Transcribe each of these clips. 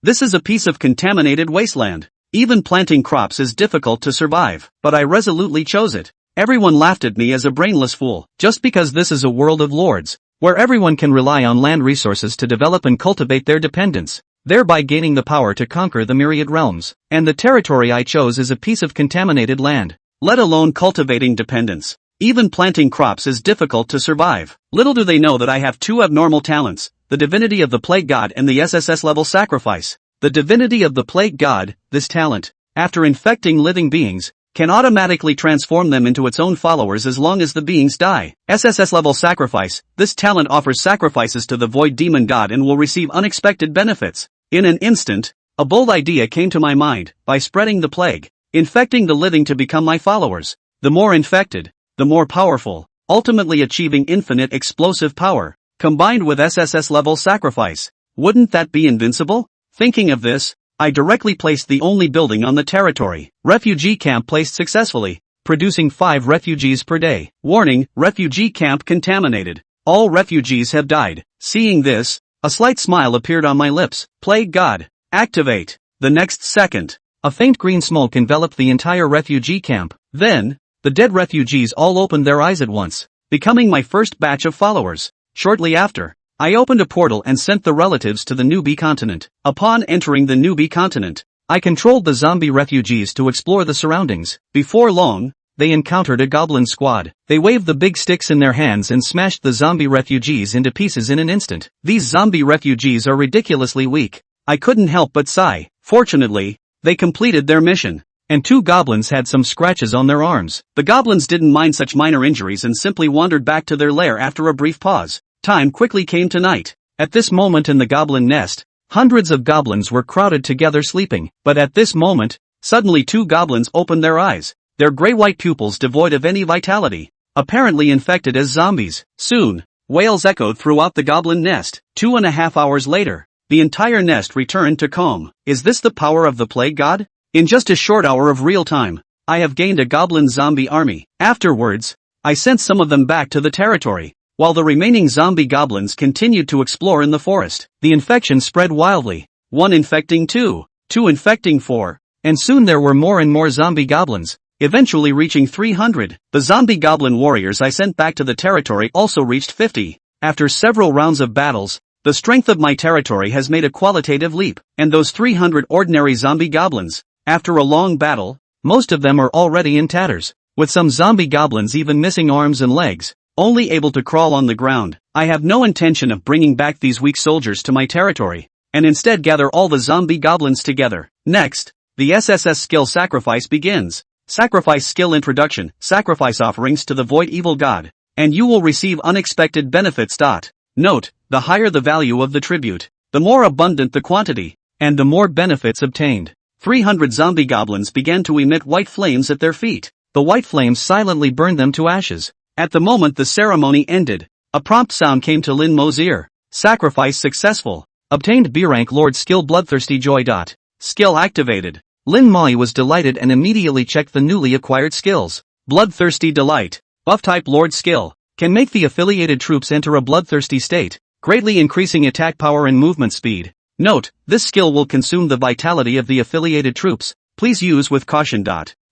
This is a piece of contaminated wasteland. Even planting crops is difficult to survive, but I resolutely chose it. Everyone laughed at me as a brainless fool, just because this is a world of lords, where everyone can rely on land resources to develop and cultivate their dependence, thereby gaining the power to conquer the myriad realms. And the territory I chose is a piece of contaminated land, let alone cultivating dependence. Even planting crops is difficult to survive. Little do they know that I have two abnormal talents, the divinity of the plague god and the SSS level sacrifice. The divinity of the plague god, this talent, after infecting living beings, can automatically transform them into its own followers as long as the beings die. SSS level sacrifice, this talent offers sacrifices to the void demon god and will receive unexpected benefits. In an instant, a bold idea came to my mind, by spreading the plague, infecting the living to become my followers. The more infected, the more powerful, ultimately achieving infinite explosive power, combined with SSS level sacrifice. Wouldn't that be invincible? Thinking of this, I directly placed the only building on the territory. Refugee camp placed successfully, producing 5 refugees per day. Warning, refugee camp contaminated. All refugees have died. Seeing this, a slight smile appeared on my lips. Plague god, activate. The next second, a faint green smoke enveloped the entire refugee camp. Then, the dead refugees all opened their eyes at once, becoming my first batch of followers. Shortly after, I opened a portal and sent the relatives to the newbie continent. Upon entering the newbie continent, I controlled the zombie refugees to explore the surroundings. Before long, they encountered a goblin squad. They waved the big sticks in their hands and smashed the zombie refugees into pieces in an instant. These zombie refugees are ridiculously weak. I couldn't help but sigh. Fortunately, they completed their mission. And 2 goblins had some scratches on their arms. The goblins didn't mind such minor injuries and simply wandered back to their lair after a brief pause. Time quickly came to night. At this moment in the goblin nest, hundreds of goblins were crowded together sleeping. But at this moment, suddenly 2 goblins opened their eyes, their gray-white pupils devoid of any vitality, apparently infected as zombies. Soon, wails echoed throughout the goblin nest. 2.5 hours later, the entire nest returned to calm. Is this the power of the plague god? In just a short hour of real time, I have gained a goblin zombie army. Afterwards, I sent some of them back to the territory, while the remaining zombie goblins continued to explore in the forest. The infection spread wildly, 1 infecting 2, 2 infecting 4, and soon there were more and more zombie goblins, eventually reaching 300. The zombie goblin warriors I sent back to the territory also reached 50. After several rounds of battles, the strength of my territory has made a qualitative leap, and those 300 ordinary zombie goblins, after a long battle, most of them are already in tatters, with some zombie goblins even missing arms and legs, only able to crawl on the ground. I have no intention of bringing back these weak soldiers to my territory, and instead gather all the zombie goblins together. Next, the SSS skill sacrifice begins. Sacrifice skill introduction, sacrifice offerings to the void evil god, and you will receive unexpected benefits. Note, the higher the value of the tribute, the more abundant the quantity, and the more benefits obtained. 300 zombie goblins began to emit white flames at their feet. The white flames silently burned them to ashes. At the moment the ceremony ended, a prompt sound came to Lin Mo's ear. Sacrifice successful. Obtained B rank Lord skill Bloodthirsty Joy. Skill activated. Lin Mo was delighted and immediately checked the newly acquired skills. Bloodthirsty Delight. Buff type Lord skill. Can make the affiliated troops enter a bloodthirsty state, greatly increasing attack power and movement speed. Note, this skill will consume the vitality of the affiliated troops. Please use with caution.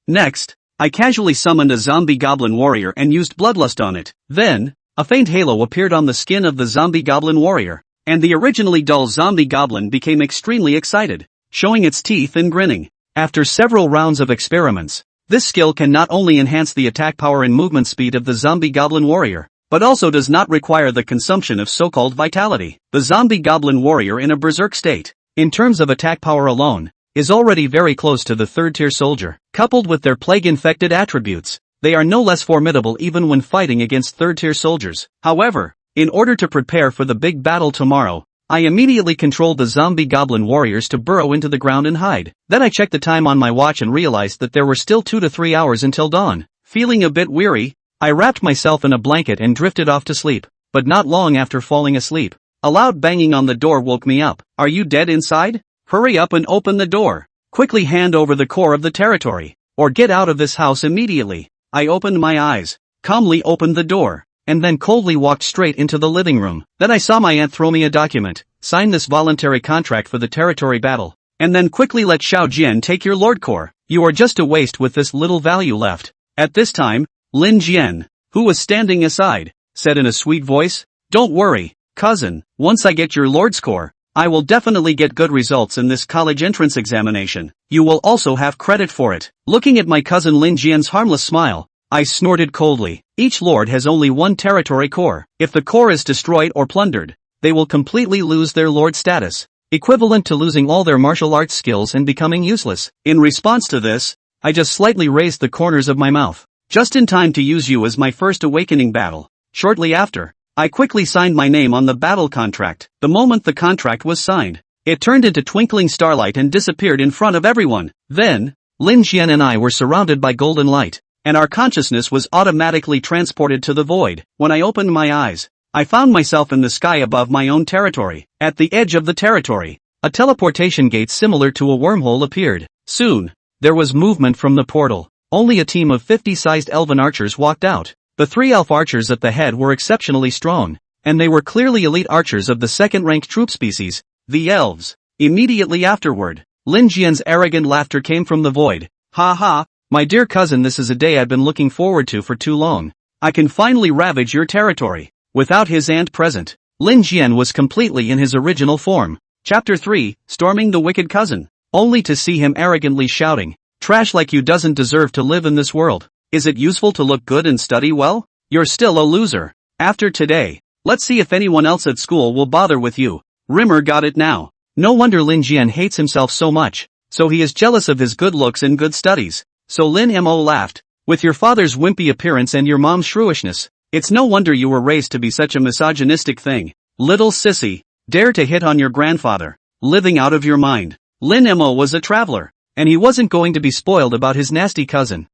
Next, I casually summoned a zombie goblin warrior and used bloodlust on it. Then, a faint halo appeared on the skin of the zombie goblin warrior, and the originally dull zombie goblin became extremely excited, showing its teeth and grinning. After several rounds of experiments, this skill can not only enhance the attack power and movement speed of the zombie goblin warrior, but also does not require the consumption of so-called vitality. The zombie goblin warrior in a berserk state, in terms of attack power alone, is already very close to the 3rd-tier soldier. Coupled with their plague-infected attributes, they are no less formidable even when fighting against 3rd-tier soldiers. However, in order to prepare for the big battle tomorrow, I immediately controlled the zombie goblin warriors to burrow into the ground and hide. Then I checked the time on my watch and realized that there were still 2 to 3 hours until dawn. Feeling a bit weary, I wrapped myself in a blanket and drifted off to sleep, but not long after falling asleep, a loud banging on the door woke me up. Are you dead inside? Hurry up and open the door. Quickly hand over the core of the territory, or get out of this house immediately. I opened my eyes, calmly opened the door, and then coldly walked straight into the living room. Then I saw my aunt throw me a document. sign this voluntary contract for the territory battle. And then quickly let Xiao Jian take your lord core. You are just a waste with this little value left. At this time, Lin Jian, who was standing aside, said in a sweet voice, "Don't worry, cousin, once I get your lord's core, I will definitely get good results in this college entrance examination. You will also have credit for it." Looking at my cousin Lin Jian's harmless smile, I snorted coldly. Each lord has only one territory core. If the core is destroyed or plundered, they will completely lose their lord status, equivalent to losing all their martial arts skills and becoming useless. In response to this, I just slightly raised the corners of my mouth, just in time to use you as my first awakening battle. Shortly after, I quickly signed my name on the battle contract. The moment the contract was signed, it turned into twinkling starlight and disappeared in front of everyone. Then, Lin Jian and I were surrounded by golden light, and our consciousness was automatically transported to the void. When I opened my eyes, I found myself in the sky above my own territory. At the edge of the territory, a teleportation gate similar to a wormhole appeared. Soon, there was movement from the portal. Only a team of 50-sized elven archers walked out. The 3 elf archers at the head were exceptionally strong, and they were clearly elite archers of the second-ranked troop species, the elves. Immediately afterward, Lin Jian's arrogant laughter came from the void. "Ha ha, my dear cousin, this is a day I've been looking forward to for too long. I can finally ravage your territory." Without his aunt present, Lin Jian was completely in his original form. Chapter 3, Storming the Wicked Cousin. Only to see him arrogantly shouting, "Trash like you doesn't deserve to live in this world. Is it useful to look good and study well? You're still a loser. After today, let's see if anyone else at school will bother with you." Rimmer got it now. No wonder Lin Jian hates himself so much. So he is jealous of his good looks and good studies. So Lin Mo laughed. "With your father's wimpy appearance and your mom's shrewishness, it's no wonder you were raised to be such a misogynistic thing. Little sissy, dare to hit on your grandfather. Living out of your mind." Lin Mo was a traveler, and he wasn't going to be spoiled about his nasty cousin.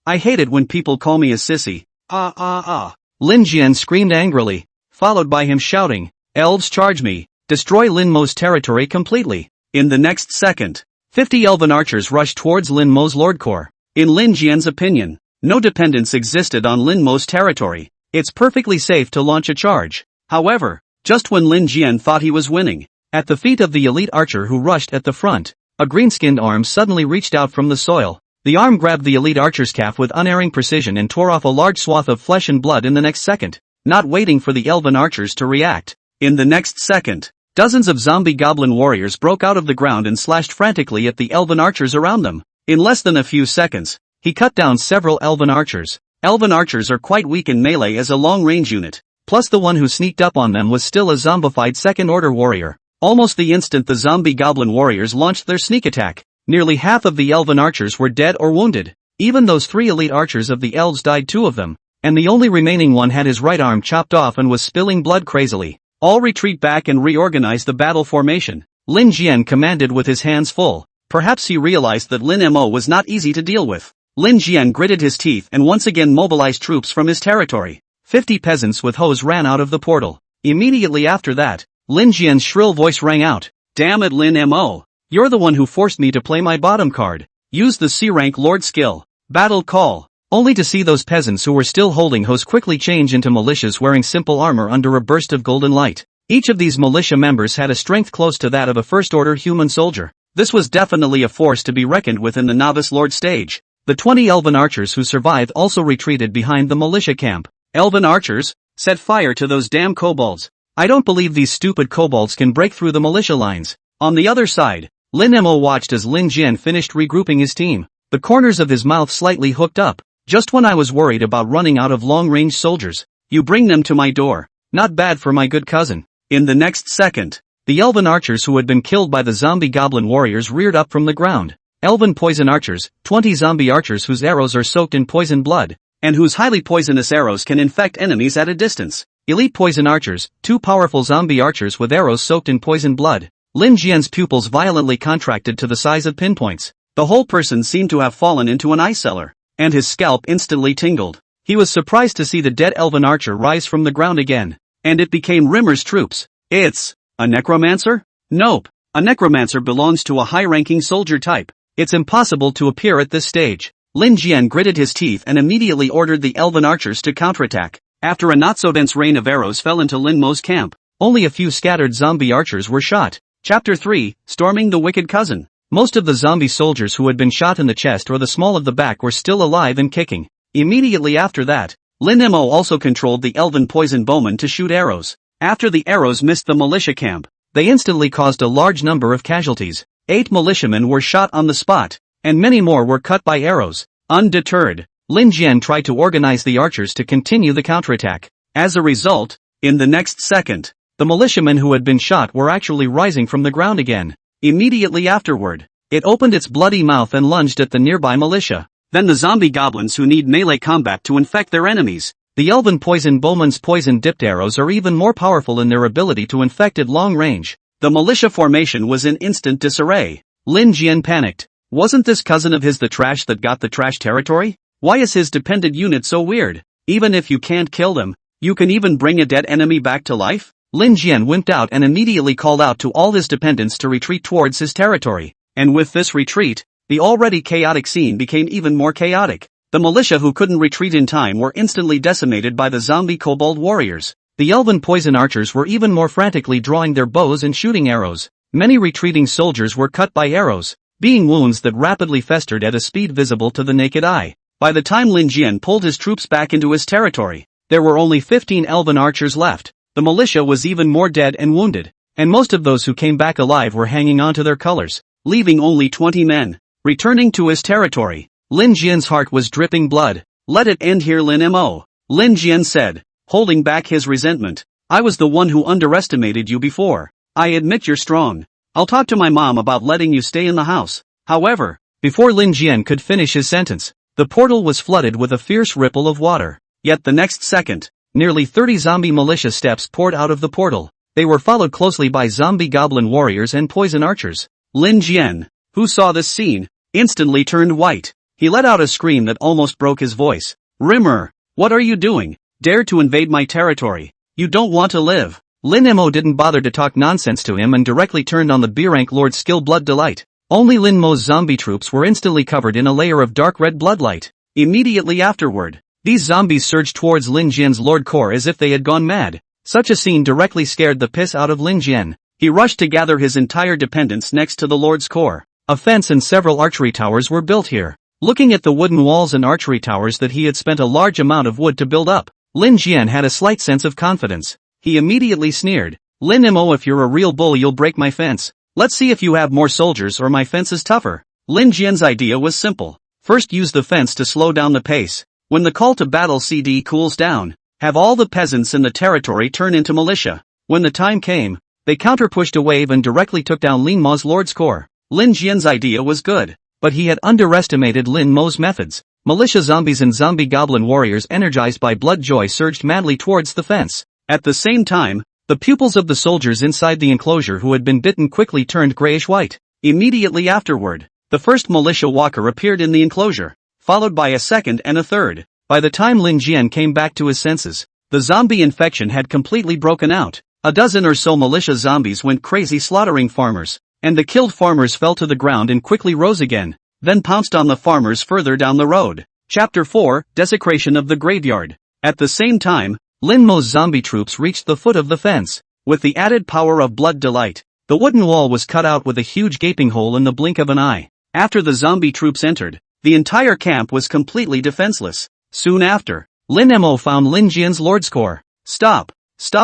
I hate it when people call me a sissy. Lin Jian screamed angrily, followed by him shouting, "Elves charge me, destroy Lin Mo's territory completely." In the next second, 50 elven archers rushed towards Lin Mo's lord core. In Lin Jian's opinion, no dependence existed on Lin Mo's territory. It's perfectly safe to launch a charge. However, just when Lin Jian thought he was winning, at the feet of the elite archer who rushed at the front, a green-skinned arm suddenly reached out from the soil. The arm grabbed the elite archer's calf with unerring precision and tore off a large swath of flesh and blood in the next second, not waiting for the elven archers to react. In the next second, dozens of zombie goblin warriors broke out of the ground and slashed frantically at the elven archers around them. In less than a few seconds, he cut down several elven archers. Elven archers are quite weak in melee as a long-range unit, plus the one who sneaked up on them was still a zombified second-order warrior. Almost the instant the zombie goblin warriors launched their sneak attack, nearly half of the elven archers were dead or wounded. Even those 3 elite archers of the elves died, 2 of them, and the only remaining one had his right arm chopped off and was spilling blood crazily. All retreat back and reorganize the battle formation, Lin Jian commanded with his hands full. Perhaps he realized that Lin Mo was not easy to deal with. Lin Jian gritted his teeth and once again mobilized troops from his territory. 50 peasants with hoes ran out of the portal. Immediately after that, Lin Jian's shrill voice rang out. "Damn it, Lin Mo. You're the one who forced me to play my bottom card. Use the C-rank Lord skill. Battle call." Only to see those peasants who were still holding hoes quickly change into militias wearing simple armor under a burst of golden light. Each of these militia members had a strength close to that of a first-order human soldier. This was definitely a force to be reckoned with in the novice lord stage. The 20 elven archers who survived also retreated behind the militia camp. "Elven archers, set fire to those damn kobolds. I don't believe these stupid kobolds can break through the militia lines." On the other side, Lin Mo watched as Lin Jian finished regrouping his team. The corners of his mouth slightly hooked up. "Just when I was worried about running out of long-range soldiers, you bring them to my door. Not bad for my good cousin." In the next second, the elven archers who had been killed by the zombie goblin warriors reared up from the ground. Elven poison archers, 20 zombie archers whose arrows are soaked in poison blood, and whose highly poisonous arrows can infect enemies at a distance. Elite poison archers, 2 powerful zombie archers with arrows soaked in poison blood. Lin Jian's pupils violently contracted to the size of pinpoints. The whole person seemed to have fallen into an ice cellar, and his scalp instantly tingled. He was surprised to see the dead elven archer rise from the ground again, and it became Rimmer's troops. "It's a necromancer? Nope. A necromancer belongs to a high-ranking soldier type. It's impossible to appear at this stage." Lin Jian gritted his teeth and immediately ordered the elven archers to counterattack. After a not-so-dense rain of arrows fell into Lin Mo's camp, only a few scattered zombie archers were shot. Chapter 3, Storming the Wicked Cousin. Most of the zombie soldiers who had been shot in the chest or the small of the back were still alive and kicking. Immediately after that, Lin Mo also controlled the elven poison bowmen to shoot arrows. After the arrows missed the militia camp, they instantly caused a large number of casualties. 8 militiamen were shot on the spot, and many more were cut by arrows. Undeterred, Lin Jian tried to organize the archers to continue the counterattack. As a result, in the next second, the militiamen who had been shot were actually rising from the ground again. Immediately afterward, it opened its bloody mouth and lunged at the nearby militia. Then the zombie goblins who need melee combat to infect their enemies. The elven poison bowmen's poison-dipped arrows are even more powerful in their ability to infect at long range. The militia formation was in instant disarray. Lin Jian panicked. Wasn't this cousin of his the trash that got the trash territory? Why is his dependent unit so weird? Even if you can't kill them, you can even bring a dead enemy back to life? Lin Jian wimped out and immediately called out to all his dependents to retreat towards his territory. And with this retreat, the already chaotic scene became even more chaotic. The militia who couldn't retreat in time were instantly decimated by the zombie kobold warriors. The elven poison archers were even more frantically drawing their bows and shooting arrows. Many retreating soldiers were cut by arrows, being wounds that rapidly festered at a speed visible to the naked eye. By the time Lin Jian pulled his troops back into his territory, there were only 15 elven archers left. The militia was even more dead and wounded, and most of those who came back alive were hanging on to their colors, leaving only 20 men. Returning to his territory, Lin Jian's heart was dripping blood. Let it end here, Lin Mo. Lin Jian said, holding back his resentment. I was the one who underestimated you before. I admit you're strong. I'll talk to my mom about letting you stay in the house. However, before Lin Jian could finish his sentence, the portal was flooded with a fierce ripple of water. Yet the next second, nearly 30 zombie militia steps poured out of the portal. They were followed closely by zombie goblin warriors and poison archers. Lin Jian, who saw this scene, instantly turned white. He let out a scream that almost broke his voice. Rimmer, what are you doing? Dare to invade my territory. You don't want to live. Lin Mo didn't bother to talk nonsense to him and directly turned on the B-rank Lord Skill Blood Delight. Only Lin Mo's zombie troops were instantly covered in a layer of dark red bloodlight. Immediately afterward, these zombies surged towards Lin Jian's Lord Core as if they had gone mad. Such a scene directly scared the piss out of Lin Jian. He rushed to gather his entire dependents next to the Lord's Core. A fence and several archery towers were built here. Looking at the wooden walls and archery towers that he had spent a large amount of wood to build up, Lin Jian had a slight sense of confidence. He immediately sneered. Lin Mo, if you're a real bull you'll break my fence. Let's see if you have more soldiers or my fence is tougher. Lin Jian's idea was simple. First use the fence to slow down the pace. When the call to battle CD cools down, have all the peasants in the territory turn into militia. When the time came, they counter-pushed a wave and directly took down Lin Mo's Lord's Core. Lin Jian's idea was good, but he had underestimated Lin Mo's methods. Militia zombies and zombie goblin warriors energized by blood joy surged madly towards the fence. At the same time, the pupils of the soldiers inside the enclosure who had been bitten quickly turned grayish-white. Immediately afterward, the first militia walker appeared in the enclosure, followed by a second and a third. By the time Lin Jian came back to his senses, the zombie infection had completely broken out. A dozen or so militia zombies went crazy slaughtering farmers, and the killed farmers fell to the ground and quickly rose again, then pounced on the farmers further down the road. Chapter 4, Desecration of the Graveyard. At the same time, Lin Mo's zombie troops reached the foot of the fence. With the added power of Blood Delight, the wooden wall was cut out with a huge gaping hole in the blink of an eye. After the zombie troops entered, the entire camp was completely defenseless. Soon after, Lin Mo found Lin Jian's Lord's Core. Stop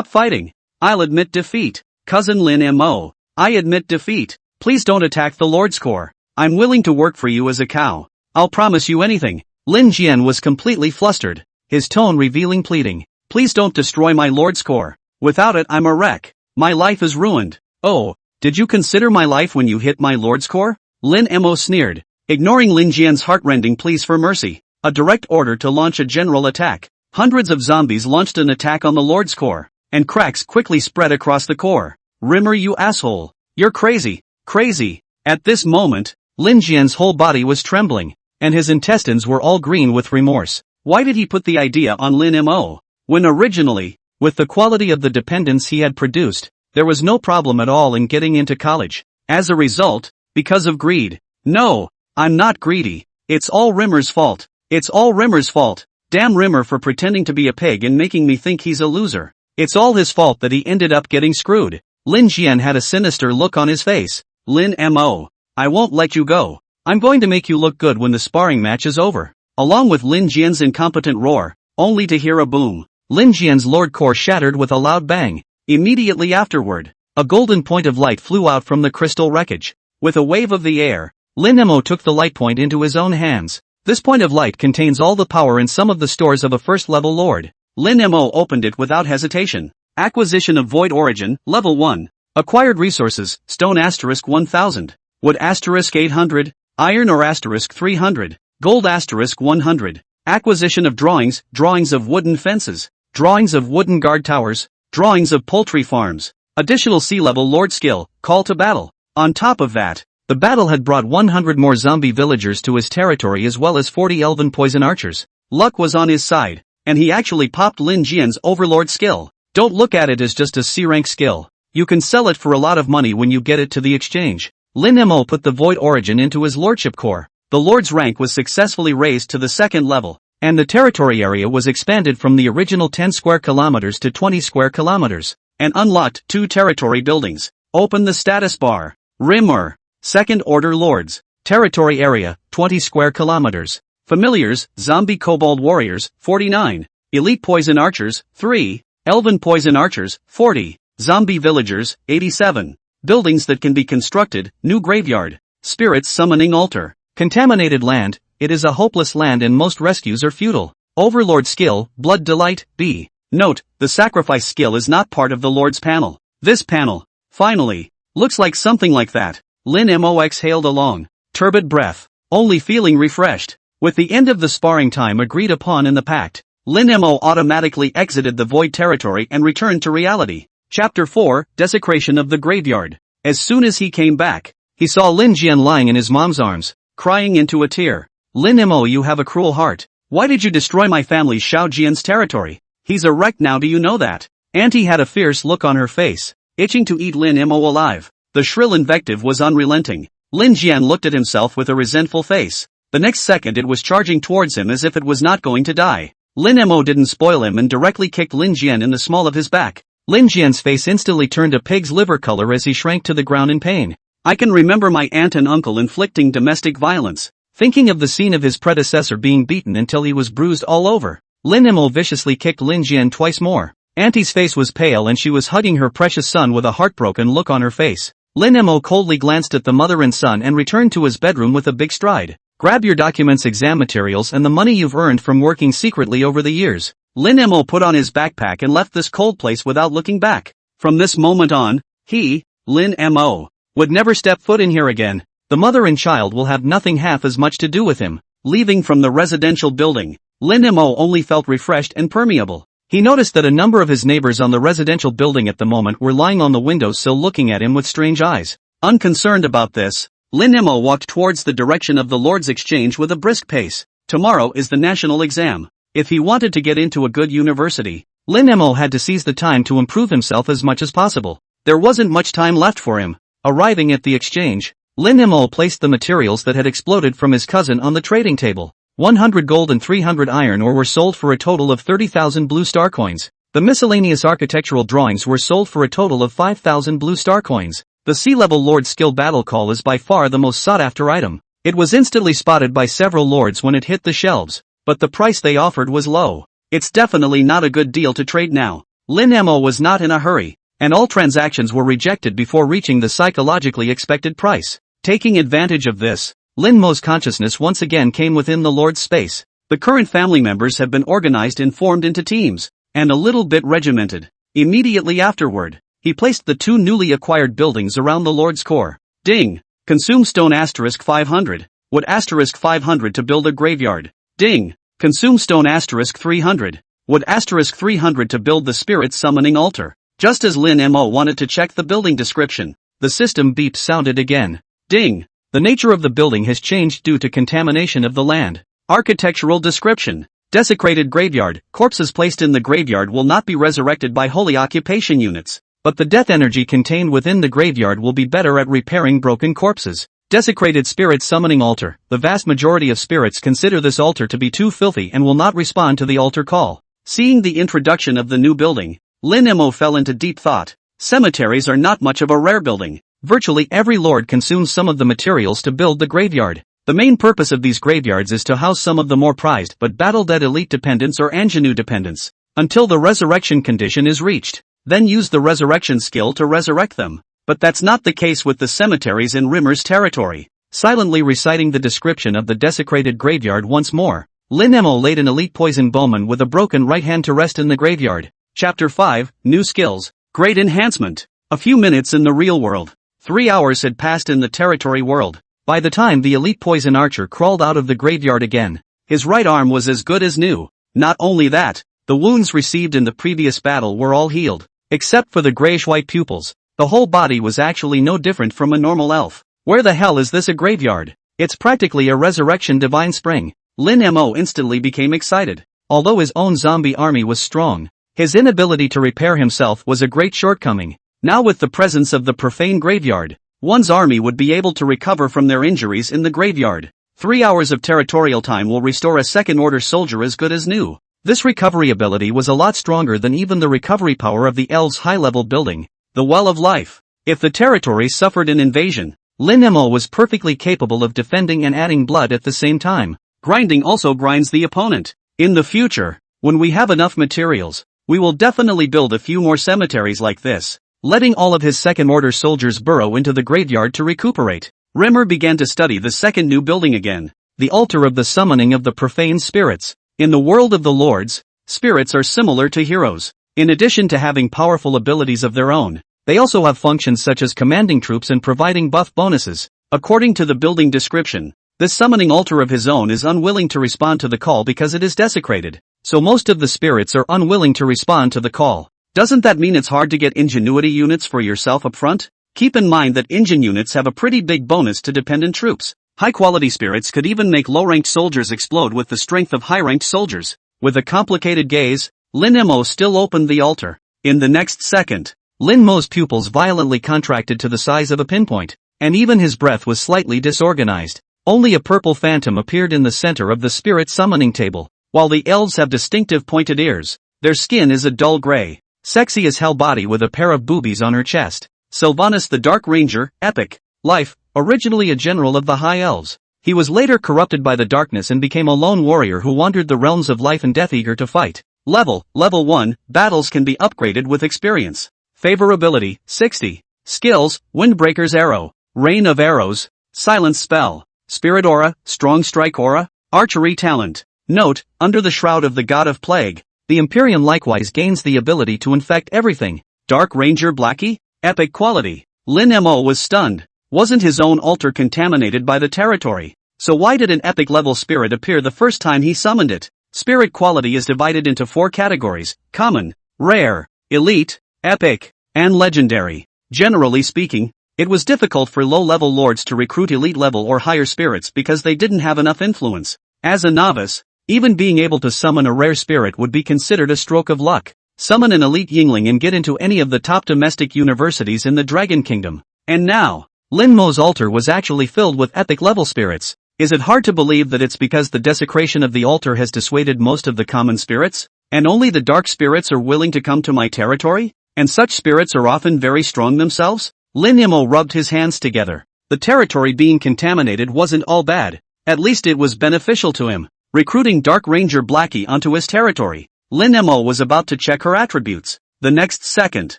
fighting. I'll admit defeat. Cousin Lin Mo, I admit defeat. Please don't attack the Lord's Core. I'm willing to work for you as a cow. I'll promise you anything. Lin Jian was completely flustered, his tone revealing pleading. Please don't destroy my Lord's Core. Without it I'm a wreck. My life is ruined. Oh, did you consider my life when you hit my Lord's Core? Lin Mo sneered, ignoring Lin Jian's heart-rending pleas for mercy. A direct order to launch a general attack. Hundreds of zombies launched an attack on the Lord's Core, and cracks quickly spread across the core. Rimmer, you asshole. You're crazy. Crazy. At this moment, Lin Jian's whole body was trembling, and his intestines were all green with remorse. Why did he put the idea on Lin Mo, when originally, with the quality of the dependents he had produced, there was no problem at all in getting into college? As a result, because of greed. No, I'm not greedy. It's all Rimmer's fault. It's all Rimmer's fault. Damn Rimmer for pretending to be a pig and making me think he's a loser. It's all his fault that he ended up getting screwed. Lin Jian had a sinister look on his face. Lin Mo. I won't let you go. I'm going to make you look good when the sparring match is over. Along with Lin Jian's incompetent roar, only to hear a boom. Lin Jian's lord core shattered with a loud bang. Immediately afterward, a golden point of light flew out from the crystal wreckage. With a wave of the air, Lin Mo took the light point into his own hands. This point of light contains all the power in some of the stores of a first-level lord. Lin Mo opened it without hesitation. Acquisition of Void Origin, Level 1. Acquired resources, Stone * 1000. Wood * 800. Iron or * 300. Gold * 100. Acquisition of drawings, drawings of wooden fences, drawings of wooden guard towers, drawings of poultry farms. Additional sea-level lord skill, Call to Battle. On top of that, the battle had brought 100 more zombie villagers to his territory as well as 40 elven poison archers. Luck was on his side, and he actually popped Lin Jian's overlord skill. Don't look at it as just a C-rank skill. You can sell it for a lot of money when you get it to the exchange. Lin Mo put the Void Origin into his lordship core. The lord's rank was successfully raised to the second level, and the territory area was expanded from the original 10 square kilometers to 20 square kilometers, and unlocked 2 territory buildings. Open the status bar. Rimmer. Second Order Lords. Territory area, 20 square kilometers. Familiars, Zombie Kobold Warriors, 49. Elite Poison Archers, 3. Elven Poison Archers, 40. Zombie Villagers, 87. Buildings that can be constructed, New Graveyard. Spirits Summoning Altar. Contaminated land, it is a hopeless land and most rescues are futile. Overlord skill, Blood Delight, B. Note, the sacrifice skill is not part of the Lord's panel. This panel, finally, looks like something like that. Lin Mo exhaled a long, turbid breath, only feeling refreshed. With the end of the sparring time agreed upon in the pact, Lin Mo automatically exited the void territory and returned to reality. Chapter 4, Desecration of the Graveyard. As soon as he came back, he saw Lin Jian lying in his mom's arms, crying into a tear. Lin Mo, you have a cruel heart. Why did you destroy my family Xiao Jian's territory? He's a wreck now, do you know that? Auntie had a fierce look on her face, itching to eat Lin Mo alive. The shrill invective was unrelenting. Lin Jian looked at himself with a resentful face. The next second it was charging towards him as if it was not going to die. Lin Mo didn't spoil him and directly kicked Lin Jian in the small of his back. Lin Jian's face instantly turned a pig's liver color as he shrank to the ground in pain. I can remember my aunt and uncle inflicting domestic violence, thinking of the scene of his predecessor being beaten until he was bruised all over. Lin Mo viciously kicked Lin Jian twice more. Auntie's face was pale and she was hugging her precious son with a heartbroken look on her face. Lin Mo coldly glanced at the mother and son and returned to his bedroom with a big stride. Grab your documents, exam materials and the money you've earned from working secretly over the years. Lin Mo put on his backpack and left this cold place without looking back. From this moment on, he, Lin Mo, would never step foot in here again. The mother and child will have nothing half as much to do with him. Leaving from the residential building, Lin Mo only felt refreshed and permeable. He noticed that a number of his neighbors on the residential building at the moment were lying on the windowsill looking at him with strange eyes. Unconcerned about this, Lin Mo walked towards the direction of the Lord's Exchange with a brisk pace. Tomorrow is the national exam. If he wanted to get into a good university, Lin Mo had to seize the time to improve himself as much as possible. There wasn't much time left for him. Arriving at the exchange, Lin Mo placed the materials that had exploded from his cousin on the trading table. 100 gold and 300 iron ore were sold for a total of 30,000 blue star coins. The miscellaneous architectural drawings were sold for a total of 5,000 blue star coins. The sea-level lord skill battle call is by far the most sought-after item. It was instantly spotted by several lords when it hit the shelves, but the price they offered was low. It's definitely not a good deal to trade now. Lin Mo was not in a hurry, and all transactions were rejected before reaching the psychologically expected price. Taking advantage of this, Lin Mo's consciousness once again came within the Lord's space. The current family members have been organized and formed into teams, and a little bit regimented. Immediately afterward, he placed the 2 newly acquired buildings around the Lord's core. Ding! Consume stone * 500. Wood * 500 to build a graveyard. Ding! Consume stone * 300. Wood * 300 to build the spirit summoning altar. Just as Lin Mo wanted to check the building description, the system beep sounded again. Ding! The nature of the building has changed due to contamination of the land. Architectural description. Desecrated graveyard. Corpses placed in the graveyard will not be resurrected by holy occupation units, but the death energy contained within the graveyard will be better at repairing broken corpses. Desecrated spirit summoning altar. The vast majority of spirits consider this altar to be too filthy and will not respond to the altar call. Seeing the introduction of the new building, Lin Mo fell into deep thought. Cemeteries are not much of a rare building. Virtually every lord consumes some of the materials to build the graveyard. The main purpose of these graveyards is to house some of the more prized but battle-dead elite dependents or ingenue dependents, until the resurrection condition is reached. Then use the resurrection skill to resurrect them. But that's not the case with the cemeteries in Rimmer's territory. Silently reciting the description of the desecrated graveyard once more, Lin Mo laid an elite poison bowman with a broken right hand to rest in the graveyard. Chapter 5, New Skills. Great Enhancement. A few minutes in the real world. 3 hours had passed in the territory world. By the time the elite poison archer crawled out of the graveyard again, his right arm was as good as new. Not only that, the wounds received in the previous battle were all healed, except for the grayish-white pupils. The whole body was actually no different from a normal elf. Where the hell is this a graveyard? It's practically a resurrection divine spring. Lin Mo instantly became excited. Although his own zombie army was strong, his inability to repair himself was a great shortcoming. Now with the presence of the profane graveyard, one's army would be able to recover from their injuries in the graveyard. 3 hours of territorial time will restore a second-order soldier as good as new. This recovery ability was a lot stronger than even the recovery power of the elves' high-level building, the Well of Life. If the territory suffered an invasion, Lin Mo was perfectly capable of defending and adding blood at the same time. Grinding also grinds the opponent. In the future, when we have enough materials, we will definitely build a few more cemeteries like this, letting all of his second-order soldiers burrow into the graveyard to recuperate. Rimmer began to study the second new building again, the altar of the summoning of the profane spirits. In the world of the lords, spirits are similar to heroes. In addition to having powerful abilities of their own, they also have functions such as commanding troops and providing buff bonuses. According to the building description, this summoning altar of his own is unwilling to respond to the call because it is desecrated, so most of the spirits are unwilling to respond to the call. Doesn't that mean it's hard to get ingenuity units for yourself up front? Keep in mind that ingen units have a pretty big bonus to dependent troops. High-quality spirits could even make low-ranked soldiers explode with the strength of high-ranked soldiers. With a complicated gaze, Lin Mo still opened the altar. In the next second, Lin Mo's pupils violently contracted to the size of a pinpoint, and even his breath was slightly disorganized. Only a purple phantom appeared in the center of the spirit summoning table. While the elves have distinctive pointed ears, their skin is a dull gray. Sexy as hell body with a pair of boobies on her chest. Sylvanas the Dark Ranger, epic. Life, originally a general of the High Elves. He was later corrupted by the darkness and became a lone warrior who wandered the realms of life and death eager to fight. Level 1, battles can be upgraded with experience. Favorability, 60. Skills, Windbreaker's Arrow, Rain of Arrows, Silence Spell, Spirit Aura, Strong Strike Aura, Archery Talent. Note, under the shroud of the God of Plague, the Imperium likewise gains the ability to infect everything. Dark Ranger Blackie? Epic quality. Lin Mo was stunned. Wasn't his own altar contaminated by the territory? So why did an epic level spirit appear the first time he summoned it? Spirit quality is divided into 4 categories: common, rare, elite, epic, and legendary. Generally speaking, it was difficult for low-level lords to recruit elite-level or higher spirits because they didn't have enough influence. As a novice, even being able to summon a rare spirit would be considered a stroke of luck. Summon an elite Yingling and get into any of the top domestic universities in the Dragon Kingdom. And now, Lin Mo's altar was actually filled with epic-level spirits. Is it hard to believe that it's because the desecration of the altar has dissuaded most of the common spirits? And only the dark spirits are willing to come to my territory? And such spirits are often very strong themselves? Lin Mo rubbed his hands together. The territory being contaminated wasn't all bad. At least it was beneficial to him. Recruiting Dark Ranger Blackie onto his territory, Lin Mo was about to check her attributes. The next second,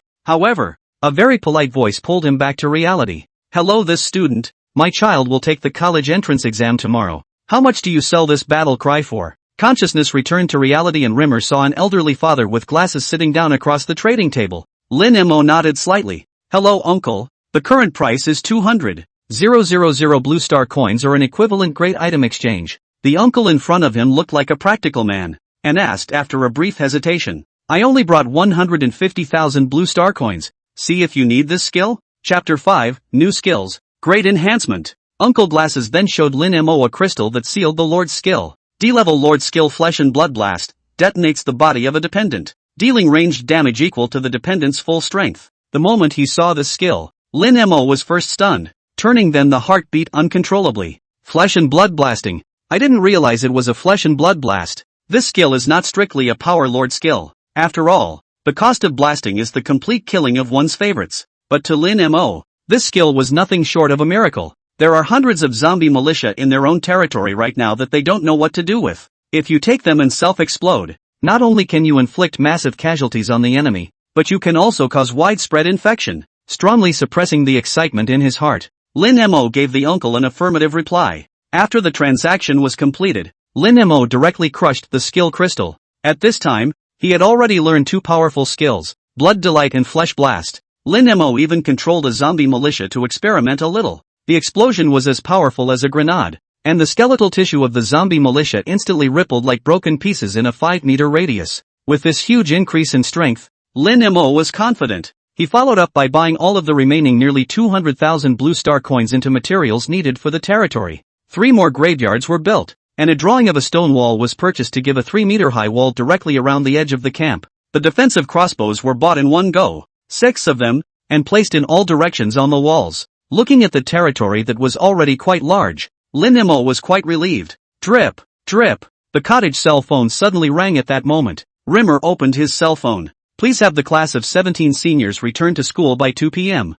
however, a very polite voice pulled him back to reality. Hello, this student. My child will take the college entrance exam tomorrow. How much do you sell this battle cry for? Consciousness returned to reality and Rimmer saw an elderly father with glasses sitting down across the trading table. Lin Mo nodded slightly. Hello, uncle. The current price is 200,000 blue star coins or an equivalent great item exchange. The uncle in front of him looked like a practical man, and asked after a brief hesitation. I only brought 150,000 blue star coins. See if you need this skill? Chapter 5, New Skills. Great Enhancement. Uncle Glasses then showed Lin Mo a crystal that sealed the Lord's skill. D-level Lord skill Flesh and Blood Blast, detonates the body of a dependent, dealing ranged damage equal to the dependent's full strength. The moment he saw the skill, Lin Mo was first stunned, turning then the heart beat uncontrollably. Flesh and Blood Blasting. I didn't realize it was a Flesh and Blood Blast. This skill is not strictly a Power Lord skill. After all, The cost of blasting is the complete killing of one's favorites. But to Lin Mo, this skill was nothing short of a miracle. There are hundreds of zombie militia in their own territory right now that they don't know what to do with. If you take them and self-explode, not only can you inflict massive casualties on the enemy, but you can also cause widespread infection. Strongly suppressing the excitement in his heart, Lin Mo gave the uncle an affirmative reply. After the transaction was completed, Lin Mo directly crushed the skill crystal. At this time, he had already learned two powerful skills, Blood Delight and Flesh Blast. Lin Mo even controlled a zombie militia to experiment a little. The explosion was as powerful as a grenade, and the skeletal tissue of the zombie militia instantly rippled like broken pieces in a 5-meter radius. With this huge increase in strength, Lin Mo was confident. He followed up by buying all of the remaining nearly 200,000 blue star coins into materials needed for the territory. 3 more graveyards were built, and a drawing of a stone wall was purchased to give a 3-meter-high wall directly around the edge of the camp. The defensive crossbows were bought in one go, 6 of them, and placed in all directions on the walls. Looking at the territory that was already quite large, Lin Mo was quite relieved. Drip, drip. The cottage cell phone suddenly rang at that moment. Rimmer opened his cell phone. Please have the class of 17 seniors return to school by 2 p.m.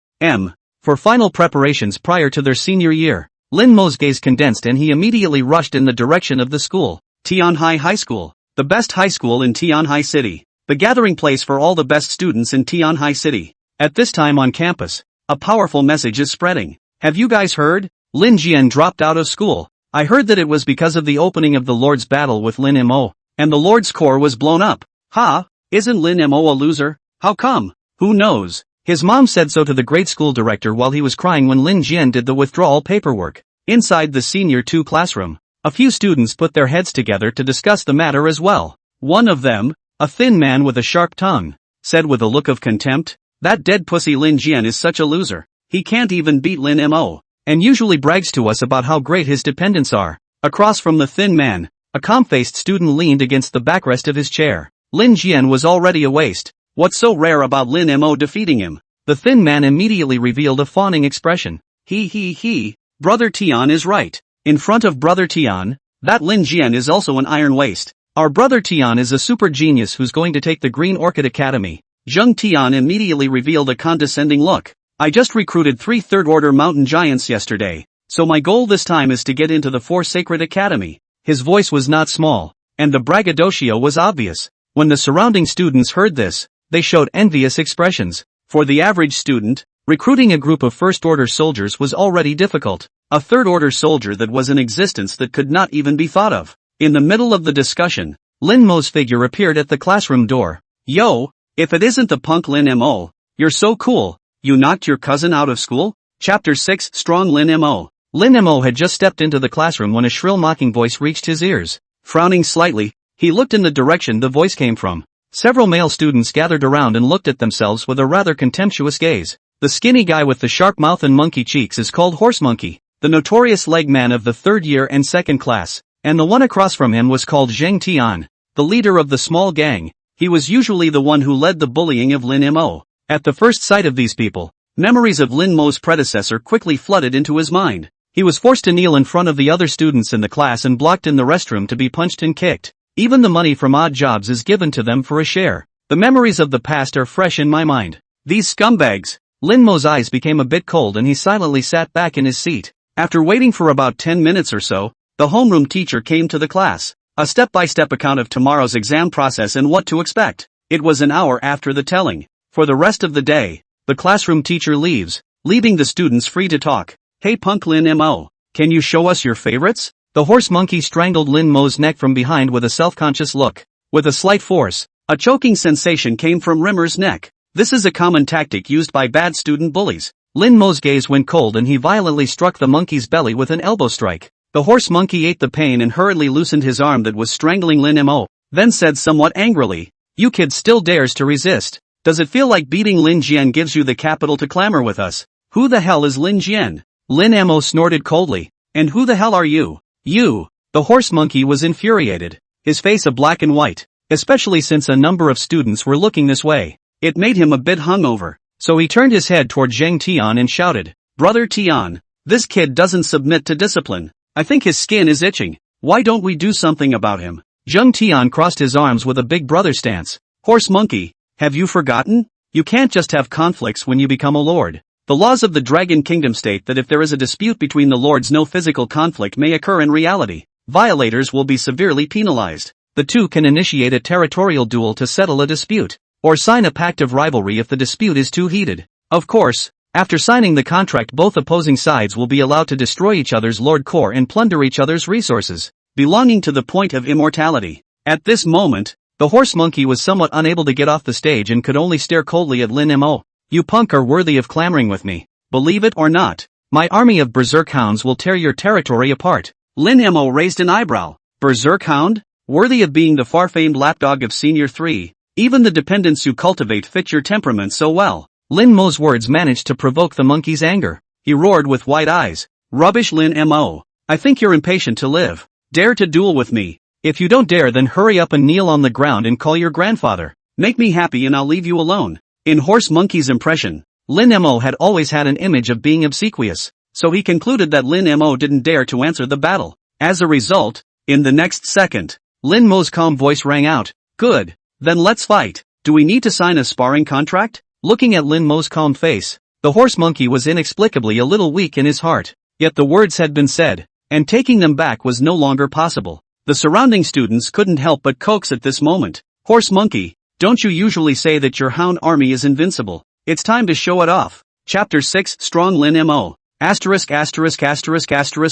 For final preparations prior to their senior year. Lin Mo's gaze condensed and he immediately rushed in the direction of the school. Tianhai High School. The best high school in Tianhai City. The gathering place for all the best students in Tianhai City. At this time on campus, a powerful message is spreading. Have you guys heard? Lin Jian dropped out of school. I heard that it was because of the opening of the Lord's battle with Lin Mo, and the Lord's core was blown up. Ha! Isn't Lin Mo a loser? How come? Who knows? His mom said so to the grade school director while he was crying when Lin Jian did the withdrawal paperwork. Inside the senior 2 classroom, a few students put their heads together to discuss the matter as well. One of them, a thin man with a sharp tongue, said with a look of contempt, "That dead pussy Lin Jian is such a loser. He can't even beat Lin Mo, and usually brags to us about how great his dependents are." Across from the thin man, a calm-faced student leaned against the backrest of his chair. Lin Jian was already a waste. What's so rare about Lin Mo defeating him? The thin man immediately revealed a fawning expression. He. Brother Tian is right. In front of Brother Tian, that Lin Jian is also an iron waste. Our Brother Tian is a super genius who's going to take the Green Orchid Academy. Zheng Tian immediately revealed a condescending look. I just recruited 3 third-order mountain giants yesterday, so my goal this time is to get into the 4 Sacred Academy. His voice was not small, and the braggadocio was obvious. When the surrounding students heard this, they showed envious expressions. For the average student, recruiting a group of first-order soldiers was already difficult. A third-order soldier that was in existence that could not even be thought of. In the middle of the discussion, Lin Mo's figure appeared at the classroom door. Yo! If it isn't the punk Lin Mo, you're so cool. You knocked your cousin out of school? Chapter 6 Strong Lin Mo. Lin Mo had just stepped into the classroom when a shrill mocking voice reached his ears. Frowning slightly, he looked in the direction the voice came from. Several male students gathered around and looked at themselves with a rather contemptuous gaze. The skinny guy with the sharp mouth and monkey cheeks is called Horse Monkey, the notorious leg man of the 3rd year and 2nd class, and the one across from him was called Zheng Tian, the leader of the small gang. He was usually the one who led the bullying of Lin Mo. At the first sight of these people, memories of Lin Mo's predecessor quickly flooded into his mind. He was forced to kneel in front of the other students in the class and blocked in the restroom to be punched and kicked. Even the money from odd jobs is given to them for a share. The memories of the past are fresh in my mind. These scumbags. Lin Mo's eyes became a bit cold and he silently sat back in his seat. After waiting for about 10 minutes or so, the homeroom teacher came to the class. A step-by-step account of tomorrow's exam process and what to expect. It was an hour after the telling. For the rest of the day, the classroom teacher leaves, leaving the students free to talk. Hey punk Lin Mo, can you show us your favorites? The horse monkey strangled Lin Mo's neck from behind with a self-conscious look. With a slight force, a choking sensation came from Rimmer's neck. This is a common tactic used by bad student bullies. Lin Mo's gaze went cold and he violently struck the monkey's belly with an elbow strike. The horse monkey ate the pain and hurriedly loosened his arm that was strangling Lin Mo, then said somewhat angrily, "You kid still dares to resist. Does it feel like beating Lin Jian gives you the capital to clamor with us? Who the hell is Lin Jian?" Lin Mo snorted coldly. "And who the hell are you?" "You." The horse monkey was infuriated, his face a black and white, especially since a number of students were looking this way. It made him a bit hungover, so he turned his head toward Zheng Tian and shouted, "Brother Tian, this kid doesn't submit to discipline. I think his skin is itching. Why don't we do something about him?" Zheng Tian crossed his arms with a big brother stance. "Horse monkey, Have you forgotten? You can't just have conflicts when you become a lord. The laws of the Dragon Kingdom state that if there is a dispute between the lords, no physical conflict may occur in reality. Violators will be severely penalized. The two can initiate a territorial duel to settle a dispute, or sign a pact of rivalry if the dispute is too heated. Of course, after signing the contract, both opposing sides will be allowed to destroy each other's lord core and plunder each other's resources, belonging to the point of immortality. At this moment, the horse monkey was somewhat unable to get off the stage and could only stare coldly at Lin Mo. You punk are worthy of clamoring with me. Believe it or not, my army of berserk hounds will tear your territory apart. Lin Mo raised an eyebrow. Berserk hound? Worthy of being the far-famed lapdog of Senior 3. Even the dependents you cultivate fit your temperament so well. Lin Mo's words managed to provoke the monkey's anger. He roared with wide eyes. Rubbish, Lin Mo. I think you're impatient to live. Dare to duel with me. If you don't dare, then hurry up and kneel on the ground and call your grandfather. Make me happy and I'll leave you alone. In Horse Monkey's impression, Lin Mo had always had an image of being obsequious, so he concluded that Lin Mo didn't dare to answer the battle. As a result, in the next second, Lin Mo's calm voice rang out. Good. Then let's fight. Do we need to sign a sparring contract? Looking at Lin Mo's calm face, the horse monkey was inexplicably a little weak in his heart. Yet the words had been said, and taking them back was no longer possible. The surrounding students couldn't help but coax at this moment. Horse monkey, don't you usually say that your hound army is invincible? It's time to show it off. Chapter 6 Strong Lin Mo. ******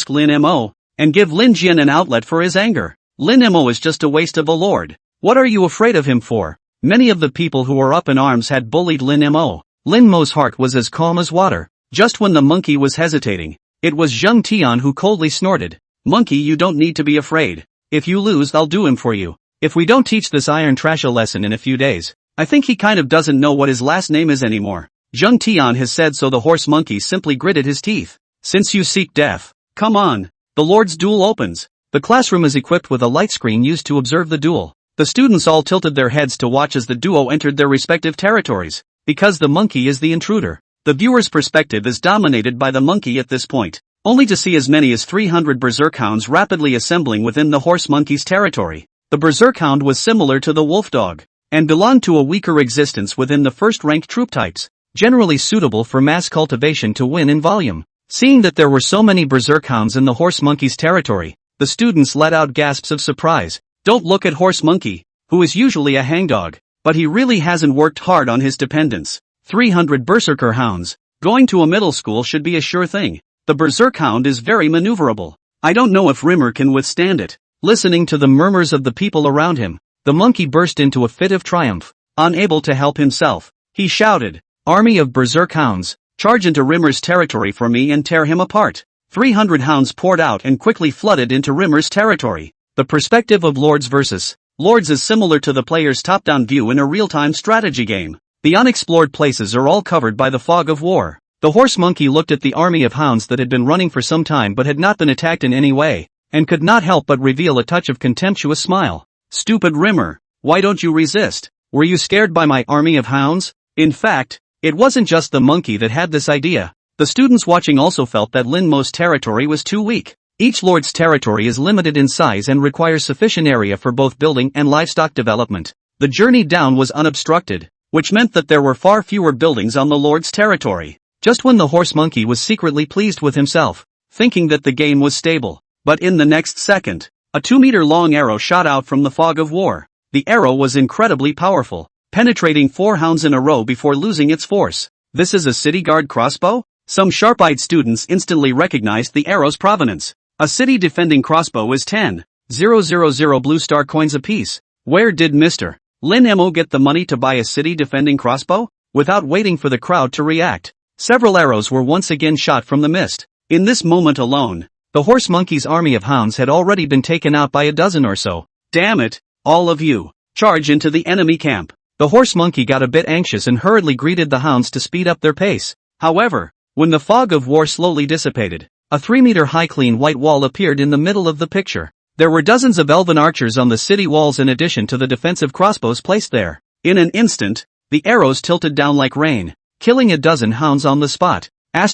Lin Mo. And give Lin Jian an outlet for his anger. Lin Mo is just a waste of a lord. What are you afraid of him for? Many of the people who were up in arms had bullied Lin Mo. Lin Mo's heart was as calm as water. Just when the monkey was hesitating, it was Zheng Tian who coldly snorted. Monkey, you don't need to be afraid. If you lose, I'll do him for you. If we don't teach this iron trash a lesson in a few days, I think he kind of doesn't know what his last name is anymore. Zheng Tian has said so. The horse monkey simply gritted his teeth. Since you seek death, come on. The Lord's duel opens. The classroom is equipped with a light screen used to observe the duel. The students all tilted their heads to watch as the duo entered their respective territories. Because the monkey is the intruder, the viewer's perspective is dominated by the monkey at this point, only to see as many as 300 berserk hounds rapidly assembling within the horse monkey's territory. The berserk hound was similar to the wolf dog, and belonged to a weaker existence within the first-ranked troop types, generally suitable for mass cultivation to win in volume. Seeing that there were so many berserk hounds in the horse monkey's territory, the students let out gasps of surprise. Don't look at horse monkey, who is usually a hangdog, but he really hasn't worked hard on his dependents. 300 berserker hounds. Going to a middle school should be a sure thing. The berserk hound is very maneuverable. I don't know if Rimmer can withstand it. Listening to the murmurs of the people around him, the monkey burst into a fit of triumph. Unable to help himself, he shouted, Army of berserk hounds, charge into Rimmer's territory for me and tear him apart. 300 hounds poured out and quickly flooded into Rimmer's territory. The perspective of Lords versus Lords is similar to the player's top-down view in a real-time strategy game. The unexplored places are all covered by the fog of war. The horse monkey looked at the army of hounds that had been running for some time but had not been attacked in any way, and could not help but reveal a touch of contemptuous smile. Stupid Rimmer, why don't you resist? Were you scared by my army of hounds? In fact, it wasn't just the monkey that had this idea. The students watching also felt that Lin Mo's territory was too weak. Each lord's territory is limited in size and requires sufficient area for both building and livestock development. The journey down was unobstructed, which meant that there were far fewer buildings on the lord's territory. Just when the horse monkey was secretly pleased with himself, thinking that the game was stable. But in the next second, a 2-meter-long arrow shot out from the fog of war. The arrow was incredibly powerful, penetrating 4 hounds in a row before losing its force. This is a city guard crossbow? Some sharp-eyed students instantly recognized the arrow's provenance. A city defending crossbow is 10,000 blue star coins apiece. Where did Mr. Lin Mo get the money to buy a city defending crossbow? Without waiting for the crowd to react, several arrows were once again shot from the mist. In this moment alone, the horse monkey's army of hounds had already been taken out by a dozen or so. Damn it, all of you, charge into the enemy camp. The horse monkey got a bit anxious and hurriedly greeted the hounds to speed up their pace. However, when the fog of war slowly dissipated, a 3-meter-high clean white wall appeared in the middle of the picture. There were dozens of elven archers on the city walls in addition to the defensive crossbows placed there. In an instant, the arrows tilted down like rain, killing a dozen hounds on the spot. *********.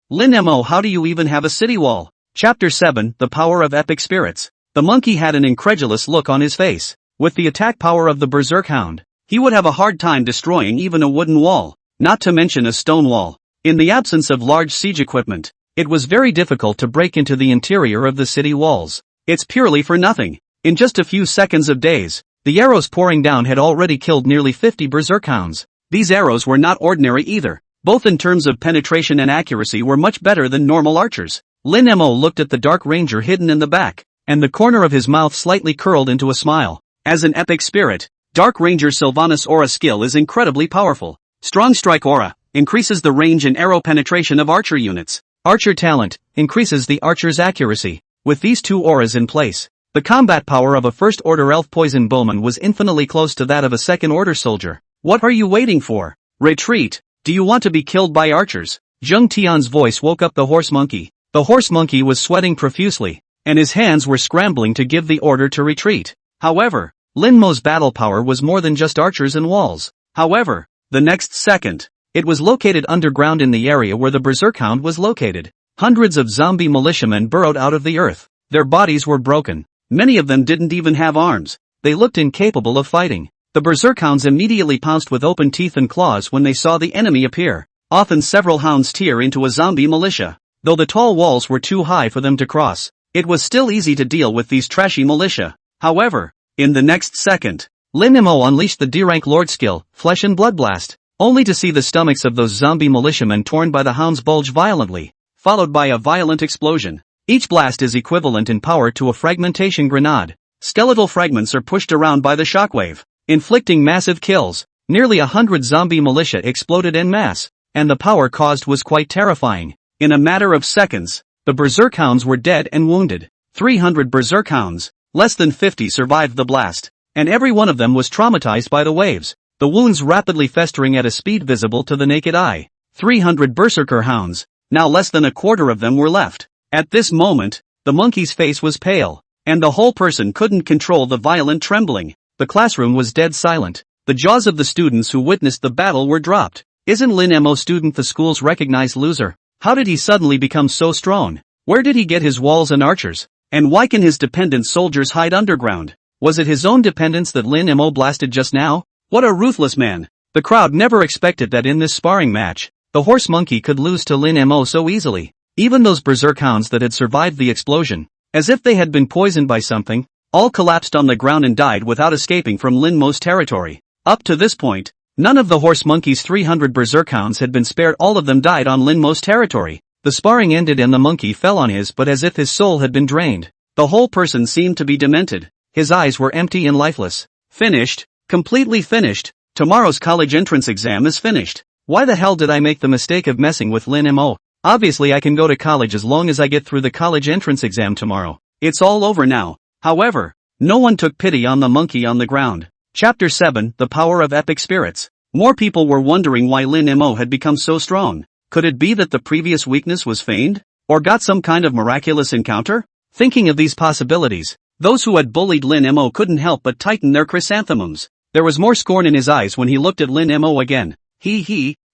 Lin Mo, how do you even have a city wall? Chapter 7 The Power of Epic Spirits. The monkey had an incredulous look on his face. With the attack power of the Berserk Hound, he would have a hard time destroying even a wooden wall, not to mention a stone wall. In the absence of large siege equipment, it was very difficult to break into the interior of the city walls. It's purely for nothing. In just a few seconds of days, the arrows pouring down had already killed nearly 50 Berserk Hounds. These arrows were not ordinary either. Both in terms of penetration and accuracy were much better than normal archers. Lin Mo looked at the Dark Ranger hidden in the back, and the corner of his mouth slightly curled into a smile. As an epic spirit, Dark Ranger Sylvanas' aura skill is incredibly powerful. Strong Strike Aura increases the range and arrow penetration of archer units. Archer Talent increases the archer's accuracy. With these two auras in place, the combat power of a first-order elf poison bowman was infinitely close to that of a second-order soldier. What are you waiting for? Retreat! Do you want to be killed by archers? Zheng Tian's voice woke up the horse monkey. The horse monkey was sweating profusely, and his hands were scrambling to give the order to retreat. However, Lin Mo's battle power was more than just archers and walls. However, the next second, it was located underground in the area where the Berserk Hound was located. Hundreds of zombie militiamen burrowed out of the earth. Their bodies were broken. Many of them didn't even have arms. They looked incapable of fighting. The Berserk Hounds immediately pounced with open teeth and claws when they saw the enemy appear. Often several hounds tear into a zombie militia. Though the tall walls were too high for them to cross, it was still easy to deal with these trashy militia. However, in the next second, Lin Mo unleashed the D-rank Lord skill, Flesh and Blood Blast, only to see the stomachs of those zombie militiamen torn by the hounds bulge violently, followed by a violent explosion. Each blast is equivalent in power to a fragmentation grenade. Skeletal fragments are pushed around by the shockwave, inflicting massive kills. Nearly 100 zombie militia exploded en masse, and the power caused was quite terrifying. In a matter of seconds, the Berserk Hounds were dead and wounded. 300 Berserk Hounds, less than 50 survived the blast, and every one of them was traumatized by the waves, the wounds rapidly festering at a speed visible to the naked eye. 300 Berserker Hounds, now less than a quarter of them were left. At this moment, the monkey's face was pale, and the whole person couldn't control the violent trembling. The classroom was dead silent. The jaws of the students who witnessed the battle were dropped. Isn't Lin Mo student the school's recognized loser? How did he suddenly become so strong? Where did he get his walls and archers? And why can his dependent soldiers hide underground? Was it his own dependents that Lin Mo blasted just now? What a ruthless man! The crowd never expected that in this sparring match, the horse monkey could lose to Lin Mo so easily. Even those Berserk Hounds that had survived the explosion, as if they had been poisoned by something, all collapsed on the ground and died without escaping from Lin Mo's territory. Up to this point, none of the horse monkey's 300 Berserk Hounds had been spared. All of them died on Lin Mo's territory. The sparring ended and the monkey fell on his but as if his soul had been drained. The whole person seemed to be demented. His eyes were empty and lifeless. Finished. Completely finished. Tomorrow's college entrance exam is finished. Why the hell did I make the mistake of messing with Lin Mo? Obviously I can go to college as long as I get through the college entrance exam tomorrow. It's all over now. However, no one took pity on the monkey on the ground. Chapter 7, The Power of Epic Spirits. More people were wondering why Lin Mo had become so strong. Could it be that the previous weakness was feigned? Or got some kind of miraculous encounter? Thinking of these possibilities, those who had bullied Lin Mo couldn't help but tighten their chrysanthemums. There was more scorn in his eyes when he looked at Lin Mo again.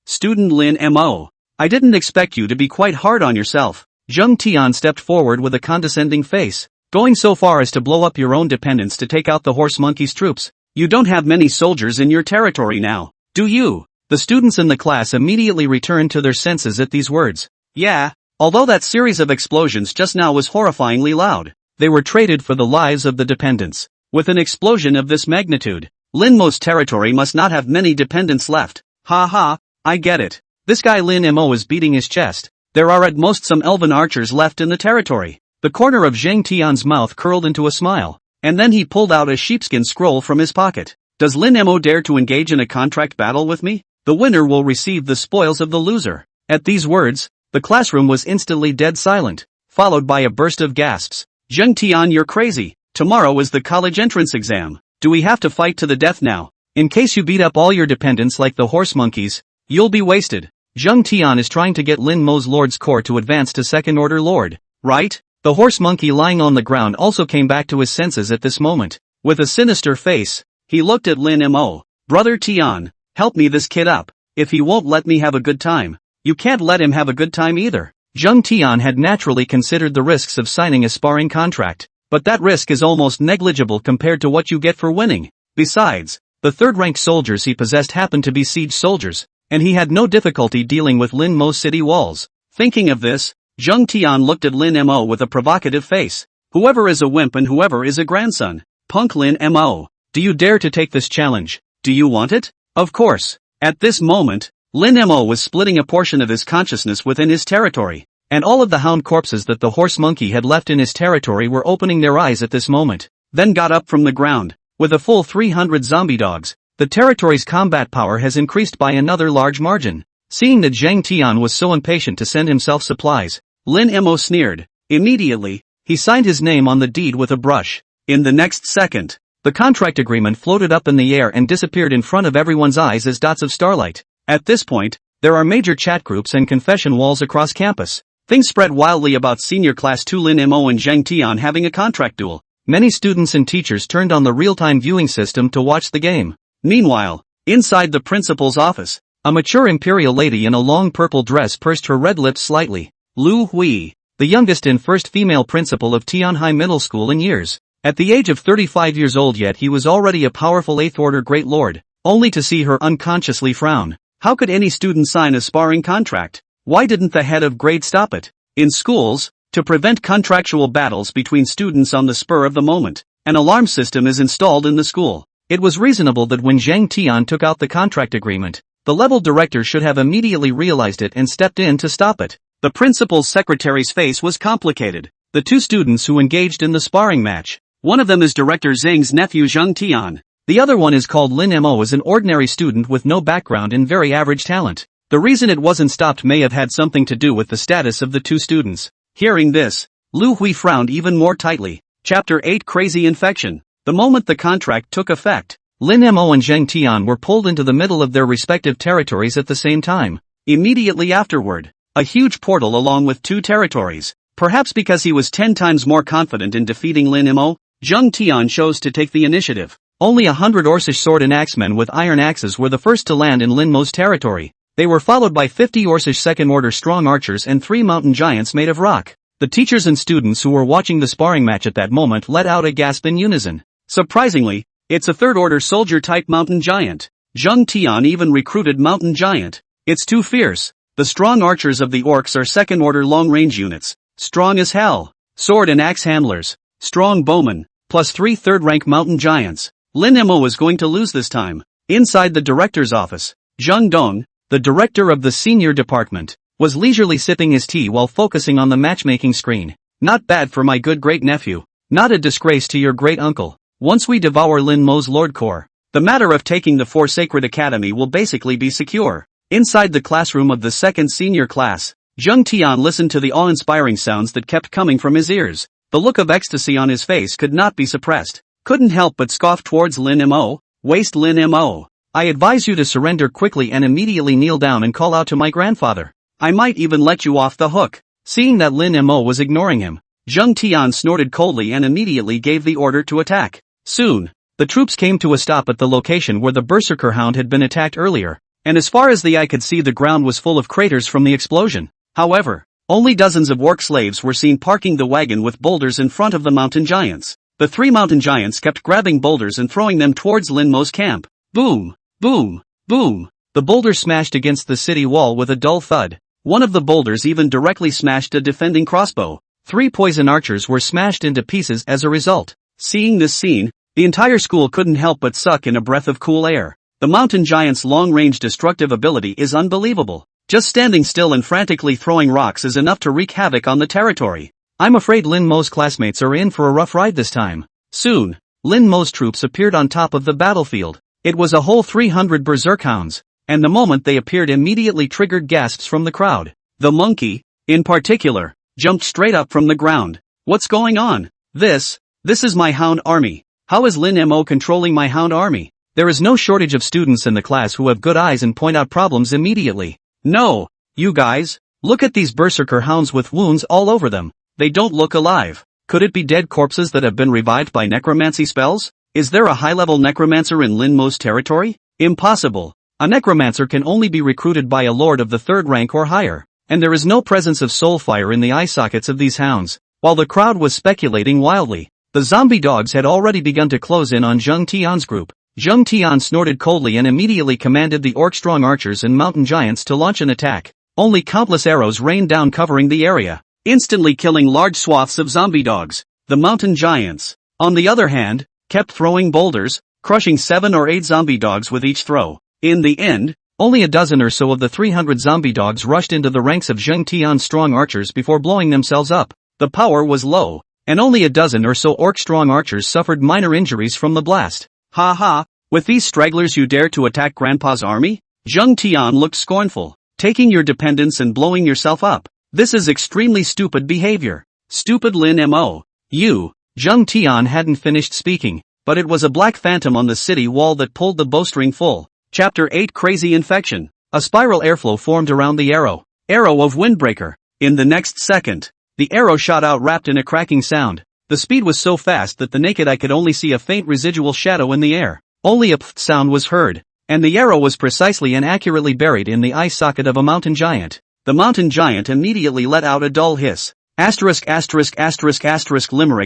Student Lin Mo. I didn't expect you to be quite hard on yourself. Zheng Tian stepped forward with a condescending face. Going so far as to blow up your own dependents to take out the horse monkey's troops. You don't have many soldiers in your territory now, do you? The students in the class immediately returned to their senses at these words. Yeah, although that series of explosions just now was horrifyingly loud, they were traded for the lives of the dependents. With an explosion of this magnitude, Lin Mo's territory must not have many dependents left. I get it. This guy Lin Mo is beating his chest. There are at most some elven archers left in the territory. The corner of Zheng Tian's mouth curled into a smile, and then he pulled out a sheepskin scroll from his pocket. Does Lin Mo dare to engage in a contract battle with me? The winner will receive the spoils of the loser. At these words, the classroom was instantly dead silent, followed by a burst of gasps. Zheng Tian, you're crazy. Tomorrow is the college entrance exam. Do we have to fight to the death now? In case you beat up all your dependents like the horse monkeys, you'll be wasted. Zheng Tian is trying to get Lin Mo's Lord's Core to advance to second order Lord, right? The horse monkey lying on the ground also came back to his senses at this moment. With a sinister face, he looked at Lin Mo. Brother Tian, help me this kid up. If he won't let me have a good time, you can't let him have a good time either. Zheng Tian had naturally considered the risks of signing a sparring contract. but that risk is almost negligible compared to what you get for winning. Besides, the third-ranked soldiers he possessed happened to be siege soldiers, and he had no difficulty dealing with Lin Mo's city walls. Thinking of this, Zheng Tian looked at Lin Mo with a provocative face. Whoever is a wimp and whoever is a grandson. Punk Lin Mo. Do you dare to take this challenge? Do you want it? Of course. At this moment, Lin Mo was splitting a portion of his consciousness within his territory, and all of the hound corpses that the horse monkey had left in his territory were opening their eyes at this moment, then got up from the ground. With a full 300 zombie dogs, the territory's combat power has increased by another large margin. Seeing that Zheng Tian was so impatient to send himself supplies, Lin Mo sneered. Immediately, he signed his name on the deed with a brush. In the next second, the contract agreement floated up in the air and disappeared in front of everyone's eyes as dots of starlight. At this point, there are major chat groups and confession walls across campus. Things spread wildly about senior class 2 Lin Mo and Zheng Tian having a contract duel. Many students and teachers turned on the real-time viewing system to watch the game. Meanwhile, inside the principal's office, a mature imperial lady in a long purple dress pursed her red lips slightly. Lu Hui, the youngest and first female principal of Tianhai Middle School in years. At the age of 35 years old, yet he was already a powerful 8th order great lord, only to see her unconsciously frown. How could any student sign a sparring contract? Why didn't the head of grade stop it? In schools, to prevent contractual battles between students on the spur of the moment, an alarm system is installed in the school. It was reasonable that when Zheng Tian took out the contract agreement, the level director should have immediately realized it and stepped in to stop it. The principal's secretary's face was complicated. The two students who engaged in the sparring match. One of them is Director Zheng's nephew Zheng Tian. The other one is called Lin Mo, is an ordinary student with no background and very average talent. The reason it wasn't stopped may have had something to do with the status of the two students. Hearing this, Lu Hui frowned even more tightly. Chapter 8 Crazy Infection. The moment the contract took effect, Lin Mo and Zheng Tian were pulled into the middle of their respective territories at the same time. Immediately afterward, a huge portal along with two territories. Perhaps because he was 10 times more confident in defeating Lin Mo, Zheng Tian chose to take the initiative. Only 100 Orcish sword and axemen with iron axes were the first to land in Lin Mo's territory. They were followed by 50 Orcish second-order strong archers and 3 mountain giants made of rock. The teachers and students who were watching the sparring match at that moment let out a gasp in unison. Surprisingly, it's a third-order soldier-type mountain giant. Zheng Tian even recruited mountain giant. It's too fierce. The strong archers of the orcs are second-order long-range units. Strong as hell. Sword and axe handlers. Strong bowmen. Plus 3 third-rank mountain giants. Lin Mo was going to lose this time. Inside the director's office, Zheng Dong, the director of the senior department, was leisurely sipping his tea while focusing on the matchmaking screen. Not bad for my good great-nephew. Not a disgrace to your great-uncle. Once we devour Lin Mo's Lord Core, the matter of taking the 4 Sacred Academy will basically be secure. Inside the classroom of the second senior class, Zheng Tian listened to the awe-inspiring sounds that kept coming from his ears. The look of ecstasy on his face could not be suppressed. Couldn't help but scoff towards Lin Mo. Waste Lin Mo. I advise you to surrender quickly and immediately kneel down and call out to my grandfather. I might even let you off the hook. Seeing that Lin Mo was ignoring him, Zheng Tian snorted coldly and immediately gave the order to attack. Soon, the troops came to a stop at the location where the berserker hound had been attacked earlier, and as far as the eye could see, the ground was full of craters from the explosion. However, only dozens of orc slaves were seen parking the wagon with boulders in front of the mountain giants. The 3 mountain giants kept grabbing boulders and throwing them towards Lin Mo's camp. Boom! Boom! Boom! The boulders smashed against the city wall with a dull thud. One of the boulders even directly smashed a defending crossbow. 3 poison archers were smashed into pieces as a result. Seeing this scene, the entire school couldn't help but suck in a breath of cool air. The mountain giant's long-range destructive ability is unbelievable. Just standing still and frantically throwing rocks is enough to wreak havoc on the territory. I'm afraid Lin Mo's classmates are in for a rough ride this time. Soon, Lin Mo's troops appeared on top of the battlefield. It was a whole 300 berserk hounds, and the moment they appeared immediately triggered gasps from the crowd. The monkey, in particular, jumped straight up from the ground. What's going on? This is my hound army. How is Lin Mo controlling my hound army? There is no shortage of students in the class who have good eyes and point out problems immediately. No, you guys, look at these berserker hounds with wounds all over them. They don't look alive. Could it be dead corpses that have been revived by necromancy spells? Is there a high-level necromancer in Lin Mo's territory? Impossible. A necromancer can only be recruited by a lord of the 3rd rank or higher, and there is no presence of soul fire in the eye sockets of these hounds. While the crowd was speculating wildly, The zombie dogs had already begun to close in on Zheng Tian's group. Zheng Tian snorted coldly and immediately commanded the orc-strong archers and mountain giants to launch an attack. Only countless arrows rained down covering the area, instantly killing large swaths of zombie dogs. The mountain giants, on the other hand, kept throwing boulders, crushing 7 or 8 zombie dogs with each throw. In the end, only a dozen or so of the 300 zombie dogs rushed into the ranks of Zheng Tian's strong archers before blowing themselves up. The power was low, and only a dozen or so orc-strong archers suffered minor injuries from the blast. Ha ha, with these stragglers you dare to attack Grandpa's army? Zheng Tian looked scornful. Taking your dependents and blowing yourself up. This is extremely stupid behavior. Stupid Lin Mo. You. Zheng Tian hadn't finished speaking, but it was a black phantom on the city wall that pulled the bowstring full. Chapter 8 Crazy Infection. A spiral airflow formed around the arrow. Arrow of Windbreaker. In the next second, the arrow shot out wrapped in a cracking sound. The speed was so fast that the naked eye could only see a faint residual shadow in the air. Only a pft sound was heard, and the arrow was precisely and accurately buried in the eye socket of a mountain giant. The mountain giant immediately let out a dull hiss. Limerick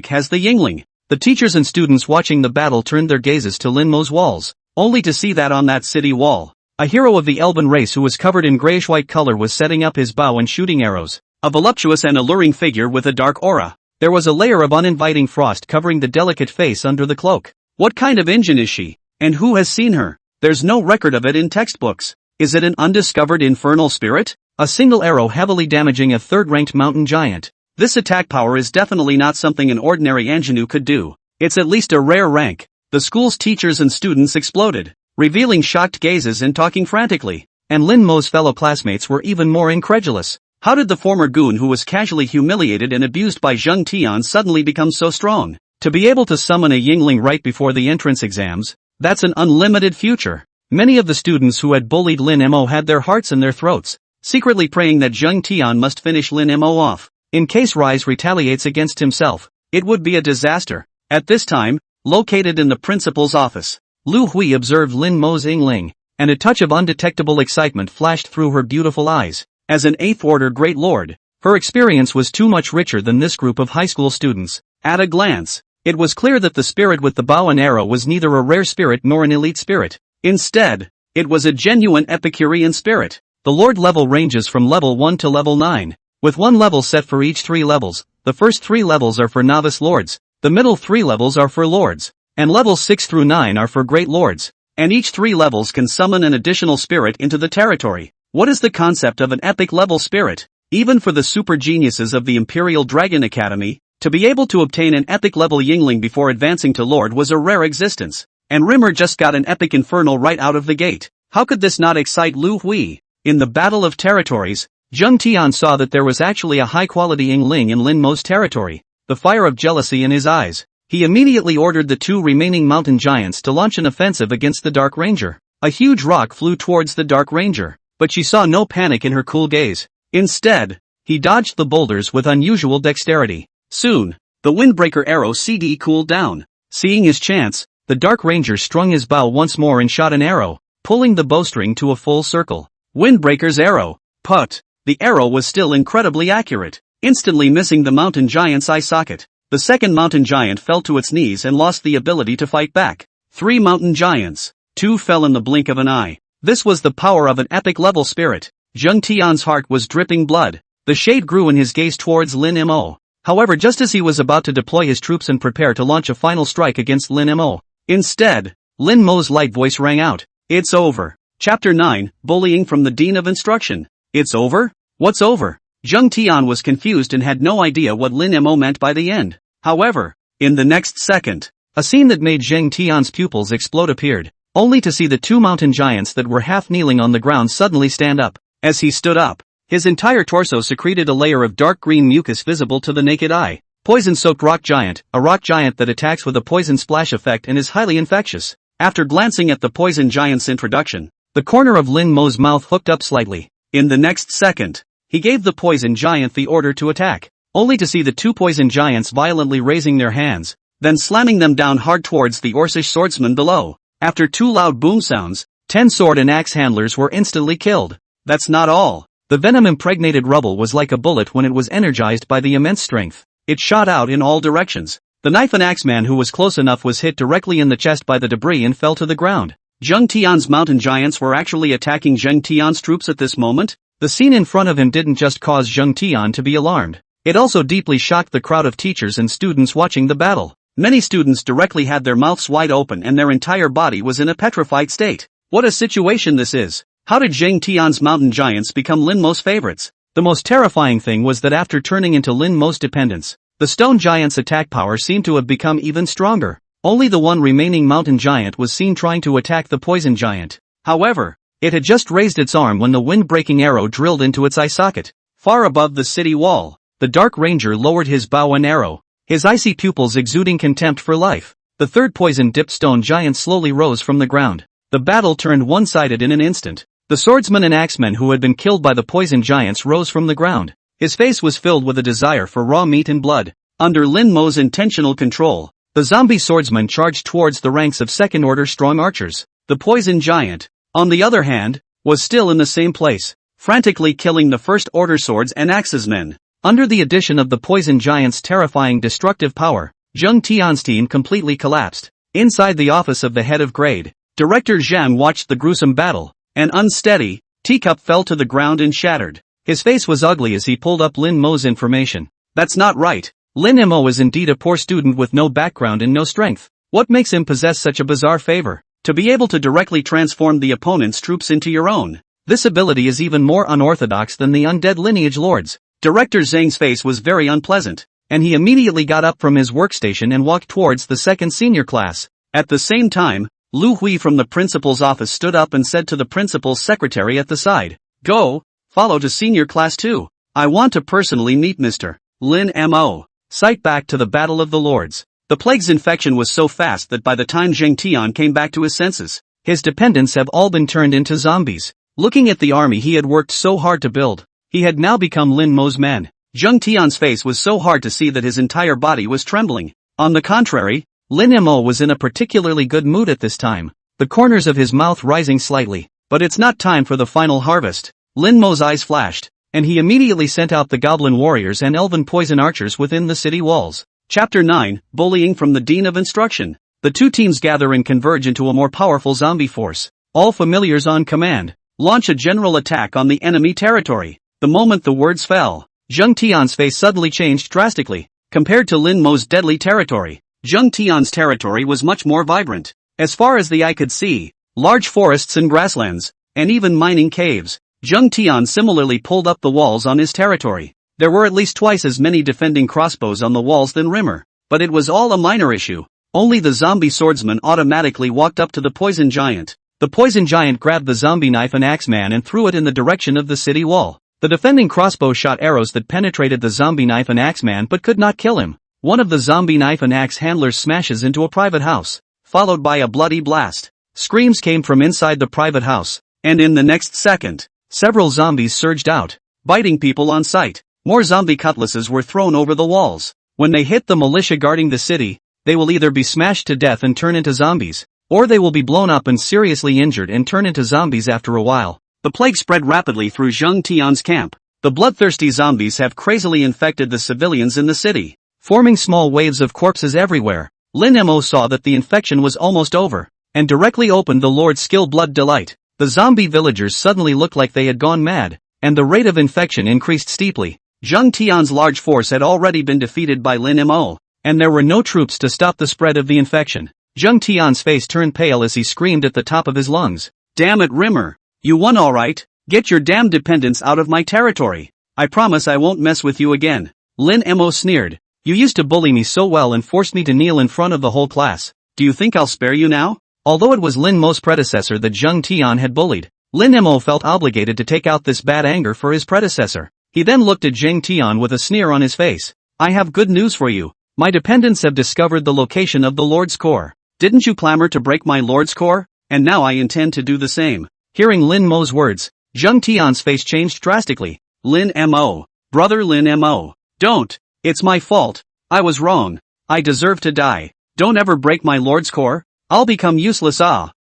has the Yingling. The teachers and students watching the battle turned their gazes to Lin Mo's walls, only to see that on that city wall, a hero of the Elven race who was covered in grayish-white color was setting up his bow and shooting arrows. A voluptuous and alluring figure with a dark aura. There was a layer of uninviting frost covering the delicate face under the cloak. What kind of engine is she? And who has seen her? There's no record of it in textbooks. Is it an undiscovered infernal spirit? A single arrow heavily damaging a third-ranked mountain giant. This attack power is definitely not something an ordinary ingenue could do. It's at least a rare rank. The school's teachers and students exploded, revealing shocked gazes and talking frantically. And Lin Mo's fellow classmates were even more incredulous. How did the former goon who was casually humiliated and abused by Zheng Tian suddenly become so strong? To be able to summon a Yingling right before the entrance exams, that's an unlimited future. Many of the students who had bullied Lin Mo had their hearts in their throats, secretly praying that Zheng Tian must finish Lin Mo off. In case Rise retaliates against himself, it would be a disaster. At this time, located in the principal's office, Lu Hui observed Lin Mo's Yingling, and a touch of undetectable excitement flashed through her beautiful eyes. As an 8th Order Great Lord, her experience was too much richer than this group of high school students. At a glance, it was clear that the spirit with the bow and arrow was neither a rare spirit nor an elite spirit. Instead, it was a genuine Epicurean spirit. The Lord level ranges from level 1 to level 9, with 1 level set for each 3 levels. The first 3 levels are for novice lords, the middle 3 levels are for lords, and levels 6 through 9 are for great lords, and each 3 levels can summon an additional spirit into the territory. What is the concept of an epic level spirit? Even for the super geniuses of the Imperial Dragon Academy, to be able to obtain an epic level Yingling before advancing to Lord was a rare existence. And Rimmer just got an epic infernal right out of the gate. How could this not excite Lu Hui? In the Battle of Territories, Zheng Tian saw that there was actually a high-quality Yingling in Lin Mo's territory. The fire of jealousy in his eyes, he immediately ordered the 2 remaining mountain giants to launch an offensive against the Dark Ranger. A huge rock flew towards the Dark Ranger, but she saw no panic in her cool gaze. Instead, he dodged the boulders with unusual dexterity. Soon, the Windbreaker arrow CD cooled down. Seeing his chance, the Dark Ranger strung his bow once more and shot an arrow, pulling the bowstring to a full circle. Windbreaker's arrow. Put. The arrow was still incredibly accurate, instantly missing the mountain giant's eye socket. The second mountain giant fell to its knees and lost the ability to fight back. 3 mountain giants. 2 fell in the blink of an eye. This was the power of an epic level spirit. Zheng Tian's heart was dripping blood. The shade grew in his gaze towards Lin Mo. However, just as he was about to deploy his troops and prepare to launch a final strike against Lin Mo, instead, Lin Mo's light voice rang out. It's over. Chapter 9, Bullying from the Dean of Instruction. It's over? What's over? Zheng Tian was confused and had no idea what Lin Mo meant by the end. However, in the next second, a scene that made Zheng Tian's pupils explode appeared, only to see the 2 mountain giants that were half kneeling on the ground suddenly stand up. As he stood up, his entire torso secreted a layer of dark green mucus visible to the naked eye. Poison-soaked rock giant, a rock giant that attacks with a poison splash effect and is highly infectious. After glancing at the poison giant's introduction, the corner of Lin Mo's mouth hooked up slightly. In the next second, he gave the poison giant the order to attack, only to see the 2 poison giants violently raising their hands, then slamming them down hard towards the Orcish swordsman below. After 2 loud boom sounds, 10 sword and axe handlers were instantly killed. That's not all. The venom-impregnated rubble was like a bullet when it was energized by the immense strength. It shot out in all directions, The knife and axe man who was close enough was hit directly in the chest by the debris and fell to the ground. Zheng Tian's mountain giants were actually attacking Zheng Tian's troops at this moment? The scene in front of him didn't just cause Zheng Tian to be alarmed. It also deeply shocked the crowd of teachers and students watching the battle. Many students directly had their mouths wide open and their entire body was in a petrified state. What a situation this is! How did Zheng Tian's mountain giants become Lin Mo's favorites? The most terrifying thing was that after turning into Lin Mo's dependents, the stone giant's attack power seemed to have become even stronger. Only the one remaining mountain giant was seen trying to attack the poison giant. However, it had just raised its arm when the wind-breaking arrow drilled into its eye socket. Far above the city wall, the Dark Ranger lowered his bow and arrow, his icy pupils exuding contempt for life. The third poison-dipped stone giant slowly rose from the ground. The battle turned one-sided in an instant. The swordsman and axeman who had been killed by the poison giants rose from the ground. His face was filled with a desire for raw meat and blood. Under Lin Mo's intentional control, the zombie swordsman charged towards the ranks of second-order strong archers. The poison giant, on the other hand, was still in the same place, frantically killing the first-order swords and axes men. Under the addition of the poison giant's terrifying destructive power, Zheng Tian's team completely collapsed. Inside the office of the head of grade, Director Zhang watched the gruesome battle. An unsteady teacup fell to the ground and shattered. His face was ugly as he pulled up Lin Mo's information. That's not right. Lin Mo is indeed a poor student with no background and no strength. What makes him possess such a bizarre favor? To be able to directly transform the opponent's troops into your own. This ability is even more unorthodox than the undead lineage lords. Director Zhang's face was very unpleasant, and he immediately got up from his workstation and walked towards the second senior class. At the same time, Lu Hui from the principal's office stood up and said to the principal's secretary at the side, "Go, follow to senior class 2. I want to personally meet Mr. Lin Mo." Sight back to the Battle of the Lords. The plague's infection was so fast that by the time Zheng Tian came back to his senses, his dependents have all been turned into zombies. Looking at the army he had worked so hard to build, he had now become Lin Mo's men. Zheng Tian's face was so hard to see that his entire body was trembling. On the contrary, Lin Mo was in a particularly good mood at this time, the corners of his mouth rising slightly. But it's not time for the final harvest. Lin Mo's eyes flashed, and he immediately sent out the goblin warriors and elven poison archers within the city walls. Chapter 9, Bullying from the Dean of Instruction. The two teams gather and converge into a more powerful zombie force. All familiars on command. Launch a general attack on the enemy territory. The moment the words fell, Zheng Tian's face suddenly changed drastically. Compared to Lin Mo's deadly territory, Zheng Tian's territory was much more vibrant. As far as the eye could see, large forests and grasslands, and even mining caves. Zheng Tian similarly pulled up the walls on his territory. There were at least twice as many defending crossbows on the walls than Rimmer, but it was all a minor issue. Only the zombie swordsman automatically walked up to the poison giant. The poison giant grabbed the zombie knife and axe man and threw it in the direction of the city wall. The defending crossbow shot arrows that penetrated the zombie knife and axe man but could not kill him. One of the zombie knife and axe handlers smashes into a private house, followed by a bloody blast. Screams came from inside the private house, and in the next second, several zombies surged out, biting people on sight. More zombie cutlasses were thrown over the walls. When they hit the militia guarding the city, they will either be smashed to death and turn into zombies, or they will be blown up and seriously injured and turn into zombies after a while. The plague spread rapidly through Zheng Tian's camp. The bloodthirsty zombies have crazily infected the civilians in the city, forming small waves of corpses everywhere. Lin Mo saw that the infection was almost over, and directly opened the Lord's Skill Blood Delight. The zombie villagers suddenly looked like they had gone mad, and the rate of infection increased steeply. Zheng Tian's large force had already been defeated by Lin Mo, and there were no troops to stop the spread of the infection. Zheng Tian's face turned pale as he screamed at the top of his lungs. "Damn it, Rimmer! You won alright. Get your damn dependents out of my territory. I promise I won't mess with you again." Lin Mo sneered. "You used to bully me so well and forced me to kneel in front of the whole class. Do you think I'll spare you now?" Although it was Lin Mo's predecessor that Zheng Tian had bullied, Lin Mo felt obligated to take out this bad anger for his predecessor. He then looked at Zheng Tian with a sneer on his face. "I have good news for you. My dependents have discovered the location of the Lord's core. Didn't you clamor to break my Lord's core? And now I intend to do the same." Hearing Lin Mo's words, Zheng Tian's face changed drastically. "Lin Mo. Brother Lin Mo. Don't. It's my fault. I was wrong. I deserve to die. Don't ever break my Lord's core. I'll become useless.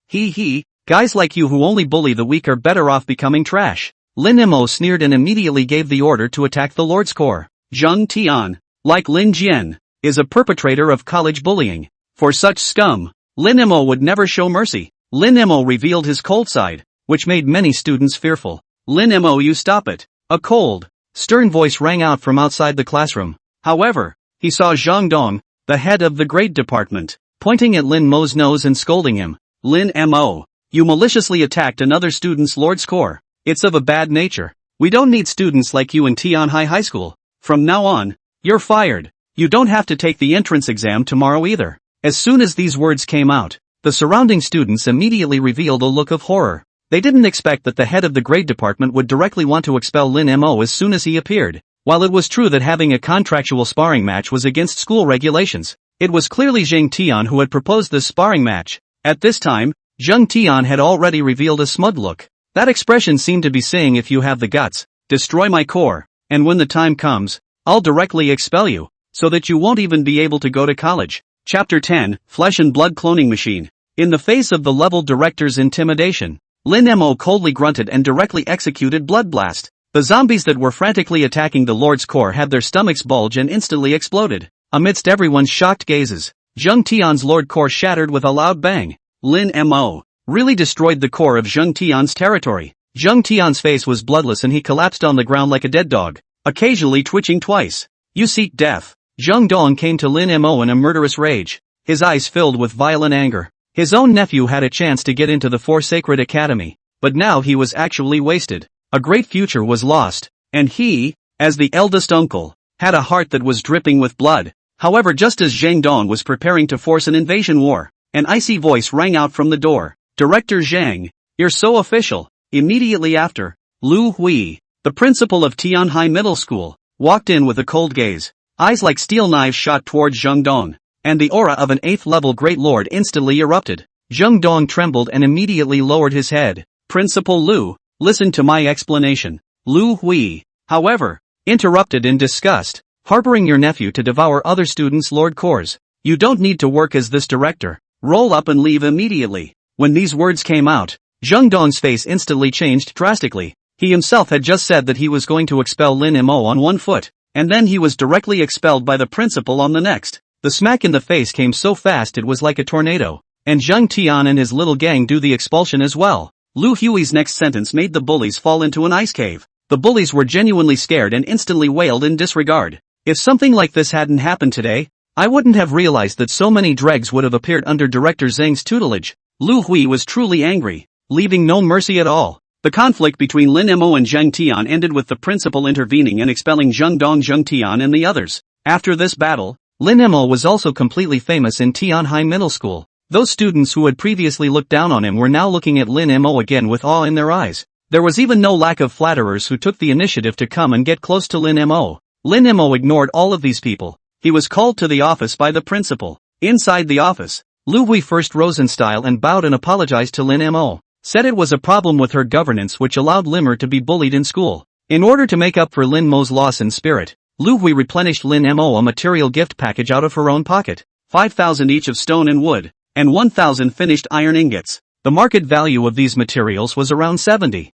He. Guys like you who only bully the weak are better off becoming trash." Lin Mo sneered and immediately gave the order to attack the Lord's core. Zheng Tian, like Lin Jian, is a perpetrator of college bullying. For such scum, Lin Mo would never show mercy. Lin Mo revealed his cold side, which made many students fearful. Lin Mo, you stop it. A cold, stern voice rang out from outside the classroom. However, he saw Zhang Dong, the head of the grade department, pointing at Lin Mo's nose and scolding him. Lin Mo, you maliciously attacked another student's Lord score. It's of a bad nature. We don't need students like you in Tianhai High School. From now on, you're fired. You don't have to take the entrance exam tomorrow either. As soon as these words came out, the surrounding students immediately revealed a look of horror. They didn't expect that the head of the grade department would directly want to expel Lin Mo as soon as he appeared. While it was true that having a contractual sparring match was against school regulations, it was clearly Zhang Tian who had proposed this sparring match. At this time, Zhang Tian had already revealed a smug look. That expression seemed to be saying, if you have the guts, destroy my core, and when the time comes, I'll directly expel you, so that you won't even be able to go to college. Chapter 10, Flesh and Blood Cloning Machine. In the face of the level director's intimidation, Lin Mo coldly grunted and directly executed Blood Blast. The zombies that were frantically attacking the Lord's core had their stomachs bulge and instantly exploded. Amidst everyone's shocked gazes, Zhang Tian's Lord core shattered with a loud bang. Lin Mo really destroyed the core of Zhang Tian's territory. Zhang Tian's face was bloodless and he collapsed on the ground like a dead dog, occasionally twitching twice. You seek death. Zhang Dong came to Lin Mo in a murderous rage, his eyes filled with violent anger. His own nephew had a chance to get into the Four Sacred Academy, but now he was actually wasted. A great future was lost, and he, as the eldest uncle, had a heart that was dripping with blood. However, just as Zhang Dong was preparing to force an invasion war, an icy voice rang out from the door. Director Zhang, you're so official. Immediately after, Lu Hui, the principal of Tianhai Middle School, walked in with a cold gaze. Eyes like steel knives shot towards Zhang Dong, and the aura of an 8th-level Great Lord instantly erupted. Zhang Dong trembled and immediately lowered his head. Principal Lu, listen to my explanation. Lu Hui, however, interrupted in disgust. Harboring your nephew to devour other students' Lord cores. You don't need to work as this director. Roll up and leave immediately. When these words came out, Zhang Dong's face instantly changed drastically. He himself had just said that he was going to expel Lin Mo on one foot, and then he was directly expelled by the principal on the next. The smack in the face came so fast it was like a tornado, and Zhang Tian and his little gang do the expulsion as well. Lu Hui's next sentence made the bullies fall into an ice cave. The bullies were genuinely scared and instantly wailed in disregard. If something like this hadn't happened today, I wouldn't have realized that so many dregs would have appeared under Director Zhang's tutelage. Lu Hui was truly angry, leaving no mercy at all. The conflict between Lin Mo and Zhang Tian ended with the principal intervening and expelling Zhang Dong, Zhang Tian and the others. After this battle, Lin Mo was also completely famous in Tianhai Middle School. Those students who had previously looked down on him were now looking at Lin Mo again with awe in their eyes. There was even no lack of flatterers who took the initiative to come and get close to Lin Mo. Lin Mo ignored all of these people. He was called to the office by the principal. Inside the office, Lu Hui first rose in style and bowed and apologized to Lin Mo. Said it was a problem with her governance which allowed Limmer to be bullied in school. In order to make up for Lin Mo's loss in spirit, Lu Hui replenished Lin Mo a material gift package out of her own pocket. 5,000 each of stone and wood, and 1,000 finished iron ingots. The market value of these materials was around 70,000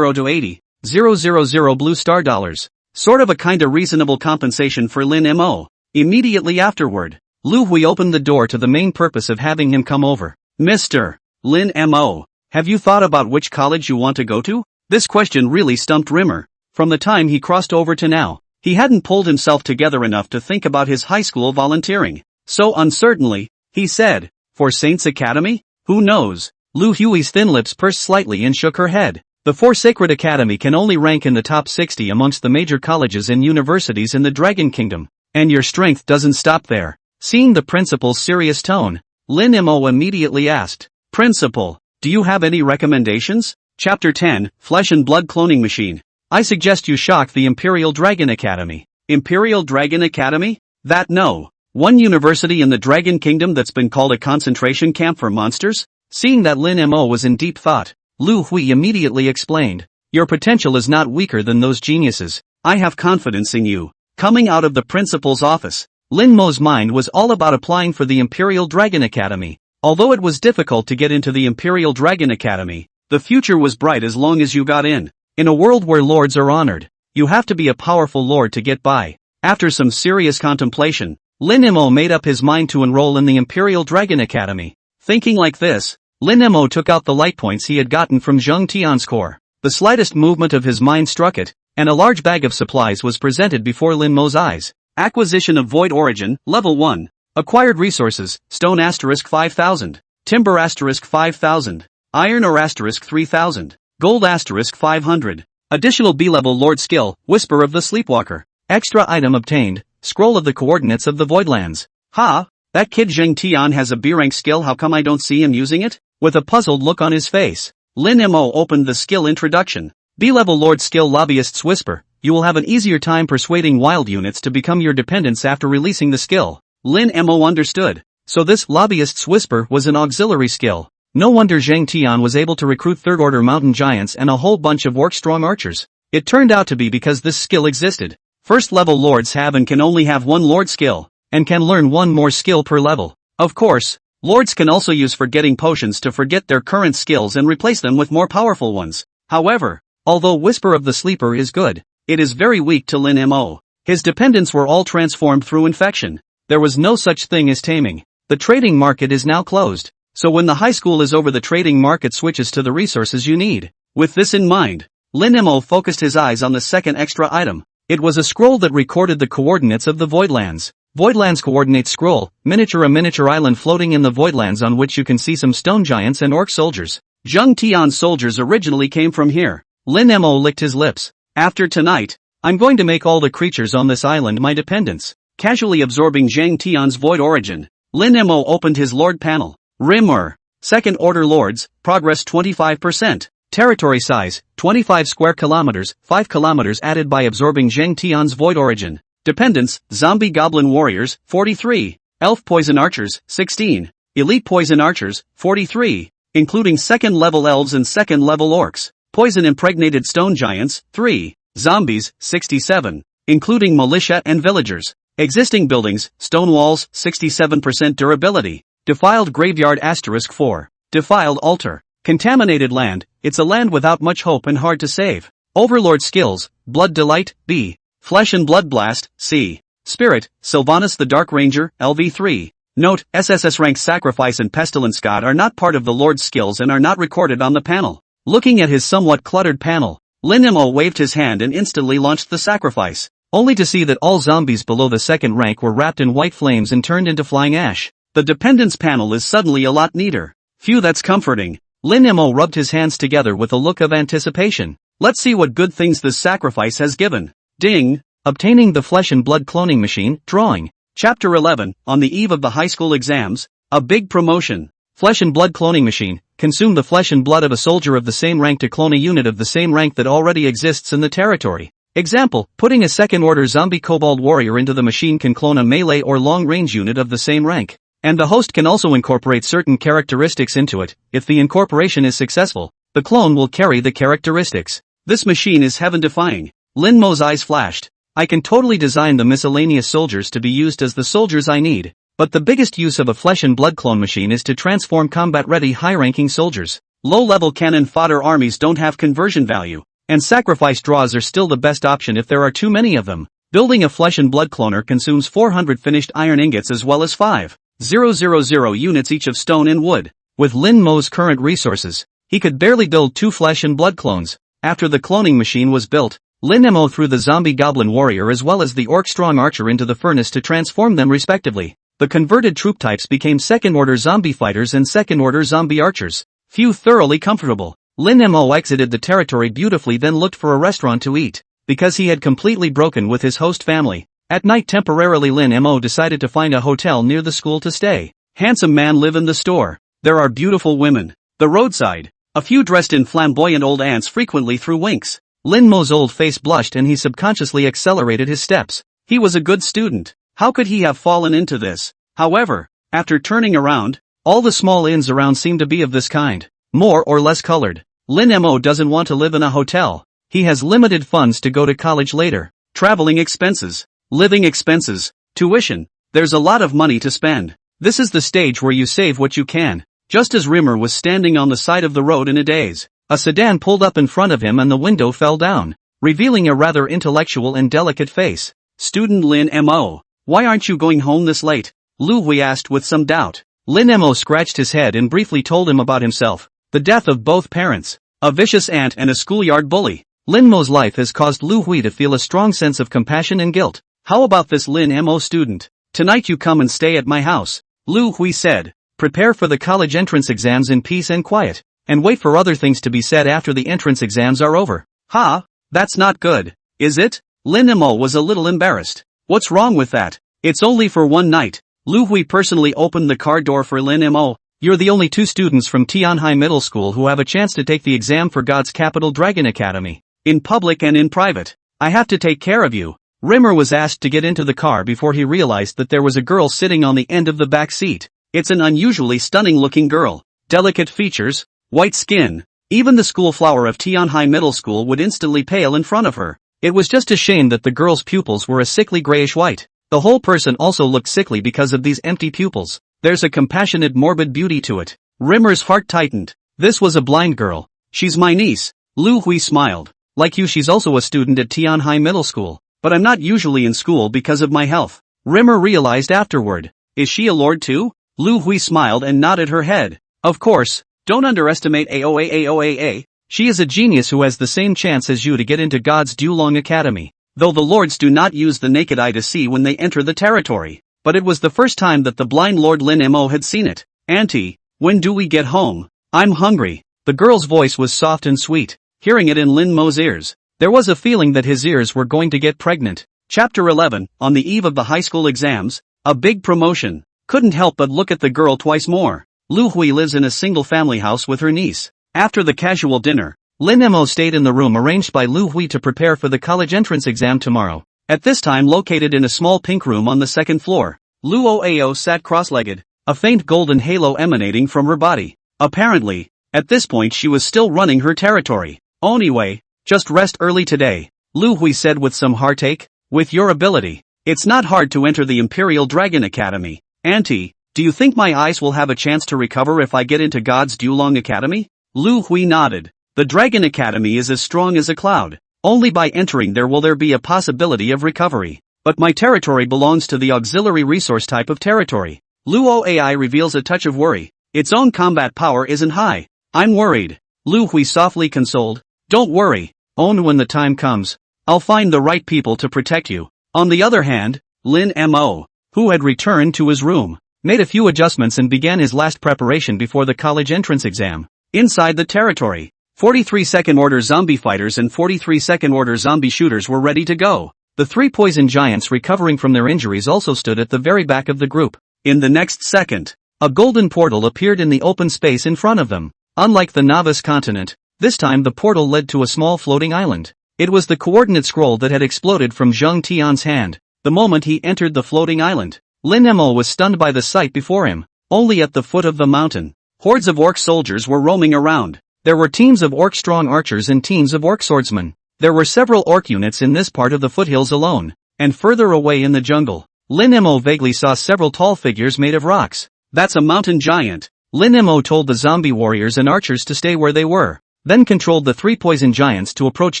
to 80,000 blue star dollars. Sort of a kinda reasonable compensation for Lin Mo. Immediately afterward, Lu Hui opened the door to the main purpose of having him come over. Mr. Lin Mo, have you thought about which college you want to go to? This question really stumped Rimmer. From the time he crossed over to now, he hadn't pulled himself together enough to think about his high school volunteering. So uncertainly, he said, for Saints Academy? Who knows? Lu Hui's thin lips pursed slightly and shook her head. The Four Sacred Academy can only rank in the top 60 amongst the major colleges and universities in the Dragon Kingdom. And your strength doesn't stop there. Seeing the principal's serious tone, Lin Mo immediately asked, Principal, do you have any recommendations? Chapter 10, Flesh and Blood Cloning Machine. I suggest you shock the Imperial Dragon Academy. Imperial Dragon Academy? That no. One university in the Dragon Kingdom that's been called a concentration camp for monsters? Seeing that Lin Mo was in deep thought, Lu Hui immediately explained, your potential is not weaker than those geniuses. I have confidence in you. Coming out of the principal's office, Lin Mo's mind was all about applying for the Imperial Dragon Academy. Although it was difficult to get into the Imperial Dragon Academy, the future was bright as long as you got in. In a world where lords are honored, you have to be a powerful lord to get by. After some serious contemplation, Lin Mo made up his mind to enroll in the Imperial Dragon Academy. Thinking like this, Lin Mo took out the light points he had gotten from Zheng Tian's core. The slightest movement of his mind struck it, and a large bag of supplies was presented before Lin Mo's eyes. Acquisition of Void Origin, Level 1. Acquired resources, Stone * 5,000, Timber * 5,000, Iron ore * 3,000, Gold * 500. Additional B-level Lord skill, Whisper of the Sleepwalker. Extra item obtained, Scroll of the Coordinates of the Voidlands. Ha! That kid Zheng Tian has a B-rank skill, how come I don't see him using it? With a puzzled look on his face, Lin Mo opened the skill introduction. B-level Lord skill Lobbyist's Whisper. You will have an easier time persuading wild units to become your dependents after releasing the skill. Lin Mo understood. So this Lobbyist's Whisper was an auxiliary skill. No wonder Zheng Tian was able to recruit third-order mountain giants and a whole bunch of orc-strong archers. It turned out to be because this skill existed. First-level lords have and can only have one lord skill, and can learn one more skill per level. Of course, lords can also use forgetting potions to forget their current skills and replace them with more powerful ones. However, although Whisper of the Sleeper is good, it is very weak to Lin Mo. His dependents were all transformed through infection. There was no such thing as taming. The trading market is now closed, so when the high school is over the trading market switches to the resources you need. With this in mind, Lin Mo focused his eyes on the second extra item. It was a scroll that recorded the coordinates of the Voidlands. Voidlands Coordinate Scroll, a miniature island floating in the Voidlands on which you can see some stone giants and orc soldiers. Zheng Tian's soldiers originally came from here. Lin Mo licked his lips. After tonight, I'm going to make all the creatures on this island my dependents. Casually absorbing Zheng Tian's Void Origin, Lin Mo opened his Lord panel. Rimmer. Second Order Lords, Progress 25%. Territory size, 25 square kilometers, 5 kilometers added by absorbing Zheng Tian's Void Origin. Dependents, Zombie Goblin Warriors, 43. Elf Poison Archers, 16. Elite Poison Archers, 43. Including second-level elves and second-level orcs. Poison Impregnated Stone Giants, 3. Zombies, 67. Including militia and villagers. Existing buildings, stone walls, 67% durability. Defiled Graveyard * 4. Defiled Altar. Contaminated land, it's a land without much hope and hard to save. Overlord skills, Blood Delight, B. Flesh and Blood Blast, C. Spirit, Sylvanas the Dark Ranger, LV3. Note, SSS rank Sacrifice and Pestilence God are not part of the Lord's skills and are not recorded on the panel. Looking at his somewhat cluttered panel, Lin Mo waved his hand and instantly launched the sacrifice, only to see that all zombies below the second rank were wrapped in white flames and turned into flying ash. The dependents panel is suddenly a lot neater. Phew, that's comforting. Lin Mo rubbed his hands together with a look of anticipation. Let's see what good things this sacrifice has given. Ding! Obtaining the Flesh and Blood Cloning Machine, Drawing. Chapter 11, on the eve of the high school exams, a big promotion. Flesh and Blood Cloning Machine, consume the flesh and blood of a soldier of the same rank to clone a unit of the same rank that already exists in the territory. Example, putting a second-order zombie kobold warrior into the machine can clone a melee or long-range unit of the same rank. And the host can also incorporate certain characteristics into it. If the incorporation is successful, the clone will carry the characteristics. This machine is heaven-defying. Lin Mo's eyes flashed. I can totally design the miscellaneous soldiers to be used as the soldiers I need. But the biggest use of a flesh and blood clone machine is to transform combat-ready high-ranking soldiers. Low-level cannon fodder armies don't have conversion value, and sacrifice draws are still the best option if there are too many of them. Building a flesh and blood cloner consumes 400 finished iron ingots as well as 5,000 units each of stone and wood. With Lin Mo's current resources, he could barely build 2 flesh and blood clones. After the cloning machine was built, Lin Mo threw the zombie goblin warrior as well as the orc strong archer into the furnace to transform them respectively. The converted troop types became second-order zombie fighters and second-order zombie archers. Few thoroughly comfortable. Lin Mo exited the territory beautifully, then looked for a restaurant to eat. Because he had completely broken with his host family. At night temporarily Lin Mo decided to find a hotel near the school to stay. Handsome man live in the store. There are beautiful women. The roadside. A few dressed in flamboyant old aunts frequently threw winks. Lin Mo's old face blushed and he subconsciously accelerated his steps. He was a good student. How could he have fallen into this? However, after turning around, all the small inns around seemed to be of this kind. More or less colored. Lin Mo doesn't want to live in a hotel. He has limited funds to go to college later. Traveling expenses. Living expenses. Tuition. There's a lot of money to spend. This is the stage where you save what you can. Just as Rimmer was standing on the side of the road in a daze, a sedan pulled up in front of him and the window fell down, revealing a rather intellectual and delicate face. Student Lin Mo. Why aren't you going home this late? Lu Hui asked with some doubt. Lin Mo scratched his head and briefly told him about himself. The death of both parents, a vicious aunt and a schoolyard bully. Lin Mo's life has caused Lu Hui to feel a strong sense of compassion and guilt. How about this Lin Mo student? Tonight you come and stay at my house, Lu Hui said. Prepare for the college entrance exams in peace and quiet, and wait for other things to be said after the entrance exams are over. Ha, that's not good, is it? Lin Mo was a little embarrassed. What's wrong with that? It's only for one night. Lu Hui personally opened the car door for Lin Mo. You're the only 2 students from Tianhai Middle School who have a chance to take the exam for God's capital Dragon Academy. In public and in private. I have to take care of you. Rimmer was asked to get into the car before he realized that there was a girl sitting on the end of the back seat. It's an unusually stunning-looking girl. Delicate features, white skin. Even the school flower of Tianhai Middle School would instantly pale in front of her. It was just a shame that the girl's pupils were a sickly grayish-white. The whole person also looked sickly because of these empty pupils. There's a compassionate morbid beauty to it. Rimmer's heart tightened. This was a blind girl. She's my niece. Lu Hui smiled. Like you, she's also a student at Tianhai Middle School. But I'm not usually in school because of my health. Rimmer realized afterward. Is she a lord too? Lu Hui smiled and nodded her head. Of course, don't underestimate Aoa. She is a genius who has the same chance as you to get into God's Dulong Academy. Though the lords do not use the naked eye to see when they enter the territory. But it was the first time that the blind Lord Lin Mo had seen it. Auntie, when do we get home? I'm hungry. The girl's voice was soft and sweet. Hearing it in Lin Mo's ears, there was a feeling that his ears were going to get pregnant. Chapter 11, on the eve of the high school exams, a big promotion. Couldn't help but look at the girl twice more. Lu Hui lives in a single-family house with her niece. After the casual dinner, Lin Mo stayed in the room arranged by Lu Hui to prepare for the college entrance exam tomorrow. At this time located in a small pink room on the second floor, Lu Oao sat cross-legged, a faint golden halo emanating from her body. Apparently, at this point she was still running her territory. Anyway, just rest early today, Lu Hui said with some heartache. With your ability, it's not hard to enter the Imperial Dragon Academy. Auntie, do you think my eyes will have a chance to recover if I get into God's Dulong Academy? Lu Hui nodded. The Dragon Academy is as strong as a cloud. Only by entering there will there be a possibility of recovery. But my territory belongs to the auxiliary resource type of territory. Luo AI reveals a touch of worry. Its own combat power isn't high. I'm worried. Lu Hui softly consoled. Don't worry. Own when the time comes. I'll find the right people to protect you. On the other hand, Lin Mo, who had returned to his room, made a few adjustments and began his last preparation before the college entrance exam. Inside the territory, 43 second order zombie fighters and 43 second order zombie shooters were ready to go. The 3 poison giants recovering from their injuries also stood at the very back of the group. In the next second, a golden portal appeared in the open space in front of them. Unlike the novice continent, this time the portal led to a small floating island. It was the coordinate scroll that had exploded from Zheng Tian's hand. The moment he entered the floating island, Lin Mo was stunned by the sight before him. Only at the foot of the mountain, hordes of orc soldiers were roaming around. There were teams of orc strong archers and teams of orc swordsmen. There were several orc units in this part of the foothills alone. And further away in the jungle, Lin Mo vaguely saw several tall figures made of rocks. That's a mountain giant. Lin Mo told the zombie warriors and archers to stay where they were, then controlled the 3 poison giants to approach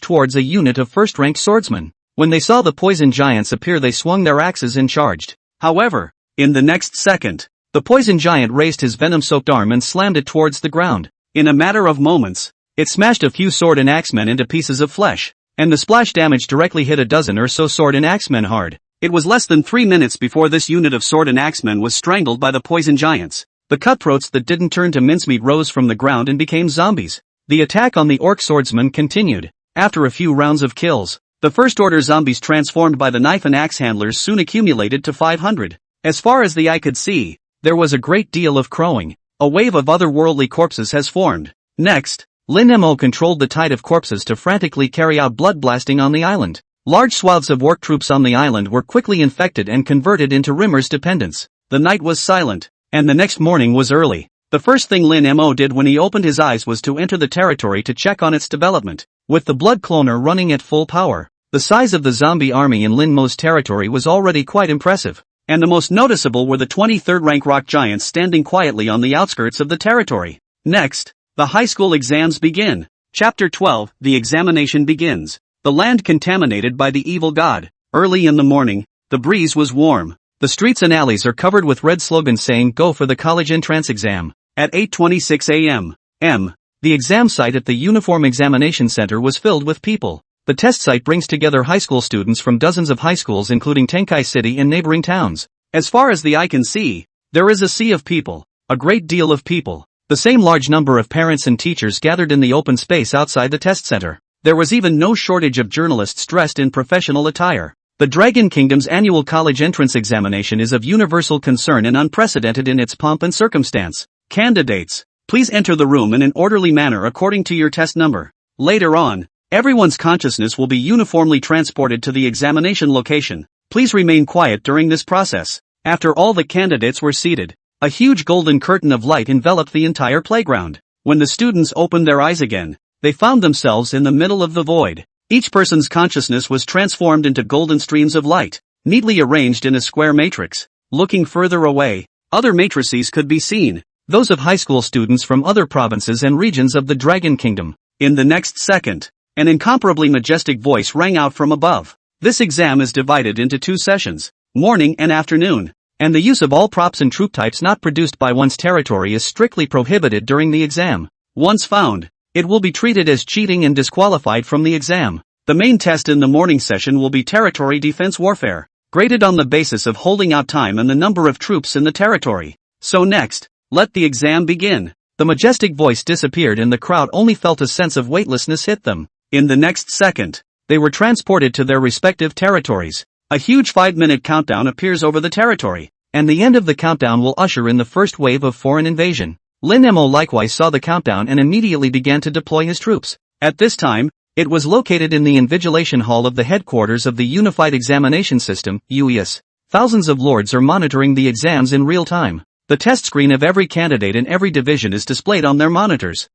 towards a unit of first-ranked swordsmen. When they saw the poison giants appear they swung their axes and charged. However, in the next second, the poison giant raised his venom-soaked arm and slammed it towards the ground. In a matter of moments, it smashed a few sword and axemen into pieces of flesh, and the splash damage directly hit a dozen or so sword and axemen hard. It was less than 3 minutes before this unit of sword and axemen was strangled by the poison giants. The cutthroats that didn't turn to mincemeat rose from the ground and became zombies. The attack on the orc swordsmen continued. After a few rounds of kills, the first-order zombies transformed by the knife and axe handlers soon accumulated to 500. As far as the eye could see, there was a great deal of crowing. A wave of otherworldly corpses has formed. Next, Lin Mo controlled the tide of corpses to frantically carry out blood blasting on the island. Large swaths of orc troops on the island were quickly infected and converted into Rimmer's dependents. The night was silent, and the next morning was early. The first thing Lin Mo did when he opened his eyes was to enter the territory to check on its development. With the blood cloner running at full power, the size of the zombie army in Lin Mo's territory was already quite impressive. And the most noticeable were the 23rd rank rock giants standing quietly on the outskirts of the territory. Next, the high school exams begin. Chapter 12, the examination begins. The land contaminated by the evil god. Early in the morning, the breeze was warm. The streets and alleys are covered with red slogans saying "Go for the college entrance exam." At 8:26 a.m. The exam site at the Uniform Examination Center was filled with people. The test site brings together high school students from dozens of high schools including Tenkai City and neighboring towns. As far as the eye can see, there is a sea of people. A great deal of people. The same large number of parents and teachers gathered in the open space outside the test center. There was even no shortage of journalists dressed in professional attire. The Dragon Kingdom's annual college entrance examination is of universal concern and unprecedented in its pomp and circumstance. Candidates, please enter the room in an orderly manner according to your test number. Later on, everyone's consciousness will be uniformly transported to the examination location. Please remain quiet during this process. After all the candidates were seated, a huge golden curtain of light enveloped the entire playground. When the students opened their eyes again, they found themselves in the middle of the void. Each person's consciousness was transformed into golden streams of light, neatly arranged in a square matrix. Looking further away, other matrices could be seen, those of high school students from other provinces and regions of the Dragon Kingdom. In the next second, an incomparably majestic voice rang out from above. This exam is divided into 2 sessions, morning and afternoon, and the use of all props and troop types not produced by one's territory is strictly prohibited during the exam. Once found, it will be treated as cheating and disqualified from the exam. The main test in the morning session will be territory defense warfare, graded on the basis of holding out time and the number of troops in the territory. So next, let the exam begin. The majestic voice disappeared and the crowd only felt a sense of weightlessness hit them. In the next second, they were transported to their respective territories. A huge 5-minute countdown appears over the territory, and the end of the countdown will usher in the first wave of foreign invasion. Lin Mo likewise saw the countdown and immediately began to deploy his troops. At this time, it was located in the invigilation hall of the headquarters of the Unified Examination System, UES. Thousands of lords are monitoring the exams in real time. The test screen of every candidate in every division is displayed on their monitors.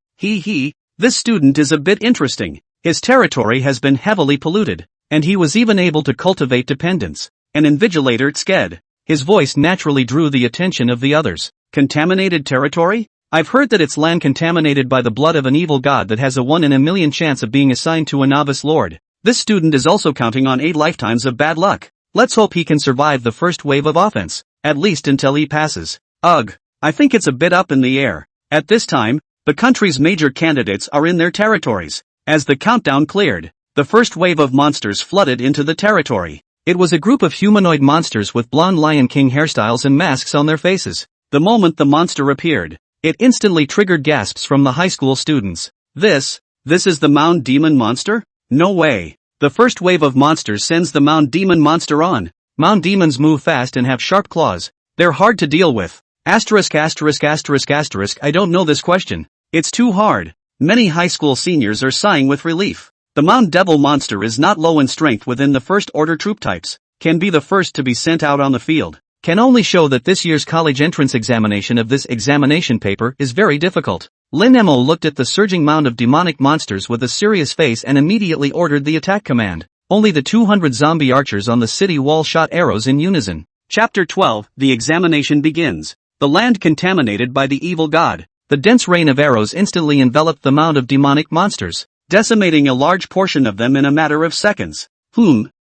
This student is a bit interesting. His territory has been heavily polluted, and he was even able to cultivate dependents. An invigilator sked. His voice naturally drew the attention of the others. Contaminated territory? I've heard that it's land contaminated by the blood of an evil god that has a 1 in a million chance of being assigned to a novice lord. This student is also counting on 8 lifetimes of bad luck. Let's hope he can survive the first wave of offense, at least until he passes. Ugh, I think it's a bit up in the air. At this time, the country's major candidates are in their territories. As the countdown cleared, the first wave of monsters flooded into the territory. It was a group of humanoid monsters with blonde Lion King hairstyles and masks on their faces. The moment the monster appeared, it instantly triggered gasps from the high school students. This is the Mound Demon Monster? No way. The first wave of monsters sends the Mound Demon Monster on. Mound Demons move fast and have sharp claws. They're hard to deal with. I don't know this question. It's too hard. Many high school seniors are sighing with relief. The Mound Devil Monster is not low in strength within the first order troop types. Can be the first to be sent out on the field. Can only show that this year's college entrance examination of this examination paper is very difficult. Lin Mo looked at the surging mound of demonic monsters with a serious face and immediately ordered the attack command. Only the 200 zombie archers on the city wall shot arrows in unison. Chapter 12, the examination begins. The land contaminated by the evil god. The dense rain of arrows instantly enveloped the mound of demonic monsters, decimating a large portion of them in a matter of seconds.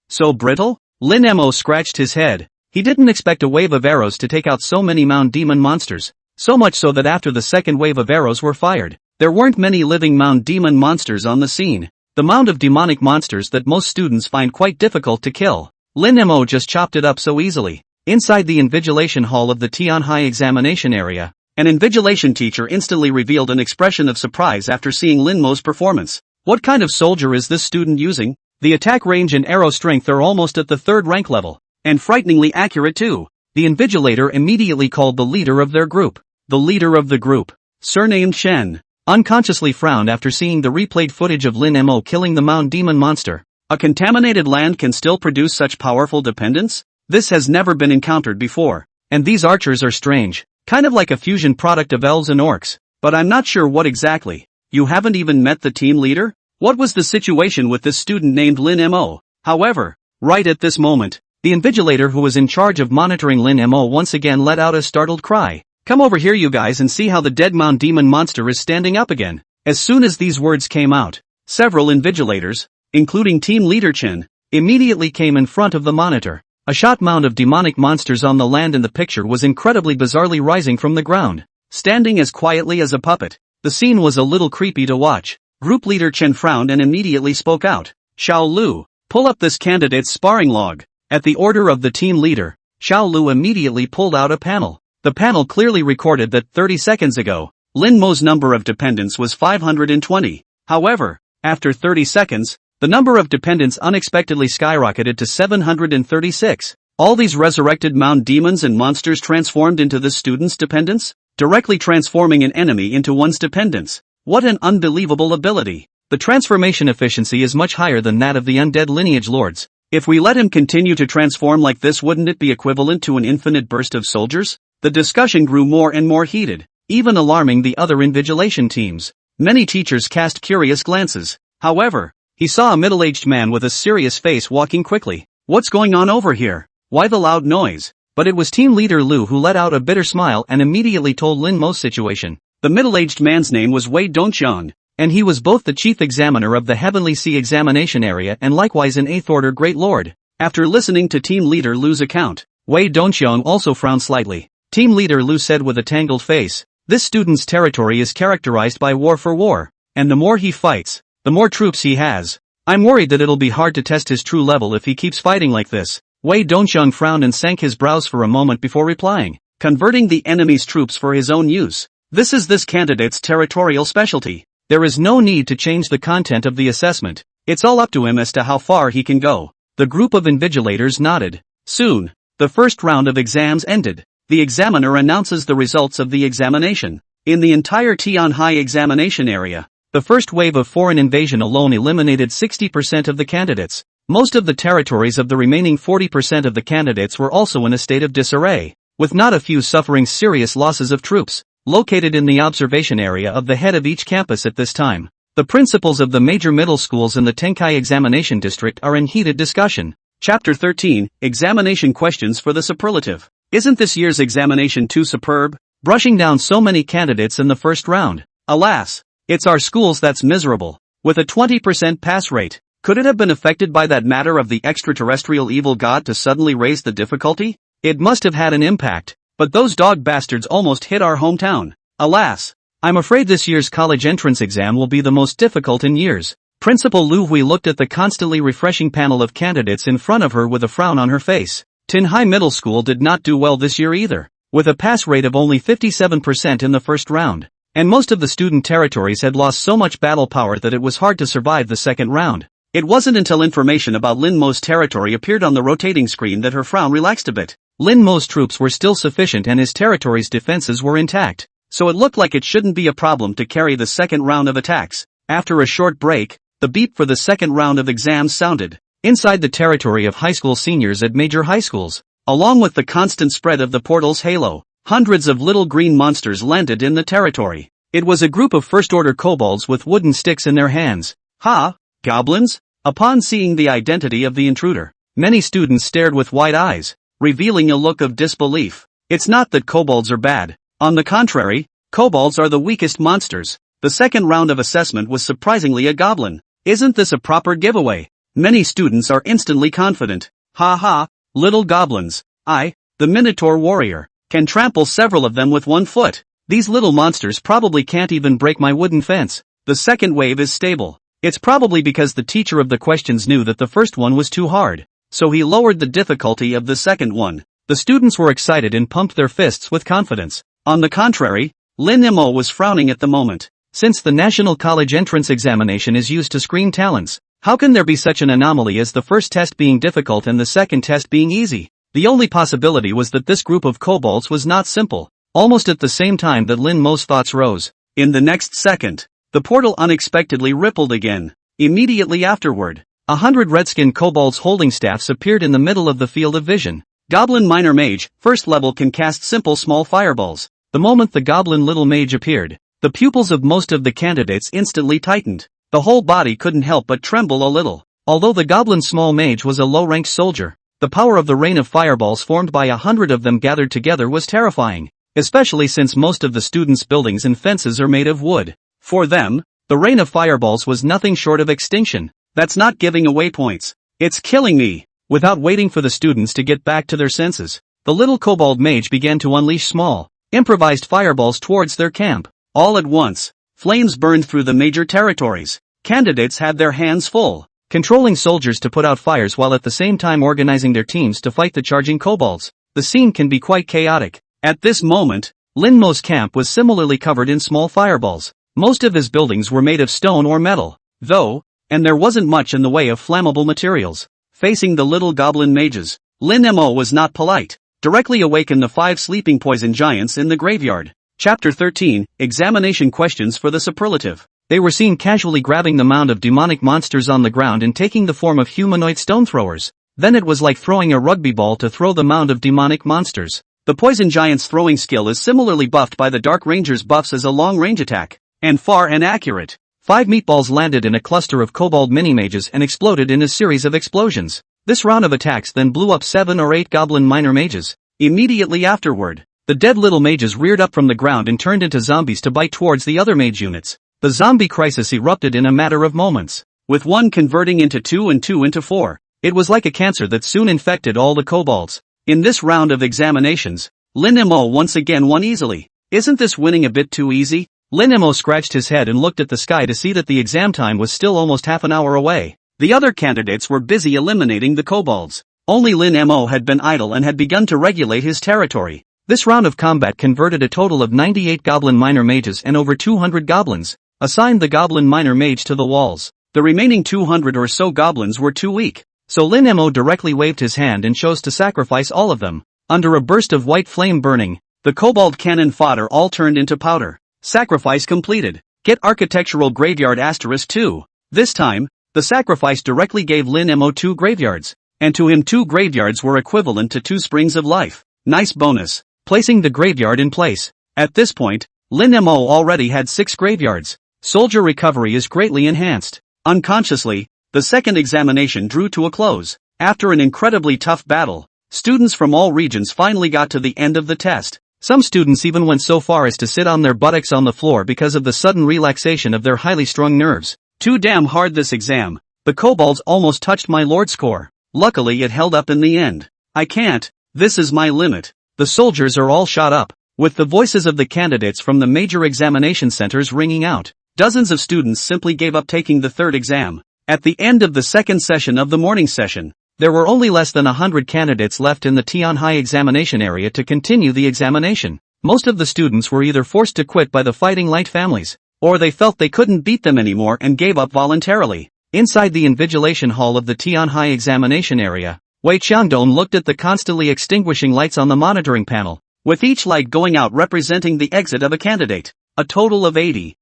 So brittle? Lin Mo scratched his head. He didn't expect a wave of arrows to take out so many Mound Demon monsters. So much so that after the second wave of arrows were fired, there weren't many living Mound Demon monsters on the scene. The mound of demonic monsters that most students find quite difficult to kill. Lin Mo just chopped it up so easily. Inside the invigilation hall of the Tianhai examination area, an invigilation teacher instantly revealed an expression of surprise after seeing Lin Mo's performance. What kind of soldier is this student using? The attack range and arrow strength are almost at the 3rd rank level. And frighteningly accurate too. The invigilator immediately called the leader of their group. The leader of the group, surnamed Shen, unconsciously frowned after seeing the replayed footage of Lin Mo killing the Mound Demon monster. A contaminated land can still produce such powerful dependence? This has never been encountered before. And these archers are strange, kind of like a fusion product of elves and orcs. But I'm not sure what exactly. You haven't even met the team leader? What was the situation with this student named Lin Mo? However, right at this moment, the invigilator who was in charge of monitoring Lin Mo once again let out a startled cry. Come over here you guys and see how the dead Mound Demon monster is standing up again. As soon as these words came out, several invigilators, including team leader Chen, immediately came in front of the monitor. A shot mound of demonic monsters on the land in the picture was incredibly bizarrely rising from the ground, standing as quietly as a puppet. The scene was a little creepy to watch. Group leader Chen frowned and immediately spoke out. Xiao Lu, pull up this candidate's sparring log. At the order of the team leader, Xiao Lu immediately pulled out a panel. The panel clearly recorded that 30 seconds ago, Lin Mo's number of dependents was 520. However, after 30 seconds, the number of dependents unexpectedly skyrocketed to 736. All these resurrected mound demons and monsters transformed into the student's dependents, directly transforming an enemy into one's dependents. What an unbelievable ability. The transformation efficiency is much higher than that of the undead lineage lords. If we let him continue to transform like this, wouldn't it be equivalent to an infinite burst of soldiers? The discussion grew more and more heated, even alarming the other invigilation teams. Many teachers cast curious glances. However, he saw a middle-aged man with a serious face walking quickly. What's going on over here? Why the loud noise? But it was team leader Lu who let out a bitter smile and immediately told Lin Mo's situation. The middle-aged man's name was Wei Dongxiang, and he was both the chief examiner of the Heavenly Sea examination area and likewise an 8th Order Great Lord. After listening to team leader Lu's account, Wei Dongxiang also frowned slightly. Team leader Lu said with a tangled face, "This student's territory is characterized by war for war, and the more he fights, the more troops he has. I'm worried that it'll be hard to test his true level if he keeps fighting like this." Wei Dongxiang frowned and sank his brows for a moment before replying, "Converting the enemy's troops for his own use. This is this candidate's territorial specialty. There is no need to change the content of the assessment. It's all up to him as to how far he can go." The group of invigilators nodded. Soon, the first round of exams ended. The examiner announces the results of the examination. In the entire Tianhai examination area, the first wave of foreign invasion alone eliminated 60% of the candidates. Most of the territories of the remaining 40% of the candidates were also in a state of disarray, with not a few suffering serious losses of troops. Located in the observation area of the head of each campus at this time, the principals of the major middle schools in the Tenkai examination district are in heated discussion. Chapter 13, Examination Questions for the Superlative. Isn't this year's examination too superb? Brushing down so many candidates in the first round. Alas, it's our schools that's miserable. With a 20% pass rate, could it have been affected by that matter of the extraterrestrial evil god to suddenly raise the difficulty? It must have had an impact, but those dog bastards almost hit our hometown. Alas, I'm afraid this year's college entrance exam will be the most difficult in years. Principal Lu Hui looked at the constantly refreshing panel of candidates in front of her with a frown on her face. Tinhai Middle School did not do well this year either, with a pass rate of only 57% in the first round, and most of the student territories had lost so much battle power that it was hard to survive the second round. It wasn't until information about Lin Mo's territory appeared on the rotating screen that her frown relaxed a bit. Lin Mo's troops were still sufficient and his territory's defenses were intact, so it looked like it shouldn't be a problem to carry the second round of attacks. After a short break, the beep for the second round of exams sounded. Inside the territory of high school seniors at major high schools, along with the constant spread of the portal's halo, hundreds of little green monsters landed in the territory. It was a group of first-order kobolds with wooden sticks in their hands. Ha! Goblins? Upon seeing the identity of the intruder, many students stared with wide eyes, revealing a look of disbelief. It's not that kobolds are bad. On the contrary, kobolds are the weakest monsters. The second round of assessment was surprisingly a goblin. Isn't this a proper giveaway? Many students are instantly confident. Ha ha, little goblins. I, the Minotaur warrior, can trample several of them with 1 foot. These little monsters probably can't even break my wooden fence. The second wave is stable. It's probably because the teacher of the questions knew that the first one was too hard, so he lowered the difficulty of the second one. The students were excited and pumped their fists with confidence. On the contrary, Lin Mo was frowning at the moment. Since the National College Entrance Examination is used to screen talents, how can there be such an anomaly as the first test being difficult and the second test being easy? The only possibility was that this group of kobolds was not simple. Almost at the same time that Lin Mo's thoughts rose, in the next second, the portal unexpectedly rippled again. Immediately afterward, 100 redskin kobolds holding staffs appeared in the middle of the field of vision. Goblin Minor Mage, first level, can cast simple small fireballs. The moment the Goblin Little Mage appeared, the pupils of most of the candidates instantly tightened. The whole body couldn't help but tremble a little. Although the Goblin Small Mage was a low-ranked soldier, the power of the rain of fireballs formed by 100 of them gathered together was terrifying, especially since most of the students' buildings and fences are made of wood. For them, the rain of fireballs was nothing short of extinction. That's not giving away points. It's killing me. Without waiting for the students to get back to their senses, the little kobold mage began to unleash small, improvised fireballs towards their camp. All at once, flames burned through the major territories. Candidates had their hands full, controlling soldiers to put out fires while at the same time organizing their teams to fight the charging kobolds. The scene can be quite chaotic. At this moment, Lin Mo's camp was similarly covered in small fireballs. Most of his buildings were made of stone or metal, though, and there wasn't much in the way of flammable materials. Facing the little goblin mages, Lin Mo was not polite. Directly awakened the 5 sleeping poison giants in the graveyard. Chapter 13, Examination Questions for the Superlative. They were seen casually grabbing the mound of demonic monsters on the ground and taking the form of humanoid stone throwers. Then it was like throwing a rugby ball to throw the mound of demonic monsters. The poison giant's throwing skill is similarly buffed by the Dark Ranger's buffs as a long-range attack, and far and accurate. 5 meatballs landed in a cluster of kobold mini-mages and exploded in a series of explosions. This round of attacks then blew up 7 or 8 goblin minor mages. Immediately afterward, the dead little mages reared up from the ground and turned into zombies to bite towards the other mage units. The zombie crisis erupted in a matter of moments, with 1 converting into 2 and 2 into 4. It was like a cancer that soon infected all the kobolds. In this round of examinations, Lin Mo once again won easily. Isn't this winning a bit too easy? Lin Mo scratched his head and looked at the sky to see that the exam time was still almost half an hour away. The other candidates were busy eliminating the kobolds. Only Lin Mo had been idle and had begun to regulate his territory. This round of combat converted a total of 98 goblin minor mages and over 200 goblins. Assigned the goblin minor mage to the walls. The remaining 200 or so goblins were too weak, so Lin Mo directly waved his hand and chose to sacrifice all of them. Under a burst of white flame burning, the kobold cannon fodder all turned into powder. Sacrifice completed. Get architectural graveyard *2. This time, the sacrifice directly gave Lin Mo 2 graveyards, and to him 2 graveyards were equivalent to 2 springs of life. Nice bonus. Placing the graveyard in place. At this point, Lin Mo already had 6 graveyards. Soldier recovery is greatly enhanced. Unconsciously, the second examination drew to a close. After an incredibly tough battle, students from all regions finally got to the end of the test. Some students even went so far as to sit on their buttocks on the floor because of the sudden relaxation of their highly strung nerves. Too damn hard this exam. The kobolds almost touched my lord score. Luckily it held up in the end. I can't. This is my limit. The soldiers are all shot up, with the voices of the candidates from the major examination centers ringing out. Dozens of students simply gave up taking the third exam. At the end of the second session of the morning session, there were only less than 100 candidates left in the Tianhai examination area to continue the examination. Most of the students were either forced to quit by the Fighting Light families, or they felt they couldn't beat them anymore and gave up voluntarily. Inside the invigilation hall of the Tianhai examination area, Wei Qiangdong looked at the constantly extinguishing lights on the monitoring panel, with each light going out representing the exit of a candidate. A total of 80,000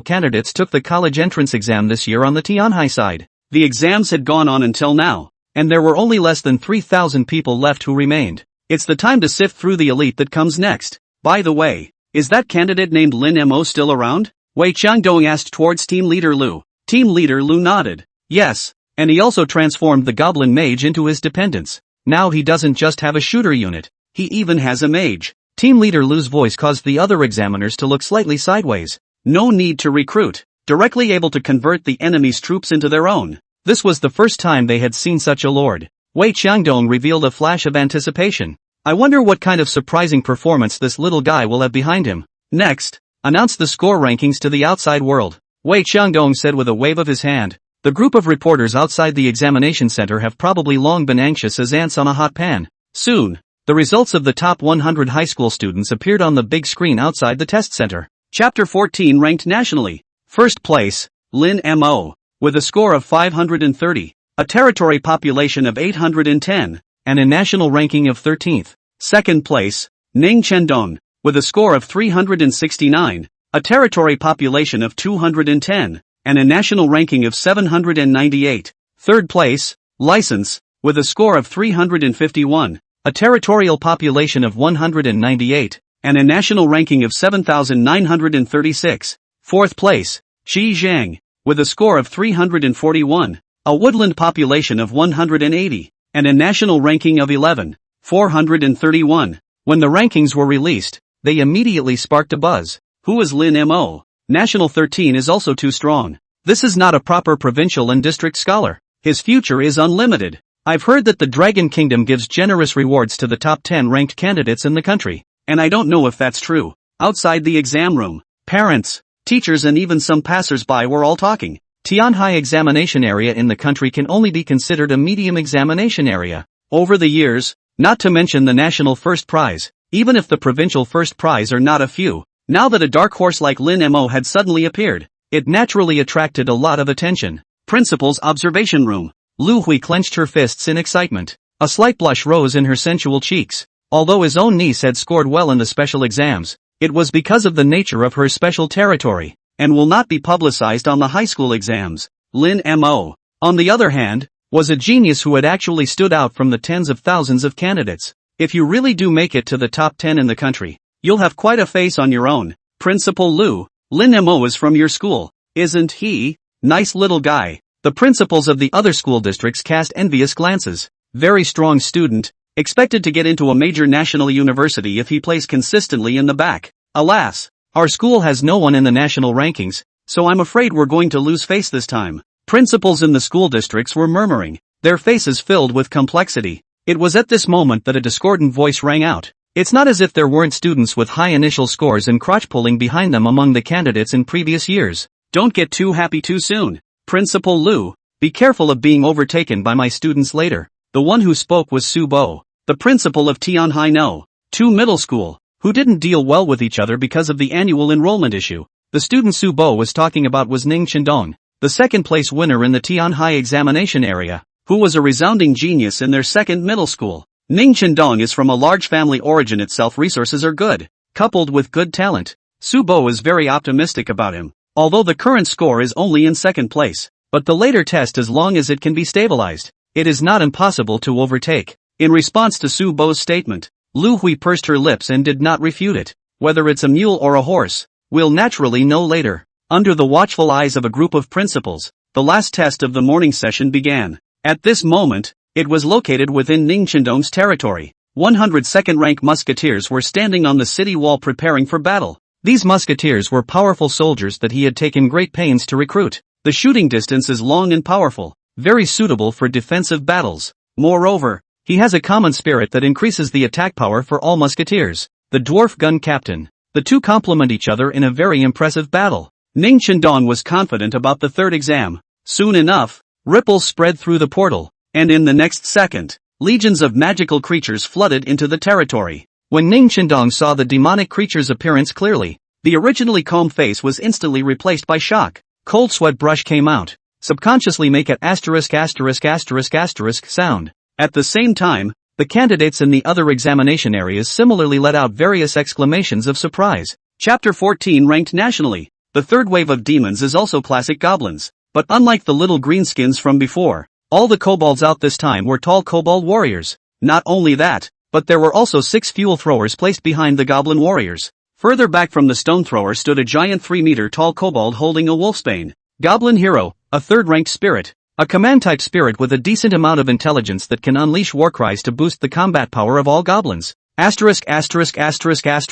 candidates took the college entrance exam this year on the Tianhai side. The exams had gone on until now, and there were only less than 3,000 people left who remained. It's the time to sift through the elite that comes next. By the way, is that candidate named Lin Mo still around? Wei Qiangdong asked towards Team Leader Lu. Team Leader Lu nodded. Yes, and he also transformed the Goblin Mage into his dependents. Now he doesn't just have a shooter unit, he even has a mage. Team Leader Lu's voice caused the other examiners to look slightly sideways. No need to recruit. Directly able to convert the enemy's troops into their own. This was the first time they had seen such a lord. Wei Qiangdong revealed a flash of anticipation. I wonder what kind of surprising performance this little guy will have behind him. Next, announce the score rankings to the outside world. Wei Qiangdong said with a wave of his hand. The group of reporters outside the examination center have probably long been anxious as ants on a hot pan. Soon, the results of the top 100 high school students appeared on the big screen outside the test center. Chapter 14 ranked nationally. First place, Lin Mo, with a score of 530, a territory population of 810, and a national ranking of 13th. Second place, Ning Chendong, with a score of 369, a territory population of 210, and a national ranking of 798. Third place, License, with a score of 351, a territorial population of 198, and a national ranking of 7,936. Fourth place, Shi Zhang, with a score of 341, a woodland population of 180, and a national ranking of 11,431. When the rankings were released, they immediately sparked a buzz. Who is Lin Mo? National 13 is also too strong. This is not a proper provincial and district scholar. His future is unlimited. I've heard that the Dragon Kingdom gives generous rewards to the top 10 ranked candidates in the country, and I don't know if that's true. Outside the exam room, parents, teachers and even some passers-by were all talking. Tianhai examination area in the country can only be considered a medium examination area. Over the years, not to mention the national first prize, even if the provincial first prize are not a few, now that a dark horse like Lin Mo had suddenly appeared, it naturally attracted a lot of attention. Principal's observation room. Lu Hui clenched her fists in excitement. A slight blush rose in her sensual cheeks. Although his own niece had scored well in the special exams, it was because of the nature of her special territory, and will not be publicized on the high school exams. Lin Mo, on the other hand, was a genius who had actually stood out from the tens of thousands of candidates. If you really do make it to the top 10 in the country, you'll have quite a face on your own. Principal Lu, Lin Mo is from your school, isn't he? Nice little guy. The principals of the other school districts cast envious glances. Very strong student, expected to get into a major national university if he plays consistently in the back. Alas, our school has no one in the national rankings, so I'm afraid we're going to lose face this time. Principals in the school districts were murmuring, their faces filled with complexity. It was at this moment that a discordant voice rang out. It's not as if there weren't students with high initial scores and crotch-pulling behind them among the candidates in previous years. Don't get too happy too soon. Principal Lu, be careful of being overtaken by my students later. The one who spoke was Su Bo, the principal of Tianhai No. 2 Middle School, who didn't deal well with each other because of the annual enrollment issue. The student Su Bo was talking about was Ning Chendong, the second-place winner in the Tianhai examination area, who was a resounding genius in their second middle school. Ning Chendong is from a large family origin itself. Resources are good, coupled with good talent. Su Bo is very optimistic about him. Although the current score is only in second place, but the later test, as long as it can be stabilized, it is not impossible to overtake. In response to Su Bo's statement, Lu Hui pursed her lips and did not refute it. Whether it's a mule or a horse, we'll naturally know later. Under the watchful eyes of a group of principals, the last test of the morning session began. At this moment, it was located within Ning Chendong's territory. 102nd rank musketeers were standing on the city wall preparing for battle. These musketeers were powerful soldiers that he had taken great pains to recruit. The shooting distance is long and powerful, very suitable for defensive battles. Moreover, he has a common spirit that increases the attack power for all musketeers. The dwarf gun captain. The two complement each other in a very impressive battle. Ning Chendong was confident about the third exam. Soon enough, ripples spread through the portal, and in the next second, legions of magical creatures flooded into the territory. When Ning Chendong saw the demonic creature's appearance clearly, the originally calm face was instantly replaced by shock. Cold sweat brush came out. Subconsciously make an ***** sound. At the same time, the candidates in the other examination areas similarly let out various exclamations of surprise. Chapter 14 ranked nationally. The third wave of demons is also classic goblins, but unlike the little greenskins from before, all the kobolds out this time were tall kobold warriors. Not only that, but there were also 6 fuel throwers placed behind the goblin warriors. Further back from the stone thrower stood a giant 3-meter tall kobold holding a wolfsbane. Goblin hero, a third-ranked spirit. A command-type spirit with a decent amount of intelligence that can unleash war cries to boost the combat power of all goblins. Third-order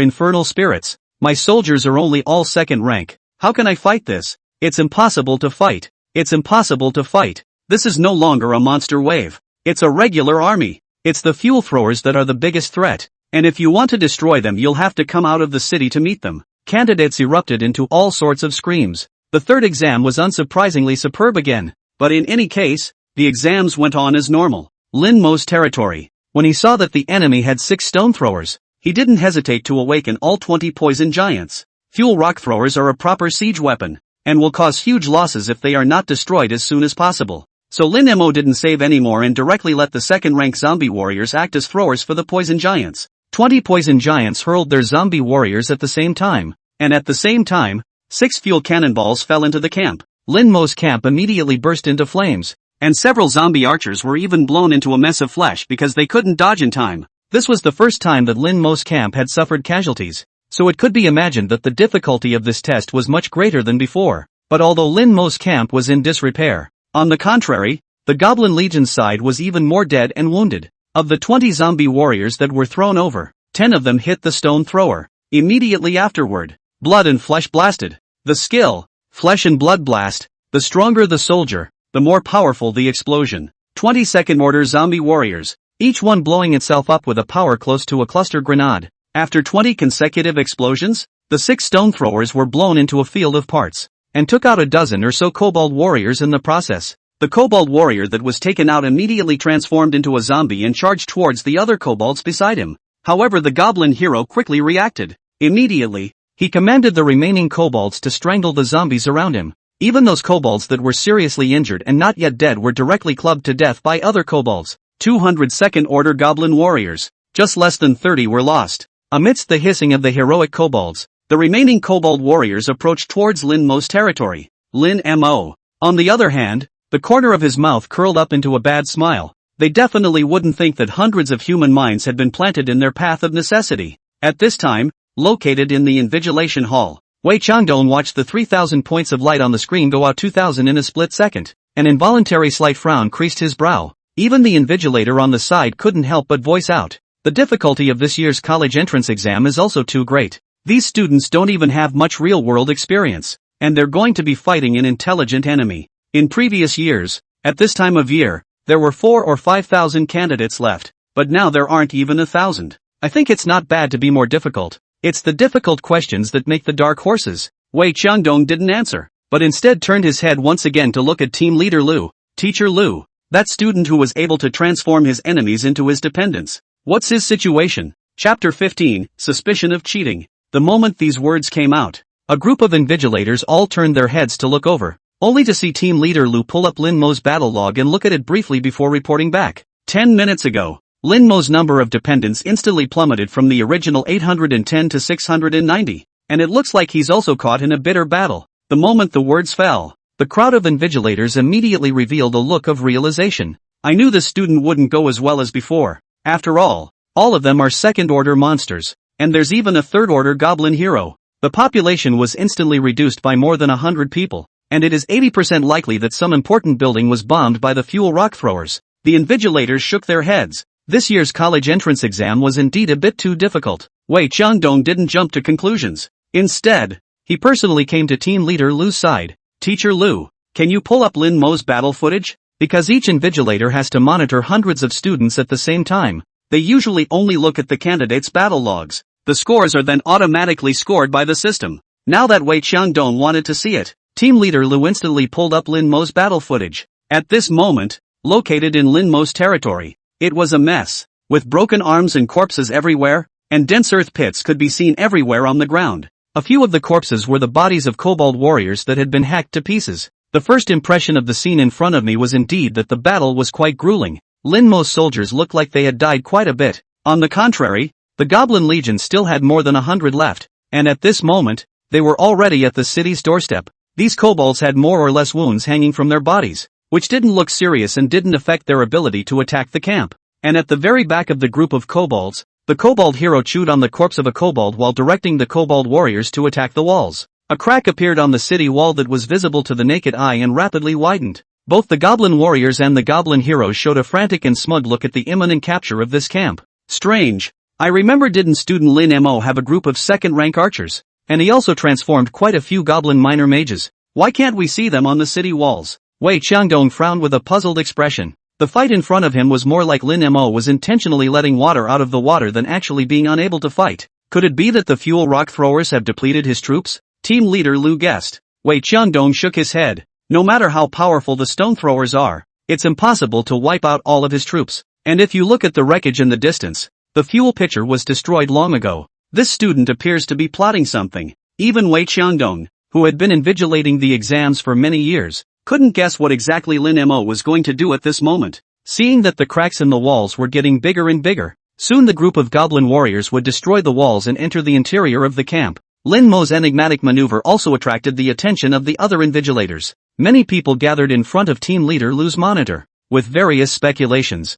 infernal spirits. My soldiers are only all second rank. How can I fight this? It's impossible to fight. It's impossible to fight. This is no longer a monster wave. It's a regular army. It's the fuel throwers that are the biggest threat. And if you want to destroy them, you'll have to come out of the city to meet them. Candidates erupted into all sorts of screams. The third exam was unsurprisingly superb again. But in any case, the exams went on as normal. Lin Mo's territory. When he saw that the enemy had 6 stone throwers, he didn't hesitate to awaken all 20 poison giants. Fuel rock throwers are a proper siege weapon, and will cause huge losses if they are not destroyed as soon as possible. So Lin Mo didn't save anymore and directly let the second-rank zombie warriors act as throwers for the poison giants. 20 poison giants hurled their zombie warriors at the same time, and at the same time, 6 fuel cannonballs fell into the camp. Lin Mo's camp immediately burst into flames, and several zombie archers were even blown into a mess of flesh because they couldn't dodge in time. This was the first time that Lin Mo's camp had suffered casualties, so it could be imagined that the difficulty of this test was much greater than before. But although Lin Mo's camp was in disrepair, on the contrary, the Goblin Legion's side was even more dead and wounded. Of the 20 zombie warriors that were thrown over, 10 of them hit the stone thrower. Immediately afterward, blood and flesh blasted. The skill, flesh and blood blast, the stronger the soldier, the more powerful the explosion. 22nd order zombie warriors, each one blowing itself up with a power close to a cluster grenade. After 20 consecutive explosions, the 6 stone throwers were blown into a field of parts, and took out a dozen or so kobold warriors in the process. The kobold warrior that was taken out immediately transformed into a zombie and charged towards the other kobolds beside him. However, the goblin hero quickly reacted. Immediately, he commanded the remaining kobolds to strangle the zombies around him. Even those kobolds that were seriously injured and not yet dead were directly clubbed to death by other kobolds. 202nd order goblin warriors, just less than 30 were lost. Amidst the hissing of the heroic kobolds, the remaining kobold warriors approached towards Lin Mo's territory. Lin Mo, on the other hand, the corner of his mouth curled up into a bad smile. They definitely wouldn't think that hundreds of human minds had been planted in their path of necessity. At this time, located in the Invigilation Hall, Wei Changdong watched the 3,000 points of light on the screen go out 2,000 in a split second. An involuntary slight frown creased his brow. Even the invigilator on the side couldn't help but voice out. The difficulty of this year's college entrance exam is also too great. These students don't even have much real-world experience, and they're going to be fighting an intelligent enemy. In previous years, at this time of year, there were 4,000 or 5,000 candidates left, but now there aren't even 1,000. I think it's not bad to be more difficult. It's the difficult questions that make the dark horses. Wei Changdong didn't answer, but instead turned his head once again to look at team leader Lu. Teacher Lu, that student who was able to transform his enemies into his dependents. What's his situation? Chapter 15, Suspicion of Cheating. The moment these words came out, a group of invigilators all turned their heads to look over, only to see team leader Lu pull up Lin Mo's battle log and look at it briefly before reporting back. 10 minutes ago, Lin Mo's number of dependents instantly plummeted from the original 810 to 690, and it looks like he's also caught in a bitter battle. The moment the words fell, the crowd of invigilators immediately revealed a look of realization. I knew this student wouldn't go as well as before. After all of them are second-order monsters, and there's even a third-order goblin hero. The population was instantly reduced by more than 100 people, and it is 80% likely that some important building was bombed by the fuel rock throwers. The invigilators shook their heads. This year's college entrance exam was indeed a bit too difficult. Wei Changdong didn't jump to conclusions. Instead, he personally came to team leader Lu's side. Teacher Lu, can you pull up Lin Mo's battle footage? Because each invigilator has to monitor hundreds of students at the same time, they usually only look at the candidates' battle logs. The scores are then automatically scored by the system. Now that Wei Changdong wanted to see it, team leader Lu instantly pulled up Lin Mo's battle footage. At this moment, located in Lin Mo's territory, it was a mess, with broken arms and corpses everywhere, and dense earth pits could be seen everywhere on the ground. A few of the corpses were the bodies of kobold warriors that had been hacked to pieces. The first impression of the scene in front of me was indeed that the battle was quite grueling. Lin Mo's soldiers looked like they had died quite a bit. On the contrary, the Goblin Legion still had more than 100 left, and at this moment, they were already at the city's doorstep. These kobolds had more or less wounds hanging from their bodies, which didn't look serious and didn't affect their ability to attack the camp. And at the very back of the group of kobolds, the kobold hero chewed on the corpse of a kobold while directing the kobold warriors to attack the walls. A crack appeared on the city wall that was visible to the naked eye and rapidly widened. Both the goblin warriors and the goblin heroes showed a frantic and smug look at the imminent capture of this camp. Strange. I remember, didn't student Lin Mo have a group of second-rank archers? And he also transformed quite a few goblin minor mages. Why can't we see them on the city walls? Wei Changdong frowned with a puzzled expression. The fight in front of him was more like Lin Mo was intentionally letting water out of the water than actually being unable to fight. Could it be that the fuel rock throwers have depleted his troops? Team leader Lu guessed. Wei Changdong shook his head. No matter how powerful the stone throwers are, it's impossible to wipe out all of his troops. And if you look at the wreckage in the distance, the fuel pitcher was destroyed long ago. This student appears to be plotting something. Even Wei Changdong, who had been invigilating the exams for many years, couldn't guess what exactly Lin Mo was going to do at this moment. Seeing that the cracks in the walls were getting bigger and bigger, soon the group of goblin warriors would destroy the walls and enter the interior of the camp. Lin Mo's enigmatic maneuver also attracted the attention of the other invigilators. Many people gathered in front of team leader Lu's monitor, with various speculations.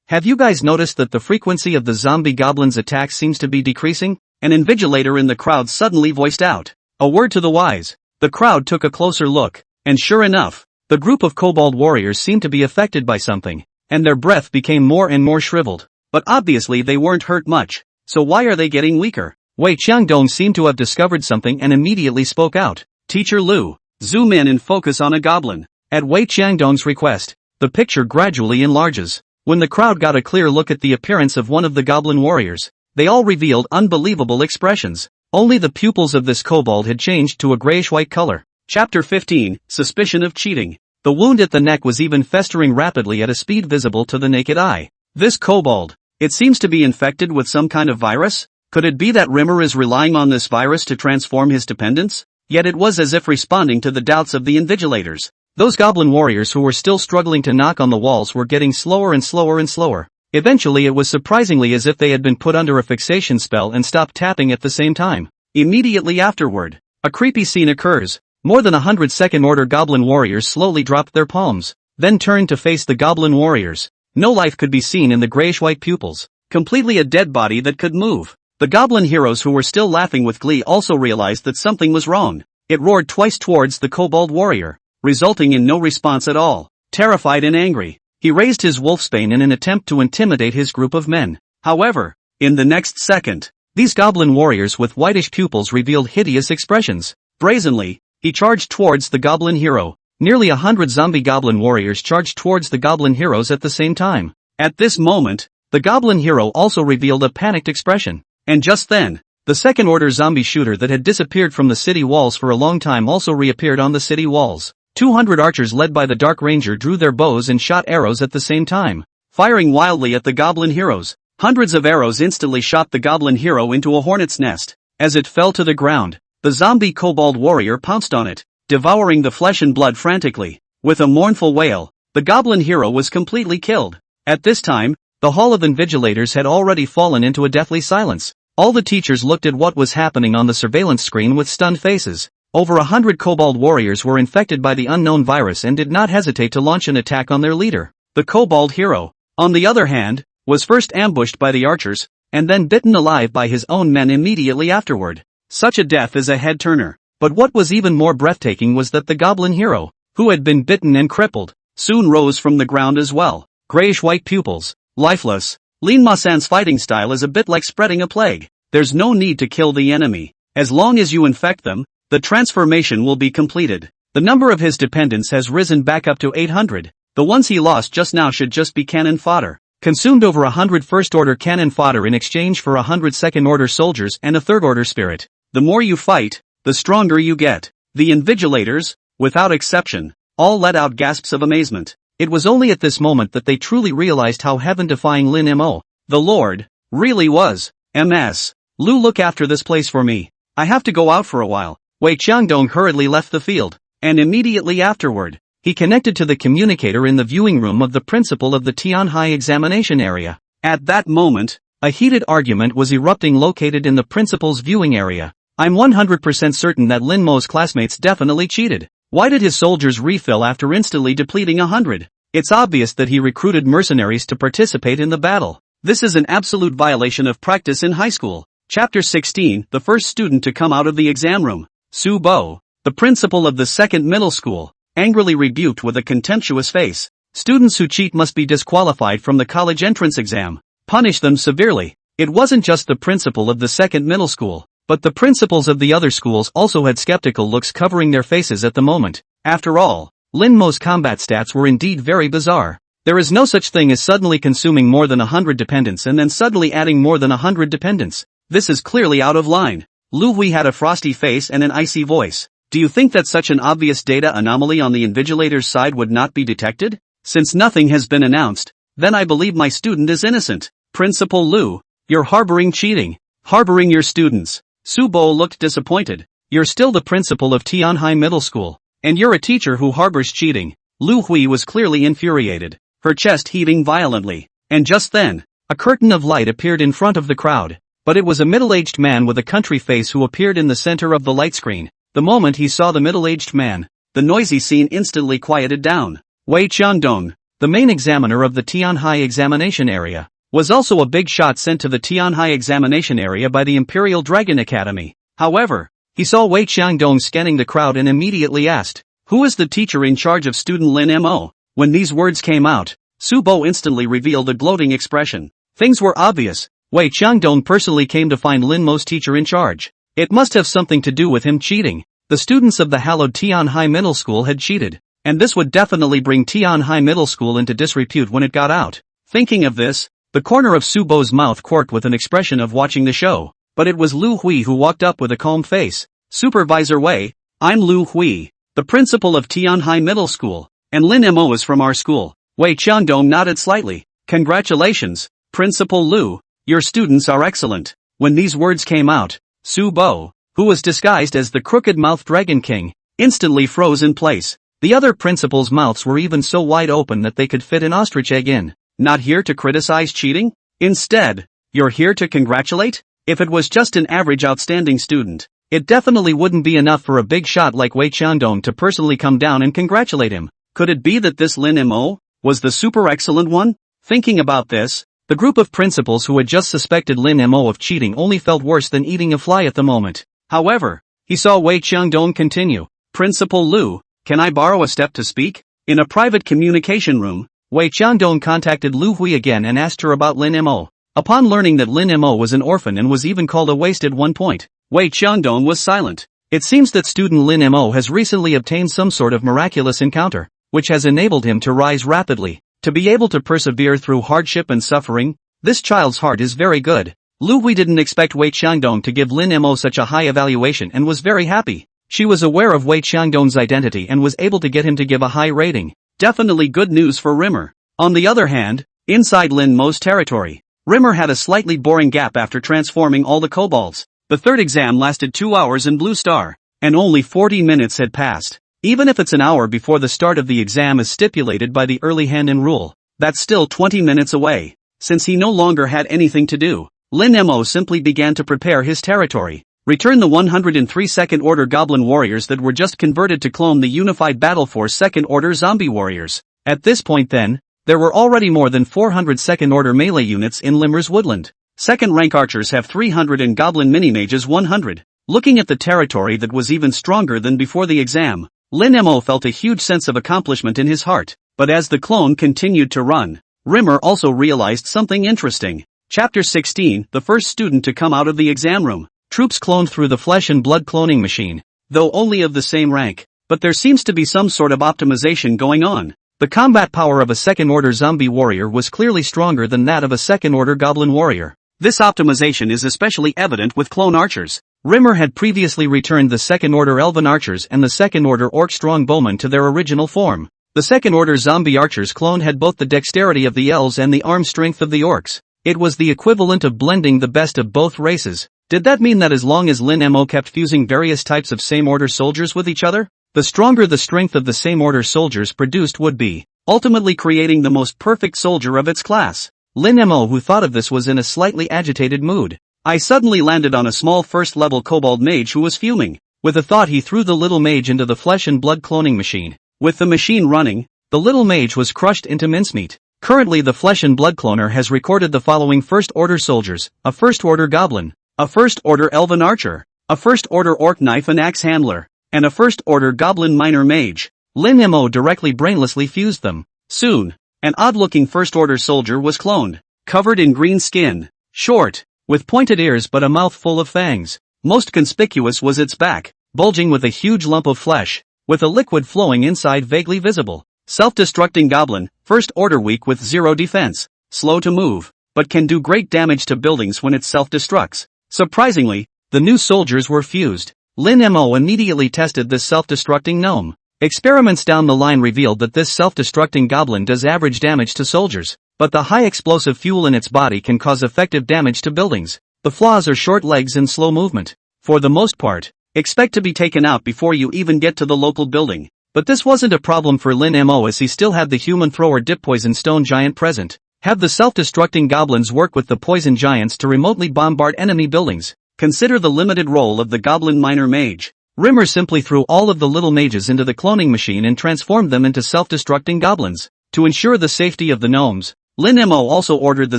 Have you guys noticed that the frequency of the zombie goblins' attacks seems to be decreasing? An invigilator in the crowd suddenly voiced out. A word to the wise. The crowd took a closer look, and sure enough, the group of kobold warriors seemed to be affected by something, and their breath became more and more shriveled. But obviously they weren't hurt much, so why are they getting weaker? Wei Changdong seemed to have discovered something and immediately spoke out. Teacher Lu, zoom in and focus on a goblin. At Wei Qiangdong's request, the picture gradually enlarges. When the crowd got a clear look at the appearance of one of the goblin warriors, they all revealed unbelievable expressions. Only the pupils of this kobold had changed to a grayish-white color. Chapter 15, Suspicion of Cheating. The wound at the neck was even festering rapidly at a speed visible to the naked eye. This kobold, it seems to be infected with some kind of virus? Could it be that Rimmer is relying on this virus to transform his dependents? Yet it was as if responding to the doubts of the invigilators. Those goblin warriors who were still struggling to knock on the walls were getting slower and slower and slower. Eventually it was surprisingly as if they had been put under a fixation spell and stopped tapping at the same time. Immediately afterward, a creepy scene occurs. More than 100 second-order goblin warriors slowly dropped their palms, then turned to face the goblin warriors. No life could be seen in the grayish-white pupils. Completely a dead body that could move. The goblin heroes who were still laughing with glee also realized that something was wrong. It roared twice towards the kobold warrior, resulting in no response at all. Terrified and angry, he raised his wolfsbane in an attempt to intimidate his group of men. However, in the next second, these goblin warriors with whitish pupils revealed hideous expressions. Brazenly, he charged towards the goblin hero. Nearly 100 zombie goblin warriors charged towards the goblin heroes at the same time. At this moment, the goblin hero also revealed a panicked expression. And just then, the second-order zombie shooter that had disappeared from the city walls for a long time also reappeared on the city walls. 200 archers led by the Dark Ranger drew their bows and shot arrows at the same time, firing wildly at the goblin heroes. Hundreds of arrows instantly shot the goblin hero into a hornet's nest. As it fell to the ground, the zombie kobold warrior pounced on it, devouring the flesh and blood frantically. With a mournful wail, the goblin hero was completely killed. At this time, the hall of invigilators had already fallen into a deathly silence. All the teachers looked at what was happening on the surveillance screen with stunned faces. Over 100 kobold warriors were infected by the unknown virus and did not hesitate to launch an attack on their leader. The kobold hero, on the other hand, was first ambushed by the archers, and then bitten alive by his own men immediately afterward. Such a death is a head-turner. But what was even more breathtaking was that the goblin hero, who had been bitten and crippled, soon rose from the ground as well. Grayish-white pupils, lifeless. Lin Ma-san's fighting style is a bit like spreading a plague. There's no need to kill the enemy. As long as you infect them, the transformation will be completed. The number of his dependents has risen back up to 800. The ones he lost just now should just be cannon fodder. Consumed over 100 first-order cannon fodder in exchange for 100 second-order soldiers and a third-order spirit. The more you fight, the stronger you get. The invigilators, without exception, all let out gasps of amazement. It was only at this moment that they truly realized how heaven-defying Lin Mo, the Lord, really was. Ms. Lu, look after this place for me. I have to go out for a while. Wei Qiangdong hurriedly left the field, and immediately afterward, he connected to the communicator in the viewing room of the principal of the Tianhai examination area. At that moment, a heated argument was erupting located in the principal's viewing area. I'm 100% certain that Lin Mo's classmates definitely cheated. Why did his soldiers refill after instantly depleting 100? It's obvious that he recruited mercenaries to participate in the battle. This is an absolute violation of practice in high school. Chapter 16, the first student to come out of the exam room. Su Bo, the principal of the second middle school, angrily rebuked with a contemptuous face. Students who cheat must be disqualified from the college entrance exam. Punish them severely. It wasn't just the principal of the second middle school, but the principals of the other schools also had skeptical looks covering their faces at the moment. After all, Lin Mo's combat stats were indeed very bizarre. There is no such thing as suddenly consuming more than 100 dependents and then suddenly adding more than 100 dependents. This is clearly out of line. Lu Hui had a frosty face and an icy voice. Do you think that such an obvious data anomaly on the invigilator's side would not be detected? Since nothing has been announced, then I believe my student is innocent. Principal Lu, you're harboring cheating. Harboring your students. Su Bo looked disappointed. You're still the principal of Tianhai Middle School, and you're a teacher who harbors cheating. Lu Hui was clearly infuriated, her chest heaving violently. And just then, a curtain of light appeared in front of the crowd. But it was a middle-aged man with a country face who appeared in the center of the light screen. The moment he saw the middle-aged man, the noisy scene instantly quieted down. Wei Qiangdong, the main examiner of the Tianhai examination area, was also a big shot sent to the Tianhai examination area by the Imperial Dragon Academy. However, he saw Wei Qiangdong scanning the crowd and immediately asked, "Who is the teacher in charge of student Lin Mo?" When these words came out, Su Bo instantly revealed a gloating expression. Things were obvious. Wei Qiangdong personally came to find Lin Mo's teacher in charge. It must have something to do with him cheating. The students of the hallowed Tianhai Middle School had cheated. and this would definitely bring Tian High Middle School into disrepute when it got out. Thinking of this, the corner of Su Bo's mouth quirked with an expression of watching the show, but it was Lu Hui who walked up with a calm face. Supervisor Wei, I'm Lu Hui, the principal of Tian High Middle School, and Lin Mo is from our school. Wei Qiangdong nodded slightly. Congratulations, Principal Lu, your students are excellent. When these words came out, Su Bo, who was disguised as the crooked-mouthed Dragon King, instantly froze in place. The other principals' mouths were even so wide open that they could fit an ostrich egg in. Not here to criticize cheating? Instead, you're here to congratulate? If it was just an average outstanding student, it definitely wouldn't be enough for a big shot like Wei Qiangdong to personally come down and congratulate him. Could it be that this Lin Mo was the super excellent one? Thinking about this, the group of principals who had just suspected Lin Mo of cheating only felt worse than eating a fly at the moment. However, he saw Wei Qiangdong continue. Principal Lu, can I borrow a step to speak? In a private communication room, Wei Qiangdong contacted Lu Hui again and asked her about Lin Mo. Upon learning that Lin Mo was an orphan and was even called a waste at one point, Wei Qiangdong was silent. It seems that student Lin Mo has recently obtained some sort of miraculous encounter, which has enabled him to rise rapidly. To be able to persevere through hardship and suffering, this child's heart is very good. Lu Hui didn't expect Wei Qiangdong to give Lin Mo such a high evaluation and was very happy. She was aware of Wei Qiangdong's identity and was able to get him to give a high rating. Definitely good news for Rimmer. On the other hand, inside Lin Mo's territory, Rimmer had a slightly boring gap after transforming all the kobolds. The third exam lasted 2 hours in Blue Star, and only 40 minutes had passed. Even if it's an hour before the start of the exam as stipulated by the early hand-in rule, that's still 20 minutes away. Since he no longer had anything to do, Lin Mo simply began to prepare his territory. Return the 103 Second Order Goblin Warriors that were just converted to clone the Unified Battle Force Second Order Zombie Warriors. At this point then, there were already more than 400 Second Order melee units in Limmer's Woodland. Second rank archers have 300 and Goblin mini-mages 100. Looking at the territory that was even stronger than before the exam, Lin Mo felt a huge sense of accomplishment in his heart. But as the clone continued to run, Rimmer also realized something interesting. Chapter 16, the first student to come out of the exam room. Troops cloned through the flesh and blood cloning machine, though only of the same rank, but there seems to be some sort of optimization going on. The combat power of a second-order zombie warrior was clearly stronger than that of a second-order goblin warrior. This optimization is especially evident with clone archers. Rimmer had previously returned the second-order elven archers and the second-order orc strongbowmen to their original form. The second-order zombie archers cloned had both the dexterity of the elves and the arm strength of the orcs. It was the equivalent of blending the best of both races. Did that mean that as long as Lin Mo kept fusing various types of same-order soldiers with each other, the stronger the strength of the same-order soldiers produced would be, ultimately creating the most perfect soldier of its class? Lin Mo, who thought of this, was in a slightly agitated mood. I suddenly landed on a small first-level kobold mage who was fuming. With a thought, he threw the little mage into the flesh and blood cloning machine. With the machine running, the little mage was crushed into mincemeat. Currently the flesh and blood cloner has recorded the following first-order soldiers: a first-order goblin, a first-order elven archer, a first-order orc knife and axe handler, and a first-order goblin minor mage. Lin Mo directly brainlessly fused them. Soon, an odd-looking first-order soldier was cloned, covered in green skin, short, with pointed ears but a mouth full of fangs. Most conspicuous was its back, bulging with a huge lump of flesh, with a liquid flowing inside vaguely visible. Self-destructing goblin, first order, weak with 0 defense, slow to move, but can do great damage to buildings when it self-destructs. Surprisingly, the new soldiers were fused. Lin Mo immediately tested this self-destructing gnome. Experiments down the line revealed that this self-destructing goblin does average damage to soldiers, but the high explosive fuel in its body can cause effective damage to buildings. The flaws are short legs and slow movement. For the most part, expect to be taken out before you even get to the local building. But this wasn't a problem for Lin Mo, as he still had the human thrower dip poison stone giant present. Have the self-destructing goblins work with the poison giants to remotely bombard enemy buildings. Consider the limited role of the goblin minor mage. Rimmer simply threw all of the little mages into the cloning machine and transformed them into self-destructing goblins. To ensure the safety of the gnomes, Lin Mo also ordered the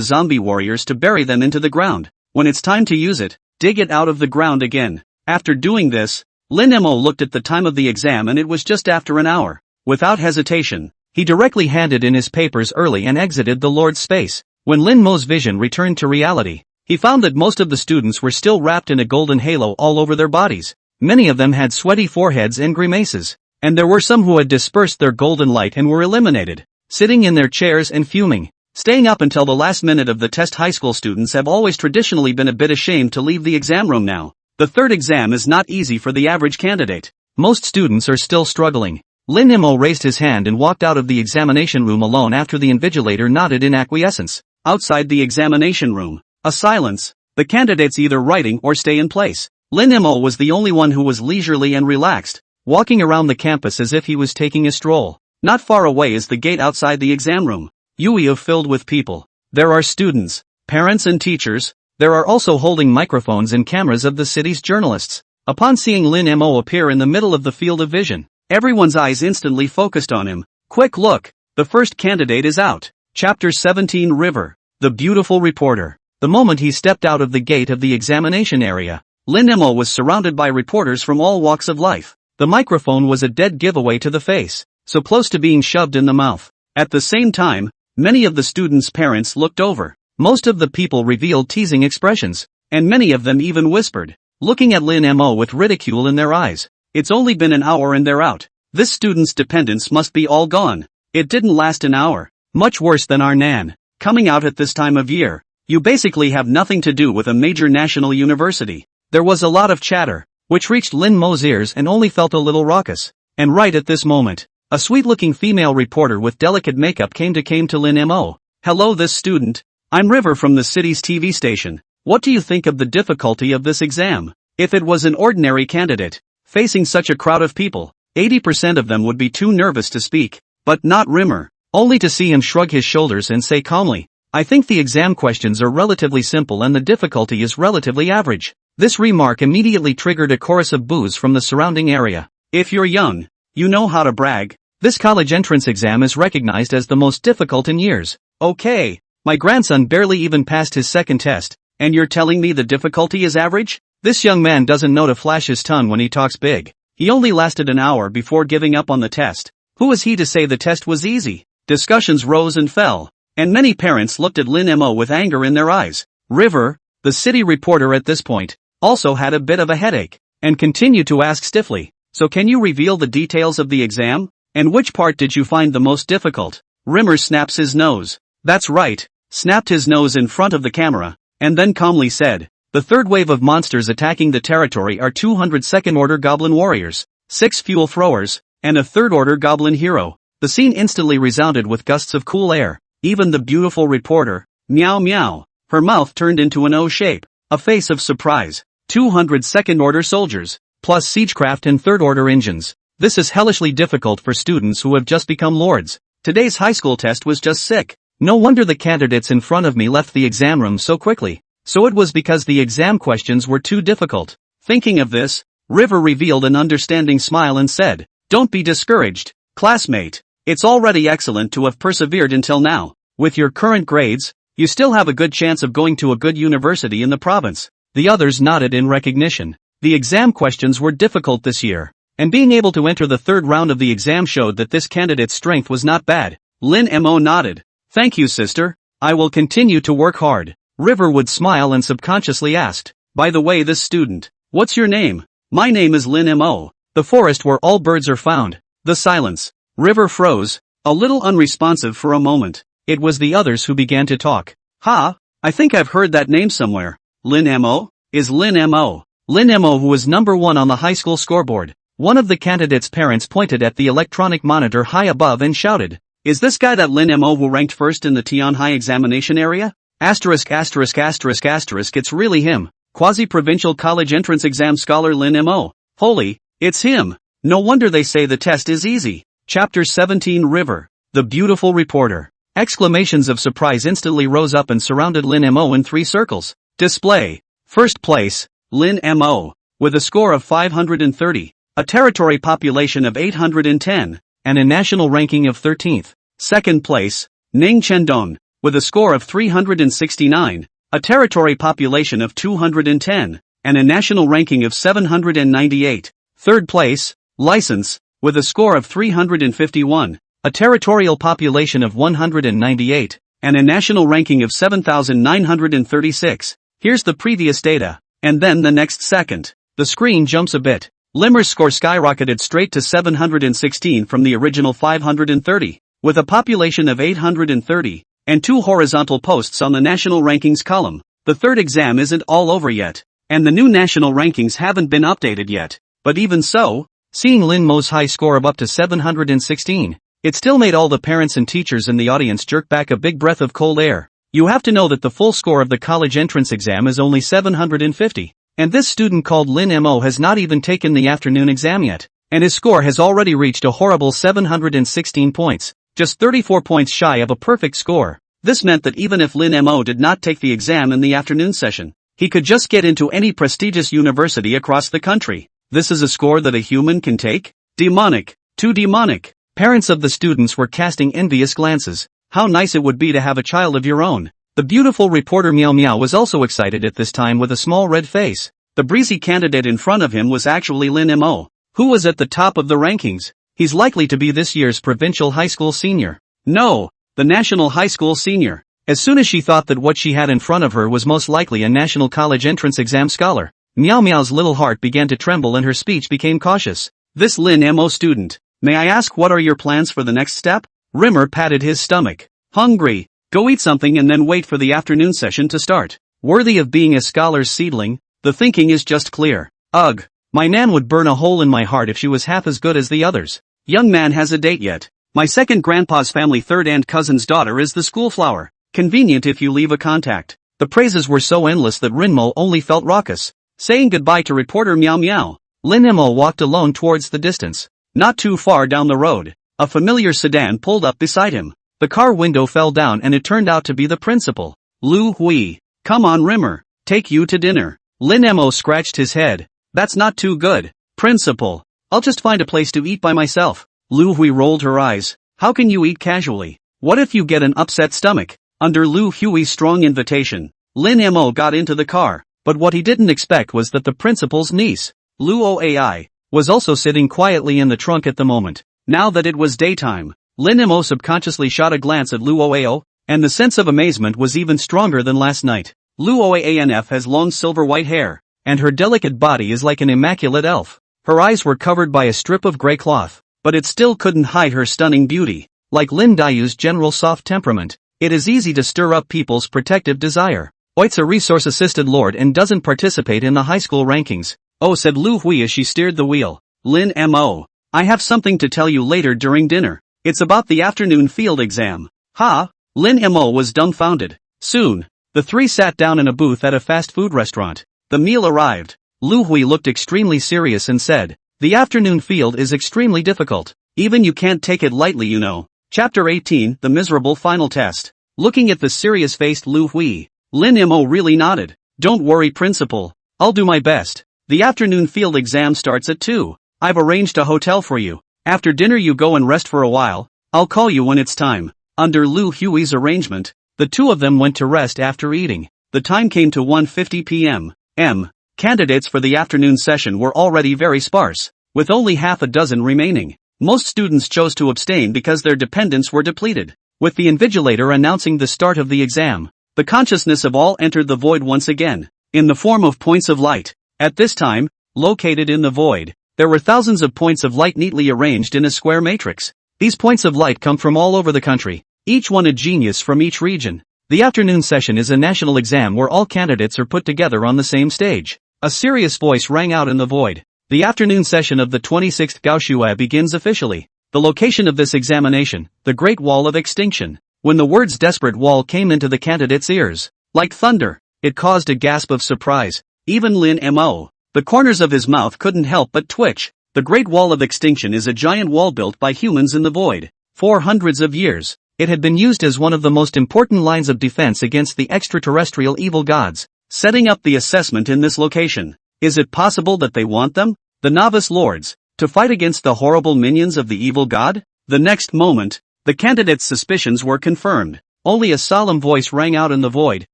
zombie warriors to bury them into the ground. When it's time to use it, dig it out of the ground again. After doing this, Lin Mo looked at the time of the exam and it was just after an hour. Without hesitation, he directly handed in his papers early and exited the Lord's space. When Lin Mo's vision returned to reality, he found that most of the students were still wrapped in a golden halo all over their bodies. Many of them had sweaty foreheads and grimaces. and there were some who had dispersed their golden light and were eliminated, sitting in their chairs and fuming. Staying up until the last minute of the test. High school students have always traditionally been a bit ashamed to leave the exam room now. The third exam is not easy for the average candidate. Most students are still struggling. Lin Mo raised his hand and walked out of the examination room alone after the invigilator nodded in acquiescence. Outside the examination room, a silence. The candidates either writing or stay in place. Lin Mo was the only one who was leisurely and relaxed, walking around the campus as if he was taking a stroll. Not far away is the gate outside the exam room. Yui filled with people. There are students, parents and teachers. There are also holding microphones and cameras of the city's journalists. Upon seeing Lin Mo appear in the middle of the field of vision, everyone's eyes instantly focused on him. Quick look, the first candidate is out. Chapter 17 River, the beautiful reporter. The moment he stepped out of the gate of the examination area, Lin Mo was surrounded by reporters from all walks of life. The microphone was a dead giveaway to the face, so close to being shoved in the mouth. At the same time, many of the students' parents looked over. Most of the people revealed teasing expressions, and many of them even whispered, looking at Lin Mo with ridicule in their eyes. It's only been an hour and they're out. This student's dependents must be all gone. It didn't last an hour. Much worse than our Nan. Coming out at this time of year, you basically have nothing to do with a major national university. There was a lot of chatter, which reached Lin Mo's ears and only felt a little raucous. And right at this moment, a sweet-looking female reporter with delicate makeup came to Lin Mo. Hello, this student. I'm River from the city's TV station. What do you think of the difficulty of this exam? If it was an ordinary candidate, facing such a crowd of people, 80% of them would be too nervous to speak. But not Rimmer. Only to see him shrug his shoulders and say calmly, I think the exam questions are relatively simple and the difficulty is relatively average. This remark immediately triggered a chorus of boos from the surrounding area. If you're young, you know how to brag. This college entrance exam is recognized as the most difficult in years. Okay, my grandson barely even passed his second test, and you're telling me the difficulty is average? This young man doesn't know to flash his tongue when he talks big. He only lasted an hour before giving up on the test. Who is he to say the test was easy? Discussions rose and fell, and many parents looked at Lin Mo with anger in their eyes. River, the city reporter at this point, also had a bit of a headache, and continued to ask stiffly, so can you reveal the details of the exam? And which part did you find the most difficult? Rimmer snaps his nose. That's right, snapped his nose in front of the camera, and then calmly said, the third wave of monsters attacking the territory are 200 second-order goblin warriors, 6 fuel throwers, and a third-order goblin hero. The scene instantly resounded with gusts of cool air. Even the beautiful reporter, meow meow, her mouth turned into an O shape, a face of surprise. 200 second-order soldiers, plus siegecraft and third-order engines. This is hellishly difficult for students who have just become lords. Today's high school test was just sick. No wonder the candidates in front of me left the exam room so quickly. So it was because the exam questions were too difficult. Thinking of this, River revealed an understanding smile and said, don't be discouraged, classmate. It's already excellent to have persevered until now. With your current grades, you still have a good chance of going to a good university in the province. The others nodded in recognition. The exam questions were difficult this year, and being able to enter the third round of the exam showed that this candidate's strength was not bad. Lin Mo nodded. Thank you, sister. I will continue to work hard. River would smile and subconsciously asked, by the way, this student, what's your name? My name is Lin Mo. The forest where all birds are found. The silence. River froze, a little unresponsive for a moment. It was the others who began to talk. I think I've heard that name somewhere. Lin Mo? Is Lin Mo? Lin Mo, who was number 1 on the high school scoreboard. One of the candidates' parents pointed at the electronic monitor high above and shouted, is this guy that Lin Mo who ranked first in the Tian High examination area? It's really him. Quasi-provincial college entrance exam scholar Lin Mo. Holy, it's him. No wonder they say the test is easy. Chapter 17 River, the beautiful reporter. Exclamations of surprise instantly rose up and surrounded Lin Mo in 3 circles. Display. First place, Lin Mo, with a score of 530, a territory population of 810, and a national ranking of 13th. Second place, Ning Chendong, with a score of 369, a territory population of 210, and a national ranking of 798. Third place, License, with a score of 351, a territorial population of 198, and a national ranking of 7,936. Here's the previous data, and then the next second. The screen jumps a bit. Limmer's score skyrocketed straight to 716 from the original 530. With a population of 830, and 2 horizontal posts on the national rankings column, the third exam isn't all over yet, and the new national rankings haven't been updated yet. But even so, seeing Lin Mo's high score of up to 716, it still made all the parents and teachers in the audience jerk back a big breath of cold air. You have to know that the full score of the college entrance exam is only 750, and this student called Lin Mo has not even taken the afternoon exam yet, and his score has already reached a horrible 716 points, just 34 points shy of a perfect score. This meant that even if Lin Mo did not take the exam in the afternoon session, he could just get into any prestigious university across the country. This is a score that a human can take? Demonic. Too demonic. Parents of the students were casting envious glances. How nice it would be to have a child of your own. The beautiful reporter Meow Meow was also excited at this time with a small red face. The breezy candidate in front of him was actually Lin Mo, who was at the top of the rankings. He's likely to be this year's provincial high school senior. No, the national high school senior. As soon as she thought that what she had in front of her was most likely a national college entrance exam scholar, Meow Meow's little heart began to tremble and her speech became cautious. This Lin Mo student, may I ask what are your plans for the next step? Rimmer patted his stomach. Hungry. Go eat something and then wait for the afternoon session to start. Worthy of being a scholar's seedling, the thinking is just clear. Ugh. My nan would burn a hole in my heart if she was half as good as the others. Young man has a date yet. My second grandpa's family third aunt cousin's daughter is the school flower. Convenient if you leave a contact. The praises were so endless that Rinmo only felt raucous. Saying goodbye to reporter Meow Meow, Lin Mo walked alone towards the distance. Not too far down the road, a familiar sedan pulled up beside him. The car window fell down and it turned out to be the principal. Lu Hui. Come on Rimmer. Take you to dinner. Lin Mo scratched his head. That's not too good. Principal. I'll just find a place to eat by myself. Lu Hui rolled her eyes. How can you eat casually? What if you get an upset stomach? Under Lu Hui's strong invitation, Lin Mo got into the car, but what he didn't expect was that the principal's niece, Lu Oai, was also sitting quietly in the trunk at the moment. Now that it was daytime, Lin Mo subconsciously shot a glance at Lu Oao, and the sense of amazement was even stronger than last night. Lu Oanf has long silver white hair, and her delicate body is like an immaculate elf. Her eyes were covered by a strip of gray cloth, but it still couldn't hide her stunning beauty. Like Lin Dayu's general soft temperament, it is easy to stir up people's protective desire. Oit's a resource-assisted lord and doesn't participate in the high school rankings. Oh, said Lu Hui as she steered the wheel. Lin Mo. I have something to tell you later during dinner. It's about the afternoon field exam. Ha? Lin Mo was dumbfounded. Soon, the three sat down in a booth at a fast food restaurant. The meal arrived. Lu Hui looked extremely serious and said, the afternoon field is extremely difficult. Even you can't take it lightly, you know. Chapter 18, The Miserable Final Test. Looking at the serious-faced Lu Hui, Lin Mo really nodded. Don't worry, principal. I'll do my best. The afternoon field exam starts at 2. I've arranged a hotel for you. After dinner you go and rest for a while. I'll call you when it's time. Under Lu Hui's arrangement, the two of them went to rest after eating. The time came to 1:50 p.m. Candidates for the afternoon session were already very sparse, with only half a dozen remaining. Most students chose to abstain because their dependents were depleted. With the invigilator announcing the start of the exam, the consciousness of all entered the void once again, in the form of points of light. At this time, located in the void, there were thousands of points of light neatly arranged in a square matrix. These points of light come from all over the country, each one a genius from each region. The afternoon session is a national exam where all candidates are put together on the same stage. A serious voice rang out in the void. The afternoon session of the 26th Gaoshua begins officially. The location of this examination, the Great Wall of Extinction. When the words desperate wall came into the candidate's ears, like thunder, it caused a gasp of surprise. Even Lin Mo, the corners of his mouth couldn't help but twitch. The Great Wall of Extinction is a giant wall built by humans in the void. For hundreds of years, it had been used as one of the most important lines of defense against the extraterrestrial evil gods. Setting up the assessment in this location. Is it possible that they want them, the novice lords, to fight against the horrible minions of the evil god? The next moment, the candidates' suspicions were confirmed. Only a solemn voice rang out in the void.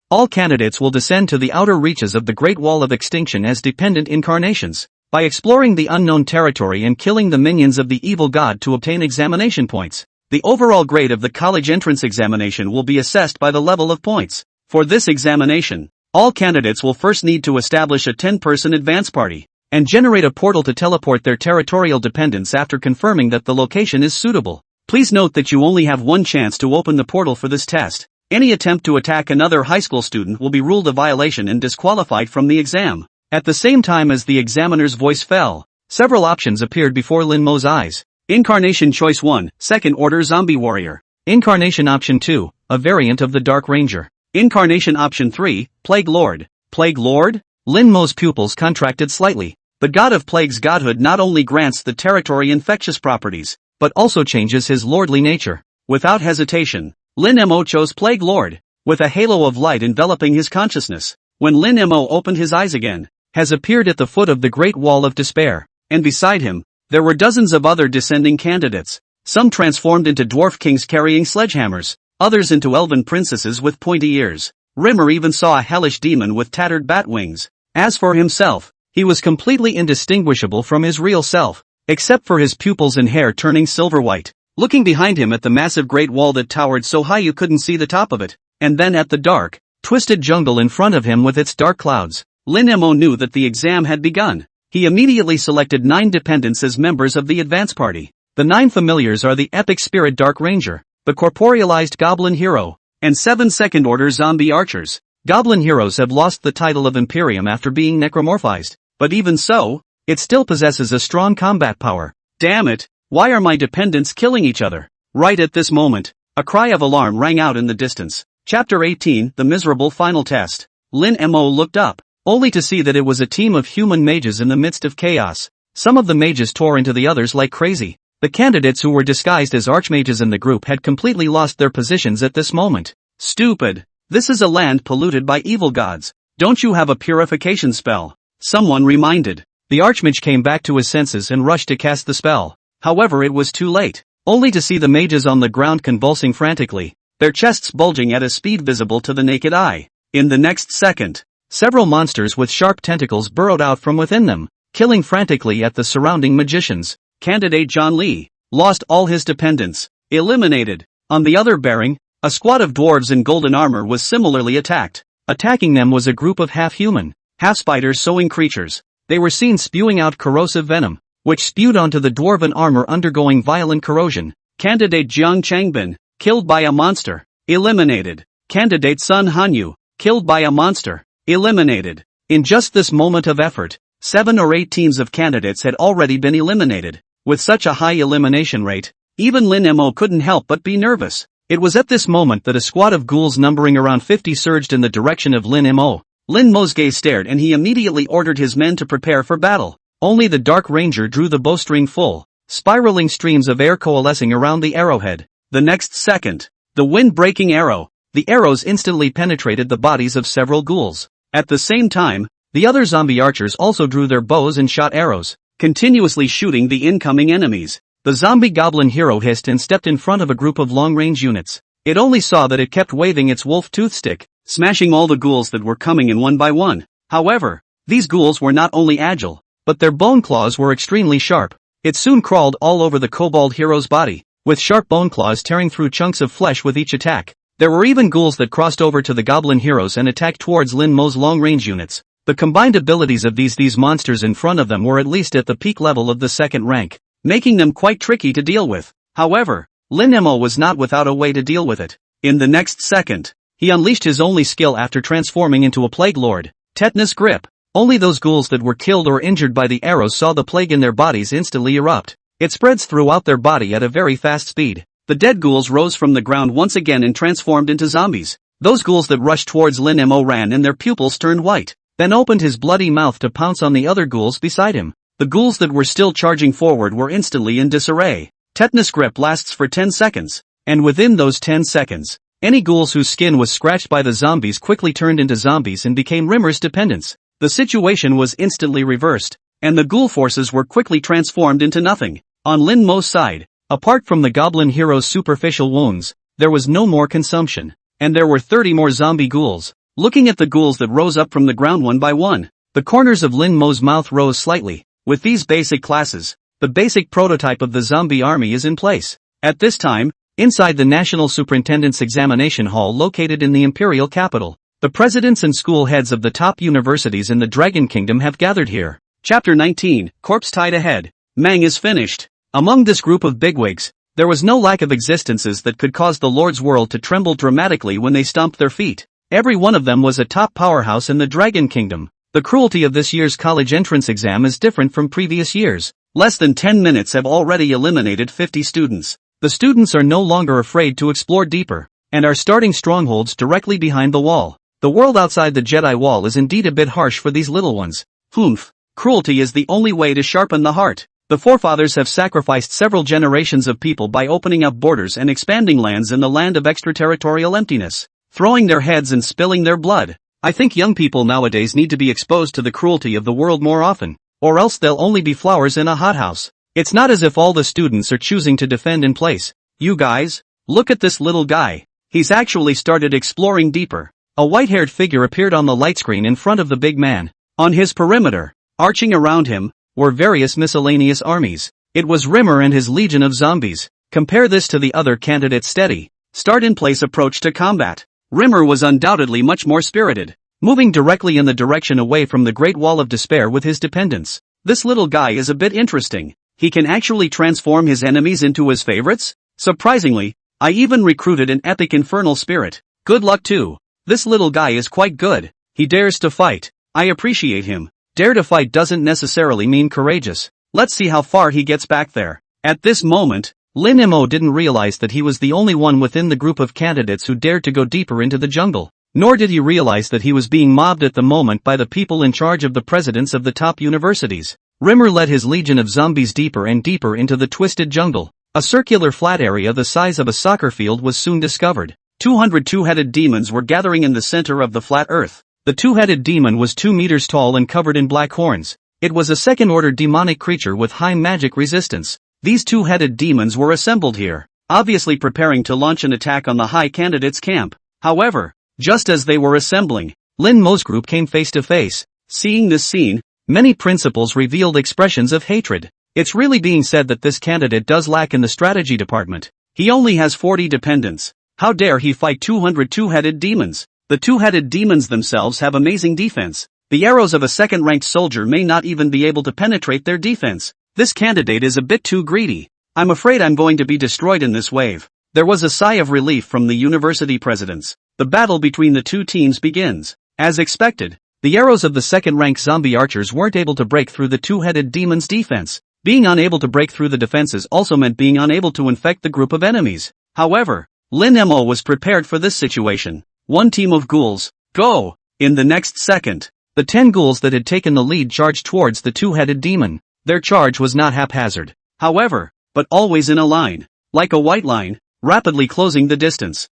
All candidates will descend to the outer reaches of the Great Wall of Extinction as dependent incarnations, by exploring the unknown territory and killing the minions of the evil god to obtain examination points. The overall grade of the college entrance examination will be assessed by the level of points. For this examination, all candidates will first need to establish a 10-person advance party, and generate a portal to teleport their territorial dependents after confirming that the location is suitable. Please note that you only have one chance to open the portal for this test. Any attempt to attack another high school student will be ruled a violation and disqualified from the exam. At the same time as the examiner's voice fell, several options appeared before Lin Mo's eyes. Incarnation Choice 1, Second Order Zombie Warrior. Incarnation Option 2, a variant of the Dark Ranger. Incarnation Option 3, Plague Lord. Plague Lord? Lin Mo's pupils contracted slightly. The God of Plague's godhood not only grants the territory infectious properties, but also changes his lordly nature. Without hesitation, Lin Mo chose Plague Lord, with a halo of light enveloping his consciousness. When Lin Mo opened his eyes again, has appeared at the foot of the Great Wall of Despair, and beside him, there were dozens of other descending candidates, some transformed into dwarf kings carrying sledgehammers, others into elven princesses with pointy ears. Rimmer even saw a hellish demon with tattered bat wings. As for himself, he was completely indistinguishable from his real self, except for his pupils and hair turning silver white. Looking behind him at the massive great wall that towered so high you couldn't see the top of it, and then at the dark, twisted jungle in front of him with its dark clouds, Lin Mo knew that the exam had begun. He immediately selected 9 dependents as members of the advance party. The 9 familiars are the epic spirit Dark Ranger, the corporealized Goblin Hero, and 7 Second Order Zombie Archers. Goblin Heroes have lost the title of Imperium after being necromorphized, but even so, it still possesses a strong combat power. Damn it, why are my dependents killing each other? Right at this moment, a cry of alarm rang out in the distance. Chapter 18, The Miserable Final Test. Lin Mo looked up, only to see that it was a team of human mages in the midst of chaos. Some of the mages tore into the others like crazy. The candidates who were disguised as archmages in the group had completely lost their positions at this moment. Stupid. This is a land polluted by evil gods. Don't you have a purification spell? Someone reminded. The archmage came back to his senses and rushed to cast the spell. However, it was too late, only to see the mages on the ground convulsing frantically, their chests bulging at a speed visible to the naked eye. In the next second, several monsters with sharp tentacles burrowed out from within them, killing frantically at the surrounding magicians. Candidate John Lee lost all his dependents. Eliminated. On the other bearing, a squad of dwarves in golden armor was similarly attacked. Attacking them was a group of half-human, half-spider-sowing creatures. They were seen spewing out corrosive venom, which spewed onto the dwarven armor undergoing violent corrosion. Candidate Jiang Changbin, killed by a monster. Eliminated. Candidate Sun Hanyu, killed by a monster. Eliminated. In just this moment of effort, 7 or 8 teams of candidates had already been eliminated. With such a high elimination rate, even Lin Mo couldn't help but be nervous. It was at this moment that a squad of ghouls numbering around 50 surged in the direction of Lin Mo. Lin Mo's gaze stared and he immediately ordered his men to prepare for battle. Only the Dark Ranger drew the bowstring full, spiraling streams of air coalescing around the arrowhead. The next second, the wind-breaking arrow, the arrows instantly penetrated the bodies of several ghouls. At the same time, the other zombie archers also drew their bows and shot arrows, continuously shooting the incoming enemies. The zombie goblin hero hissed and stepped in front of a group of long-range units. It only saw that it kept waving its wolf tooth stick, smashing all the ghouls that were coming in one by one. However, these ghouls were not only agile, but their bone claws were extremely sharp. It soon crawled all over the kobold hero's body, with sharp bone claws tearing through chunks of flesh with each attack. There were even ghouls that crossed over to the goblin heroes and attacked towards Lin Mo's long-range units. The combined abilities of these monsters in front of them were at least at the peak level of the second rank, making them quite tricky to deal with. However, Lin Mo was not without a way to deal with it. In the next second, he unleashed his only skill after transforming into a Plague Lord, Tetanus Grip. Only those ghouls that were killed or injured by the arrows saw the plague in their bodies instantly erupt. It spreads throughout their body at a very fast speed. The dead ghouls rose from the ground once again and transformed into zombies. Those ghouls that rushed towards Lin Mo ran and their pupils turned white, then opened his bloody mouth to pounce on the other ghouls beside him. The ghouls that were still charging forward were instantly in disarray. Tetanus Grip lasts for 10 seconds, and within those 10 seconds, any ghouls whose skin was scratched by the zombies quickly turned into zombies and became Rimmer's dependents. The situation was instantly reversed, and the ghoul forces were quickly transformed into nothing. On Lin Mo's side, apart from the goblin hero's superficial wounds, there was no more consumption, and there were 30 more zombie ghouls. Looking at the ghouls that rose up from the ground one by one, the corners of Lin Mo's mouth rose slightly. With these basic classes, the basic prototype of the zombie army is in place. At this time, inside the National Superintendent's Examination Hall located in the Imperial Capital, the presidents and school heads of the top universities in the Dragon Kingdom have gathered here. Chapter 19, Corpse Tied Ahead. Mang is finished. Among this group of bigwigs, there was no lack of existences that could cause the Lord's world to tremble dramatically when they stomped their feet. Every one of them was a top powerhouse in the Dragon Kingdom. The cruelty of this year's college entrance exam is different from previous years. Less than 10 minutes have already eliminated 50 students. The students are no longer afraid to explore deeper, and are starting strongholds directly behind the wall. The world outside the Jedi Wall is indeed a bit harsh for these little ones. Humph. Cruelty is the only way to sharpen the heart. The forefathers have sacrificed several generations of people by opening up borders and expanding lands in the land of extraterritorial emptiness, throwing their heads and spilling their blood. I think young people nowadays need to be exposed to the cruelty of the world more often, or else they'll only be flowers in a hothouse. It's not as if all the students are choosing to defend in place. You guys, look at this little guy. He's actually started exploring deeper. A white-haired figure appeared on the light screen in front of the big man. On his perimeter, arching around him, were various miscellaneous armies. It was Rimmer and his legion of zombies. Compare this to the other candidate's steady, start-in-place approach to combat. Rimmer was undoubtedly much more spirited, moving directly in the direction away from the Great Wall of Despair with his dependents. This little guy is a bit interesting. He can actually transform his enemies into his favorites? Surprisingly, I even recruited an epic infernal spirit. Good luck too. This little guy is quite good. He dares to fight. I appreciate him. Dare to fight doesn't necessarily mean courageous. Let's see how far he gets back there. At this moment, Lin Mo didn't realize that he was the only one within the group of candidates who dared to go deeper into the jungle. Nor did he realize that he was being mobbed at the moment by the people in charge of the presidents of the top universities. Rimmer led his legion of zombies deeper and deeper into the twisted jungle. A circular flat area the size of a soccer field was soon discovered. 200 two-headed demons were gathering in the center of the flat earth. The two-headed demon was 2 meters tall and covered in black horns. It was a second-order demonic creature with high magic resistance. These two-headed demons were assembled here, obviously preparing to launch an attack on the high candidate's camp. However, just as they were assembling, Lin Mo's group came face to face. Seeing this scene, many principals revealed expressions of hatred. It's really being said that this candidate does lack in the strategy department. He only has 40 dependents. How dare he fight 200 two-headed demons? The two-headed demons themselves have amazing defense. The arrows of a second-ranked soldier may not even be able to penetrate their defense. This candidate is a bit too greedy. I'm afraid I'm going to be destroyed in this wave. There was a sigh of relief from the university presidents. The battle between the two teams begins. As expected, the arrows of the second-ranked zombie archers weren't able to break through the two-headed demon's defense. Being unable to break through the defenses also meant being unable to infect the group of enemies. However, Lin Mo was prepared for this situation. One team of ghouls, go! In the next second, the 10 ghouls that had taken the lead charged towards the two-headed demon. Their charge was not haphazard, however, but always in a line, like a white line, rapidly closing the distance.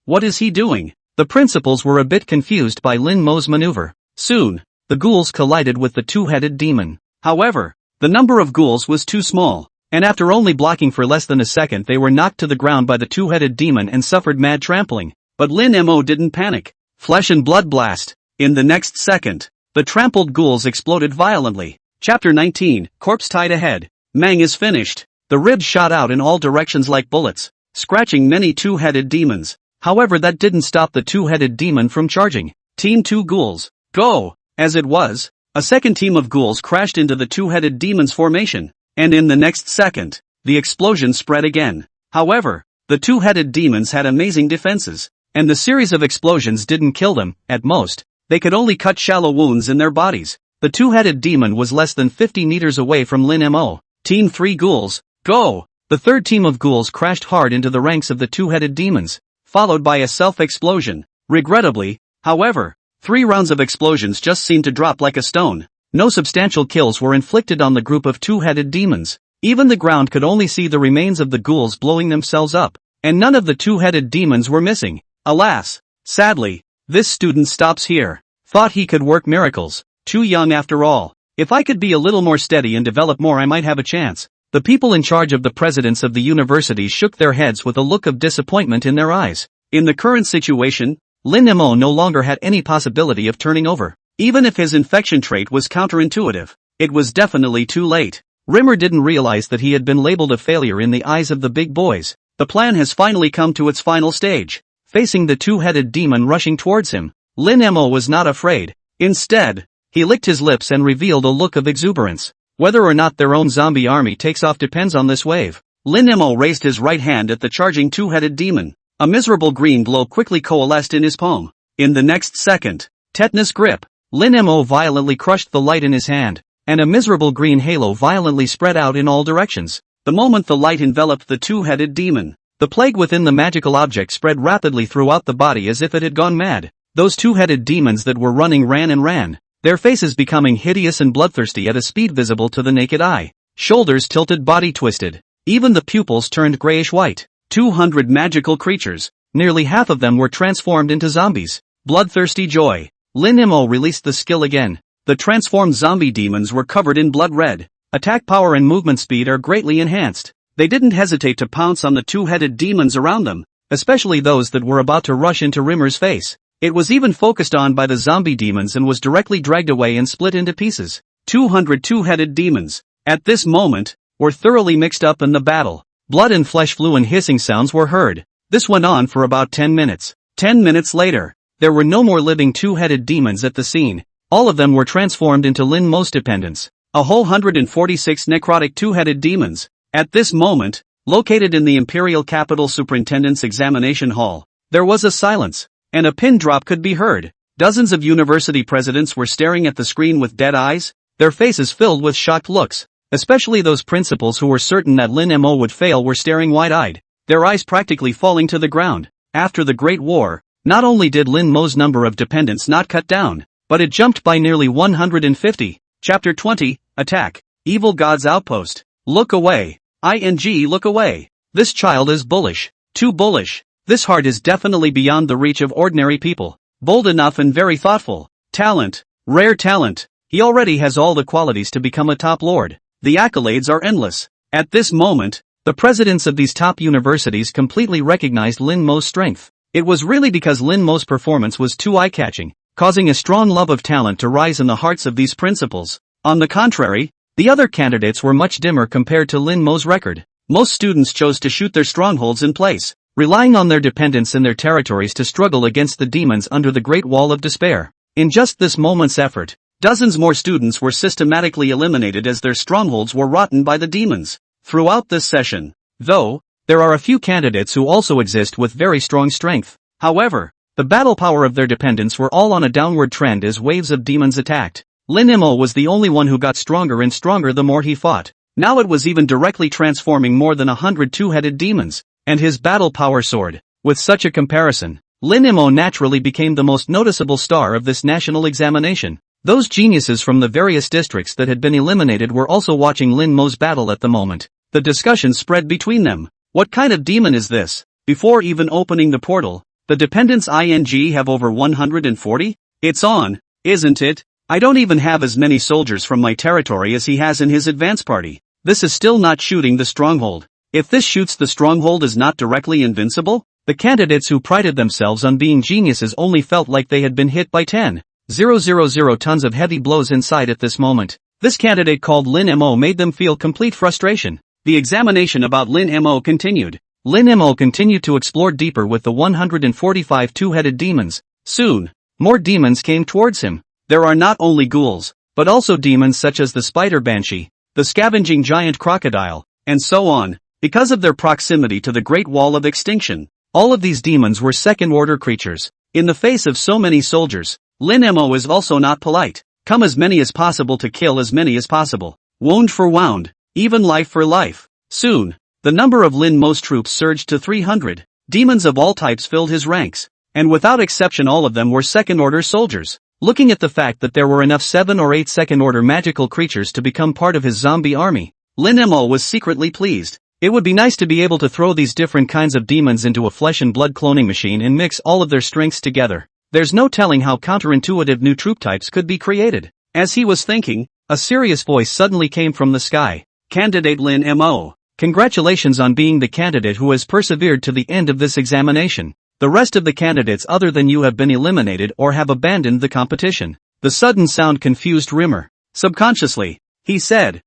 What is he doing? The principals were a bit confused by Lin Mo's maneuver. Soon, the ghouls collided with the two-headed demon. However, the number of ghouls was too small, and after only blocking for less than a second they were knocked to the ground by the two-headed demon and suffered mad trampling. But Lin Mo didn't panic. Flesh and blood blast. In the next second, the trampled ghouls exploded violently. Chapter 19, Corpse Tied Ahead. Mang is finished. The ribs shot out in all directions like bullets, scratching many two-headed demons. However, that didn't stop the two-headed demon from charging. Team 2 ghouls, go! As it was, a second team of ghouls crashed into the two-headed demon's formation, and in the next second, the explosion spread again. However, the two-headed demons had amazing defenses, and the series of explosions didn't kill them. At most, they could only cut shallow wounds in their bodies. The two-headed demon was less than 50 meters away from Lin Mo. Team 3 ghouls, go! The third team of ghouls crashed hard into the ranks of the two-headed demons, followed by a self-explosion. Regrettably, however, 3 rounds of explosions just seemed to drop like a stone. No substantial kills were inflicted on the group of two-headed demons. Even the ground could only see the remains of the ghouls blowing themselves up, and none of the two-headed demons were missing. Alas, sadly, this student stops here. Thought he could work miracles. Too young after all. If I could be a little more steady and develop more, I might have a chance. The people in charge of the presidents of the universities shook their heads with a look of disappointment in their eyes. In the current situation, Lin Mo no longer had any possibility of turning over. Even if his infection trait was counterintuitive, it was definitely too late. Rimmer didn't realize that he had been labeled a failure in the eyes of the big boys. The plan has finally come to its final stage. Facing the two-headed demon rushing towards him, Lin Mo was not afraid. Instead, He licked his lips and revealed a look of exuberance. Whether or not their own zombie army takes off depends on this wave. Lin Mo raised his right hand at the charging two-headed demon. A miserable green glow quickly coalesced in his palm. In the next second, tetanus grip, Lin Mo violently crushed the light in his hand, and a miserable green halo violently spread out in all directions. The moment the light enveloped the two-headed demon, the plague within the magical object spread rapidly throughout the body as if it had gone mad. Those two-headed demons that were running ran and ran, their faces becoming hideous and bloodthirsty at a speed visible to the naked eye. Shoulders tilted, body twisted. Even the pupils turned grayish-white. 200 magical creatures, nearly half of them were transformed into zombies. Bloodthirsty joy. Lin Mo released the skill again. The transformed zombie demons were covered in blood red. Attack power and movement speed are greatly enhanced. They didn't hesitate to pounce on the two-headed demons around them, especially those that were about to rush into Rimmer's face. It was even focused on by the zombie demons and was directly dragged away and split into pieces. 200 two-headed demons, at this moment, were thoroughly mixed up in the battle. Blood and flesh flew and hissing sounds were heard. This went on for about 10 minutes. 10 minutes later, there were no more living two-headed demons at the scene. All of them were transformed into Lin Mo's dependents. A whole 146 necrotic two-headed demons. At this moment, located in the Imperial Capital Superintendent's Examination Hall, there was a silence, and a pin drop could be heard. Dozens of university presidents were staring at the screen with dead eyes, their faces filled with shocked looks. Especially those principals who were certain that Lin Mo would fail were staring wide-eyed, their eyes practically falling to the ground. After the Great War, not only did Lin Mo's number of dependents not cut down, but it jumped by nearly 150. Chapter 20, Attack. Evil God's Outpost. Look away. Look away. This child is bullish. Too bullish. This heart is definitely beyond the reach of ordinary people. Bold enough and very thoughtful. Talent. Rare talent. He already has all the qualities to become a top lord. The accolades are endless. At this moment, the presidents of these top universities completely recognized Lin Mo's strength. It was really because Lin Mo's performance was too eye-catching, causing a strong love of talent to rise in the hearts of these principals. On the contrary, the other candidates were much dimmer compared to Lin Mo's record. Most students chose to shoot their strongholds in place, relying on their dependents and their territories to struggle against the demons under the Great Wall of Despair. In just this moment's effort, dozens more students were systematically eliminated as their strongholds were rotten by the demons. Throughout this session, though, there are a few candidates who also exist with very strong strength. However, the battle power of their dependents were all on a downward trend as waves of demons attacked. Lin Mo was the only one who got stronger and stronger the more he fought. Now it was even directly transforming more than 100 two-headed demons, and his battle power soared. With such a comparison, Lin Mo naturally became the most noticeable star of this national examination. Those geniuses from the various districts that had been eliminated were also watching Lin Mo's battle at the moment. The discussion spread between them. What kind of demon is this? Before even opening the portal, the dependents have over 140? It's on, isn't it? I don't even have as many soldiers from my territory as he has in his advance party. This is still not shooting the stronghold. If this shoots the stronghold is not directly invincible? The candidates who prided themselves on being geniuses only felt like they had been hit by 10,000 tons of heavy blows inside at this moment. This candidate called Lin Mo made them feel complete frustration. The examination about Lin Mo continued. Lin Mo continued to explore deeper with the 145 two-headed demons. Soon, more demons came towards him. There are not only ghouls, but also demons such as the spider banshee, the scavenging giant crocodile, and so on. Because of their proximity to the Great Wall of Extinction, all of these demons were second-order creatures. In the face of so many soldiers, Lin Mo is also not polite. Come as many as possible to kill as many as possible. Wound for wound, even life for life. Soon, the number of Lin Mo's troops surged to 300. Demons of all types filled his ranks, and without exception all of them were second-order soldiers. Looking at the fact that there were enough 7 or 8 second-order magical creatures to become part of his zombie army, Lin Mo was secretly pleased. It would be nice to be able to throw these different kinds of demons into a flesh and blood cloning machine and mix all of their strengths together. There's no telling how counterintuitive new troop types could be created. As he was thinking, a serious voice suddenly came from the sky. Candidate Lin Mo, congratulations on being the candidate who has persevered to the end of this examination. The rest of the candidates other than you have been eliminated or have abandoned the competition. The sudden sound confused Rimmer. Subconsciously, he said,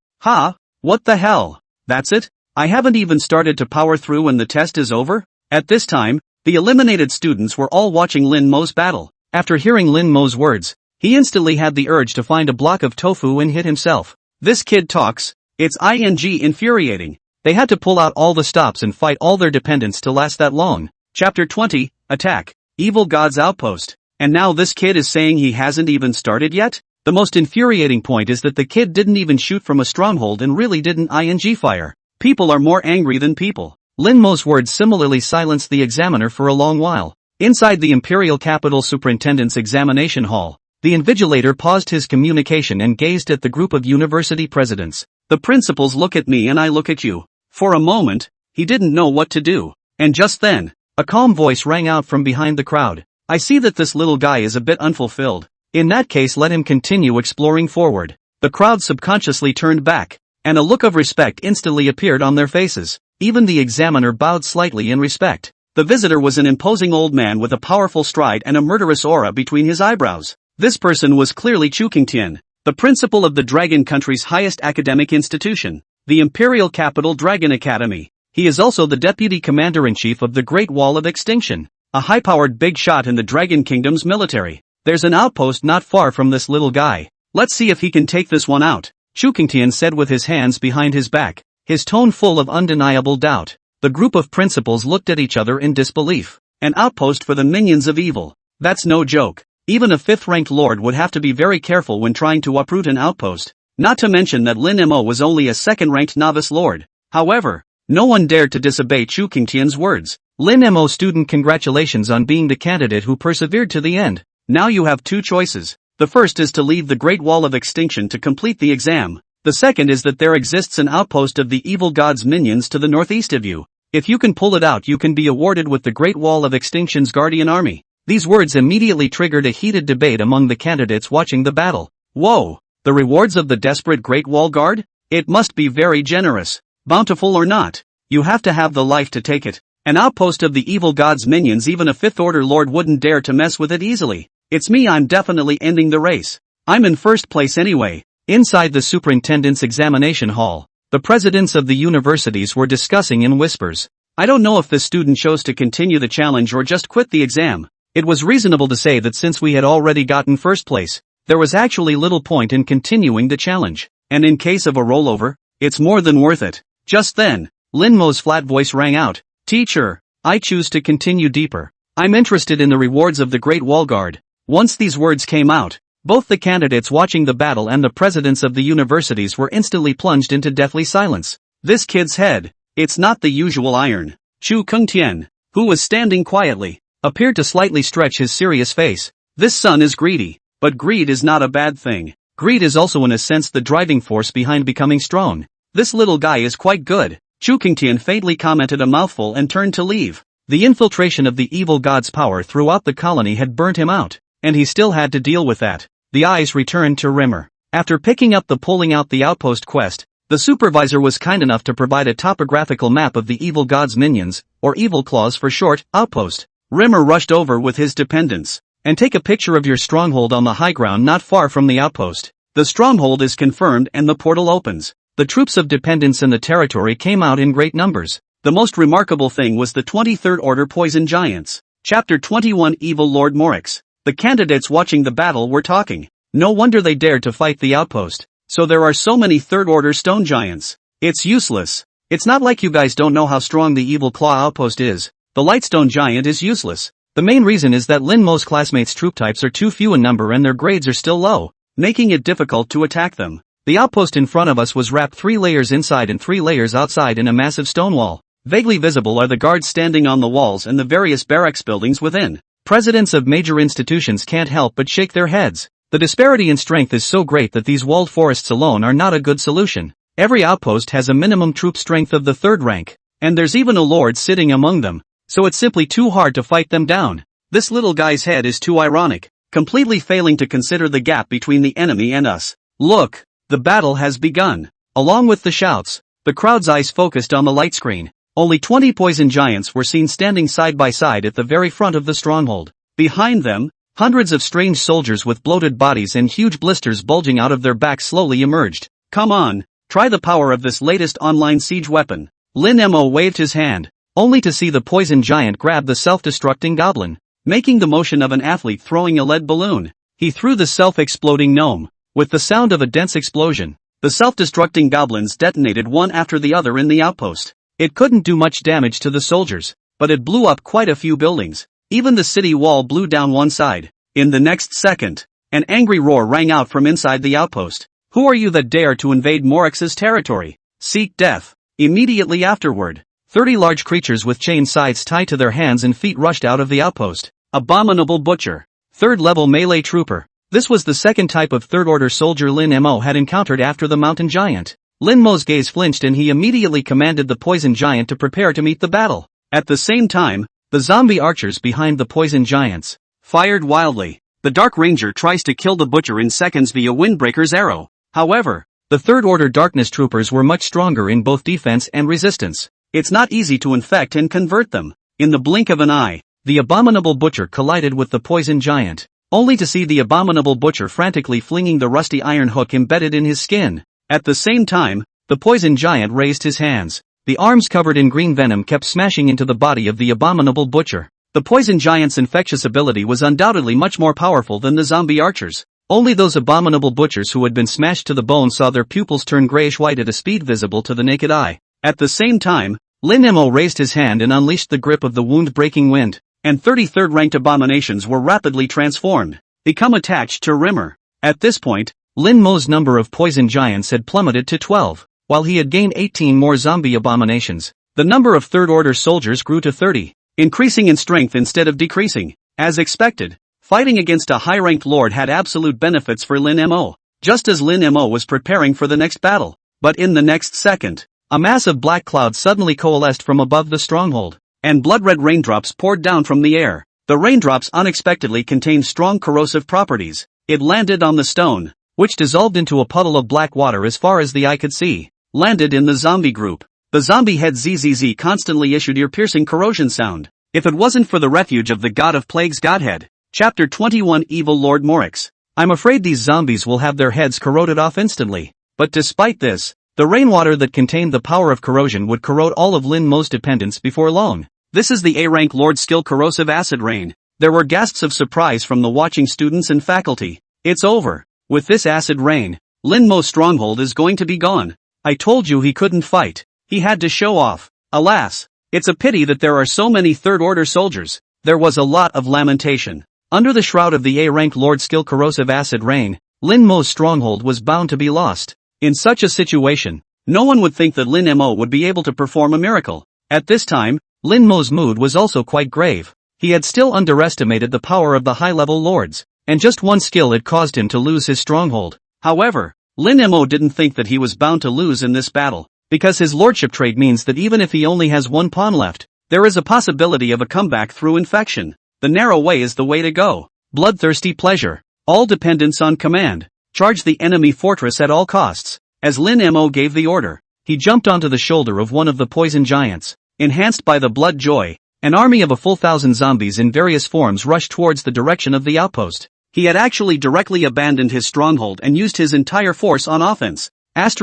what the hell? That's it? I haven't even started to power through and the test is over? At this time, the eliminated students were all watching Lin Mo's battle. After hearing Lin Mo's words, He instantly had the urge to find a block of tofu and hit himself. This kid talks. It's infuriating. They had to pull out all the stops and fight all their dependents to last that long. Chapter 20, Attack. Evil God's Outpost. And now this kid is saying he hasn't even started yet? The most infuriating point is that the kid didn't even shoot from a stronghold and really didn't fire. People are more angry than people. Lin Mo's words similarly silenced the examiner for a long while. Inside the Imperial Capital Superintendent's examination hall, the invigilator paused his communication and gazed at the group of university presidents. The principals look at me and I look at you. For a moment, he didn't know what to do. And just then, a calm voice rang out from behind the crowd. I see that this little guy is a bit unfulfilled. In that case, let him continue exploring forward. The crowd subconsciously turned back, and a look of respect instantly appeared on their faces. Even the examiner bowed slightly in respect. The visitor was an imposing old man with a powerful stride and a murderous aura between his eyebrows. This person was clearly Chu Qingtian, the principal of the Dragon Country's highest academic institution, the Imperial Capital Dragon Academy. He is also the Deputy Commander-in-Chief of the Great Wall of Extinction, a high-powered big shot in the Dragon Kingdom's military. There's an outpost not far from this little guy. Let's see if he can take this one out, Chu Qingtian said with his hands behind his back, his tone full of undeniable doubt. The group of principals looked at each other in disbelief. An outpost for the minions of evil. That's no joke. Even a 5th-ranked lord would have to be very careful when trying to uproot an outpost. Not to mention that Lin Mo was only a 2nd-ranked novice lord. However, no one dared to disobey Chu Qingtian's words. Lin Mo student, congratulations on being the candidate who persevered to the end. Now you have two choices. The first is to leave the Great Wall of Extinction to complete the exam. The second is that there exists an outpost of the evil god's minions to the northeast of you. If you can pull it out, you can be awarded with the Great Wall of Extinction's guardian army. These words immediately triggered a heated debate among the candidates watching the battle. Whoa! The rewards of the desperate Great Wall Guard? It must be very generous. Bountiful or not, you have to have the life to take it. An outpost of the evil god's minions, even a 5th-order lord wouldn't dare to mess with it easily. It's me, I'm definitely ending the race. I'm in first place anyway. Inside the superintendent's examination hall, the presidents of the universities were discussing in whispers. I don't know if this student chose to continue the challenge or just quit the exam. It was reasonable to say that since we had already gotten first place, there was actually little point in continuing the challenge. And in case of a rollover, it's more than worth it. Just then, Lin Mo's flat voice rang out. Teacher, I choose to continue deeper. I'm interested in the rewards of the Great Wall Guard. Once these words came out, both the candidates watching the battle and the presidents of the universities were instantly plunged into deathly silence. This kid's head, it's not the usual iron. Chu Qingtian, who was standing quietly, appeared to slightly stretch his serious face. This son is greedy, but greed is not a bad thing. Greed is also in a sense the driving force behind becoming strong. This little guy is quite good, Chu Qingtian faintly commented a mouthful and turned to leave. The infiltration of the evil god's power throughout the colony had burnt him out, and he still had to deal with that. The eyes returned to Rimmer. After picking up the pulling out the outpost quest, the supervisor was kind enough to provide a topographical map of the evil god's minions, or evil claws for short, outpost. Rimmer rushed over with his dependents. And take a picture of your stronghold on the high ground not far from the outpost. The stronghold is confirmed and the portal opens. The troops of dependents in the territory came out in great numbers. The most remarkable thing was the 23rd Order Poison Giants. Chapter 21, Evil Lord Morix. The candidates watching the battle were talking. No wonder they dared to fight the outpost. So there are so many 3rd Order Stone Giants. It's useless. It's not like you guys don't know how strong the Evil Claw outpost is. The Lightstone Giant is useless. The main reason is that Lin Mo's classmates' troop types are too few in number and their grades are still low, making it difficult to attack them. The outpost in front of us was wrapped 3 layers inside and 3 layers outside in a massive stone wall. Vaguely visible are the guards standing on the walls and the various barracks buildings within. Presidents of major institutions can't help but shake their heads. The disparity in strength is so great that these walled forests alone are not a good solution. Every outpost has a minimum troop strength of the 3rd rank, and there's even a lord sitting among them, so it's simply too hard to fight them down. This little guy's head is too ironic, completely failing to consider the gap between the enemy and us. Look, the battle has begun. Along with the shouts, the crowd's eyes focused on the light screen. Only 20 poison giants were seen standing side by side at the very front of the stronghold. Behind them, hundreds of strange soldiers with bloated bodies and huge blisters bulging out of their backs slowly emerged. Come on, try the power of this latest online siege weapon. Lin Mo waved his hand, only to see the poison giant grab the self-destructing goblin, making the motion of an athlete throwing a lead balloon. He threw the self-exploding gnome. With the sound of a dense explosion, the self-destructing goblins detonated one after the other in the outpost. It couldn't do much damage to the soldiers, but it blew up quite a few buildings. Even the city wall blew down one side. In the next second, an angry roar rang out from inside the outpost. Who are you that dare to invade Morix's territory? Seek death. Immediately afterward, 30 large creatures with chain scythes tied to their hands and feet rushed out of the outpost. Abominable Butcher. Third-level melee trooper. This was the second type of third-order soldier Lin Mo had encountered after the mountain giant. Lin Mo's gaze flinched and he immediately commanded the poison giant to prepare to meet the battle. At the same time, the zombie archers behind the poison giants fired wildly. The Dark Ranger tries to kill the Butcher in seconds via Windbreaker's arrow. However, the third-order Darkness troopers were much stronger in both defense and resistance. It's not easy to infect and convert them. In the blink of an eye, the Abominable Butcher collided with the poison giant, only to see the Abominable Butcher frantically flinging the rusty iron hook embedded in his skin. At the same time, the poison giant raised his hands. The arms covered in green venom kept smashing into the body of the Abominable Butcher. The poison giant's infectious ability was undoubtedly much more powerful than the zombie archers. Only those Abominable Butchers who had been smashed to the bone saw their pupils turn grayish-white at a speed visible to the naked eye. At the same time, Lin Mo raised his hand and unleashed the grip of the wound-breaking wind, and 33rd ranked abominations were rapidly transformed, become attached to Rimmer. At this point, Lin Mo's number of poison giants had plummeted to 12, while he had gained 18 more zombie abominations. The number of third-order soldiers grew to 30, increasing in strength instead of decreasing. As expected, fighting against a high-ranked lord had absolute benefits for Lin Mo, just as Lin Mo was preparing for the next battle. But in the next second, a mass of black clouds suddenly coalesced from above the stronghold, and blood-red raindrops poured down from the air. The raindrops unexpectedly contained strong corrosive properties. It landed on the stone, which dissolved into a puddle of black water as far as the eye could see. Landed in the zombie group. The zombie head ZZZ constantly issued ear-piercing corrosion sound. If it wasn't for the refuge of the God of Plagues Godhead. Chapter 21 Evil Lord Morix. I'm afraid these zombies will have their heads corroded off instantly. But despite this, the rainwater that contained the power of corrosion would corrode all of Lin Mo's dependents before long. This is the A-rank Lord skill corrosive acid rain. There were gasps of surprise from the watching students and faculty. It's over. With this acid rain, Lin Mo's stronghold is going to be gone. I told you he couldn't fight. He had to show off. Alas, it's a pity that there are so many third-order soldiers. There was a lot of lamentation. Under the shroud of the A-rank Lord skill corrosive acid rain, Lin Mo's stronghold was bound to be lost. In such a situation, no one would think that Lin Mo would be able to perform a miracle. At this time, Lin Mo's mood was also quite grave. He had still underestimated the power of the high-level lords, and just one skill had caused him to lose his stronghold. However, Lin Mo didn't think that he was bound to lose in this battle, because his lordship trait means that even if he only has one pawn left, there is a possibility of a comeback through infection. The narrow way is the way to go. Bloodthirsty pleasure. All dependents on command. Charge the enemy fortress at all costs. As Lin Mo gave the order, he jumped onto the shoulder of one of the poison giants. Enhanced by the blood joy, an army of a full 1,000 zombies in various forms rushed towards the direction of the outpost. He had actually directly abandoned his stronghold and used his entire force on offense. It's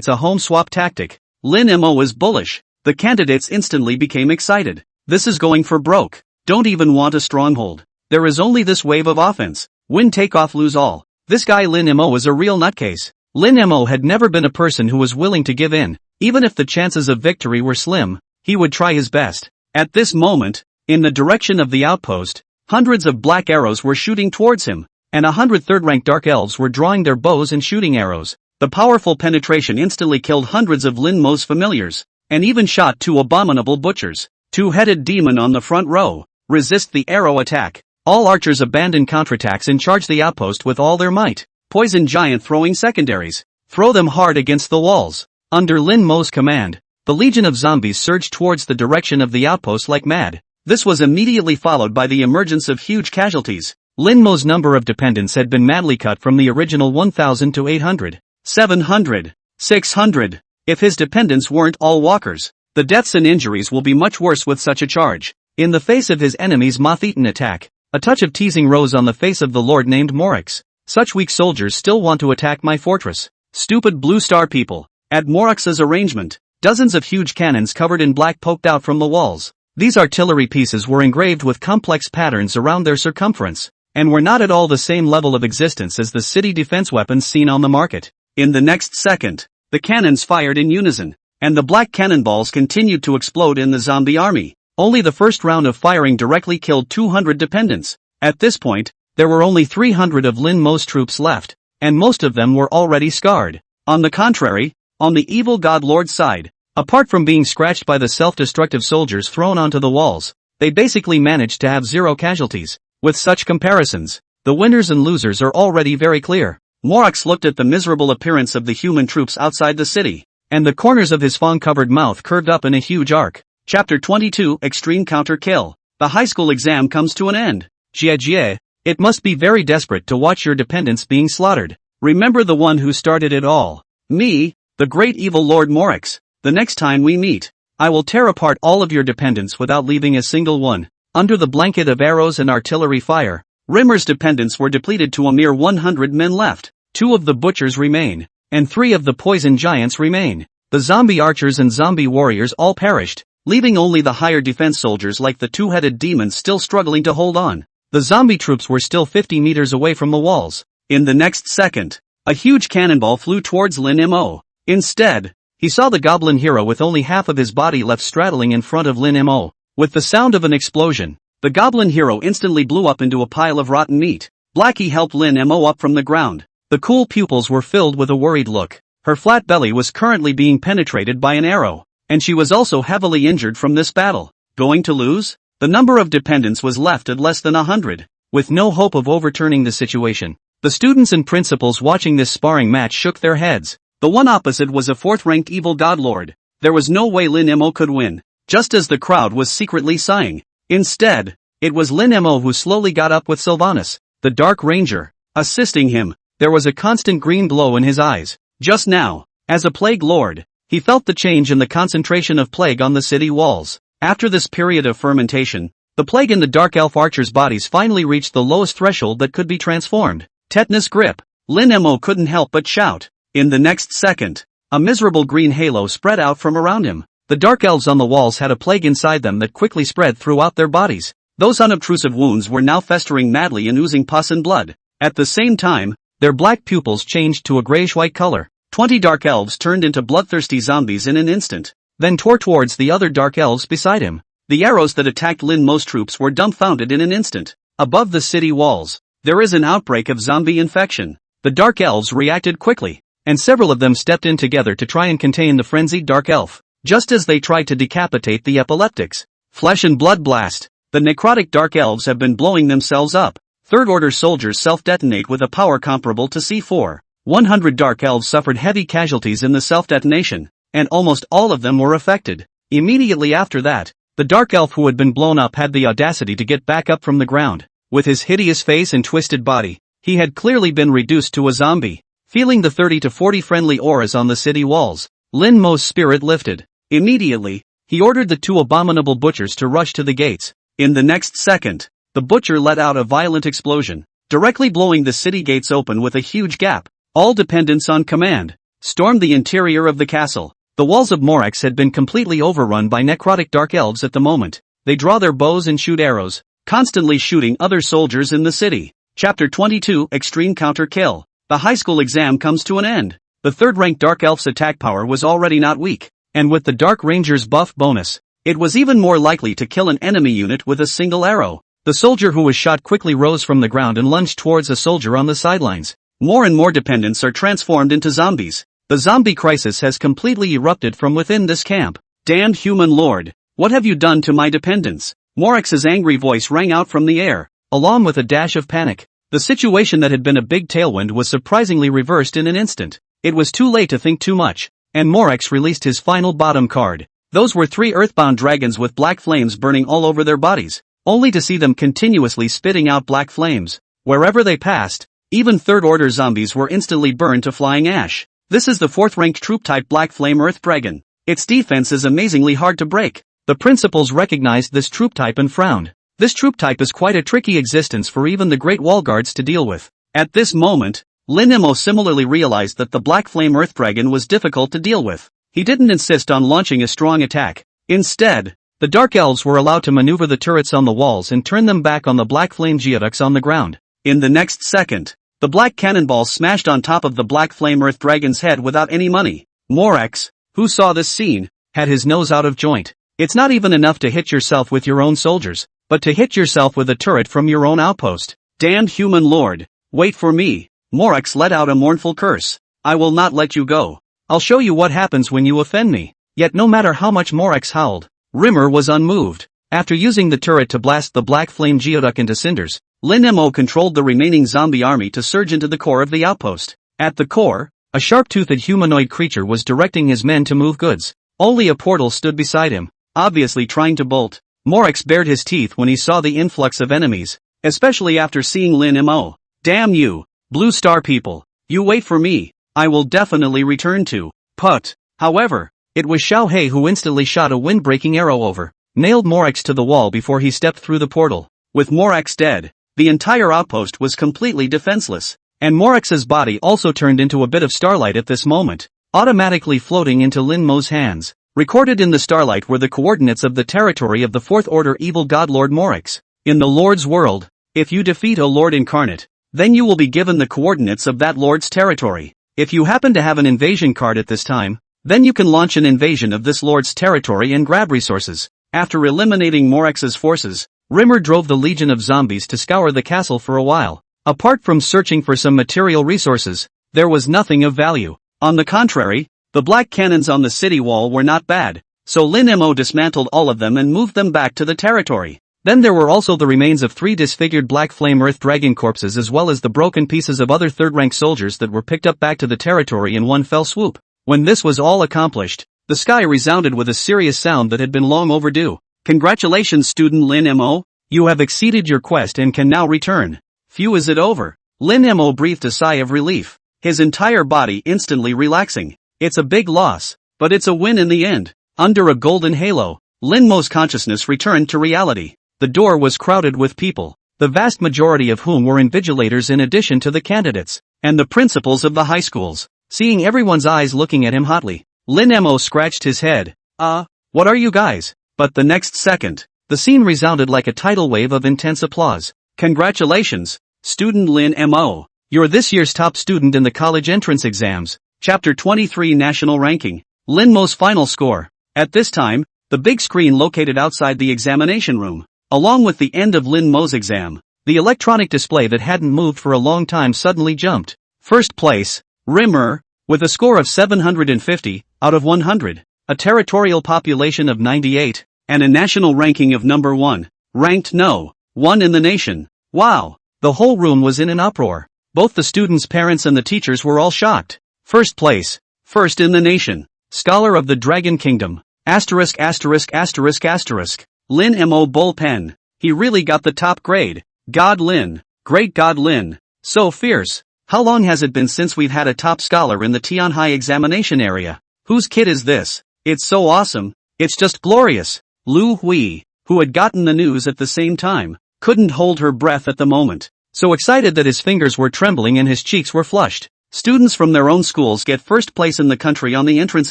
a home swap tactic. Lin Mo was bullish. The candidates instantly became excited. This is going for broke. Don't even want a stronghold. There is only this wave of offense. Win take off lose all. This guy Lin Mo is a real nutcase. Lin Mo had never been a person who was willing to give in. Even if the chances of victory were slim, he would try his best. At this moment, in the direction of the outpost, hundreds of black arrows were shooting towards him, and 100 third-rank dark elves were drawing their bows and shooting arrows. The powerful penetration instantly killed hundreds of Lin Mo's familiars, and even shot 2 abominable butchers. Two-headed demon on the front row. Resist the arrow attack. All archers abandon counterattacks and charge the outpost with all their might. Poison giant throwing secondaries. Throw them hard against the walls. Under Lin Mo's command, the legion of zombies surged towards the direction of the outpost like mad. This was immediately followed by the emergence of huge casualties. Lin Mo's number of dependents had been madly cut from the original 1,000 to 800, 700, 600. If his dependents weren't all walkers, the deaths and injuries will be much worse with such a charge. In the face of his enemy's moth-eaten attack, a touch of teasing rose on the face of the lord named Morix. Such weak soldiers still want to attack my fortress. Stupid blue star people. At Morix's arrangement, dozens of huge cannons covered in black poked out from the walls. These artillery pieces were engraved with complex patterns around their circumference. and were not at all the same level of existence as the city defense weapons seen on the market. In the next second, the cannons fired in unison, and the black cannonballs continued to explode in the zombie army. Only the first round of firing directly killed 200 dependents. At this point, there were only 300 of Lin Mo's troops left, and most of them were already scarred. On the contrary, on the evil god lord's side, apart from being scratched by the self-destructive soldiers thrown onto the walls, they basically managed to have 0 casualties. With such comparisons, the winners and losers are already very clear. Morax looked at the miserable appearance of the human troops outside the city, and the corners of his fawn-covered mouth curved up in a huge arc. Chapter 22 Extreme Counter Kill. The high school exam comes to an end. Jie, it must be very desperate to watch your dependents being slaughtered. Remember the one who started it all. Me, the great evil Lord Morax. The next time we meet, I will tear apart all of your dependents without leaving a single one. Under the blanket of arrows and artillery fire, Rimmer's dependents were depleted to a mere 100 men left. 2 of the butchers remain, and 3 of the poison giants remain. The zombie archers and zombie warriors all perished, leaving only the higher defense soldiers like the 2-headed demons still struggling to hold on. The zombie troops were still 50 meters away from the walls. In the next second, a huge cannonball flew towards Lin Mo. Instead, he saw the goblin hero with only half of his body left straddling in front of Lin Mo. With the sound of an explosion, the goblin hero instantly blew up into a pile of rotten meat. Blackie helped Lin Mo up from the ground. The cool pupils were filled with a worried look. Her flat belly was currently being penetrated by an arrow, and she was also heavily injured from this battle. Going to lose? The number of dependents was left at less than 100. With no hope of overturning the situation, the students and principals watching this sparring match shook their heads. The one opposite was a 4th-ranked evil godlord. There was no way Lin Mo could win, just as the crowd was secretly sighing. Instead, it was Lin Mo who slowly got up with Sylvanus, the Dark Ranger, assisting him. There was a constant green glow in his eyes. Just now, as a plague lord, he felt the change in the concentration of plague on the city walls. After this period of fermentation, the plague in the Dark Elf archers' bodies finally reached the lowest threshold that could be transformed. Tetanus grip. Lin Mo couldn't help but shout. In the next second, a miserable green halo spread out from around him. The dark elves on the walls had a plague inside them that quickly spread throughout their bodies. Those unobtrusive wounds were now festering madly and oozing pus and blood. At the same time, their black pupils changed to a grayish-white color. 20 dark elves turned into bloodthirsty zombies in an instant, then tore towards the other dark elves beside him. The arrows that attacked Lin Mo's troops were dumbfounded in an instant. Above the city walls, there is an outbreak of zombie infection. The dark elves reacted quickly, and several of them stepped in together to try and contain the frenzied dark elf, just as they tried to decapitate the epileptics. Flesh and blood blast. The necrotic dark elves have been blowing themselves up. Third-order soldiers self-detonate with a power comparable to C4. 100 dark elves suffered heavy casualties in the self-detonation, and almost all of them were affected. Immediately after that, the dark elf who had been blown up had the audacity to get back up from the ground. With his hideous face and twisted body, he had clearly been reduced to a zombie. Feeling the 30 to 40 friendly auras on the city walls, Lin Mo's spirit lifted. Immediately, he ordered the 2 abominable butchers to rush to the gates. In the next second, the butcher let out a violent explosion, directly blowing the city gates open with a huge gap. All dependents on command stormed the interior of the castle. The walls of Morax had been completely overrun by necrotic dark elves at the moment. They draw their bows and shoot arrows, constantly shooting other soldiers in the city. Chapter 22 Extreme Counter Kill. The high school exam comes to an end. The 3rd-ranked Dark Elf's attack power was already not weak, and with the Dark Ranger's buff bonus, it was even more likely to kill an enemy unit with a single arrow. The soldier who was shot quickly rose from the ground and lunged towards a soldier on the sidelines. More and more dependents are transformed into zombies. The zombie crisis has completely erupted from within this camp. Damned human lord, what have you done to my dependents? Morax's angry voice rang out from the air, along with a dash of panic. The situation that had been a big tailwind was surprisingly reversed in an instant. It was too late to think too much, and Morax released his final bottom card. Those were 3 earthbound dragons with black flames burning all over their bodies, only to see them continuously spitting out black flames. Wherever they passed, even third-order zombies were instantly burned to flying ash. This is the 4th-ranked troop-type Black Flame Earth Dragon. Its defense is amazingly hard to break. The principals recognized this troop type and frowned. This troop type is quite a tricky existence for even the Great Wall Guards to deal with. At this moment, Lin Mo similarly realized that the Black Flame Earth Dragon was difficult to deal with. He didn't insist on launching a strong attack. Instead, The dark elves were allowed to maneuver the turrets on the walls and turn them back on the black flame geoducts on the ground. In the next second, the black cannonball smashed on top of the black flame earth dragon's head without any money. Morex, who saw this scene, had his nose out of joint. It's not even enough to hit yourself with your own soldiers, but to hit yourself with a turret from your own outpost. Damned human lord, wait for me. Morex let out a mournful curse. I will not let you go. I'll show you what happens when you offend me. Yet no matter how much Morex howled, Rimmer was unmoved. After using the turret to blast the black flame geoduck into cinders, Lin Mo controlled the remaining zombie army to surge into the core of the outpost. At the core, a sharp-toothed humanoid creature was directing his men to move goods. Only a portal stood beside him, obviously trying to bolt. Morex bared his teeth when he saw the influx of enemies, especially after seeing Lin Mo. Damn you, Blue Star people. You wait for me. I will definitely return to Put. However, it was Xiao He who instantly shot a wind-breaking arrow over, nailed Morex to the wall before he stepped through the portal. With Morex dead, the entire outpost was completely defenseless, and Morex's body also turned into a bit of starlight at this moment, automatically floating into Lin Mo's hands. Recorded in the starlight were the coordinates of the territory of the Fourth Order Evil God Lord Morex. In the Lord's world, if you defeat a Lord incarnate, then you will be given the coordinates of that Lord's territory. If you happen to have an invasion card at this time, then you can launch an invasion of this Lord's territory and grab resources. After eliminating Morex's forces, Rimmer drove the legion of zombies to scour the castle for a while. Apart from searching for some material resources, there was nothing of value. On the contrary, the black cannons on the city wall were not bad, so Lin Mo dismantled all of them and moved them back to the territory. Then there were also the remains of 3 disfigured black flame earth dragon corpses as well as the broken pieces of other third-rank soldiers that were picked up back to the territory in one fell swoop. When this was all accomplished, the sky resounded with a serious sound that had been long overdue. Congratulations, student Lin Mo. You have exceeded your quest and can now return. Phew, is it over? Lin Mo breathed a sigh of relief, his entire body instantly relaxing. It's a big loss, but it's a win in the end. Under a golden halo, Lin Mo's consciousness returned to reality. The door was crowded with people, the vast majority of whom were invigilators in addition to the candidates, and the principals of the high schools. Seeing everyone's eyes looking at him hotly, Lin Mo scratched his head. What are you guys? But the next second, the scene resounded like a tidal wave of intense applause. Congratulations, student Lin Mo. You're this year's top student in the college entrance exams. Chapter 23 National Ranking. Lin Mo's final score. At this time, the big screen located outside the examination room, along with the end of Lin Mo's exam, the electronic display that hadn't moved for a long time suddenly jumped. First place, Rimmer, with a score of 750 out of 100, a territorial population of 98, and a national ranking of number 1, ranked no. 1 in the nation. Wow! The whole room was in an uproar. Both the students' parents and the teachers were all shocked. First place, first in the nation, scholar of the Dragon Kingdom, asterisk asterisk asterisk asterisk, Lin Mo Bullpen. He really got the top grade. God Lin, great God Lin, so fierce. How long has it been since we've had a top scholar in the Tianhai examination area? Whose kid is this? It's so awesome, it's just glorious. Lu Hui, who had gotten the news at the same time, couldn't hold her breath at the moment, so excited that his fingers were trembling and his cheeks were flushed. Students from their own schools get first place in the country on the entrance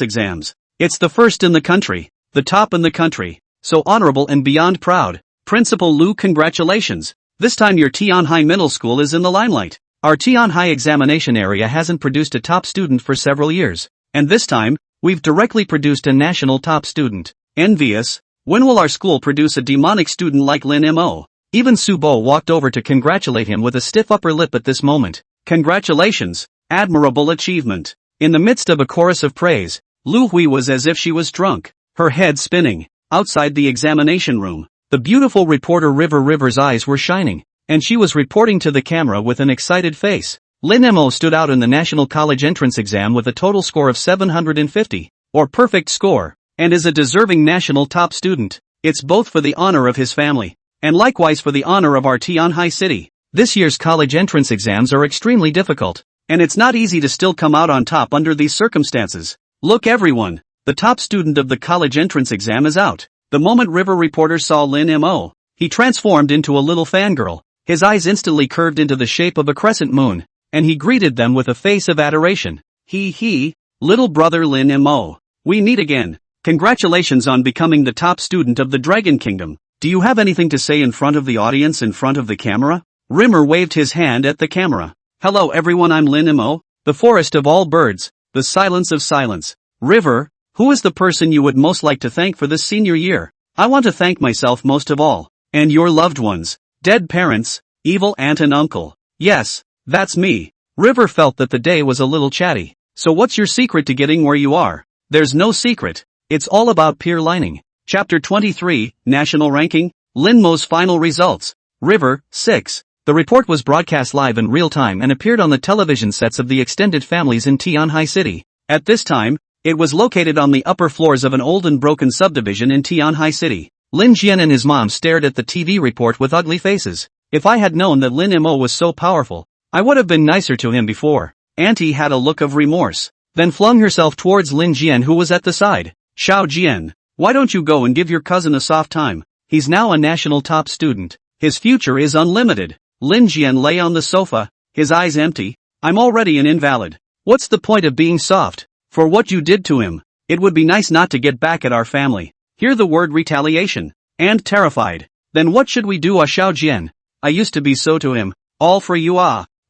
exams. It's the first in the country, the top in the country, so honorable and beyond proud. Principal Lu, congratulations. This time your Tianhai Middle School is in the limelight. Our Tianhai examination area hasn't produced a top student for several years, and this time, we've directly produced a national top student. Envious. When will our school produce a demonic student like Lin Mo? Even Subo walked over to congratulate him with a stiff upper lip at this moment. Congratulations, admirable achievement. In the midst of a chorus of praise, Lu Hui was as if she was drunk, her head spinning. Outside the examination room, the beautiful reporter River's eyes were shining, and she was reporting to the camera with an excited face. Lin Mo stood out in the National College Entrance Exam with a total score of 750, or perfect score, and is a deserving national top student. It's both for the honor of his family, and likewise for the honor of our Tianhai city. This year's college entrance exams are extremely difficult, and it's not easy to still come out on top under these circumstances. Look everyone, the top student of the college entrance exam is out. The moment River reporter saw Lin Mo, he transformed into a little fangirl. His eyes instantly curved into the shape of a crescent moon, and he greeted them with a face of adoration. Little brother Lin Mo. We meet again. Congratulations on becoming the top student of the Dragon Kingdom. Do you have anything to say in front of the audience in front of the camera? Rimmer waved his hand at the camera. Hello everyone, I'm Lin Mo, the forest of all birds, the silence of silence. River, who is the person you would most like to thank for this senior year? I want to thank myself most of all. And your loved ones. Dead parents, evil aunt and uncle. Yes, that's me. River felt that the day was a little chatty. So what's your secret to getting where you are? There's no secret. It's all about peer lining. Chapter 23, National Ranking, Lin Mo's Final Results. River, 6. The report was broadcast live in real time and appeared on the television sets of the extended families in Tianhai City. At this time, it was located on the upper floors of an old and broken subdivision in Tianhai City. Lin Jian and his mom stared at the TV report with ugly faces. If I had known that Lin Mo was so powerful, I would have been nicer to him before. Auntie had a look of remorse, then flung herself towards Lin Jian who was at the side. Xiao Jian, why don't you go and give your cousin a soft time? He's now a national top student. His future is unlimited. Lin Jian lay on the sofa, his eyes empty. I'm already an invalid. What's the point of being soft? For what you did to him. It would be nice not to get back at our family. Hear the word retaliation. And terrified. Then what should we do? Xiao Jian. I used to be so to him. All for you.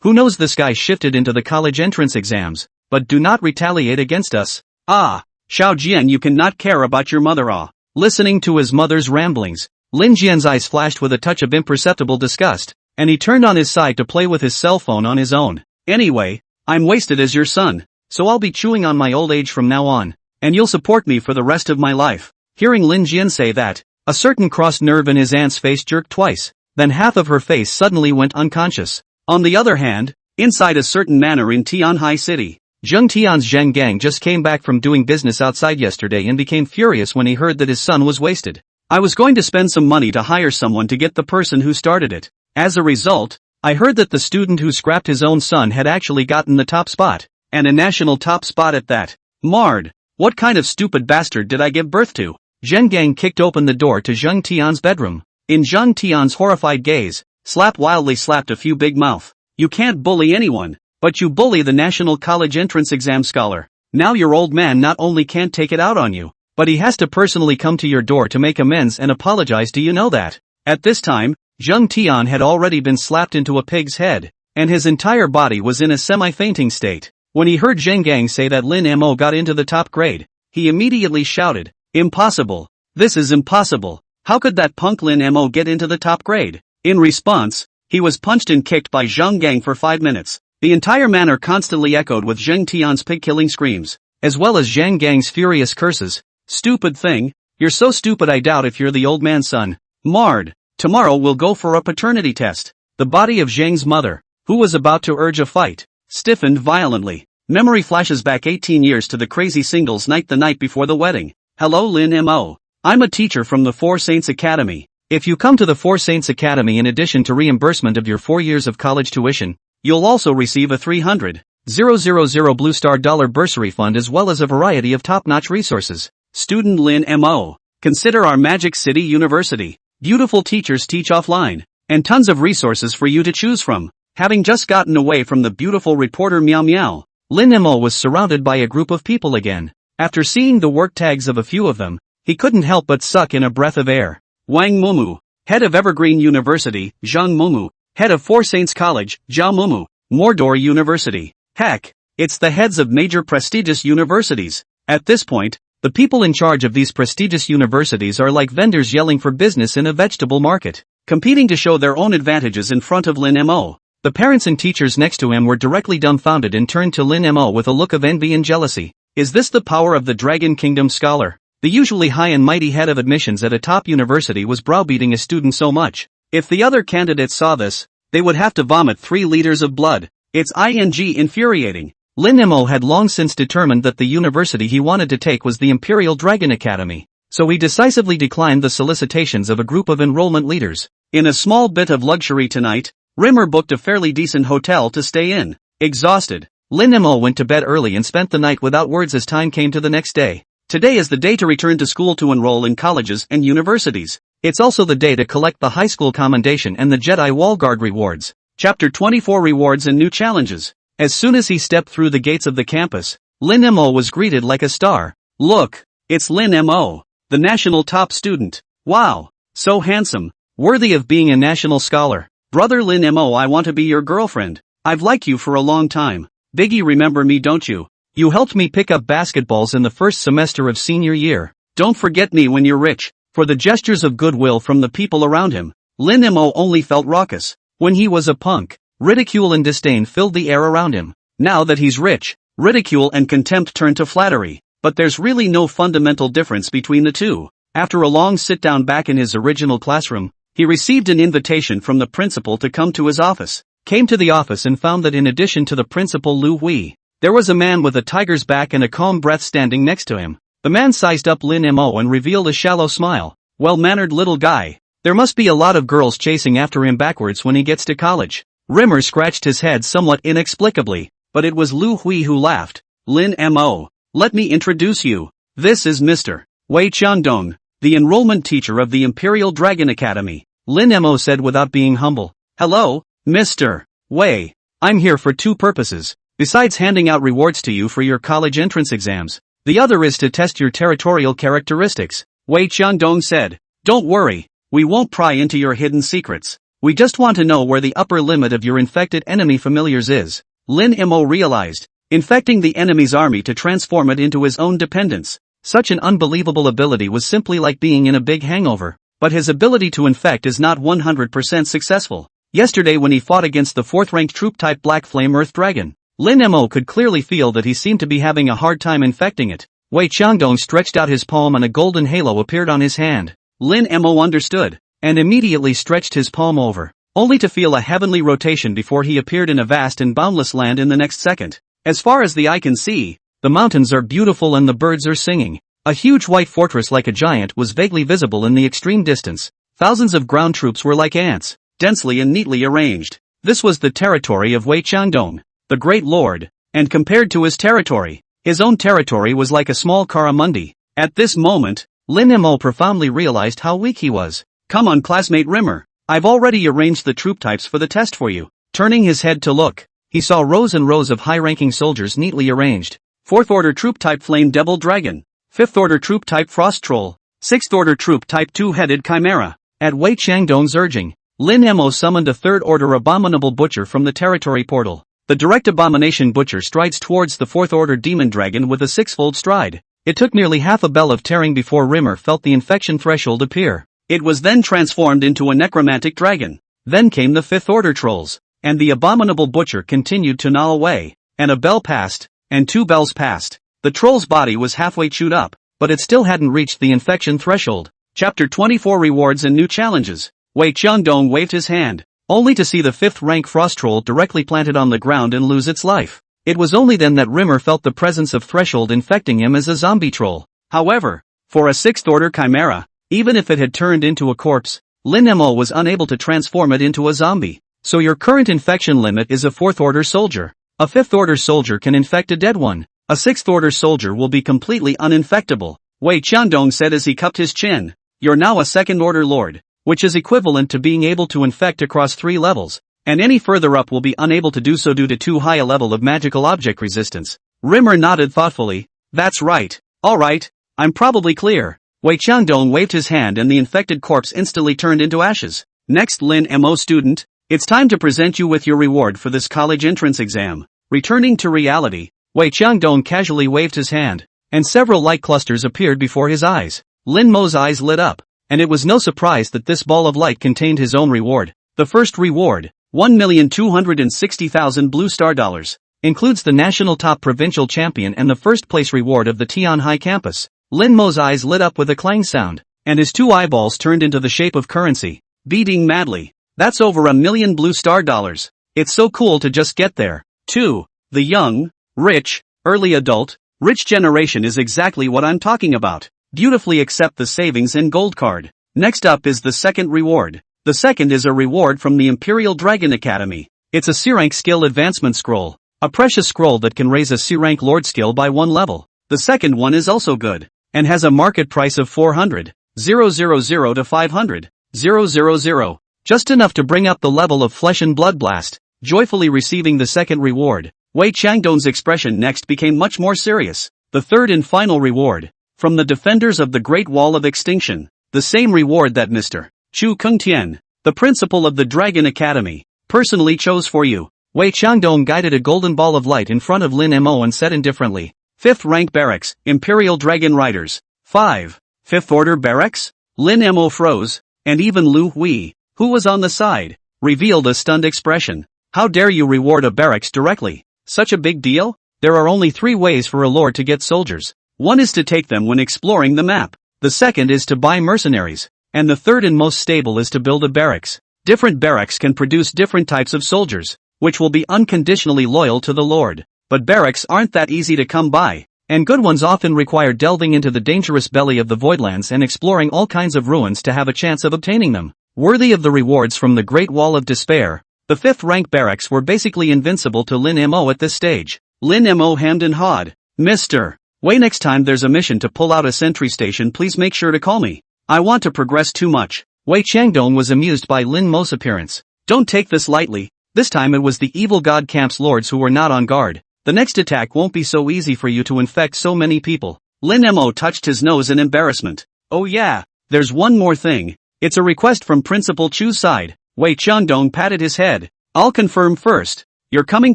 Who knows, this guy shifted into the college entrance exams. But do not retaliate against us. Xiao Jian, you cannot care about your mother. Listening to his mother's ramblings, Lin Jian's eyes flashed with a touch of imperceptible disgust, and he turned on his side to play with his cell phone on his own. Anyway, I'm wasted as your son, so I'll be chewing on my old age from now on, and you'll support me for the rest of my life. Hearing Lin Jian say that, a certain crossed nerve in his aunt's face jerked twice, then half of her face suddenly went unconscious. On the other hand, inside a certain manor in Tianhai City, Zheng Tian's Zheng Gang just came back from doing business outside yesterday and became furious when he heard that his son was wasted. I was going to spend some money to hire someone to get the person who started it. As a result, I heard that the student who scrapped his own son had actually gotten the top spot, and a national top spot at that. Marred. What kind of stupid bastard did I give birth to? Zheng Gang kicked open the door to Zheng Tian's bedroom. In Zheng Tian's horrified gaze, Slap wildly slapped a few big mouth. You can't bully anyone, but you bully the National College Entrance Exam scholar. Now your old man not only can't take it out on you, but he has to personally come to your door to make amends and apologize. Do you know that? At this time, Zheng Tian had already been slapped into a pig's head, and his entire body was in a semi-fainting state. When he heard Zheng Gang say that Lin Mo got into the top grade, he immediately shouted, "Impossible! This is impossible! How could that punk Lin Mo get into the top grade?" In response, he was punched and kicked by Zheng Gang for 5 minutes. The entire manor constantly echoed with Zheng Tian's pig-killing screams, as well as Zheng Gang's furious curses. "Stupid thing, you're so stupid, I doubt if you're the old man's son." Marred. Tomorrow we'll go for a paternity test. The body of Zheng's mother, who was about to urge a fight, stiffened violently. Memory flashes back 18 years to the crazy singles night the night before the wedding. "Hello Lin Mo. I'm a teacher from the Four Saints Academy. If you come to the Four Saints Academy, in addition to reimbursement of your 4 years of college tuition, you'll also receive a 300,000 Blue Star Dollar bursary fund as well as a variety of top-notch resources. Student Lin Mo. Consider our Magic City University. Beautiful teachers teach offline, and tons of resources for you to choose from." Having just gotten away from the beautiful reporter Meow Meow, Lin Mo was surrounded by a group of people again. After seeing the work tags of a few of them, he couldn't help but suck in a breath of air. Wang Mumu, head of Evergreen University; Zhang Mumu, head of Four Saints College; Zhao Mumu, Mordor University. Heck, it's the heads of major prestigious universities. At this point, the people in charge of these prestigious universities are like vendors yelling for business in a vegetable market, competing to show their own advantages in front of Lin Mo. The parents and teachers next to him were directly dumbfounded and turned to Lin Mo with a look of envy and jealousy. Is this the power of the Dragon Kingdom scholar? The usually high and mighty head of admissions at a top university was browbeating a student so much. If the other candidates saw this, they would have to vomit 3 liters of blood. It's infuriating. Lin Mo had long since determined that the university he wanted to take was the Imperial Dragon Academy, so he decisively declined the solicitations of a group of enrollment leaders. In a small bit of luxury tonight, Rimmer booked a fairly decent hotel to stay in. Exhausted, Lin Mo went to bed early and spent the night without words as time came to the next day. Today is the day to return to school to enroll in colleges and universities. It's also the day to collect the high school commendation and the Jedi Wall Guard rewards. Chapter 24, Rewards and New Challenges. As soon as he stepped through the gates of the campus, Lin Mo was greeted like a star. "Look, It's Lin Mo, the national top student. Wow. So handsome. Worthy of being a national scholar. Brother Lin Mo, I want to be your girlfriend. I've liked you for a long time. Biggie, remember me, don't you? You helped me pick up basketballs in the first semester of senior year. Don't forget me when you're rich. For the gestures of goodwill from the people around him, Lin Mo only felt raucous. When he was a punk, ridicule and disdain filled the air around him. Now that he's rich, ridicule and contempt turn to flattery. But there's really no fundamental difference between the two. After a long sit-down back in his original classroom, he received an invitation from the principal to come to his office. Came to the office and found that in addition to the principal Lu Hui, there was a man with a tiger's back and a calm breath standing next to him. The man sized up Lin Mo and revealed a shallow smile. Well-mannered little guy. There must be a lot of girls chasing after him backwards when he gets to college. Rimmer scratched his head somewhat inexplicably, but it was Lu Hui who laughed. Lin Mo, let me introduce you. This is Mr. Wei Qiangdong, the enrollment teacher of the Imperial Dragon Academy. Lin Mo said without being humble. Hello, Mr. Wei. I'm here for two purposes. Besides handing out rewards to you for your college entrance exams, the other is to test your territorial characteristics. Wei Qiangdong said. Don't worry, we won't pry into your hidden secrets. We just want to know where the upper limit of your infected enemy familiars is. Lin Mo realized, infecting the enemy's army to transform it into his own dependents. Such an unbelievable ability was simply like being in a big hangover. But his ability to infect is not 100% successful. Yesterday when he fought against the 4th-ranked troop-type Black Flame Earth Dragon, Lin Mo could clearly feel that he seemed to be having a hard time infecting it. Wei Qiangdong stretched out his palm and a golden halo appeared on his hand. Lin Mo understood, and immediately stretched his palm over, only to feel a heavenly rotation before he appeared in a vast and boundless land in the next second. As far as the eye can see, the mountains are beautiful and the birds are singing. A huge white fortress like a giant was vaguely visible in the extreme distance. Thousands of ground troops were like ants, densely and neatly arranged. This was the territory of Wei Qiangdong, the Great Lord, and compared to his territory, his own territory was like a small Karamundi. At this moment, Lin Mo profoundly realized how weak he was. Come on, classmate Rimmer, I've already arranged the troop types for the test for you. Turning his head to look, he saw rows and rows of high-ranking soldiers neatly arranged. 4th Order Troop Type Flame Devil Dragon, 5th Order Troop Type Frost Troll, 6th Order Troop Type Two-Headed Chimera. At Wei Qiangdong's urging, Lin Mo summoned a 3rd Order Abominable Butcher from the territory portal. The direct abomination butcher strides towards the 4th Order Demon Dragon with a 6-fold stride. It took nearly half a bell of tearing before Rimmer felt the infection threshold appear. It was then transformed into a necromantic dragon. Then came the 5th Order Trolls, and the abominable butcher continued to gnaw away, and a bell passed, and 2 bells passed. The troll's body was halfway chewed up, but it still hadn't reached the infection threshold. Chapter 24 Rewards and New Challenges. Wei Qiangdong waved his hand, only to see the 5th rank frost troll directly planted on the ground and lose its life. It was only then that Rimmer felt the presence of threshold infecting him as a zombie troll. However, for a 6th Order Chimera, even if it had turned into a corpse, Lin Mo was unable to transform it into a zombie. So your current infection limit is a 4th Order soldier. A 5th Order soldier can infect a dead one. A 6th Order soldier will be completely uninfectable. Wei Qiangdong said as he cupped his chin. You're now a 2nd Order Lord, which is equivalent to being able to infect across 3 levels, and any further up will be unable to do so due to too high a level of magical object resistance. Rimmer nodded thoughtfully. That's right. Alright, I'm probably clear. Wei Qiangdong waved his hand and the infected corpse instantly turned into ashes. Next, Lin Mo student, it's time to present you with your reward for this college entrance exam. Returning to reality, Wei Qiangdong casually waved his hand, and several light clusters appeared before his eyes. Lin Mo's eyes lit up, and it was no surprise that this ball of light contained his own reward. The first reward, 1,260,000 blue star dollars, includes the national top provincial champion and the first place reward of the Tian High campus. Lin Mo's eyes lit up with a clang sound, and his 2 eyeballs turned into the shape of currency, beating madly. That's over 1,000,000 blue star dollars. It's so cool to just get there. 2. The young, rich, early adult, rich generation is exactly what I'm talking about. Beautifully accept the savings and gold card. Next up is the second reward. The second is a reward from the Imperial Dragon Academy. It's a C-rank skill advancement scroll, a precious scroll that can raise a C-rank lord skill by 1 level. The second one is also good, and has a market price of 400,000 to 500,000, just enough to bring up the level of Flesh and Blood Blast. Joyfully receiving the second reward, Wei Qiangdong's expression next became much more serious. The third and final reward, from the defenders of the Great Wall of Extinction, the same reward that Mr. Chu Kungtian, the principal of the Dragon Academy, personally chose for you. Wei Changdong guided a golden ball of light in front of Lin Mo and said indifferently, 5th rank barracks, Imperial Dragon Riders. 5. 5th order barracks? Lin Mo froze, and even Lu Hui, who was on the side, revealed a stunned expression. How dare you reward a barracks directly? Such a big deal? There are only 3 ways for a lord to get soldiers. One is to take them when exploring the map. The second is to buy mercenaries. And the third and most stable is to build a barracks. Different barracks can produce different types of soldiers, which will be unconditionally loyal to the lord. But barracks aren't that easy to come by, and good ones often require delving into the dangerous belly of the voidlands and exploring all kinds of ruins to have a chance of obtaining them. Worthy of the rewards from the Great Wall of Despair, the 5th rank barracks were basically invincible to Lin Mo at this stage. Lin Mo hemmed and hawed. Mr. Wei, next time there's a mission to pull out a sentry station, please make sure to call me. I want to progress too much. Wei Changdong was amused by Lin Mo's appearance. Don't take this lightly. This time it was the evil god camp's lords who were not on guard. The next attack won't be so easy for you to infect so many people. Lin Mo touched his nose in embarrassment. Oh yeah, there's one more thing. It's a request from Principal Chu's side. Wei Changdong patted his head. I'll confirm first. You're coming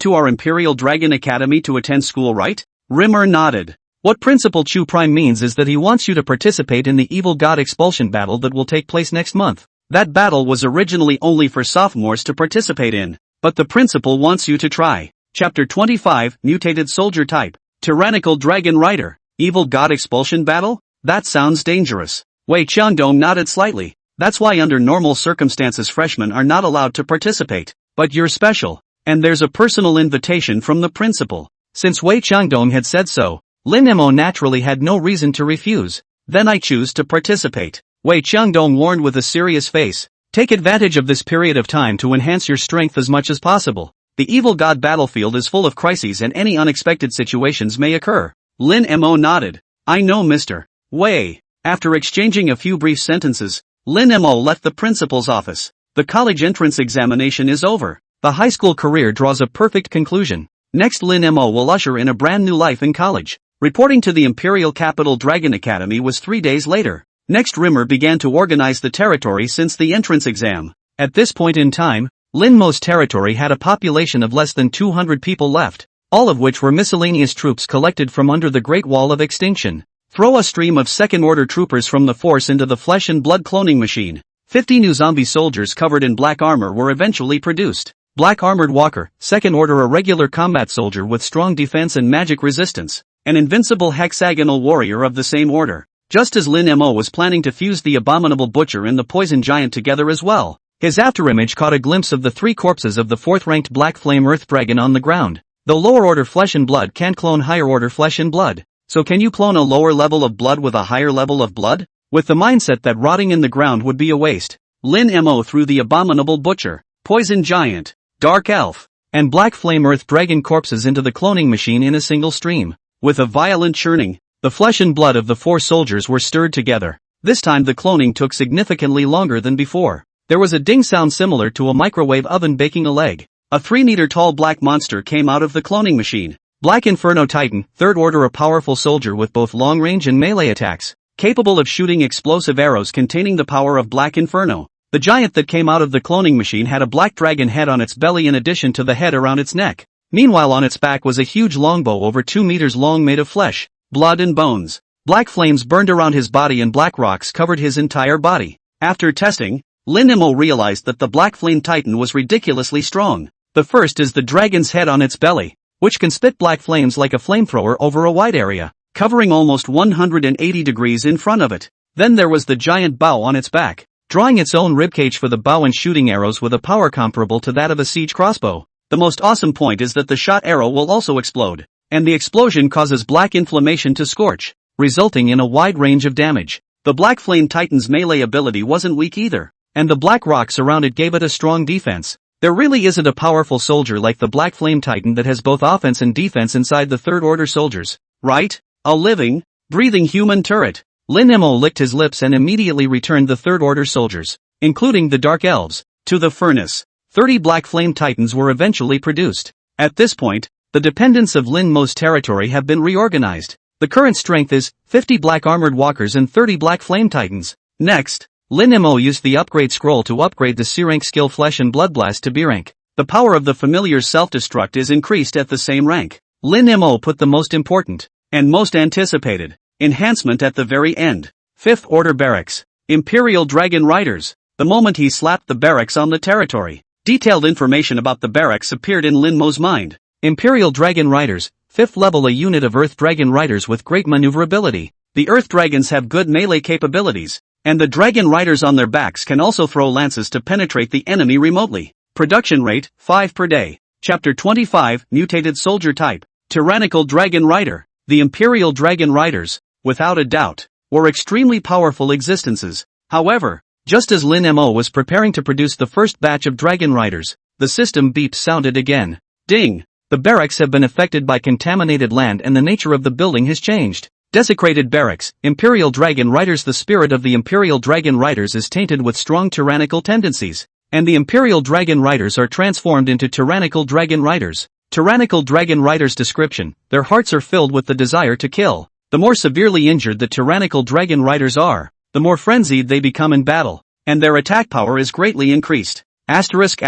to our Imperial Dragon Academy to attend school, right? Rimmer nodded. What Principal Chu Prime means is that he wants you to participate in the evil god expulsion battle that will take place next month. That battle was originally only for sophomores to participate in, but the principal wants you to try. Chapter 25, Mutated Soldier Type. Tyrannical Dragon Rider. Evil god expulsion battle? That sounds dangerous. Wei Changdong nodded slightly. That's why under normal circumstances freshmen are not allowed to participate. But you're special. And there's a personal invitation from the principal. Since Wei Changdong had said so, Lin Mo naturally had no reason to refuse. Then I choose to participate. Wei Changdong warned with a serious face. Take advantage of this period of time to enhance your strength as much as possible. The evil god battlefield is full of crises and any unexpected situations may occur. Lin Mo nodded. I know, Mr. Wei. After exchanging a few brief sentences, Lin Mo left the principal's office. The college entrance examination is over. The high school career draws a perfect conclusion. Next, Lin Mo will usher in a brand new life in college. Reporting to the Imperial Capital Dragon Academy was 3 days later. Next, Rimmer began to organize the territory since the entrance exam. At this point in time, Lin Mo's territory had a population of less than 200 people left, all of which were miscellaneous troops collected from under the Great Wall of Extinction. Throw a stream of second-order troopers from the force into the flesh and blood cloning machine. 50 new zombie soldiers covered in black armor were eventually produced. Black Armored Walker, second order, a regular combat soldier with strong defense and magic resistance. An invincible hexagonal warrior of the same order. Just as Lin Mo was planning to fuse the abominable butcher and the poison giant together as well, his afterimage caught a glimpse of the 3 corpses of the 4th-ranked Black Flame Earth Dragon on the ground. Though lower order flesh and blood can't clone higher order flesh and blood, so can you clone a lower level of blood with a higher level of blood? With the mindset that rotting in the ground would be a waste, Lin Mo threw the abominable butcher, poison giant, dark elf, and Black Flame Earth Dragon corpses into the cloning machine in a single stream. With a violent churning, the flesh and blood of the 4 soldiers were stirred together. This time the cloning took significantly longer than before. There was a ding sound similar to a microwave oven baking a leg. A 3-meter-tall black monster came out of the cloning machine. Black Inferno Titan, 3rd order, a powerful soldier with both long-range and melee attacks, capable of shooting explosive arrows containing the power of Black Inferno. The giant that came out of the cloning machine had a black dragon head on its belly in addition to the head around its neck. Meanwhile, on its back was a huge longbow over 2 meters long made of flesh, blood and bones. Black flames burned around his body and black rocks covered his entire body. After testing, Lin Mo realized that the Black Flame Titan was ridiculously strong. The first is the dragon's head on its belly, which can spit black flames like a flamethrower over a wide area, covering almost 180 degrees in front of it. Then there was the giant bow on its back, drawing its own ribcage for the bow and shooting arrows with a power comparable to that of a siege crossbow. The most awesome point is that the shot arrow will also explode, and the explosion causes black inflammation to scorch, resulting in a wide range of damage. The Black Flame Titan's melee ability wasn't weak either, and the black rocks around it gave it a strong defense. There really isn't a powerful soldier like the Black Flame Titan that has both offense and defense inside the 3rd order soldiers, right? A living, breathing human turret. Lin Mo licked his lips and immediately returned the 3rd order soldiers, including the Dark Elves, to the furnace. 30 Black Flame Titans were eventually produced. At this point, the dependents of Lin Mo's territory have been reorganized. The The current strength is 50 black armored walkers and 30 black flame titans. Next, Lin Mo used the upgrade scroll to upgrade the C rank skill Flesh and Blood Blast to B rank. The power of the familiar's self-destruct is increased at the same rank. Lin Mo put the most important, and most anticipated, enhancement at the very end. 5th Order Barracks. Imperial Dragon Riders. The moment he slapped the barracks on the territory, detailed information about the barracks appeared in Lin Mo's mind. Imperial Dragon Riders, 5th level, a unit of Earth Dragon Riders with great maneuverability. The Earth Dragons have good melee capabilities, and the Dragon Riders on their backs can also throw lances to penetrate the enemy remotely. Production rate, 5 per day. Chapter 25, Mutated Soldier Type. Tyrannical Dragon Rider. The Imperial Dragon Riders, without a doubt, were extremely powerful existences. However, just as Lin Mo was preparing to produce the first batch of Dragon Riders, the system beep sounded again. Ding! The barracks have been affected by contaminated land and the nature of the building has changed. Desecrated barracks, Imperial Dragon Riders. The spirit of the Imperial Dragon Riders is tainted with strong tyrannical tendencies, and the Imperial Dragon Riders are transformed into Tyrannical Dragon Riders. Tyrannical Dragon Riders description: their hearts are filled with the desire to kill. The more severely injured the Tyrannical Dragon Riders are, the more frenzied they become in battle, and their attack power is greatly increased. Asterisk.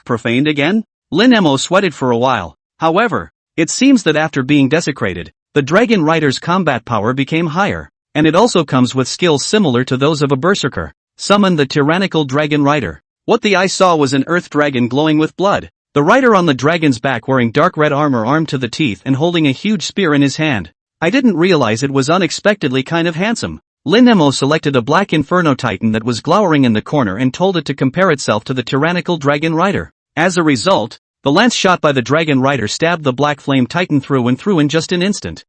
Profaned again? Lin Mo sweated for a while. However, it seems that after being desecrated, the Dragon Rider's combat power became higher, and it also comes with skills similar to those of a berserker. Summon the Tyrannical Dragon Rider. What the eye saw was an earth dragon glowing with blood. The rider on the dragon's back wearing dark red armor armed to the teeth and holding a huge spear in his hand. I didn't realize it was unexpectedly kind of handsome. Lin Mo selected a black Inferno Titan that was glowering in the corner and told it to compare itself to the Tyrannical Dragon Rider. As a result, the lance shot by the Dragon Rider stabbed the Black Flame Titan through and through in just an instant.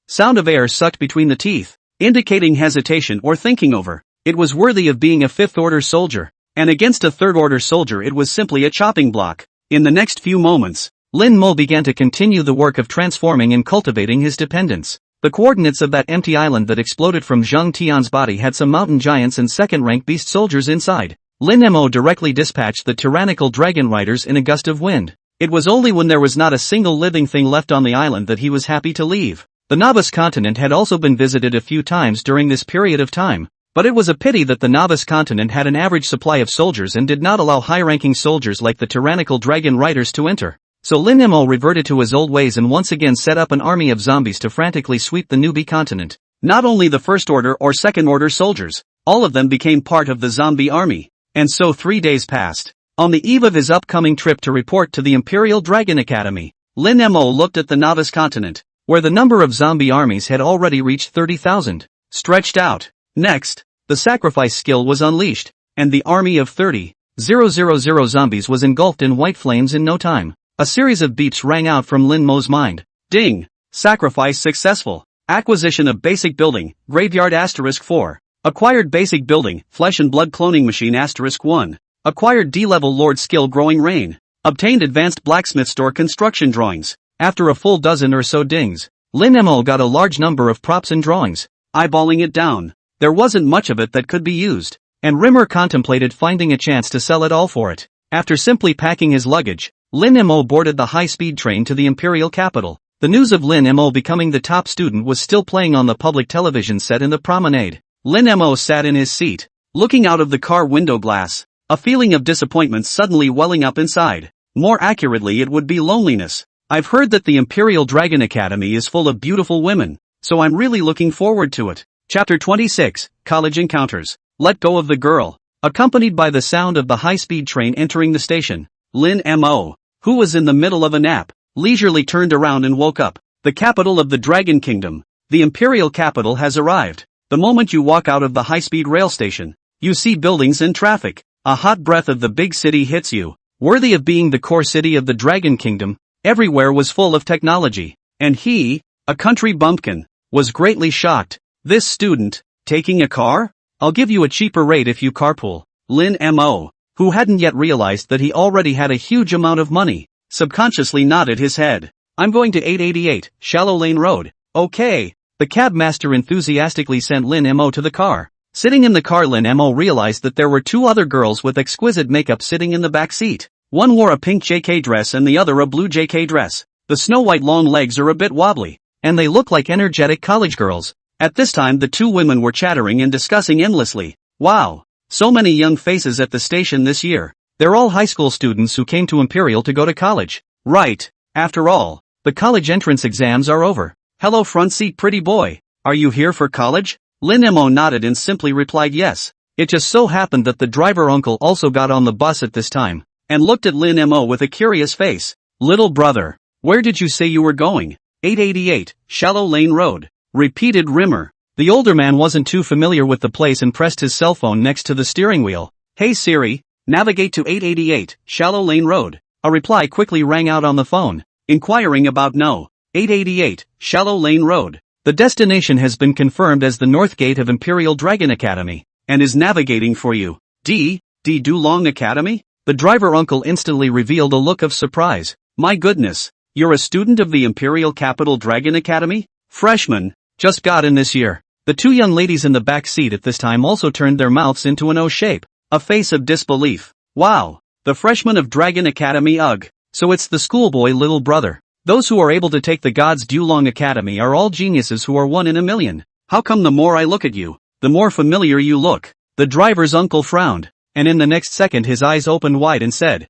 Sound of air sucked between the teeth, indicating hesitation or thinking over. It was worthy of being a 5th Order soldier, and against a 3rd Order soldier it was simply a chopping block. In the next few moments, Lin Mo began to continue the work of transforming and cultivating his dependents. The coordinates of that empty island that exploded from Zhang Tian's body had some mountain giants and 2nd-rank beast soldiers inside. Lin Mo directly dispatched the Tyrannical Dragon Riders in a gust of wind. It was only when there was not a single living thing left on the island that he was happy to leave. The Novice Continent had also been visited a few times during this period of time, but it was a pity that the Novice Continent had an average supply of soldiers and did not allow high-ranking soldiers like the Tyrannical Dragon Riders to enter. So Lin Mo reverted to his old ways and once again set up an army of zombies to frantically sweep the newbie continent. Not only the 1st Order or 2nd Order soldiers, all of them became part of the zombie army. And so 3 days passed. On the eve of his upcoming trip to report to the Imperial Dragon Academy, Lin Mo looked at the Novice Continent, where the number of zombie armies had already reached 30,000. Stretched out. Next, the sacrifice skill was unleashed, and the army of 30,000 zombies was engulfed in white flames in no time. A series of beeps rang out from Lin Mo's mind. Ding! Sacrifice successful. Acquisition of basic building, graveyard *4. Acquired basic building, flesh and blood cloning machine *1. Acquired D-level lord skill growing rain. Obtained advanced blacksmith store construction drawings. After a full dozen or so dings, Lin Mo got a large number of props and drawings. Eyeballing it down, there wasn't much of it that could be used, and Rimmer contemplated finding a chance to sell it all for it. After simply packing his luggage, Lin Mo boarded the high-speed train to the imperial capital. The news of Lin Mo becoming the top student was still playing on the public television set in the promenade. Lin Mo sat in his seat, looking out of the car window glass, a feeling of disappointment suddenly welling up inside. More accurately, it would be loneliness. I've heard that the Imperial Dragon Academy is full of beautiful women, so I'm really looking forward to it. Chapter 26, College Encounters. Let go of the girl. Accompanied by the sound of the high-speed train entering the station, Lin Mo, who was in the middle of a nap, leisurely turned around and woke up. The capital of the Dragon Kingdom, the Imperial capital, has arrived. The moment you walk out of the high-speed rail station, you see buildings and traffic. A hot breath of the big city hits you. Worthy of being the core city of the Dragon Kingdom, everywhere was full of technology. And he, a country bumpkin, was greatly shocked. This student, taking a car? I'll give you a cheaper rate if you carpool. Lin Mo, who hadn't yet realized that he already had a huge amount of money, subconsciously nodded his head. I'm going to 888, Shallow Lane Road. Okay. The cab master enthusiastically sent Lin Mo to the car. Sitting in the car, Lin Mo realized that there were 2 other girls with exquisite makeup sitting in the back seat. One wore a pink JK dress and the other a blue JK dress. The snow-white long legs are a bit wobbly, and they look like energetic college girls. At this time the two women were chattering and discussing endlessly. Wow! So many young faces at the station this year. They're all high school students who came to Imperial to go to college. Right. After all, the college entrance exams are over. Hello front seat pretty boy. Are you here for college? Lin Mo nodded and simply replied yes. It just so happened that the driver uncle also got on the bus at this time, and looked at Lin Mo with a curious face. Little brother, where did you say you were going? 888, Shallow Lane Road, repeated Rimmer. The older man wasn't too familiar with the place and pressed his cell phone next to the steering wheel. Hey Siri, navigate to 888, Shallow Lane Road. A reply quickly rang out on the phone, inquiring about no. 888, Shallow Lane Road. The destination has been confirmed as the North Gate of Imperial Dragon Academy, and is navigating for you. D. Dulong Academy? The driver uncle instantly revealed a look of surprise. My goodness, you're a student of the Imperial Capital Dragon Academy? Freshman, just got in this year. The two young ladies in the back seat at this time also turned their mouths into an O shape, a face of disbelief. Wow, the freshman of Dragon Academy, ugh. So it's the schoolboy little brother. Those who are able to take the God's Dulong Academy are all geniuses who are one in a million. How come the more I look at you, the more familiar you look? The driver's uncle frowned, and in the next second his eyes opened wide and said,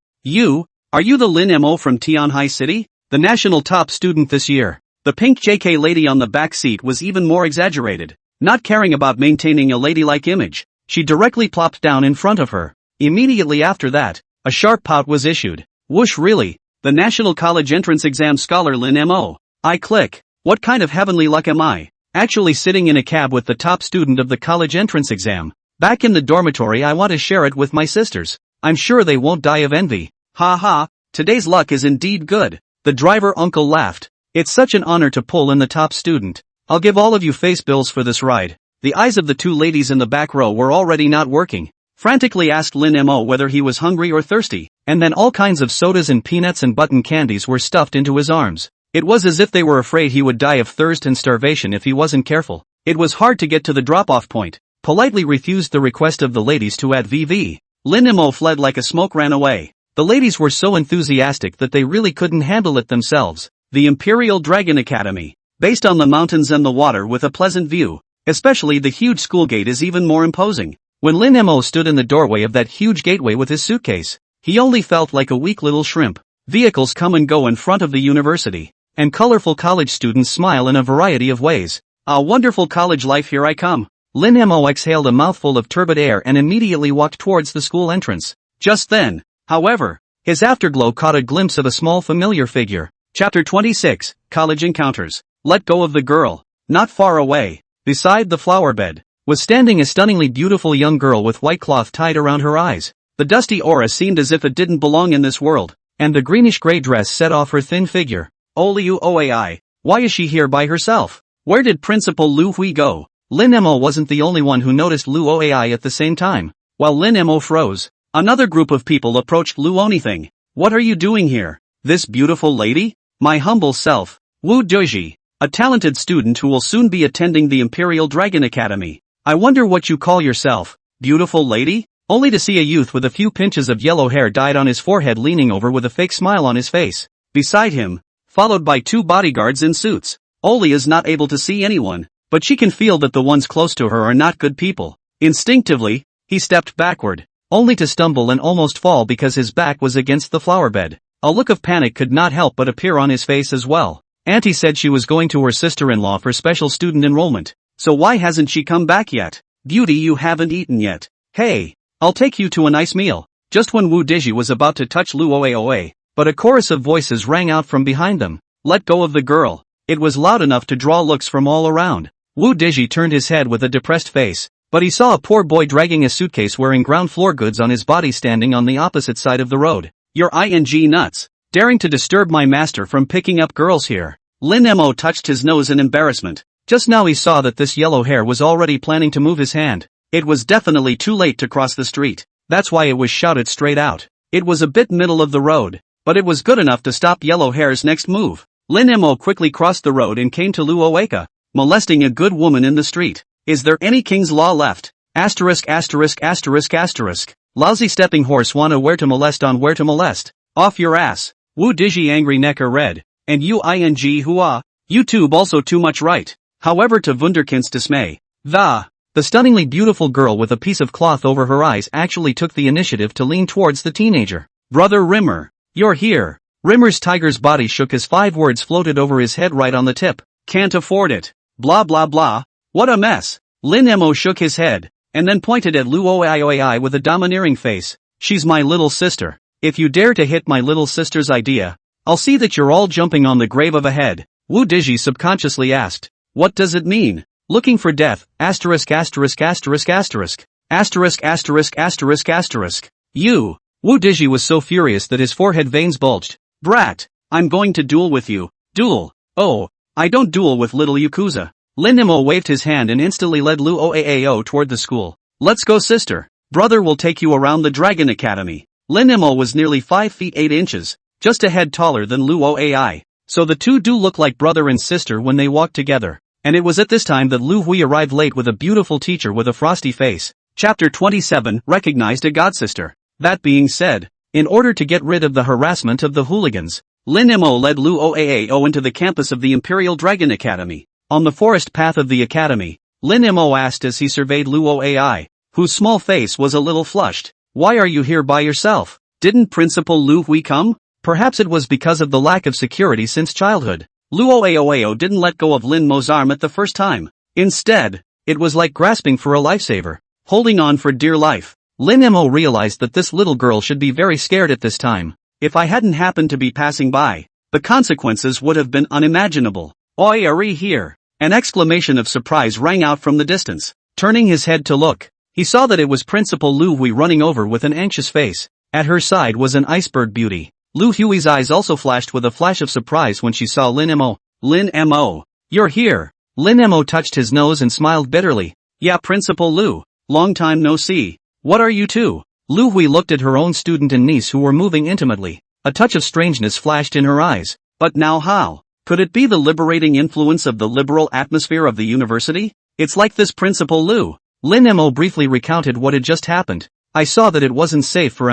are you the Lin Mo from Tianhai City? The national top student this year. The pink JK lady on the back seat was even more exaggerated, not caring about maintaining a ladylike image. She directly plopped down in front of her. Immediately after that, a sharp pout was issued. Whoosh, really? The National College Entrance Exam scholar Lin Mo. I click. What kind of heavenly luck am I? Actually sitting in a cab with the top student of the college entrance exam. Back in the dormitory I want to share it with my sisters. I'm sure they won't die of envy. Ha ha, today's luck is indeed good. The driver uncle laughed. It's such an honor to pull in the top student. I'll give all of you face bills for this ride. The eyes of the two ladies in the back row were already not working. Frantically asked Lin Mo whether he was hungry or thirsty, and then all kinds of sodas and peanuts and button candies were stuffed into his arms. It was as if they were afraid he would die of thirst and starvation if he wasn't careful. It was hard to get to the drop-off point. Politely refused the request of the ladies to add VV. Lin Mo fled like a smoke ran away. The ladies were so enthusiastic that they really couldn't handle it themselves. The Imperial Dragon Academy, based on the mountains and the water with a pleasant view, especially the huge school gate, is even more imposing. When Lin Mo stood in the doorway of that huge gateway with his suitcase, he only felt like a weak little shrimp. Vehicles come and go in front of the university, and colorful college students smile in a variety of ways. A wonderful college life, here I come. Lin Mo exhaled a mouthful of turbid air and immediately walked towards the school entrance. Just then, however, his afterglow caught a glimpse of a small familiar figure. Chapter 26, College Encounters. Let go of the girl. Not far away, beside the flower bed, was standing a stunningly beautiful young girl with white cloth tied around her eyes. The dusty aura seemed as if it didn't belong in this world, and the greenish-gray dress set off her thin figure. Oh Liu Oai, why is she here by herself? Where did Principal Lu Hui go? Lin Mo wasn't the only one who noticed Lu Oai at the same time. While Lin Mo froze, another group of people approached Lu Onithing. What are you doing here? This beautiful lady? My humble self, Wu Doji, a talented student who will soon be attending the Imperial Dragon Academy. I wonder what you call yourself, beautiful lady? Only to see a youth with a few pinches of yellow hair dyed on his forehead leaning over with a fake smile on his face. Beside him, followed by two bodyguards in suits. Oli is not able to see anyone, but she can feel that the ones close to her are not good people. Instinctively, he stepped backward, only to stumble and almost fall because his back was against the flower bed. A look of panic could not help but appear on his face as well. Auntie said she was going to her sister-in-law for special student enrollment, so why hasn't she come back yet? Beauty, you haven't eaten yet. Hey, I'll take you to a nice meal. Just when Wu Diji was about to touch Lu Oaoa, but a chorus of voices rang out from behind them. Let go of the girl. It was loud enough to draw looks from all around. Wu Diji turned his head with a depressed face, but he saw a poor boy dragging a suitcase wearing ground floor goods on his body standing on the opposite side of the road. You're ing nuts, daring to disturb my master from picking up girls here. Lin Mo touched his nose in embarrassment. Just now he saw that this yellow hair was already planning to move his hand. It was definitely too late to cross the street. That's why it was shouted straight out. It was a bit middle of the road, but it was good enough to stop yellow hair's next move. Lin Mo quickly crossed the road and came to Lu Oaka, molesting a good woman in the street. Is there any king's law left? Asterisk asterisk asterisk asterisk. Lousy stepping horse wanna where to molest on where to molest. Off your ass. Wu Diji angry necker red. And you ing hua? YouTube also too much right. However, to Wunderkind's dismay, the stunningly beautiful girl with a piece of cloth over her eyes actually took the initiative to lean towards the teenager. Brother Rimmer, you're here. Rimmer's tiger's body shook as 5 words floated over his head right on the tip. Can't afford it. Blah blah blah. What a mess. Lin Mo shook his head, and then pointed at Lu Oioi with a domineering face. She's my little sister. If you dare to hit my little sister's idea, I'll see that you're all jumping on the grave of a head. Wu Dizhi subconsciously asked. What does it mean? Looking for death, asterisk asterisk asterisk asterisk. Asterisk asterisk asterisk asterisk. You. Wu Dizhi was so furious that his forehead veins bulged. Brat, I'm going to duel with you. Duel. Oh, I don't duel with little Yakuza. Lin Mo waved his hand and instantly led Lu Oaao toward the school. Let's go, sister. Brother will take you around the Dragon Academy. Lin Mo was nearly 5 feet 8 inches, just a head taller than Lu Oai. So the two do look like brother and sister when they walk together. And it was at this time that Lu Hui arrived late with a beautiful teacher with a frosty face. Chapter 27 recognized a godsister. That being said, in order to get rid of the harassment of the hooligans, Lin Mo led Lu Oaao into the campus of the Imperial Dragon Academy. On the forest path of the academy, Lin Mo asked as he surveyed Lu Oai, whose small face was a little flushed. Why are you here by yourself? Didn't Principal Lu Hui come? Perhaps it was because of the lack of security since childhood. Lu Oaao didn't let go of Lin Mo's arm at the first time. Instead, it was like grasping for a lifesaver, holding on for dear life. Lin Mo realized that this little girl should be very scared at this time. If I hadn't happened to be passing by, the consequences would have been unimaginable. Oi, are we here? An exclamation of surprise rang out from the distance. Turning his head to look, he saw that it was Principal Lu Hui running over with an anxious face. At her side was an iceberg beauty. Lu Hui's eyes also flashed with a flash of surprise when she saw Lin Mo. Lin Mo, you're here. Lin Mo touched his nose and smiled bitterly. Yeah, Principal Lu. Long time no see. What are you two? Lu Hui looked at her own student and niece who were moving intimately. A touch of strangeness flashed in her eyes. But now how? Could it be the liberating influence of the liberal atmosphere of the university? It's like this, Principal Lu. Lin Mo briefly recounted what had just happened. I saw that it wasn't safe for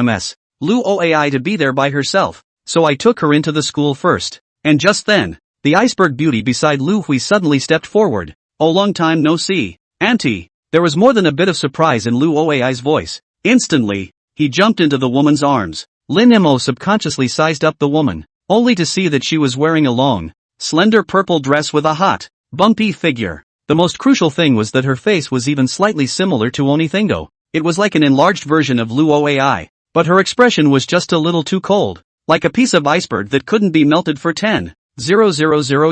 Lu Oai to be there by herself, so I took her into the school first. And just then, the iceberg beauty beside Lu Hui suddenly stepped forward. Oh, long time no see, Auntie. There was more than a bit of surprise in Lu Oai's voice. Instantly, he jumped into the woman's arms. Lin Mo subconsciously sized up the woman, only to see that she was wearing a long, slender purple dress with a hot, bumpy figure. The most crucial thing was that her face was even slightly similar to Onithingo. It was like an enlarged version of Lu Oai. But her expression was just a little too cold, like a piece of iceberg that couldn't be melted for 10,000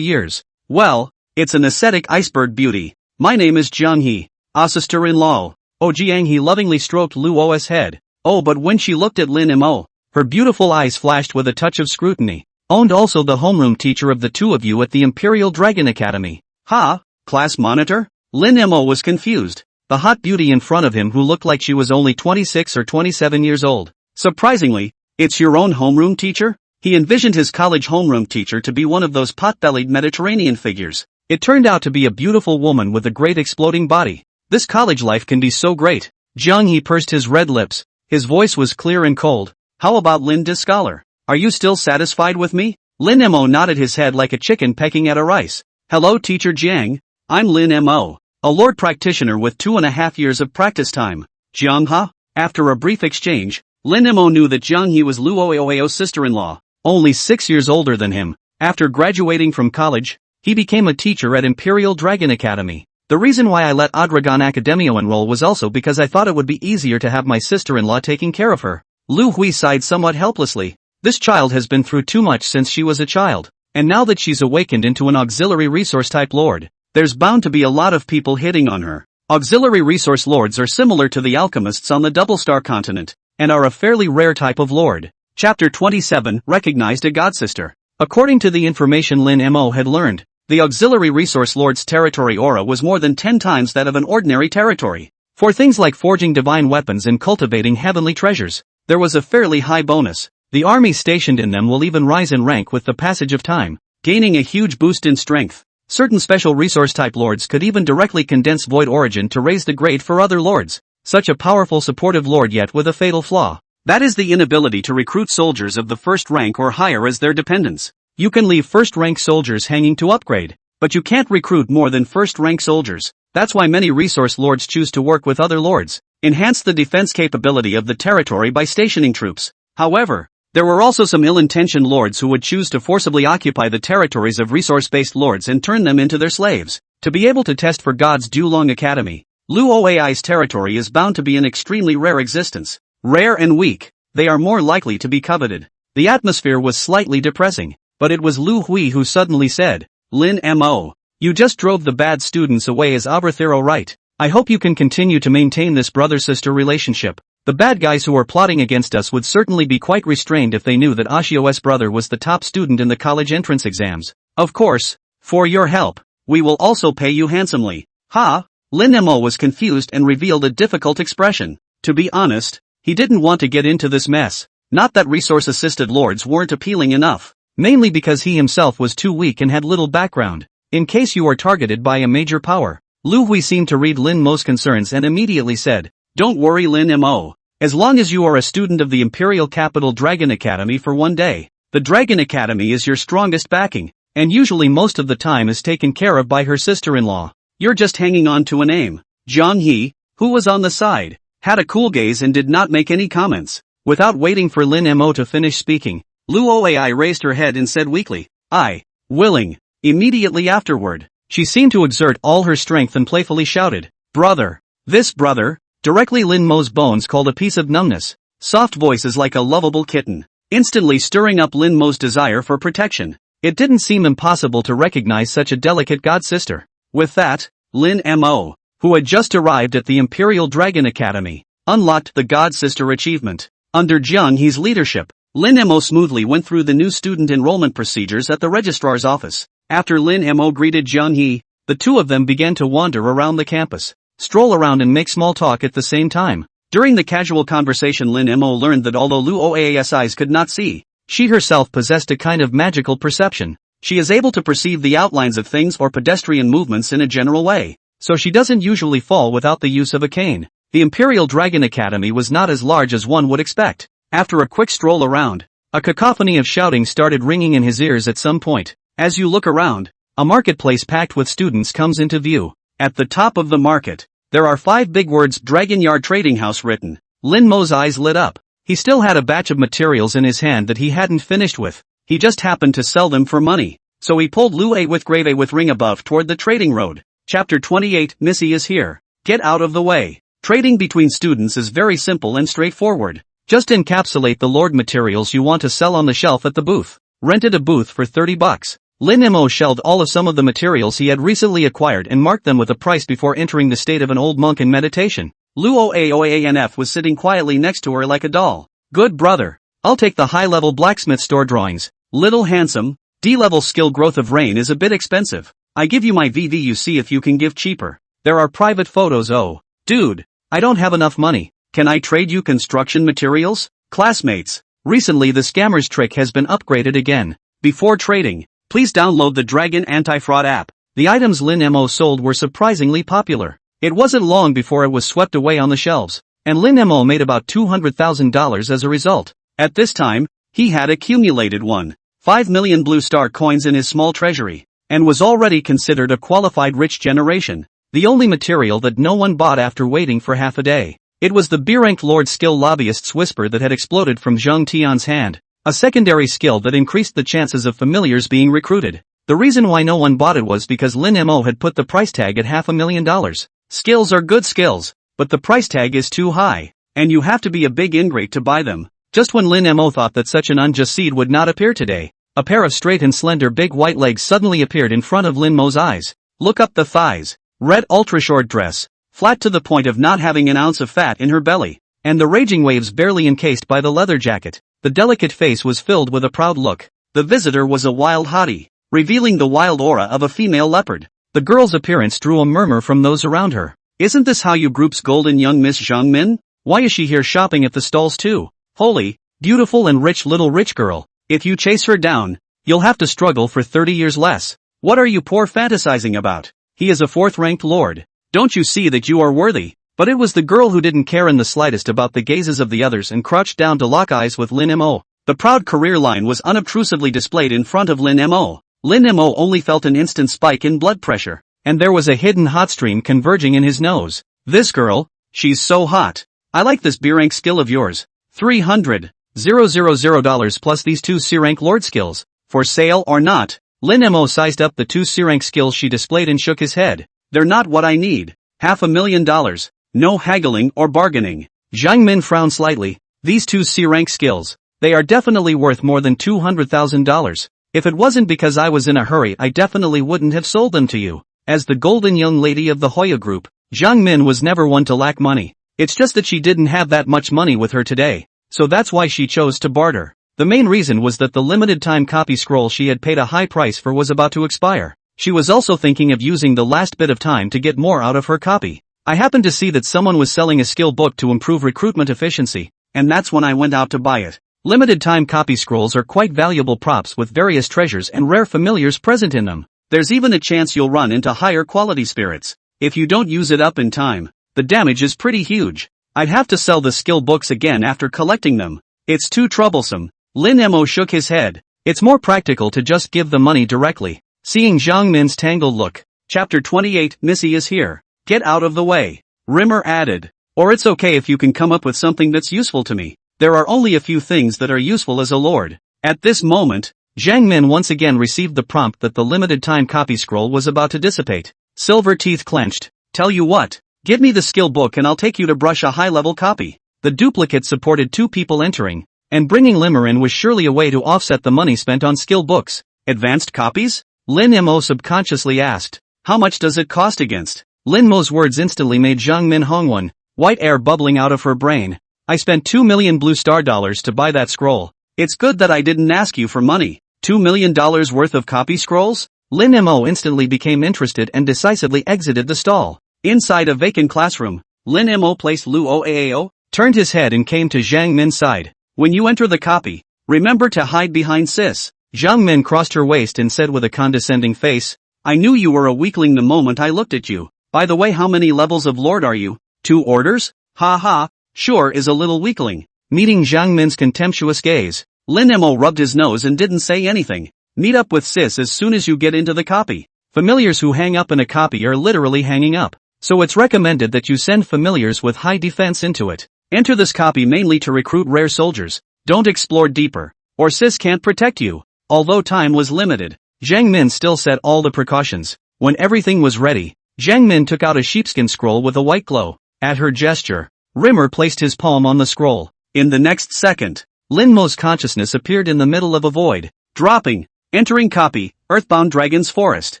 years. Well, it's an ascetic iceberg beauty. My name is Jiang He, a sister-in-law. Oh, Jiang He lovingly stroked Lu O's head. Oh, but when she looked at Lin Mo, her beautiful eyes flashed with a touch of scrutiny. Owned also the homeroom teacher of the two of you at the Imperial Dragon Academy. Ha? Class monitor? Lin Mo was confused. The hot beauty in front of him who looked like she was only 26 or 27 years old. Surprisingly, it's your own homeroom teacher? He envisioned his college homeroom teacher to be one of those pot-bellied Mediterranean figures. It turned out to be a beautiful woman with a great exploding body. This college life can be so great. Jiang He pursed his red lips. His voice was clear and cold. How about Lin De Scholar? Are you still satisfied with me? Lin Mo nodded his head like a chicken pecking at a rice. Hello, Teacher Jiang. I'm Lin Mo. A lord practitioner with 2.5 years of practice time. Jiang Ha? After a brief exchange, Lin Mo knew that Jiang He was Lu Oao's sister-in-law, only 6 years older than him. After graduating from college, he became a teacher at Imperial Dragon Academy. The reason why I let Adragon Academio enroll was also because I thought it would be easier to have my sister-in-law taking care of her. Lu Hui sighed somewhat helplessly. This child has been through too much since she was a child, and now that she's awakened into an auxiliary resource type lord, there's bound to be a lot of people hitting on her. Auxiliary resource lords are similar to the alchemists on the Double Star continent, and are a fairly rare type of lord. Chapter 27 recognized a godsister. According to the information Lin Mo had learned, the auxiliary resource lord's territory aura was more than 10 times that of an ordinary territory. For things like forging divine weapons and cultivating heavenly treasures, there was a fairly high bonus. The army stationed in them will even rise in rank with the passage of time, gaining a huge boost in strength. Certain special resource-type lords could even directly condense Void Origin to raise the grade for other lords. Such a powerful supportive lord yet with a fatal flaw. That is the inability to recruit soldiers of the first rank or higher as their dependents. You can leave first-rank soldiers hanging to upgrade, but you can't recruit more than first-rank soldiers. That's why many resource lords choose to work with other lords, enhance the defense capability of the territory by stationing troops. However, there were also some ill-intentioned lords who would choose to forcibly occupy the territories of resource-based lords and turn them into their slaves. To be able to test for God's Dulong Academy, Luoai's territory is bound to be an extremely rare existence. Rare and weak, they are more likely to be coveted. The atmosphere was slightly depressing, but it was Lu Hui who suddenly said, Lin Mo, you just drove the bad students away, as Aberthero right? I hope you can continue to maintain this brother-sister relationship. The bad guys who are plotting against us would certainly be quite restrained if they knew that Ashio's brother was the top student in the college entrance exams. Of course, for your help, we will also pay you handsomely. Ha! Lin Mo was confused and revealed a difficult expression. To be honest, he didn't want to get into this mess. Not that resource-assisted lords weren't appealing enough, mainly because he himself was too weak and had little background. In case you are targeted by a major power. Lu Hui seemed to read Lin Mo's concerns and immediately said, Don't worry, Lin Mo. As long as you are a student of the Imperial Capital Dragon Academy for one day, the Dragon Academy is your strongest backing, and usually most of the time is taken care of by her sister-in-law. You're just hanging on to a name. Zhang He, who was on the side, had a cool gaze and did not make any comments. Without waiting for Lin Mo to finish speaking, Luoai raised her head and said weakly, I, willing. Immediately afterward, she seemed to exert all her strength and playfully shouted, Brother! This brother! Directly Lin Mo's bones called a piece of numbness. Soft voice is like a lovable kitten, instantly stirring up Lin Mo's desire for protection. It didn't seem impossible to recognize such a delicate god-sister. With that, Lin Mo, who had just arrived at the Imperial Dragon Academy, unlocked the god-sister achievement. Under Jiang He's leadership, Lin Mo smoothly went through the new student enrollment procedures at the registrar's office. After Lin Mo greeted Jiang He, the two of them began to wander around the campus, stroll around and make small talk at the same time. During the casual conversation, Lin Mo learned that although Luoai's eyes could not see, she herself possessed a kind of magical perception. She is able to perceive the outlines of things or pedestrian movements in a general way, so she doesn't usually fall without the use of a cane. The Imperial Dragon Academy was not as large as one would expect. After a quick stroll around, a cacophony of shouting started ringing in his ears at some point. As you look around, a marketplace packed with students comes into view. At the top of the market, there are 5 big words Dragon Yard Trading House written. Lin Mo's eyes lit up. He still had a batch of materials in his hand that he hadn't finished with. He just happened to sell them for money. So he pulled Lu with Grave with Ring above toward the trading road. Chapter 28 Missy is here. Get out of the way. Trading between students is very simple and straightforward. Just encapsulate the lord materials you want to sell on the shelf at the booth. Rented a booth for $30. Lin Mo shelled all of some of the materials he had recently acquired and marked them with a price before entering the state of an old monk in meditation. Luoanf was sitting quietly next to her like a doll. Good brother. I'll take the high-level blacksmith store drawings. Little handsome, D-level skill growth of rain is a bit expensive. I give you my VV, see if you can give cheaper. There are private photos. Oh, dude, I don't have enough money. Can I trade you construction materials? Classmates, recently the scammer's trick has been upgraded again. Before trading, please download the Dragon Anti-Fraud app. The items Lin Mo sold were surprisingly popular. It wasn't long before it was swept away on the shelves, and Lin Mo made about $200,000 as a result. At this time, he had accumulated 1.5 million blue star coins in his small treasury, and was already considered a qualified rich generation. The only material that no one bought after waiting for half a day. It was the B-ranked Lord Skill Lobbyist's Whisper that had exploded from Zhang Tian's hand. A secondary skill that increased the chances of familiars being recruited. The reason why no one bought it was because Lin Mo had put the price tag at $500,000. Skills are good skills, but the price tag is too high, and you have to be a big ingrate to buy them. Just when Lin Mo thought that such an unjust seed would not appear today, a pair of straight and slender big white legs suddenly appeared in front of Lin Mo's eyes. Look up the thighs. Red ultra-short dress, flat to the point of not having an ounce of fat in her belly, and the raging waves barely encased by the leather jacket. The delicate face was filled with a proud look. The visitor was a wild hottie, revealing the wild aura of a female leopard. The girl's appearance drew a murmur from those around her. Isn't this how you group's golden young Miss Zhang Min? Why is she here shopping at the stalls too? Holy, beautiful and rich little rich girl. If you chase her down, you'll have to struggle for 30 years less. What are you poor fantasizing about? He is a 4th-ranked lord. Don't you see that you are worthy? But it was the girl who didn't care in the slightest about the gazes of the others and crouched down to lock eyes with Lin Mo. The proud career line was unobtrusively displayed in front of Lin Mo. Lin Mo only felt an instant spike in blood pressure, and there was a hidden hot stream converging in his nose. This girl, she's so hot. I like this B-rank skill of yours. $300,000 plus these 2 C-rank lord skills. For sale or not? Lin Mo sized up the 2 C-rank skills she displayed and shook his head. They're not what I need. $500,000. No haggling or bargaining. Zhang Min frowned slightly. These 2 C-rank skills. They are definitely worth more than $200,000. If it wasn't because I was in a hurry, I definitely wouldn't have sold them to you. As the golden young lady of the Hoya group, Zhang Min was never one to lack money. It's just that she didn't have that much money with her today, so that's why she chose to barter. The main reason was that the limited time copy scroll she had paid a high price for was about to expire. She was also thinking of using the last bit of time to get more out of her copy. I happened to see that someone was selling a skill book to improve recruitment efficiency, and that's when I went out to buy it. Limited time copy scrolls are quite valuable props with various treasures and rare familiars present in them. There's even a chance you'll run into higher quality spirits. If you don't use it up in time, the damage is pretty huge. I'd have to sell the skill books again after collecting them. It's too troublesome. Lin Mo shook his head. It's more practical to just give the money directly. Seeing Zhang Min's tangled look. Chapter 28, Missy is here. Get out of the way. Rimmer added. Or it's okay if you can come up with something that's useful to me. There are only a few things that are useful as a lord. At this moment, Zhang Min once again received the prompt that the limited time copy scroll was about to dissipate. Silver teeth clenched. Tell you what, give me the skill book and I'll take you to brush a high-level copy. The duplicate supported 2 people entering, and bringing Limmer in was surely a way to offset the money spent on skill books. Advanced copies? Lin Mo subconsciously asked. How much does it cost against? Lin Mo's words instantly made Zhang Min Hongwan, white air bubbling out of her brain. I spent 2 million blue star dollars to buy that scroll. It's good that I didn't ask you for money. $2 million worth of copy scrolls? Lin Mo instantly became interested and decisively exited the stall. Inside a vacant classroom, Lin Mo placed Lu Oaao, turned his head and came to Zhang Min's side. When you enter the copy, remember to hide behind sis. Zhang Min crossed her waist and said with a condescending face, I knew you were a weakling the moment I looked at you. By the way, how many levels of lord are you? 2 orders? Ha ha, sure is a little weakling. Meeting Zhang Min's contemptuous gaze, Lin Mo rubbed his nose and didn't say anything. Meet up with sis as soon as you get into the copy. Familiars who hang up in a copy are literally hanging up, so it's recommended that you send familiars with high defense into it. Enter this copy mainly to recruit rare soldiers. Don't explore deeper, or sis can't protect you. Although time was limited, Zhang Min still set all the precautions. When everything was ready, Zhang Min took out a sheepskin scroll with a white glow. At her gesture, Rimmer placed his palm on the scroll. In the next second, Lin Mo's consciousness appeared in the middle of a void. Dropping. Entering copy, Earthbound Dragon's Forest.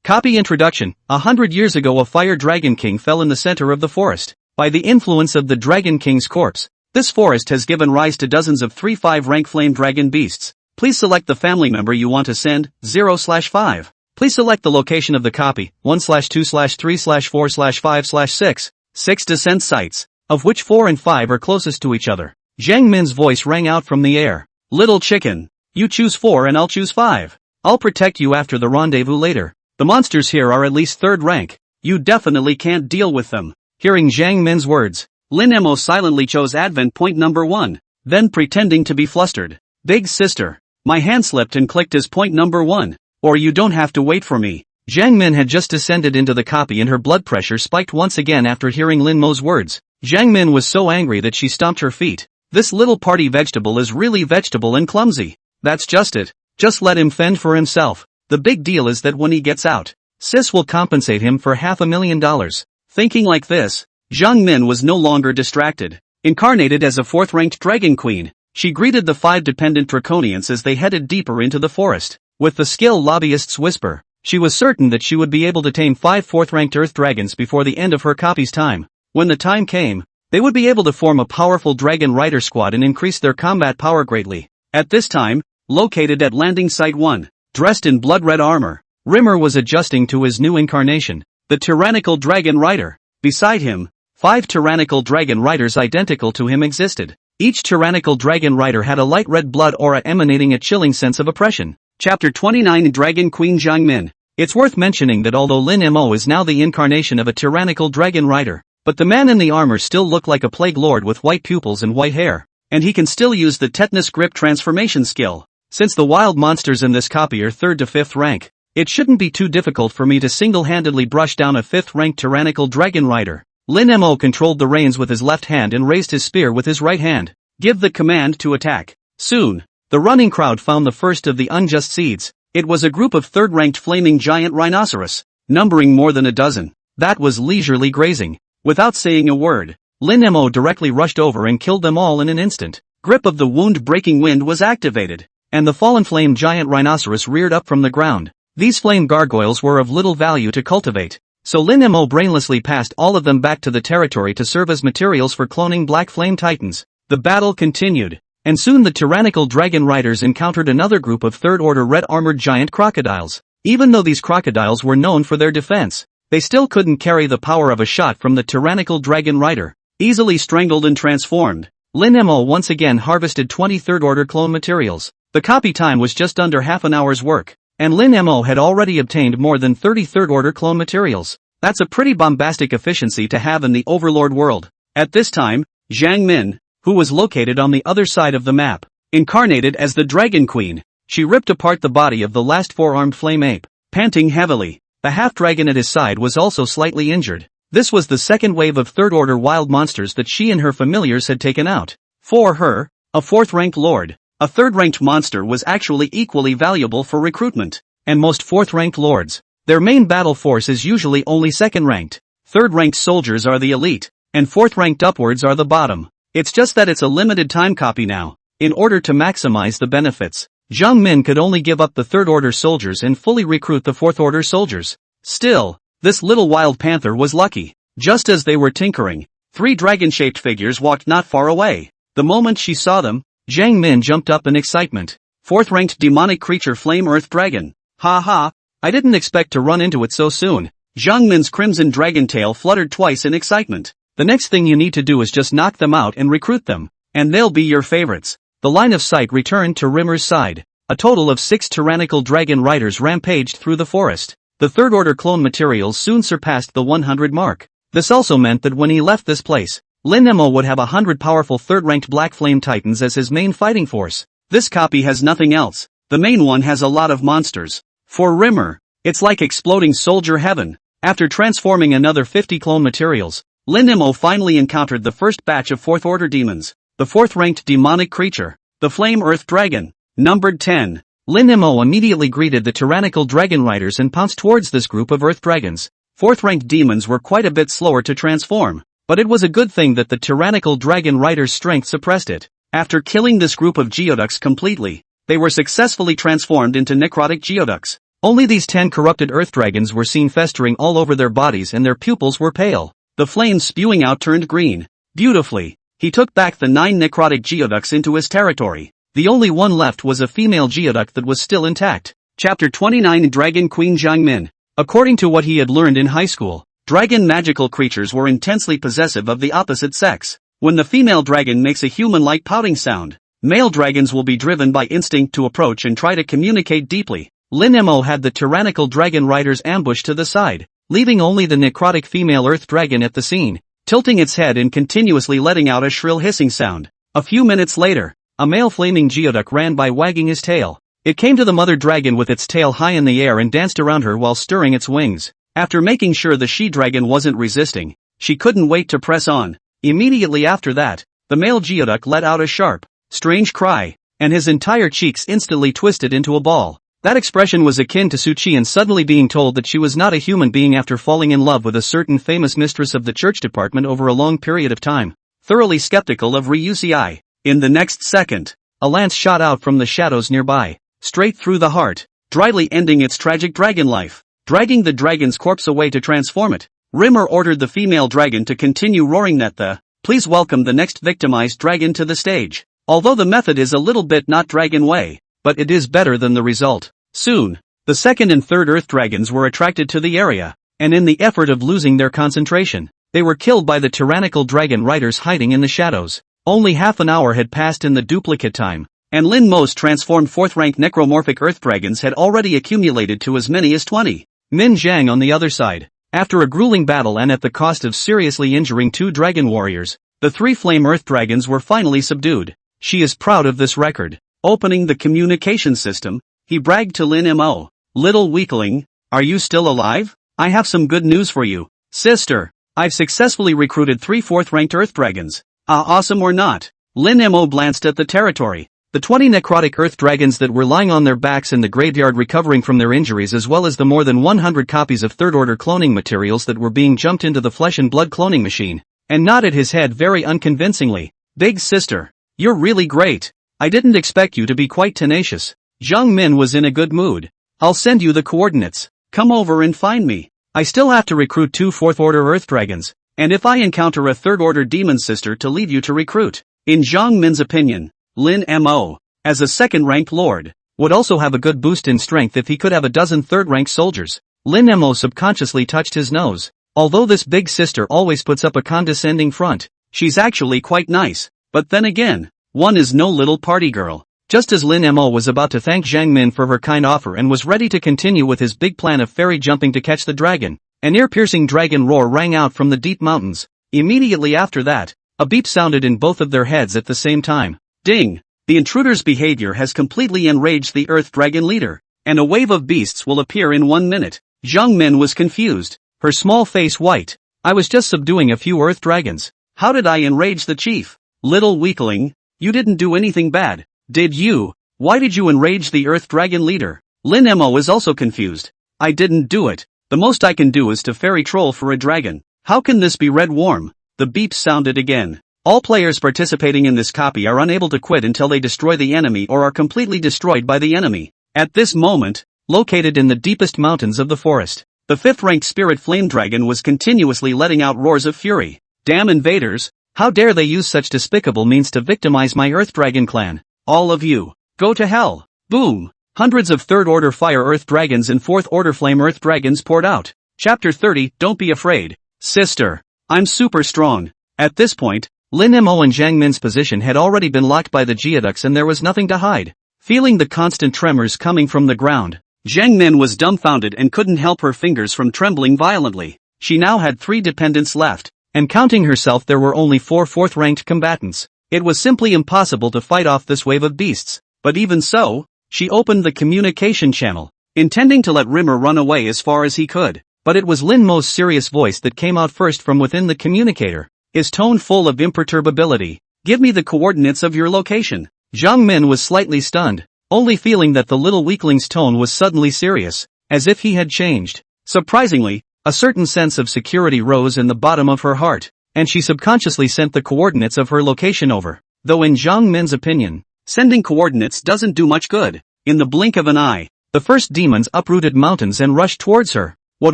Copy introduction. 100 years ago a fire dragon king fell in the center of the forest. By the influence of the Dragon King's corpse, this forest has given rise to dozens of 3-5 rank flame dragon beasts. Please select the family member you want to send, 0/5. Please select the location of the copy, 1/2/3/4/5/6. 6 descent sites, of which 4 and 5 are closest to each other. Zhang Min's voice rang out from the air. Little chicken. You choose 4 and I'll choose 5. I'll protect you after the rendezvous later. The monsters here are at least 3rd rank. You definitely can't deal with them. Hearing Zhang Min's words, Lin Mo silently chose advent point number 1, then pretending to be flustered. Big sister. My hand slipped and clicked as point number 1. Or you don't have to wait for me. Zhang Min had just descended into the copy and her blood pressure spiked once again after hearing Lin Mo's words. Zhang Min was so angry that she stomped her feet. This little party vegetable is really vegetable and clumsy. That's just it. Just let him fend for himself. The big deal is that when he gets out, sis will compensate him for $500,000. Thinking like this, Zhang Min was no longer distracted. Incarnated as a 4th-ranked dragon queen, she greeted the 5 dependent draconians as they headed deeper into the forest. With the skill lobbyist's whisper, she was certain that she would be able to tame 5 4th-ranked earth dragons before the end of her copy's time. When the time came, they would be able to form a powerful dragon rider squad and increase their combat power greatly. At this time, located at landing site 1, dressed in blood-red armor, Rimmer was adjusting to his new incarnation, the tyrannical dragon rider. Beside him, 5 tyrannical dragon riders identical to him existed. Each tyrannical dragon rider had a light red blood aura emanating a chilling sense of oppression. Chapter 29 Dragon Queen Zhang Min. It's worth mentioning that although Lin Mo is now the incarnation of a tyrannical dragon rider, but the man in the armor still looked like a plague lord with white pupils and white hair. and he can still use the tetanus grip transformation skill. Since the wild monsters in this copy are 3rd to 5th rank, it shouldn't be too difficult for me to single-handedly brush down a 5th-ranked tyrannical dragon rider. Lin Mo controlled the reins with his left hand and raised his spear with his right hand. Give the command to attack. Soon, the running crowd found the first of the unjust seeds. It was a group of 3rd-ranked flaming giant rhinoceros, numbering more than a dozen. That was leisurely grazing. Without saying a word, Lin Mo directly rushed over and killed them all in an instant. Grip of the wound-breaking wind was activated, and the fallen flame giant rhinoceros reared up from the ground. These flame gargoyles were of little value to cultivate, so Lin Mo brainlessly passed all of them back to the territory to serve as materials for cloning black flame titans. The battle continued, and soon the tyrannical dragon riders encountered another group of 3rd-order red-armored giant crocodiles. Even though these crocodiles were known for their defense, they still couldn't carry the power of a shot from the tyrannical dragon rider. Easily strangled and transformed, Lin Mo once again harvested 20 3rd-order clone materials. The copy time was just under half an hour's work, and Lin Mo had already obtained more than 30 3rd-order clone materials. That's a pretty bombastic efficiency to have in the Overlord world. At this time, Zhang Min, who was located on the other side of the map, incarnated as the Dragon Queen, she ripped apart the body of the last 4-armed flame ape, panting heavily. The half-dragon at his side was also slightly injured. This was the second wave of 3rd-order wild monsters that she and her familiars had taken out. For her, a 4th-ranked lord, a 3rd-ranked monster was actually equally valuable for recruitment, and most 4th-ranked lords, their main battle force is usually only 2nd-ranked. 3rd-ranked soldiers are the elite, and 4th-ranked upwards are the bottom. It's just that it's a limited time copy now. In order to maximize the benefits, Zhang Min could only give up the 3rd-order soldiers and fully recruit the 4th-order soldiers. Still, this little wild panther was lucky. Just as they were tinkering, 3 dragon-shaped figures walked not far away. The moment she saw them, Zhang Min jumped up in excitement. 4th-ranked demonic creature Flame Earth Dragon. Ha ha, I didn't expect to run into it so soon. Zhang Min's crimson dragon tail fluttered twice in excitement. The next thing you need to do is just knock them out and recruit them, and they'll be your favorites. The line of sight returned to Rimmer's side. A total of 6 tyrannical dragon riders rampaged through the forest. The 3rd-order clone materials soon surpassed the 100 mark. This also meant that when he left this place, Lin Mo would have 100 powerful 3rd-ranked Black Flame Titans as his main fighting force. This copy has nothing else. The main one has a lot of monsters. For Rimmer, it's like exploding soldier heaven. After transforming another 50 clone materials, Lin Mo finally encountered the first batch of 4th-order demons. The 4th-ranked demonic creature, the Flame Earth Dragon, numbered 10. Lin Mo immediately greeted the tyrannical dragon riders and pounced towards this group of earth dragons. 4th-ranked demons were quite a bit slower to transform, but it was a good thing that the tyrannical dragon rider's strength suppressed it. After killing this group of geoducks completely, they were successfully transformed into necrotic geoducks. Only these 10 corrupted earth dragons were seen festering all over their bodies and their pupils were pale. The flames spewing out turned green. Beautifully, he took back the 9 necrotic geoducks into his territory. The only one left was a female geoduck that was still intact. Chapter 29 Dragon Queen Zhang Min. According to what he had learned in high school, dragon magical creatures were intensely possessive of the opposite sex. When the female dragon makes a human-like pouting sound, male dragons will be driven by instinct to approach and try to communicate deeply. Lin Mo had the tyrannical dragon riders ambushed to the side, leaving only the necrotic female earth dragon at the scene, tilting its head and continuously letting out a shrill hissing sound. A few minutes later, a male flaming geoduck ran by wagging his tail. It came to the mother dragon with its tail high in the air and danced around her while stirring its wings. After making sure the she-dragon wasn't resisting, she couldn't wait to press on. Immediately after that, the male geoduck let out a sharp, strange cry, and his entire cheeks instantly twisted into a ball. That expression was akin to Su Qian suddenly being told that she was not a human being after falling in love with a certain famous mistress of the church department over a long period of time. Thoroughly skeptical of Ryuci. In the next second, a lance shot out from the shadows nearby, straight through the heart, dryly ending its tragic dragon life. Dragging the dragon's corpse away to transform it, Rimmer ordered the female dragon to continue roaring that please welcome the next victimized dragon to the stage. Although the method is a little bit not dragon way, but it is better than the result. Soon, the 2nd and 3rd earth dragons were attracted to the area, and in the effort of losing their concentration, they were killed by the tyrannical dragon riders hiding in the shadows. Only half an hour had passed in the duplicate time, and Lin Mo's transformed 4th-ranked necromorphic earth dragons had already accumulated to as many as 20. Min Zhang on the other side, after a grueling battle and at the cost of seriously injuring 2 dragon warriors, The 3 flame earth dragons were finally subdued. She is proud of this record. Opening the communication system, he bragged to Lin Mo. Little weakling, are you still alive? I have some good news for you. Sister, I've successfully recruited 3 4th ranked earth dragons. Awesome or not? Lin Mo glanced at the territory. The 20 necrotic earth dragons that were lying on their backs in the graveyard recovering from their injuries, as well as the more than 100 copies of third-order cloning materials that were being jumped into the flesh and blood cloning machine, and nodded his head very unconvincingly. Big sister, you're really great. I didn't expect you to be quite tenacious. Jiang Min was in a good mood. I'll send you the coordinates. Come over and find me. I still have to recruit 2 4th-order earth dragons, and if I encounter a 3rd-order demon sister to leave you to recruit. In Jiang Min's opinion, Lin Mo, as a 2nd-ranked lord, would also have a good boost in strength if he could have a dozen 3rd-ranked soldiers. Lin Mo subconsciously touched his nose. Although this big sister always puts up a condescending front, she's actually quite nice. But then again, one is no little party girl. Just as Lin Mo was about to thank Jiang Min for her kind offer and was ready to continue with his big plan of fairy jumping to catch the dragon, an ear-piercing dragon roar rang out from the deep mountains. Immediately after that, a beep sounded in both of their heads at the same time. Ding! The intruder's behavior has completely enraged the Earth Dragon leader, and a wave of beasts will appear in 1 minute. Jiang Min was confused, her small face white. I was just subduing a few Earth Dragons. How did I enrage the chief? Little weakling, you didn't do anything bad, did you? Why did you enrage the Earth Dragon leader? Lin Mo is also confused. I didn't do it. The most I can do is to fairy troll for a dragon. How can this be red warm? The beep sounded again. All players participating in this copy are unable to quit until they destroy the enemy or are completely destroyed by the enemy. At this moment, located in the deepest mountains of the forest, the 5th-ranked spirit flame dragon was continuously letting out roars of fury. Damn invaders! How dare they use such despicable means to victimize my Earth Dragon clan? All of you, go to hell! Boom! Hundreds of 3rd-order fire Earth dragons and 4th-order flame Earth dragons poured out. Chapter 30, Don't be afraid. Sister, I'm super strong. At this point, Lin Mo and Jiang Min's position had already been locked by the geoducts and there was nothing to hide. Feeling the constant tremors coming from the ground, Jiang Min was dumbfounded and couldn't help her fingers from trembling violently. She now had 3 dependents left, and counting herself there were only 4 4th-ranked combatants. It was simply impossible to fight off this wave of beasts, but even so, she opened the communication channel, intending to let Rimmer run away as far as he could. But it was Lin Mo's serious voice that came out first from within the communicator, his tone full of imperturbability. Give me the coordinates of your location. Jiang Min was slightly stunned, only feeling that the little weakling's tone was suddenly serious, as if he had changed. Surprisingly, a certain sense of security rose in the bottom of her heart, and she subconsciously sent the coordinates of her location over. Though in Jiang Min's opinion, sending coordinates doesn't do much good. In the blink of an eye, the first demons uprooted mountains and rushed towards her. What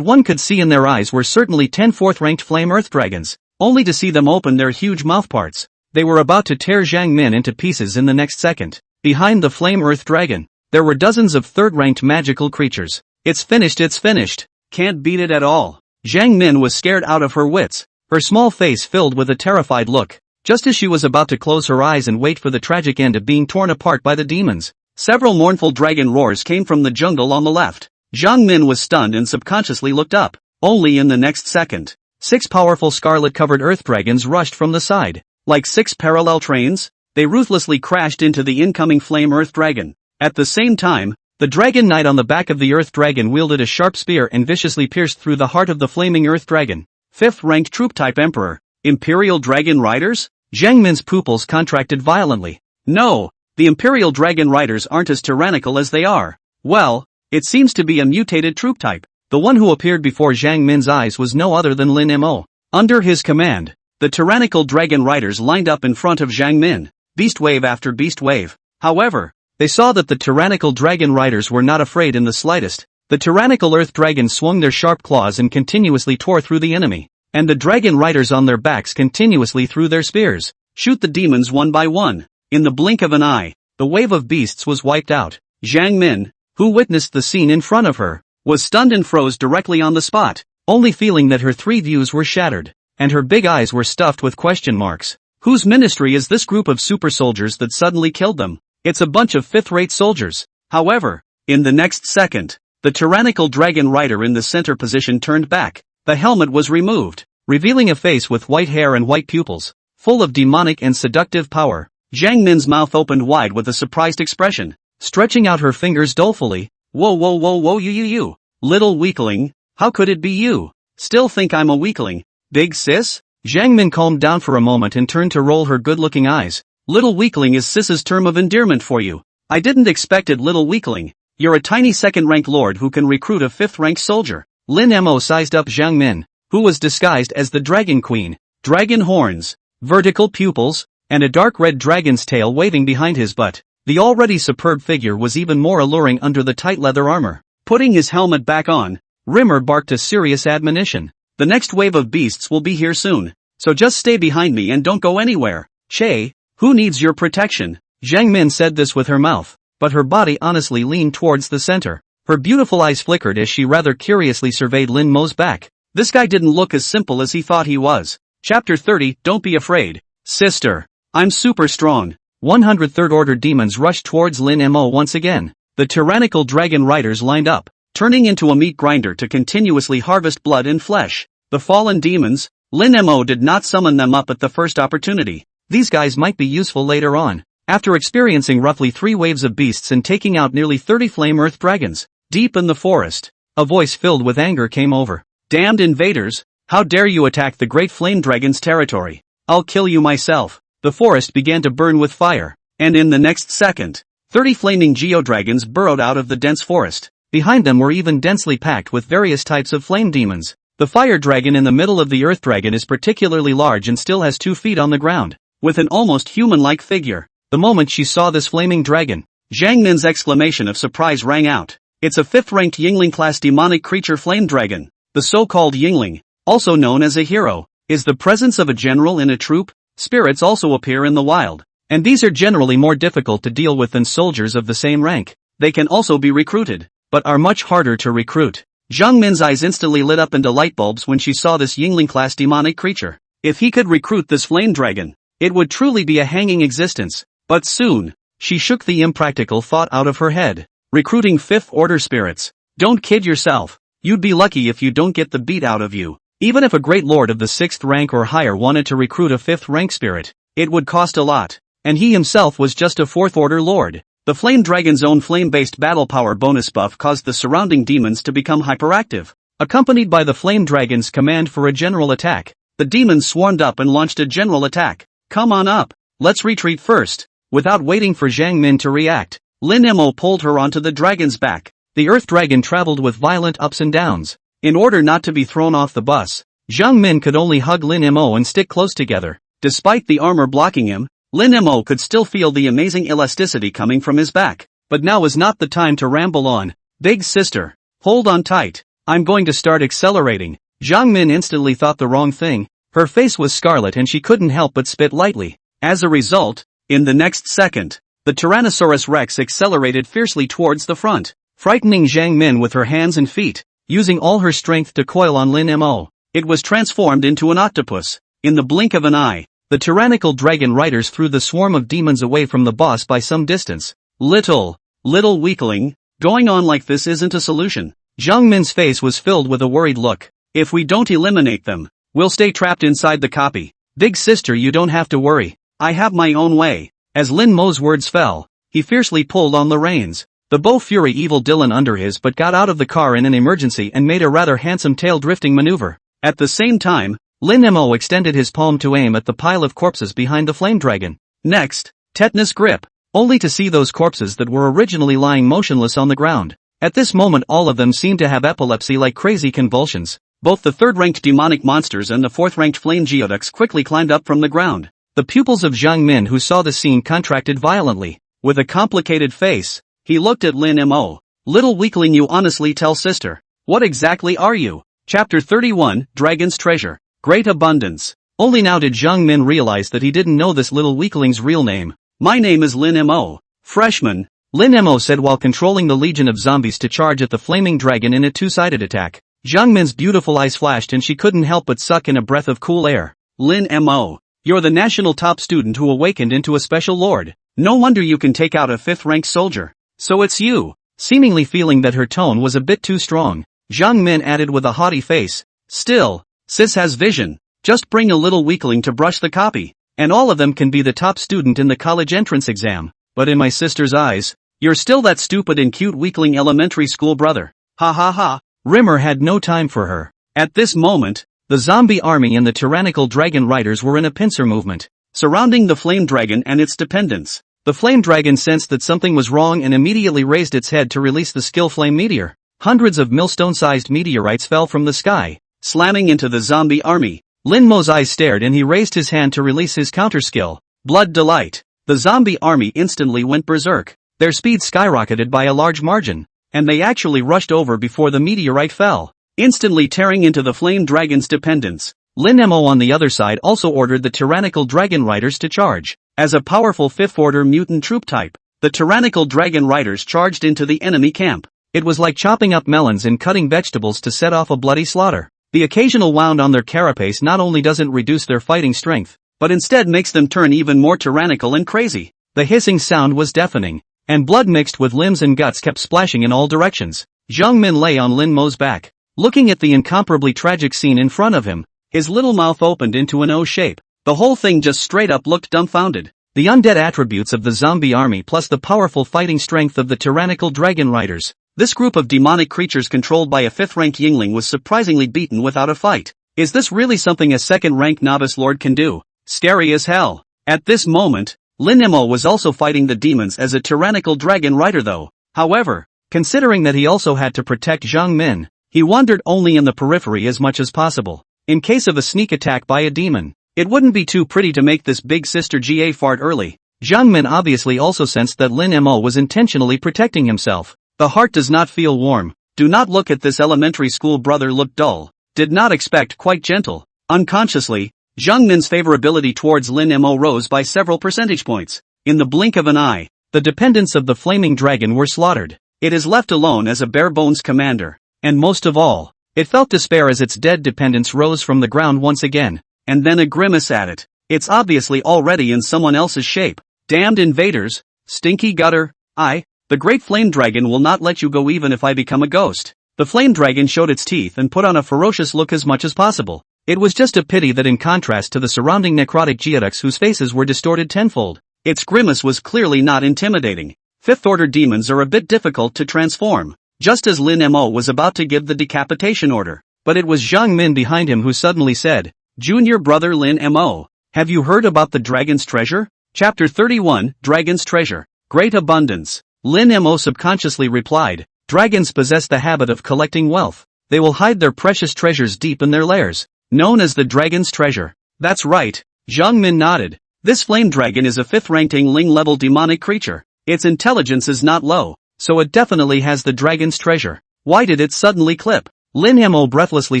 one could see in their eyes were certainly 10 4th-ranked flame earth dragons, only to see them open their huge mouthparts. They were about to tear Jiang Min into pieces in the next second. Behind the flame earth dragon, there were dozens of 3rd-ranked magical creatures. It's finished. Can't beat it at all. Jiang Min was scared out of her wits, her small face filled with a terrified look. Just as she was about to close her eyes and wait for the tragic end of being torn apart by the demons, several mournful dragon roars came from the jungle on the left. Jiang Min was stunned and subconsciously looked up. Only in the next second, 6 powerful scarlet-covered earth dragons rushed from the side. Like 6 parallel trains, they ruthlessly crashed into the incoming flame earth dragon. At the same time, the dragon knight on the back of the earth dragon wielded a sharp spear and viciously pierced through the heart of the flaming earth dragon. 5th-ranked troop-type emperor, Imperial Dragon Riders? Jiang Min's pupils contracted violently. No, the Imperial Dragon Riders aren't as tyrannical as they are. Well, it seems to be a mutated troop type. The one who appeared before Jiang Min's eyes was no other than Lin Mo. Under his command, the tyrannical dragon riders lined up in front of Jiang Min, beast wave after beast wave. However, they saw that the tyrannical dragon riders were not afraid in the slightest. The tyrannical earth dragons swung their sharp claws and continuously tore through the enemy, and the dragon riders on their backs continuously threw their spears. Shoot the demons one by one. In the blink of an eye, the wave of beasts was wiped out. Jiang Min, who witnessed the scene in front of her, was stunned and froze directly on the spot, only feeling that her 3 views were shattered, and her big eyes were stuffed with question marks. Whose ministry is this group of super soldiers that suddenly killed them? It's a bunch of 5th-rate soldiers. However, in the next second, the tyrannical dragon rider in the center position turned back. The helmet was removed, revealing a face with white hair and white pupils. full of demonic and seductive power. Jiang Min's mouth opened wide with a surprised expression, stretching out her fingers dolefully. Whoa, you. Little weakling, how could it be you? Still think I'm a weakling, big sis? Jiang Min calmed down for a moment and turned to roll her good-looking eyes. Little weakling is sis's term of endearment for you. I didn't expect it, little weakling. You're a tiny second-rank lord who can recruit a fifth-rank soldier. Lin Mo sized up Jiang Min, who was disguised as the Dragon Queen. Dragon horns, vertical pupils, and a dark red dragon's tail waving behind his butt. The already superb figure was even more alluring under the tight leather armor. Putting his helmet back on, Rimmer barked a serious admonition. The next wave of beasts will be here soon, so just stay behind me and don't go anywhere. Che, who needs your protection? Jiang Min said this with her mouth, but her body honestly leaned towards the center. Her beautiful eyes flickered as she rather curiously surveyed Lin Mo's back. This guy didn't look as simple as he thought he was. Chapter 30, Don't be afraid. Sister, I'm super strong. 103rd Order demons rushed towards Lin Mo once again. The tyrannical dragon riders lined up, turning into a meat grinder to continuously harvest blood and flesh. The fallen demons, Lin Mo did not summon them up at the first opportunity. These guys might be useful later on. After experiencing roughly 3 waves of beasts and taking out nearly 30 flame earth dragons, deep in the forest, a voice filled with anger came over. Damned invaders, how dare you attack the great flame dragon's territory? I'll kill you myself. The forest began to burn with fire, and in the next second, 30 flaming geodragons burrowed out of the dense forest. Behind them were even densely packed with various types of flame demons. The fire dragon in the middle of the earth dragon is particularly large and still has 2 feet on the ground, with an almost human-like figure. The moment she saw this flaming dragon, Jiang Min's exclamation of surprise rang out. It's a 5th-ranked Yingling-class demonic creature flame dragon. The so-called Yingling, also known as a hero, is the presence of a general in a troop. Spirits also appear in the wild, and these are generally more difficult to deal with than soldiers of the same rank. They can also be recruited, but are much harder to recruit. Jiang Min's eyes instantly lit up into light bulbs when she saw this Yingling-class demonic creature. If he could recruit this flame dragon, it would truly be a hanging existence. But soon, she shook the impractical thought out of her head. Recruiting 5th order spirits. Don't kid yourself. You'd be lucky if you don't get the beat out of you. Even if a great lord of the 6th rank or higher wanted to recruit a 5th rank spirit, it would cost a lot. And he himself was just a 4th order lord. The flame dragon's own flame-based battle power bonus buff caused the surrounding demons to become hyperactive. Accompanied by the flame dragon's command for a general attack, the demons swarmed up and launched a general attack. Come on up. Let's retreat first. Without waiting for Jiang Min to react, Lin Mo pulled her onto the dragon's back. The earth dragon traveled with violent ups and downs. In order not to be thrown off the bus, Jiang Min could only hug Lin Mo and stick close together. Despite the armor blocking him, Lin Mo could still feel the amazing elasticity coming from his back. But now was not the time to ramble on. Big sister, hold on tight. I'm going to start accelerating. Jiang Min instantly thought the wrong thing. Her face was scarlet and she couldn't help but spit lightly. As a result, in the next second, the Tyrannosaurus Rex accelerated fiercely towards the front, frightening Jiang Min with her hands and feet. Using all her strength to coil on Lin Mo, it was transformed into an octopus. In the blink of an eye, the tyrannical dragon riders threw the swarm of demons away from the boss by some distance. Little weakling, going on like this isn't a solution. Jiang Min's face was filled with a worried look. If we don't eliminate them, we'll stay trapped inside the copy. Big sister, you don't have to worry. I have my own way. As Lin Mo's words fell, he fiercely pulled on the reins. The Bow Fury Evil Dylan under his but got out of the car in an emergency and made a rather handsome tail drifting maneuver. At the same time, Lin Mo extended his palm to aim at the pile of corpses behind the flame dragon. Next, tetanus grip, only to see those corpses that were originally lying motionless on the ground. At this moment all of them seemed to have epilepsy like crazy convulsions. Both the 3rd-ranked demonic monsters and the 4th-ranked flame geoducks quickly climbed up from the ground. The pupils of Jiang Min, who saw the scene, contracted violently. With a complicated face, he looked at Lin Mo. Little weakling, you honestly tell sister. What exactly are you? Chapter 31, Dragon's Treasure. Great Abundance. Only now did Jiang Min realize that he didn't know this little weakling's real name. My name is Lin Mo. Freshman, Lin Mo said while controlling the legion of zombies to charge at the flaming dragon in a 2-sided attack. Jiang Min's beautiful eyes flashed and she couldn't help but suck in a breath of cool air. Lin Mo, you're the national top student who awakened into a special lord. No wonder you can take out a 5th-ranked soldier. So it's you. Seemingly feeling that her tone was a bit too strong, Jiang Min added with a haughty face. Still, sis has vision. Just bring a little weakling to brush the copy. and all of them can be the top student in the college entrance exam. But in my sister's eyes, you're still that stupid and cute weakling elementary school brother. Ha ha ha. Rimmer had no time for her. At this moment, the zombie army and the tyrannical dragon riders were in a pincer movement, surrounding the flame dragon and its dependents. The flame dragon sensed that something was wrong and immediately raised its head to release the skill flame meteor. Hundreds of millstone-sized meteorites fell from the sky, slamming into the zombie army. Lin Mo's eyes stared and he raised his hand to release his counter skill, Blood Delight. The zombie army instantly went berserk. Their speed skyrocketed by a large margin, and they actually rushed over before the meteorite fell, instantly tearing into the flame dragon's dependents. Lin Mo on the other side also ordered the tyrannical dragon riders to charge. As a powerful fifth-order mutant troop type, the tyrannical dragon riders charged into the enemy camp. It was like chopping up melons and cutting vegetables to set off a bloody slaughter. The occasional wound on their carapace not only doesn't reduce their fighting strength, but instead makes them turn even more tyrannical and crazy. The hissing sound was deafening, and blood mixed with limbs and guts kept splashing in all directions. Jiang Min lay on Lin Mo's back, looking at the incomparably tragic scene in front of him. His little mouth opened into an O shape. The whole thing just straight up looked dumbfounded. The undead attributes of the zombie army plus the powerful fighting strength of the tyrannical dragon riders. This group of demonic creatures controlled by a fifth-rank Yingling was surprisingly beaten without a fight. Is this really something a second-rank novice lord can do? Scary as hell. At this moment, Lin Mo was also fighting the demons as a tyrannical dragon rider though. However, considering that he also had to protect Jiang Min, he wandered only in the periphery as much as possible. In case of a sneak attack by a demon, it wouldn't be too pretty to make this big sister GA fart early. Jiang Min obviously also sensed that Lin Mo was intentionally protecting himself. The heart does not feel warm. Do not look at this elementary school brother look dull. Did not expect quite gentle. Unconsciously, Jiang Min's favorability towards Lin Mo rose by several percentage points. In the blink of an eye, the dependents of the flaming dragon were slaughtered. It is left alone as a bare-bones commander. And most of all, it felt despair as its dead dependents rose from the ground once again, and then a grimace at it. It's obviously already in someone else's shape. Damned invaders, stinky gutter, the great flame dragon will not let you go even if I become a ghost. The flame dragon showed its teeth and put on a ferocious look as much as possible. It was just a pity that in contrast to the surrounding necrotic geoducks whose faces were distorted tenfold, its grimace was clearly not intimidating. Fifth-order demons are a bit difficult to transform. Just as Lin Mo was about to give the decapitation order, but it was Jiang Min behind him who suddenly said, Junior brother Lin Mo, have you heard about the Dragon's Treasure? Chapter 31, Dragon's Treasure, Great Abundance. Lin Mo subconsciously replied, dragons possess the habit of collecting wealth. They will hide their precious treasures deep in their lairs, known as the Dragon's Treasure. That's right, Jiang Min nodded. This flame dragon is a 5th-ranked Yingling-level demonic creature. Its intelligence is not low, so it definitely has the Dragon's Treasure. Why did it suddenly clip? Lin Mo breathlessly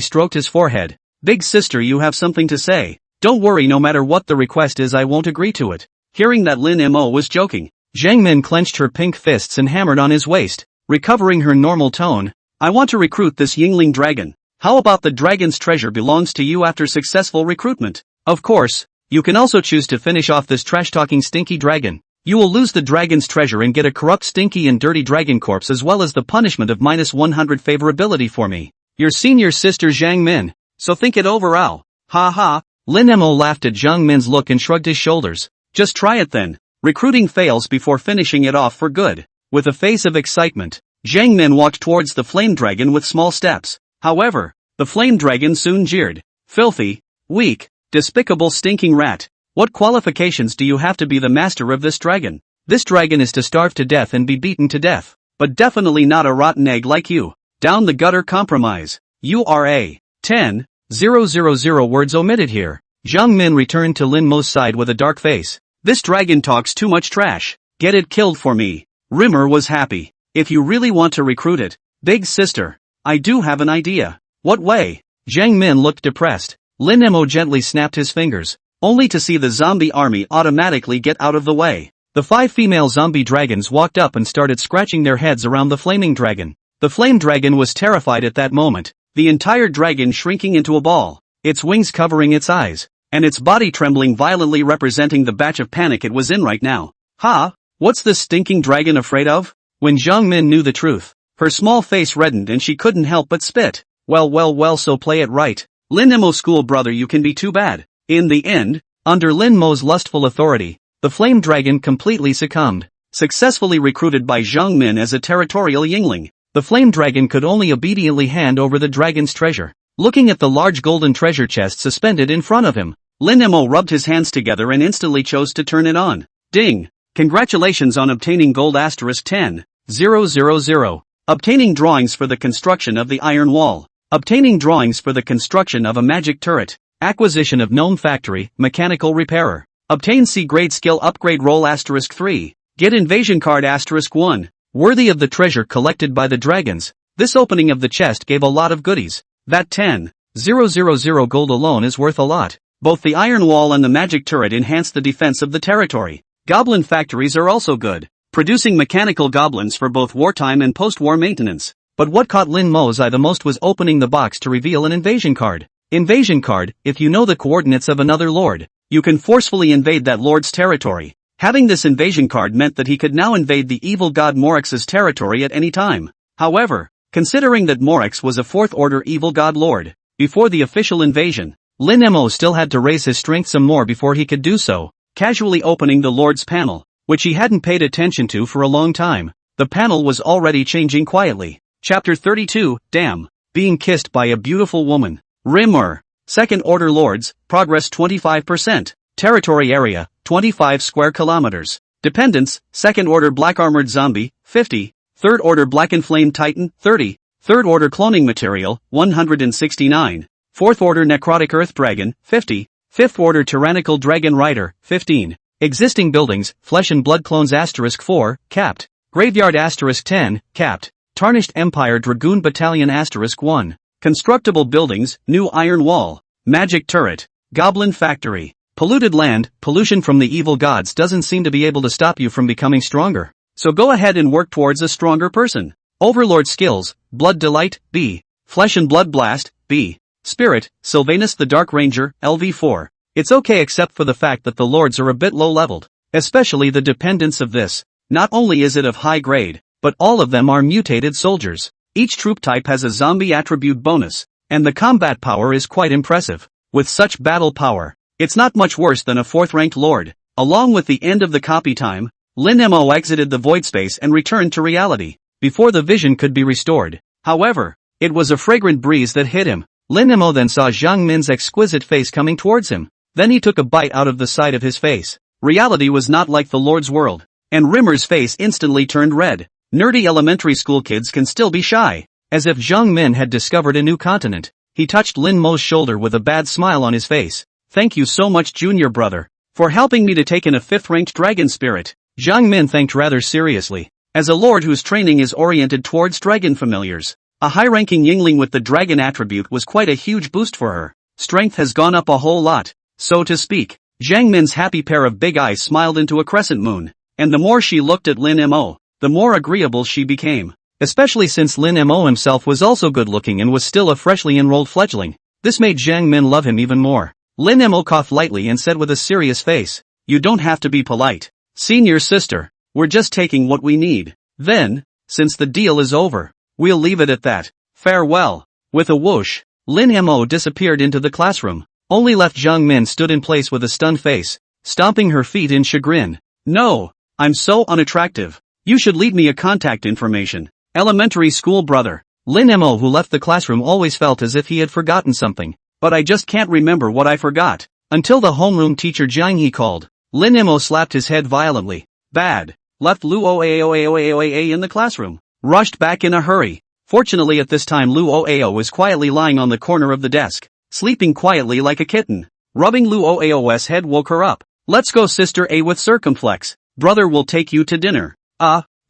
stroked his forehead. Big sister, you have something to say. Don't worry, no matter what the request is I won't agree to it. Hearing that Lin Mo was joking, Jiang Min clenched her pink fists and hammered on his waist, recovering her normal tone. I want to recruit this Yingling dragon. How about the Dragon's Treasure belongs to you after successful recruitment? Of course, you can also choose to finish off this trash-talking stinky dragon. You will lose the Dragon's Treasure and get a corrupt, stinky and dirty dragon corpse as well as the punishment of -100 favorability for me, your senior sister Jiang Min. So think it over, ow. Ha ha. Lin Mo laughed at Jiang Min's look and shrugged his shoulders. Just try it then. Recruiting fails before finishing it off for good. With a face of excitement, Jiang Min walked towards the flame dragon with small steps. However, the flame dragon soon jeered. Filthy, weak, despicable stinking rat. What qualifications do you have to be the master of this dragon? This dragon is to starve to death and be beaten to death. But definitely not a rotten egg like you. Down the gutter compromise. You are a 10,000 words omitted here. Jiang Min returned to Lin Mo's side with a dark face. This dragon talks too much trash. Get it killed for me. Rimmer was happy. If you really want to recruit it, big sister, I do have an idea. What way? Jiang Min looked depressed. Lin Mo gently snapped his fingers, only to see the zombie army automatically get out of the way. The 5 female zombie dragons walked up and started scratching their heads around the flaming dragon. The flame dragon was terrified at that moment, the entire dragon shrinking into a ball, its wings covering its eyes, and its body trembling violently, representing the batch of panic it was in right now. Ha! What's this stinking dragon afraid of? When Jiang Min knew the truth, her small face reddened and she couldn't help but spit. Well, so play it right. Lin Mo school brother, you can be too bad. In the end, Under Lin Mo's lustful authority, the flame dragon completely succumbed. Successfully recruited by Zhang Min as a territorial Yingling, the flame dragon could only obediently hand over the dragon's treasure. Looking at the large golden treasure chest suspended in front of him, Lin Mo rubbed his hands together and instantly chose to turn it on. Ding! Congratulations on obtaining gold *10,000. Obtaining drawings for the construction of the iron wall. Obtaining drawings for the construction of a magic turret. Acquisition of gnome factory, mechanical repairer. Obtain C-grade skill upgrade roll *3. Get invasion card *1. Worthy of the treasure collected by the dragons, this opening of the chest gave a lot of goodies. That 10,000 gold alone is worth a lot. Both the iron wall and the magic turret enhance the defense of the territory. Goblin factories are also good, producing mechanical goblins for both wartime and post-war maintenance. But what caught Lin Mo's eye the most was opening the box to reveal an invasion card. Invasion card: if you know the coordinates of another lord, you can forcefully invade that lord's territory. Having this invasion card meant that he could now invade the evil god Morex's territory at any time. However, considering that Morex was a 4th order evil god lord, before the official invasion, Lin Mo still had to raise his strength some more before he could do so. Casually opening the lord's panel, which he hadn't paid attention to for a long time, the panel was already changing quietly. Chapter 32, Damn. Being kissed by a beautiful woman. Rimmer. 2nd order lords, progress 25%. Territory area, 25 square kilometers. Dependents, 2nd order black armored zombie, 50. 3rd order black and flame titan, 30. 3rd order cloning material, 169. 4th order necrotic earth dragon, 50. 5th order tyrannical dragon rider, 15. Existing buildings, flesh and blood clones *4, capped. Graveyard *10, capped. Tarnished Empire Dragoon Battalion *1. Constructible buildings, new iron wall. Magic turret. Goblin factory. Polluted land: pollution from the evil gods doesn't seem to be able to stop you from becoming stronger. So go ahead and work towards a stronger person. Overlord skills: Blood Delight, B. Flesh and Blood Blast, B. Spirit, Sylvanus the Dark Ranger, LV4. It's okay except for the fact that the lords are a bit low-leveled, especially the dependents of this. Not only is it of high grade, but all of them are mutated soldiers. Each troop type has a zombie attribute bonus, and the combat power is quite impressive. With such battle power, it's not much worse than a 4th-ranked lord. Along with the end of the copy time, Lin Mo exited the void space and returned to reality, before the vision could be restored. However, it was a fragrant breeze that hit him. Lin Mo then saw Zhang Min's exquisite face coming towards him. Then he took a bite out of the side of his face. Reality was not like the Lord's world, and Rimmer's face instantly turned red. Nerdy elementary school kids can still be shy. As if Zhang Min had discovered a new continent, he touched Lin Mo's shoulder with a bad smile on his face. Thank you so much, junior brother, for helping me to take in a 5th-ranked dragon spirit. Zhang Min thanked rather seriously. As a lord whose training is oriented towards dragon familiars, a high-ranking Yingling with the dragon attribute was quite a huge boost for her. Strength has gone up a whole lot, so to speak. Zhang Min's happy pair of big eyes smiled into a crescent moon, and the more she looked at Lin Mo, the more agreeable she became. Especially since Lin Mo himself was also good-looking and was still a freshly enrolled fledgling. This made Zhang Min love him even more. Lin Mo coughed lightly and said with a serious face, "You don't have to be polite, senior sister. We're just taking what we need. Then, since the deal is over, we'll leave it at that. Farewell." With a whoosh, Lin Mo disappeared into the classroom. Only left Zhang Min stood in place with a stunned face, stomping her feet in chagrin. "No, I'm so unattractive. You should leave me a contact information. Elementary school brother." Lin Mo, who left the classroom, always felt as if he had forgotten something. "But I just can't remember what I forgot." Until the homeroom teacher Jiang He called. Lin Mo slapped his head violently. Bad. Left Lu Oaoaoaoaa in the classroom. Rushed back in a hurry. Fortunately at this time Lu Oao was quietly lying on the corner of the desk, sleeping quietly like a kitten. Rubbing Lu Oao's head woke her up. "Let's go, sister A with circumflex. Brother will take you to dinner."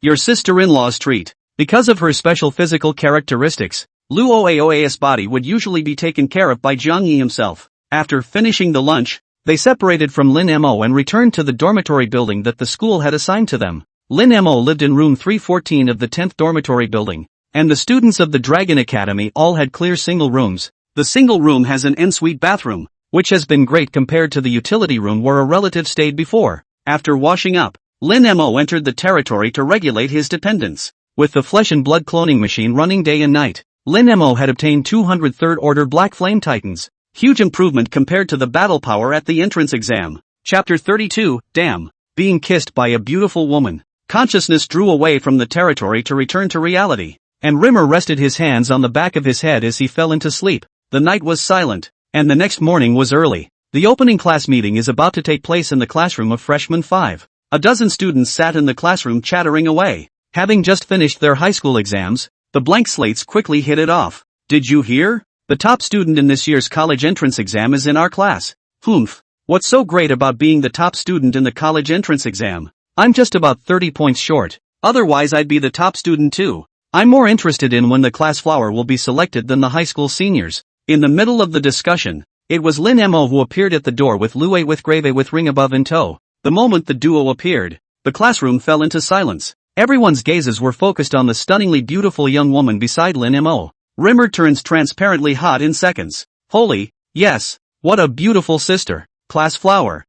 Your sister-in-law's treat. Because of her special physical characteristics, Lu Oao's body would usually be taken care of by Jiang Yi himself. After finishing the lunch, they separated from Lin Mo and returned to the dormitory building that the school had assigned to them. Lin Mo lived in room 314 of the 10th dormitory building, and the students of the Dragon Academy all had clear single rooms. The single room has an ensuite bathroom, which has been great compared to the utility room where a relative stayed before. After washing up, Lin Mo entered the territory to regulate his dependents. With the flesh and blood cloning machine running day and night, Lin Mo had obtained 200 third-order Black Flame Titans. Huge improvement compared to the battle power at the entrance exam. Chapter 32, Damn. Being kissed by a beautiful woman. Consciousness drew away from the territory to return to reality, and Rimmer rested his hands on the back of his head as he fell into sleep. The night was silent, and the next morning was early. The opening class meeting is about to take place in the classroom of freshman 5. A dozen students sat in the classroom chattering away. Having just finished their high school exams, the blank slates quickly hit it off. Did you hear? The top student in this year's college entrance exam is in our class. Humph. What's so great about being the top student in the college entrance exam? I'm just about 30 points short. Otherwise I'd be the top student too. I'm more interested in when the class flower will be selected than the high school seniors. In the middle of the discussion, it was Lin Mo who appeared at the door with Lue with Grave with ring above in tow. The moment the duo appeared, the classroom fell into silence. Everyone's gazes were focused on the stunningly beautiful young woman beside Lin Mo. Rimmer turns transparently hot in seconds. Holy, yes, what a beautiful sister. Class flower,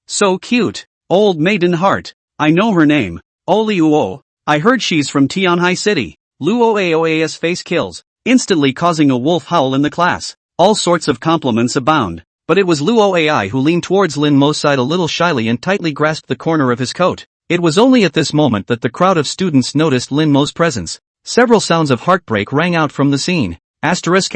so cute. Old maiden heart, I know her name. Oli Uo, I heard she's from Tianhai City. Luo Aoa's face kills, instantly causing a wolf howl in the class. All sorts of compliments abound, but it was Luo Ai who leaned towards Lin Mo's side a little shyly and tightly grasped the corner of his coat. It was only at this moment that the crowd of students noticed Lin Mo's presence. Several sounds of heartbreak rang out from the scene. Asterisk.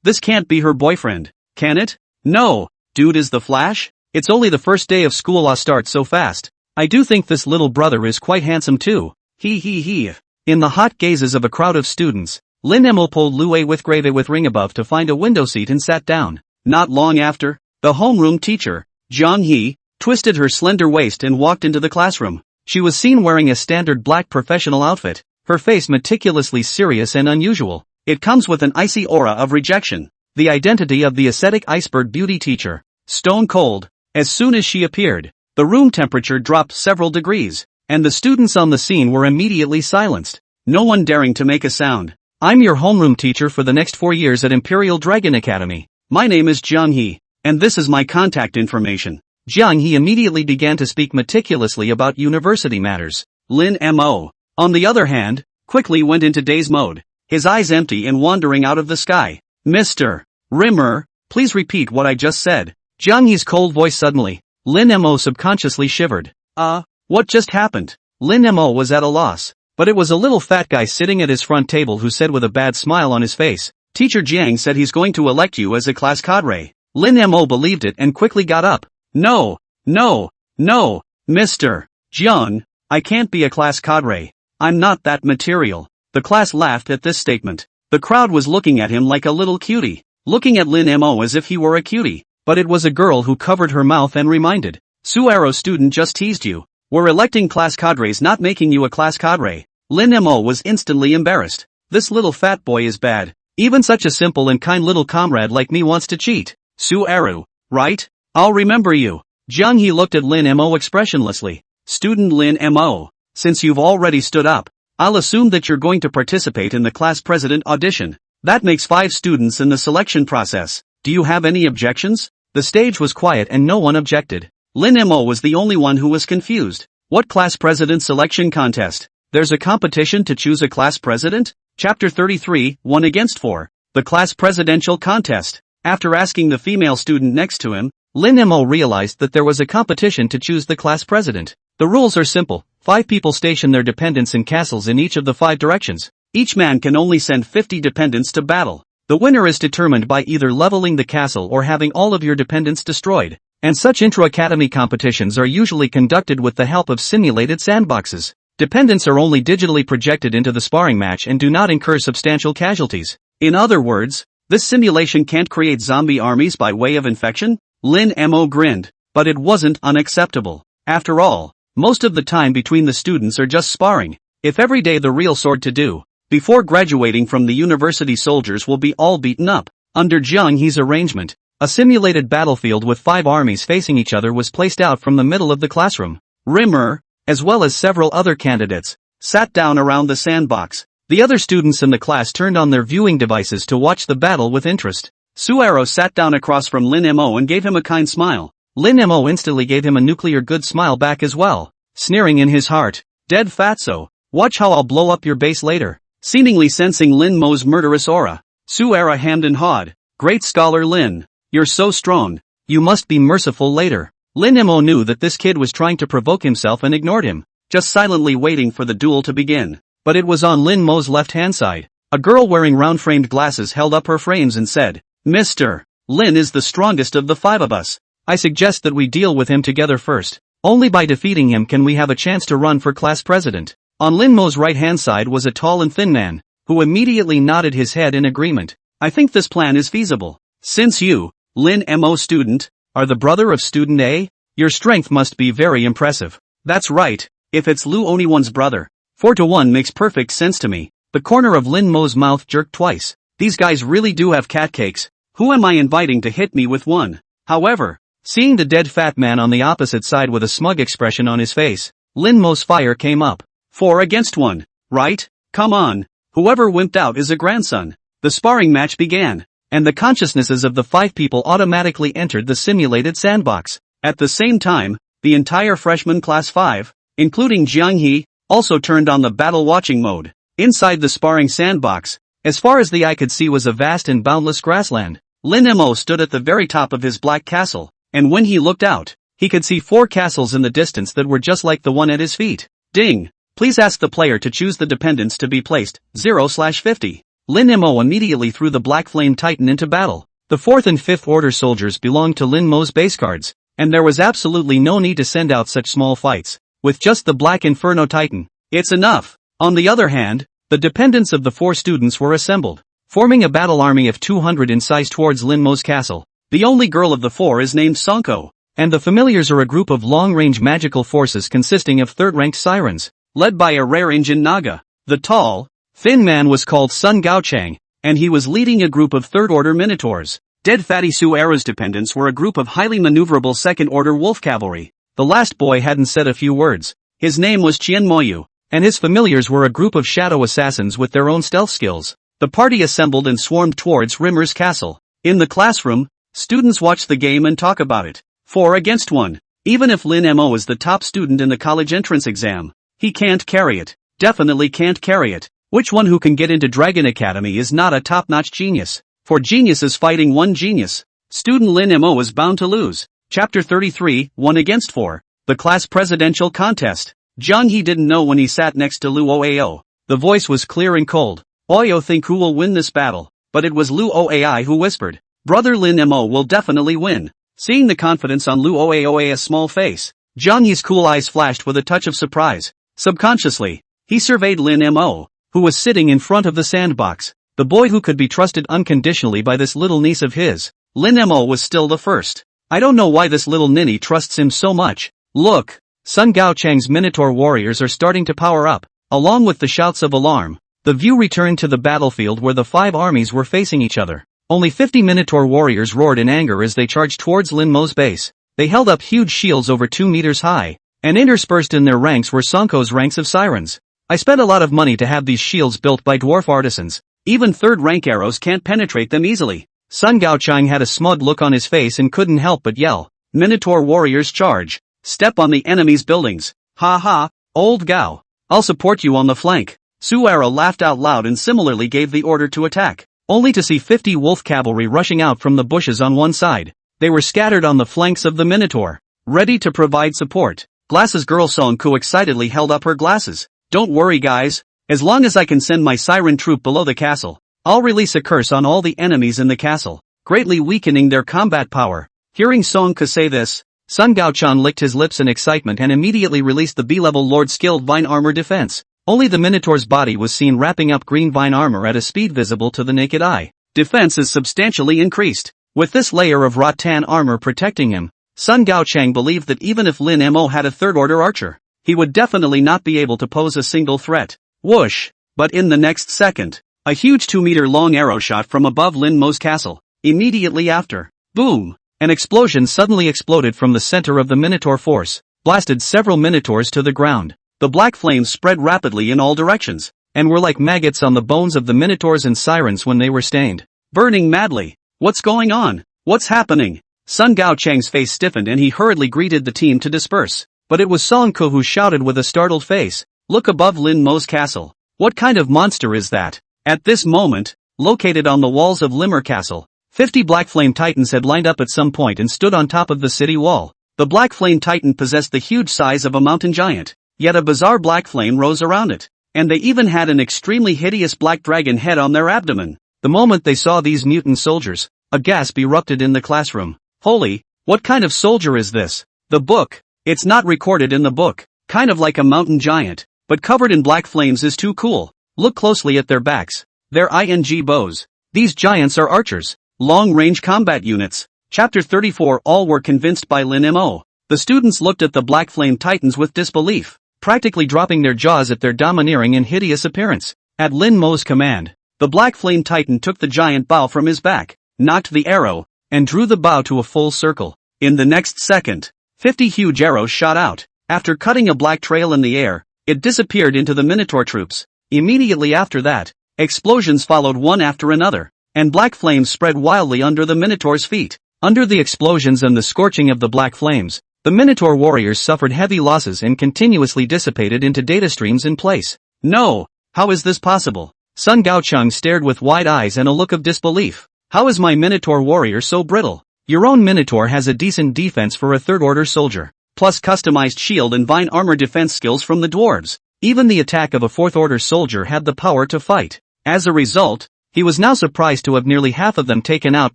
This can't be her boyfriend, can it? No, dude, is the Flash? It's only the first day of school, I start so fast. I do think this little brother is quite handsome too. He. In the hot gazes of a crowd of students, Lin Mo pulled Lue with Grave with ring above to find a window seat and sat down. Not long after, the homeroom teacher, Jiang He, twisted her slender waist and walked into the classroom. She was seen wearing a standard black professional outfit, her face meticulously serious and unusual. It comes with an icy aura of rejection. The identity of the ascetic iceberg beauty teacher. Stone cold. As soon as she appeared, the room temperature dropped several degrees, and the students on the scene were immediately silenced. No one daring to make a sound. I'm your homeroom teacher for the next 4 years at Imperial Dragon Academy. My name is Jiang He, and this is my contact information. Jiang He immediately began to speak meticulously about university matters. Lin Mo, on the other hand, quickly went into daze mode, his eyes empty and wandering out of the sky. Mr. Rimmer, please repeat what I just said. Jiang He's cold voice suddenly. Lin Mo subconsciously shivered. What just happened? Lin Mo was at a loss, but it was a little fat guy sitting at his front table who said with a bad smile on his face, Teacher Jiang said he's going to elect you as a class cadre. Lin Mo believed it and quickly got up. No, Mr. Jiang, I can't be a class cadre. I'm not that material. The class laughed at this statement. The crowd was looking at him like a little cutie, looking at Lin Mo as if he were a cutie, but it was a girl who covered her mouth and reminded, Suaro student just teased you. We're electing class cadres, not making you a class cadre. Lin Mo was instantly embarrassed. This little fat boy is bad. Even such a simple and kind little comrade like me wants to cheat. Suaru, right? I'll remember you. Jiang He looked at Lin Mo expressionlessly. Student Lin Mo, since you've already stood up, I'll assume that you're going to participate in the class president audition. That makes 5 students in the selection process. Do you have any objections? The stage was quiet and no one objected. Lin Mo was the only one who was confused. What class president selection contest? There's a competition to choose a class president? Chapter 33, 1 against 4. The class presidential contest. After asking the female student next to him, Lin Mo realized that there was a competition to choose the class president. The rules are simple. 5 people station their dependents in castles in each of the 5 directions. Each man can only send 50 dependents to battle. The winner is determined by either leveling the castle or having all of your dependents destroyed. And such intra-academy competitions are usually conducted with the help of simulated sandboxes. Dependents are only digitally projected into the sparring match and do not incur substantial casualties. In other words, this simulation can't create zombie armies by way of infection? Lin Mo grinned, but it wasn't unacceptable. After all, most of the time between the students are just sparring. If every day the real sword to do, before graduating from the university, soldiers will be all beaten up. Under Jiang He's arrangement, a simulated battlefield with 5 armies facing each other was placed out from the middle of the classroom. Rimmer, as well as several other candidates, sat down around the sandbox. The other students in the class turned on their viewing devices to watch the battle with interest. Suaro sat down across from Lin Mo and gave him a kind smile. Lin Mo instantly gave him a nuclear good smile back as well, sneering in his heart, Dead fatso, watch how I'll blow up your base later. Seemingly sensing Lin Mo's murderous aura, Suera hammed and hawed. Great scholar Lin. You're so strong. You must be merciful later. Lin Mo knew that this kid was trying to provoke himself and ignored him, just silently waiting for the duel to begin. But it was on Lin Mo's left-hand side. A girl wearing round-framed glasses held up her frames and said, Mr. Lin is the strongest of the five of us. I suggest that we deal with him together first. Only by defeating him can we have a chance to run for class president. On Lin Mo's right-hand side was a tall and thin man, who immediately nodded his head in agreement. I think this plan is feasible. Since you, Lin Mo student, are the brother of student A, your strength must be very impressive. That's right, if it's Lu Oniwon's brother. 4-1 makes perfect sense to me. The corner of Lin Mo's mouth jerked twice. These guys really do have cat cakes. Who am I inviting to hit me with one? However, seeing the dead fat man on the opposite side with a smug expression on his face, Lin Mo's fire came up. 4-1, right? Come on. Whoever wimped out is a grandson. The sparring match began, and the consciousnesses of the 5 people automatically entered the simulated sandbox. At the same time, the entire freshman class 5, including Jiang He, also turned on the battle watching mode. Inside the sparring sandbox, as far as the eye could see was a vast and boundless grassland. Lin Mo stood at the very top of his black castle, and when he looked out, he could see 4 castles in the distance that were just like the one at his feet. Ding! Please ask the player to choose the dependents to be placed, 0/50. Lin Mo immediately threw the Black Flame Titan into battle. The 4th and 5th order soldiers belonged to Lin Mo's base guards, and there was absolutely no need to send out such small fights. With just the Black Inferno Titan, it's enough. On the other hand, the dependents of the 4 students were assembled, forming a battle army of 200 in size towards Lin Mo's castle. The only girl of the 4 is named Sonko, and the familiars are a group of long-range magical forces consisting of 3rd-ranked sirens, led by a rare Injin Naga. The tall, thin man was called Sun Gaochang, and he was leading a group of 3rd-order minotaurs. Dead Fatty Suera's dependents were a group of highly maneuverable 2nd-order wolf cavalry. The last boy hadn't said a few words. His name was Qian Moyu, and his familiars were a group of shadow assassins with their own stealth skills. The party assembled and swarmed towards Rimmer's castle. In the classroom, students watch the game and talk about it. 4-1. Even if Lin Mo is the top student in the college entrance exam, he can't carry it. Definitely can't carry it. Which one who can get into Dragon Academy is not a top-notch genius? For geniuses fighting one genius, student Lin Mo is bound to lose. Chapter 33, 1-4. The class presidential contest. Jiang He didn't know when he sat next to Lu Oao. The voice was clear and cold. Oyo think who will win this battle, but it was Lu Oai who whispered. Brother Lin Mo will definitely win. Seeing the confidence on Lu Oao's small face, Jiang He's cool eyes flashed with a touch of surprise. Subconsciously, he surveyed Lin Mo, who was sitting in front of the sandbox. The boy who could be trusted unconditionally by this little niece of his. Lin Mo was still the first. I don't know why this little ninny trusts him so much. Look, Sun Gaochang's Minotaur warriors are starting to power up. Along with the shouts of alarm, the view returned to the battlefield where the 5 armies were facing each other. Only 50 Minotaur warriors roared in anger as they charged towards Lin Mo's base. They held up huge shields over 2 meters high, and interspersed in their ranks were Sonko's ranks of sirens. I spent a lot of money to have these shields built by dwarf artisans. Even 3rd-rank arrows can't penetrate them easily. Sun Gaochang had a smug look on his face and couldn't help but yell. Minotaur warriors charge. Step on the enemy's buildings. Ha ha, old Gao. I'll support you on the flank. Suera laughed out loud and similarly gave the order to attack, only to see 50 wolf cavalry rushing out from the bushes on one side. They were scattered on the flanks of the Minotaur, ready to provide support. Glasses girl Sonku excitedly held up her glasses. Don't worry guys, as long as I can send my siren troop below the castle, I'll release a curse on all the enemies in the castle, greatly weakening their combat power. Hearing Sonku say this, Sun Gaochan licked his lips in excitement and immediately released the B-level Lord skilled Vine Armor defense. Only the Minotaur's body was seen wrapping up green vine armor at a speed visible to the naked eye. Defense is substantially increased. With this layer of rattan armor protecting him, Sun Gaochang believed that even if Lin Mo had a 3rd-order archer, he would definitely not be able to pose a single threat. Whoosh! But in the next second, a huge 2-meter-long arrow shot from above Lin Mo's castle. Immediately after, boom! An explosion suddenly exploded from the center of the Minotaur force, blasted several Minotaurs to the ground. The black flames spread rapidly in all directions, and were like maggots on the bones of the Minotaurs and sirens when they were stained, burning madly. What's going on? What's happening? Sun Gaochang's face stiffened and he hurriedly greeted the team to disperse. But it was Sonko who shouted with a startled face, "Look above Lin Mo's castle. What kind of monster is that?" At this moment, located on the walls of Limmer Castle. 50 Black Flame Titans had lined up at some point and stood on top of the city wall. The Black Flame Titan possessed the huge size of a mountain giant, yet a bizarre black flame rose around it. And they even had an extremely hideous black dragon head on their abdomen. The moment they saw these mutant soldiers, a gasp erupted in the classroom. Holy, what kind of soldier is this? The book. It's not recorded in the book. Kind of like a mountain giant, but covered in black flames is too cool. Look closely at their backs. They're ing bows. These giants are archers. Long-range combat units. Chapter 34. All were convinced by Lin Mo. The students looked at the Black Flame Titans with disbelief, practically dropping their jaws at their domineering and hideous appearance. At Lin Mo's command, the Black Flame Titan took the giant bow from his back, knocked the arrow, and drew the bow to a full circle. In the next second, 50 huge arrows shot out. After cutting a black trail in the air, it disappeared into the Minotaur troops. Immediately after that, explosions followed one after another, and black flames spread wildly under the Minotaur's feet. Under the explosions and the scorching of the black flames, the Minotaur warriors suffered heavy losses and continuously dissipated into data streams in place. No! How is this possible? Sun Gaocheng stared with wide eyes and a look of disbelief. How is my Minotaur warrior so brittle? Your own Minotaur has a decent defense for a third-order soldier, plus customized shield and vine armor defense skills from the dwarves. Even the attack of a fourth-order soldier had the power to fight. As a result, he was now surprised to have nearly half of them taken out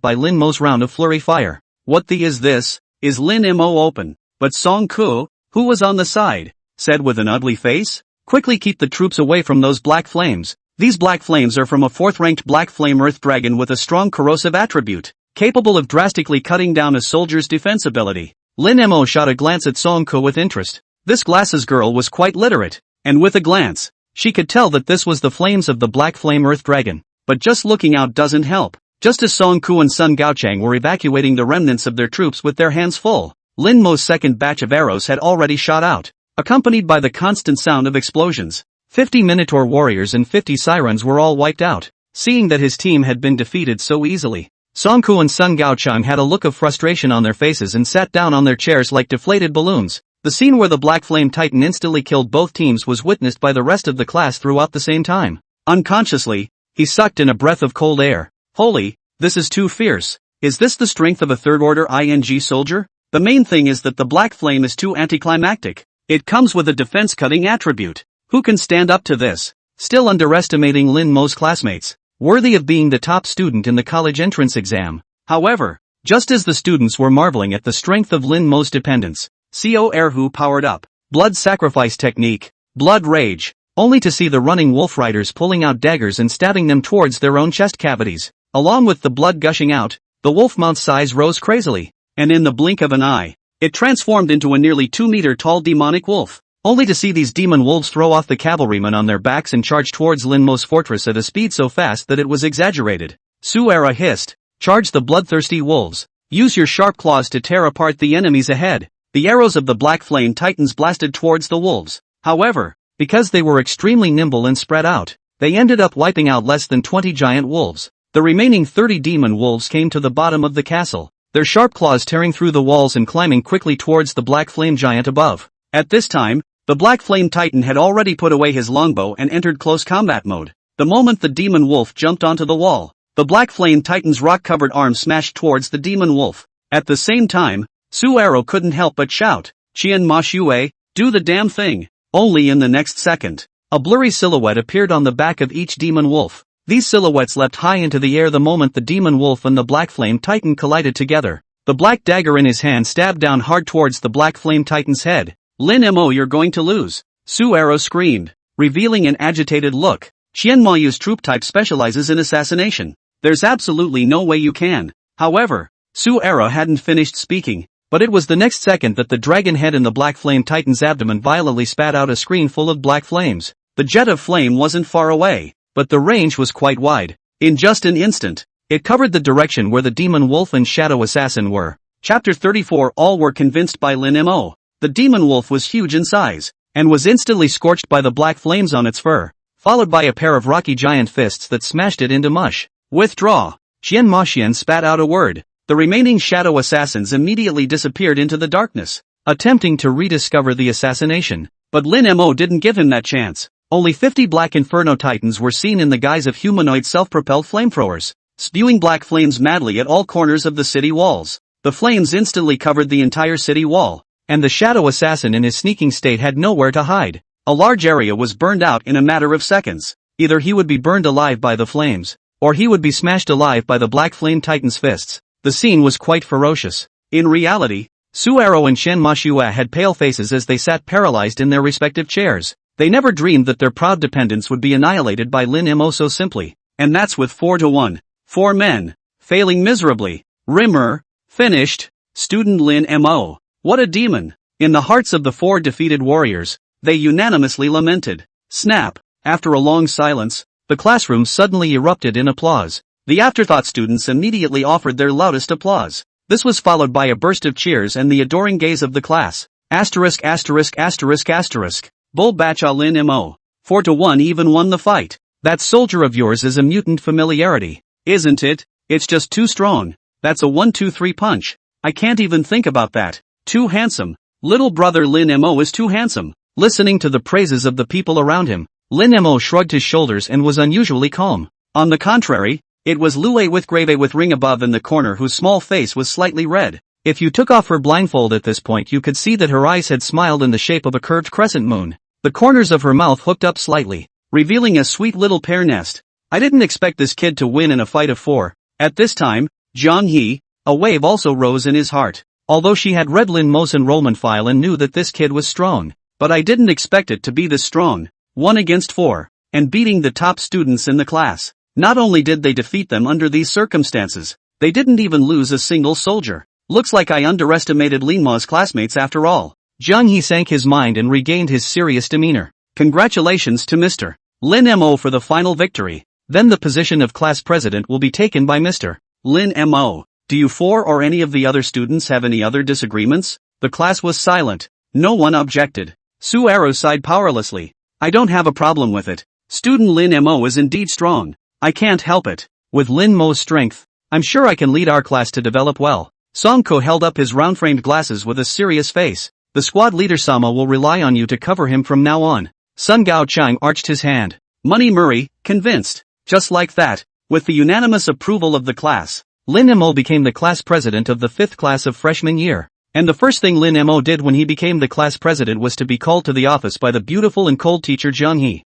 by Lin Mo's round of flurry fire. What the is this? Is Lin Mo open? But Song Ku, who was on the side, said with an ugly face, quickly keep the troops away from those black flames. These black flames are from a 4th-ranked black flame earth dragon with a strong corrosive attribute, capable of drastically cutting down a soldier's defense ability. Lin Mo shot a glance at Song Ku with interest. This glasses girl was quite literate, and with a glance, she could tell that this was the flames of the black flame earth dragon. But just looking out doesn't help. Just as Song Ku and Sun Gaocheng were evacuating the remnants of their troops with their hands full, Lin Mo's second batch of arrows had already shot out, accompanied by the constant sound of explosions. 50 Minotaur warriors and 50 sirens were all wiped out. Seeing that his team had been defeated so easily, Song Ku and Sun Gaocheng had a look of frustration on their faces and sat down on their chairs like deflated balloons. The scene where the Black Flame Titan instantly killed both teams was witnessed by the rest of the class throughout the same time. Unconsciously, he sucked in a breath of cold air. Holy, this is too fierce. Is this the strength of a third-order ing soldier? The main thing is that the Black Flame is too anticlimactic. It comes with a defense-cutting attribute. Who can stand up to this? Still underestimating Lin Mo's classmates, worthy of being the top student in the college entrance exam. However, just as the students were marveling at the strength of Lin Mo's dependents, Co Erhu powered up. Blood sacrifice technique. Blood rage. Only to see the running wolf riders pulling out daggers and stabbing them towards their own chest cavities. Along with the blood gushing out, the wolf mount's size rose crazily, and in the blink of an eye, it transformed into a nearly 2-meter-tall demonic wolf. Only to see these demon wolves throw off the cavalrymen on their backs and charge towards Lin Mo's fortress at a speed so fast that it was exaggerated. Su Era hissed, "Charge the bloodthirsty wolves. Use your sharp claws to tear apart the enemies ahead." The arrows of the Black Flame Titans blasted towards the wolves. However, because they were extremely nimble and spread out, they ended up wiping out less than 20 giant wolves. The remaining 30 demon wolves came to the bottom of the castle, their sharp claws tearing through the walls and climbing quickly towards the Black Flame Giant above. At this time, the Black Flame Titan had already put away his longbow and entered close combat mode. The moment the demon wolf jumped onto the wall, the Black Flame Titan's rock-covered arm smashed towards the demon wolf. At the same time, Su Arrow couldn't help but shout, "Qian Ma Xue, do the damn thing!" Only in the next second, a blurry silhouette appeared on the back of each demon wolf. These silhouettes leapt high into the air the moment the demon wolf and the Black Flame Titan collided together. The black dagger in his hand stabbed down hard towards the Black Flame Titan's head. "Lin Mo, you're going to lose!" Su Arrow screamed, revealing an agitated look. Qian Mayu's troop type specializes in assassination. There's absolutely no way you can. However, Su Arrow hadn't finished speaking, but it was the next second that the dragon head in the Black Flame Titan's abdomen violently spat out a screen full of black flames. The jet of flame wasn't far away, but the range was quite wide. In just an instant, it covered the direction where the demon wolf and shadow assassin were. Chapter 34. All were convinced by Lin Mo. The demon wolf was huge in size, and was instantly scorched by the black flames on its fur, followed by a pair of rocky giant fists that smashed it into mush. "Withdraw!" Qian Ma Xian spat out a word. The remaining shadow assassins immediately disappeared into the darkness, attempting to rediscover the assassination. But Lin Mo didn't give him that chance. Only 50 black inferno titans were seen in the guise of humanoid self-propelled flamethrowers, spewing black flames madly at all corners of the city walls. The flames instantly covered the entire city wall, and the shadow assassin in his sneaking state had nowhere to hide. A large area was burned out in a matter of seconds. Either he would be burned alive by the flames, or he would be smashed alive by the black flame titan's fists. The scene was quite ferocious. In reality, Suero and Shen Mashua had pale faces as they sat paralyzed in their respective chairs. They never dreamed that their proud dependents would be annihilated by Lin Mo so simply. And that's with 4-1. 4 men. Failing miserably. Rimmer. Finished. Student Lin Mo. What a demon. In the hearts of the 4 defeated warriors, they unanimously lamented. Snap. After a long silence, the classroom suddenly erupted in applause. The afterthought students immediately offered their loudest applause. This was followed by a burst of cheers and the adoring gaze of the class. Asterisk asterisk asterisk asterisk. Bull Bacha Lin Mo. 4-1 even won the fight. That soldier of yours is a mutant familiarity, isn't it? It's just too strong. That's a 1-2-3 punch. I can't even think about that. Too handsome. Little brother Lin Mo is too handsome. Listening to the praises of the people around him, Lin Mo shrugged his shoulders and was unusually calm. On the contrary, it was Lue with Grave with ring above in the corner whose small face was slightly red. If you took off her blindfold at this point you could see that her eyes had smiled in the shape of a curved crescent moon. The corners of her mouth hooked up slightly, revealing a sweet little pear nest. I didn't expect this kid to win in a fight of 4. At this time, Jiang He, a wave also rose in his heart. Although she had read Lin Mo's enrollment file and knew that this kid was strong. But I didn't expect it to be this strong. 1 against 4. And beating the top students in the class. Not only did they defeat them under these circumstances, they didn't even lose a single soldier. Looks like I underestimated Lin Mo's classmates after all. Jiang He sank his mind and regained his serious demeanor. Congratulations to Mr. Lin Mo for the final victory. Then the position of class president will be taken by Mr. Lin Mo. Do you 4 or any of the other students have any other disagreements? The class was silent. No one objected. Suero sighed powerlessly. I don't have a problem with it. Student Lin Mo is indeed strong. I can't help it. With Lin Mo's strength, I'm sure I can lead our class to develop well. Songko held up his round-framed glasses with a serious face. The squad leader Sama will rely on you to cover him from now on. Sun Gao Chang arched his hand. Money Murray, convinced. Just like that, with the unanimous approval of the class, Lin Mo became the class president of the 5th class of freshman year. And the first thing Lin Mo did when he became the class president was to be called to the office by the beautiful and cold teacher Jiang He.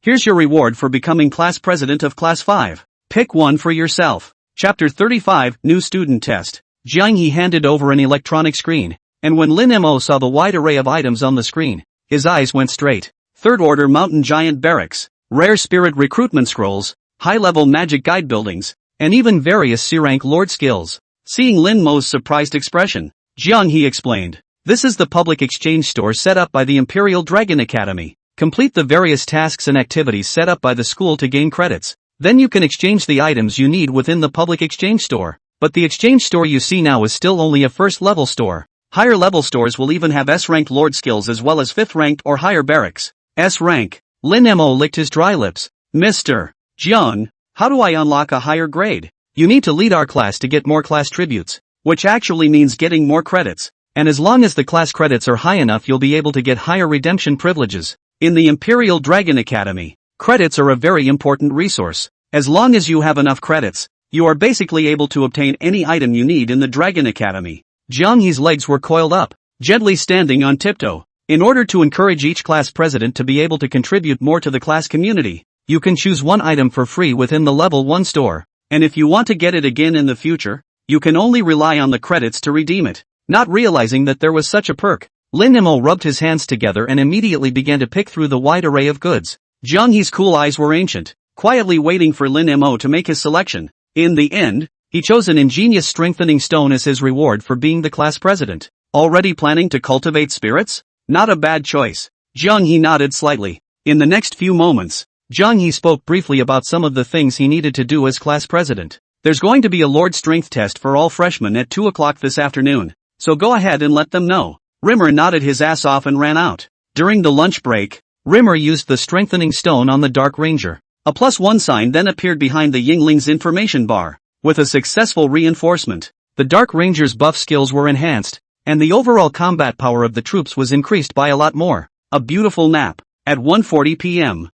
Here's your reward for becoming class president of class 5. Pick one for yourself. Chapter 35, New Student Test. Jiang He handed over an electronic screen, and when Lin Mo saw the wide array of items on the screen, his eyes went straight. 3rd Order Mountain Giant Barracks, Rare Spirit Recruitment Scrolls, High-Level Magic Guide Buildings, and even various C-Rank Lord skills. Seeing Lin Mo's surprised expression, Jiang He explained, this is the public exchange store set up by the Imperial Dragon Academy. Complete the various tasks and activities set up by the school to gain credits. Then you can exchange the items you need within the public exchange store. But the exchange store you see now is still only a 1st level store. Higher level stores will even have S-ranked Lord skills as well as 5th ranked or higher barracks. S-rank. Lin Mo licked his dry lips. Mr. Jiang, how do I unlock a higher grade? You need to lead our class to get more class tributes, which actually means getting more credits. And as long as the class credits are high enough you'll be able to get higher redemption privileges. In the Imperial Dragon Academy, credits are a very important resource. As long as you have enough credits, you are basically able to obtain any item you need in the Dragon Academy. Jiang He's legs were coiled up, gently standing on tiptoe. In order to encourage each class president to be able to contribute more to the class community, you can choose one item for free within the level 1 store. And if you want to get it again in the future, you can only rely on the credits to redeem it. Not realizing that there was such a perk, Lin Mo rubbed his hands together and immediately began to pick through the wide array of goods. Jiang He's cool eyes were ancient, quietly waiting for Lin Mo to make his selection. In the end, he chose an ingenious strengthening stone as his reward for being the class president. Already planning to cultivate spirits? Not a bad choice. Jiang He nodded slightly. In the next few moments, Jiang He spoke briefly about some of the things he needed to do as class president. There's going to be a Lord Strength test for all freshmen at 2 o'clock this afternoon, so go ahead and let them know. Rimmer nodded his ass off and ran out. During the lunch break, Rimmer used the strengthening stone on the Dark Ranger. A +1 sign then appeared behind the Yingling's information bar. With a successful reinforcement, the Dark Ranger's buff skills were enhanced, and the overall combat power of the troops was increased by a lot more. A beautiful nap. At 1:40 p.m.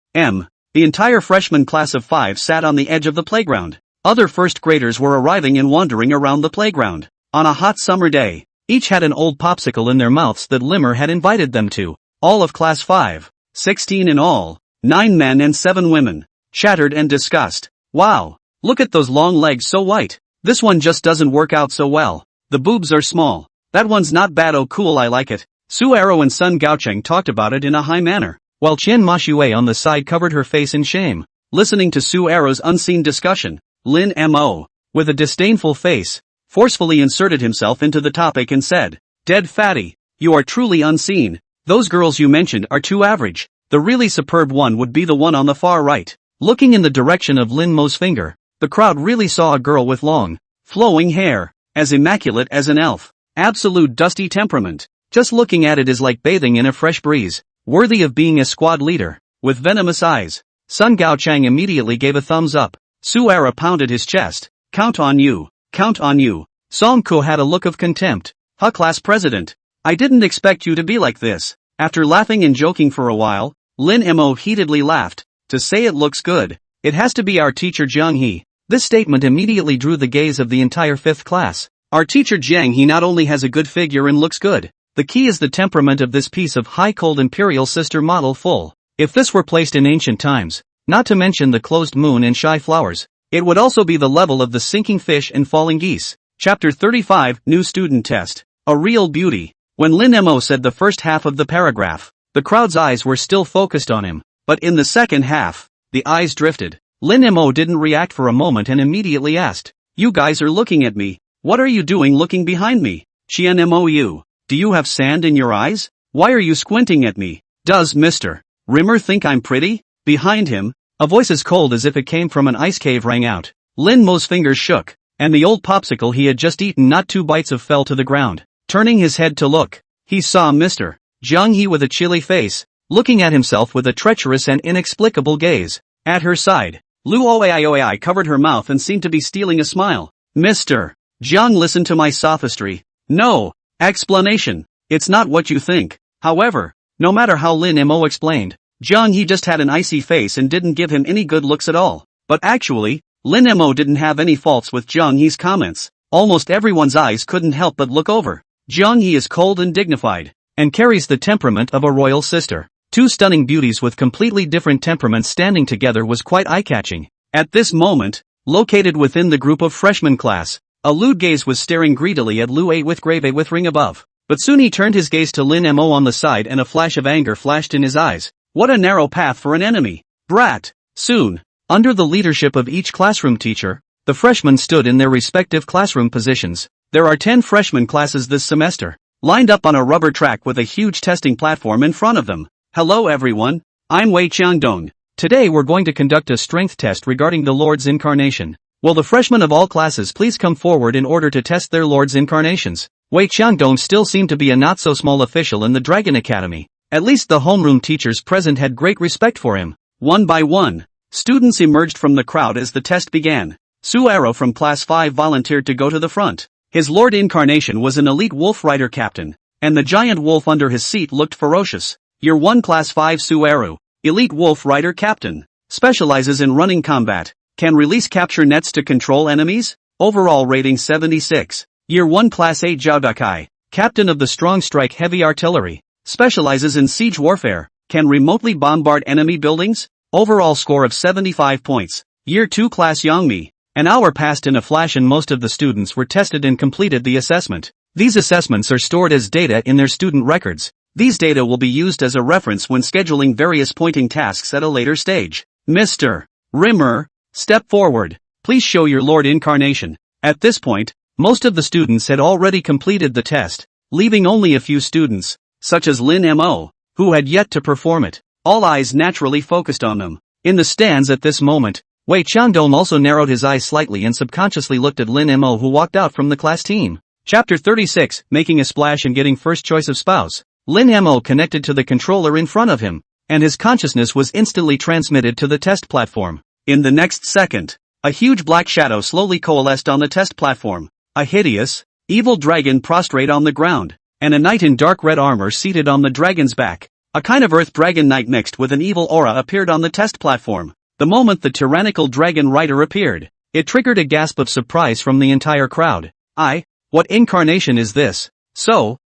The entire freshman class of 5 sat on the edge of the playground. Other first graders were arriving and wandering around the playground. On a hot summer day, each had an old popsicle in their mouths that Limmer had invited them to. All of class 5, 16 in all, 9 men and 7 women, chattered and discussed. Wow, look at those long legs, so white. This one just doesn't work out so well. The boobs are small. That one's not bad, oh cool, I like it. Su Aro and Sun Gaocheng talked about it in a high manner, while Qian Mashue on the side covered her face in shame. Listening to Su Aro's unseen discussion, Lin Mo, with a disdainful face, forcefully inserted himself into the topic and said, "Dead fatty, you are truly unseen. Those girls you mentioned are too average. The really superb one would be the one on the far right." Looking in the direction of Lin Mo's finger, the crowd really saw a girl with long, flowing hair, as immaculate as an elf. Absolute dusty temperament. Just looking at it is like bathing in a fresh breeze, worthy of being a squad leader. With venomous eyes, Sun Gaocheng immediately gave a thumbs up. Su Ara pounded his chest. "Count on you, count on you." Song Ko had a look of contempt. "Huh, class president. I didn't expect you to be like this." After laughing and joking for a while, Lin Mo heatedly laughed. "To say it looks good, it has to be our teacher Jiang He." This statement immediately drew the gaze of the entire 5th class. Our teacher Jiang He not only has a good figure and looks good, the key is the temperament of this piece of high-cold imperial sister model full. If this were placed in ancient times, not to mention the closed moon and shy flowers, it would also be the level of the sinking fish and falling geese. Chapter 35, New Student Test. A real beauty. When Lin Mo said the first half of the paragraph, the crowd's eyes were still focused on him, but in the second half, the eyes drifted. Lin Mo didn't react for a moment and immediately asked, "You guys are looking at me. What are you doing looking behind me? Qian Mou, do you have sand in your eyes? Why are you squinting at me? Does Mr. Rimmer think I'm pretty?" Behind him, a voice as cold as if it came from an ice cave rang out. Lin Mo's fingers shook, and the old popsicle he had just eaten not 2 bites of fell to the ground. Turning his head to look, he saw Mr. Jiang He with a chilly face, looking at himself with a treacherous and inexplicable gaze. At her side, Lu Oai covered her mouth and seemed to be stealing a smile. "Mr. Jiang, listen to my sophistry. No explanation. It's not what you think." However, no matter how Lin Mo explained, Jiang He just had an icy face and didn't give him any good looks at all. But actually, Lin Mo didn't have any faults with Jiang He's comments. Almost everyone's eyes couldn't help but look over. Jiang He is cold and dignified, and carries the temperament of a royal sister. 2 stunning beauties with completely different temperaments standing together was quite eye-catching. At this moment, located within the group of freshman class, a lewd gaze was staring greedily at Lu A with grave A with ring above. But soon he turned his gaze to Lin Mo on the side and a flash of anger flashed in his eyes. What a narrow path for an enemy. Brat. Soon, under the leadership of each classroom teacher, the freshmen stood in their respective classroom positions. There are 10 freshman classes this semester, lined up on a rubber track with a huge testing platform in front of them. Hello everyone, I'm Wei Qiangdong. Today we're going to conduct a strength test regarding the Lord's incarnation. Will the freshmen of all classes please come forward in order to test their Lord's incarnations? Wei Qiangdong still seemed to be a not-so-small official in the Dragon Academy. At least the homeroom teachers present had great respect for him. One by one, students emerged from the crowd as the test began. Su Aro from Class 5 volunteered to go to the front. His Lord Incarnation was an elite wolf rider captain, and the giant wolf under his seat looked ferocious. Year 1 Class 5 Su Aro, elite wolf rider captain, specializes in running combat, can release capture nets to control enemies, overall rating 76. Year 1 Class 8 Zhao Dakai, captain of the strong strike heavy artillery, specializes in siege warfare, can remotely bombard enemy buildings, overall score of 75 points. Year 2 Class Yangmi. An hour passed in a flash and most of the students were tested and completed the assessment. These assessments are stored as data in their student records. These data will be used as a reference when scheduling various pointing tasks at a later stage. Mr. Rimmer, step forward. Please show your Lord Incarnation. At this point, most of the students had already completed the test, leaving only a few students, such as Lin Mo, who had yet to perform it. All eyes naturally focused on them. In the stands at this moment, Wei Qiangdong also narrowed his eyes slightly and subconsciously looked at Lin Mo, who walked out from the class team. Chapter 36, Making a Splash and Getting First Choice of Spouse. Lin Mo connected to the controller in front of him, and his consciousness was instantly transmitted to the test platform. In the next second, a huge black shadow slowly coalesced on the test platform. A hideous, evil dragon prostrate on the ground, and a knight in dark red armor seated on the dragon's back. A kind of earth dragon knight mixed with an evil aura appeared on the test platform. The moment the tyrannical dragon rider appeared, it triggered a gasp of surprise from the entire crowd. What incarnation is this? So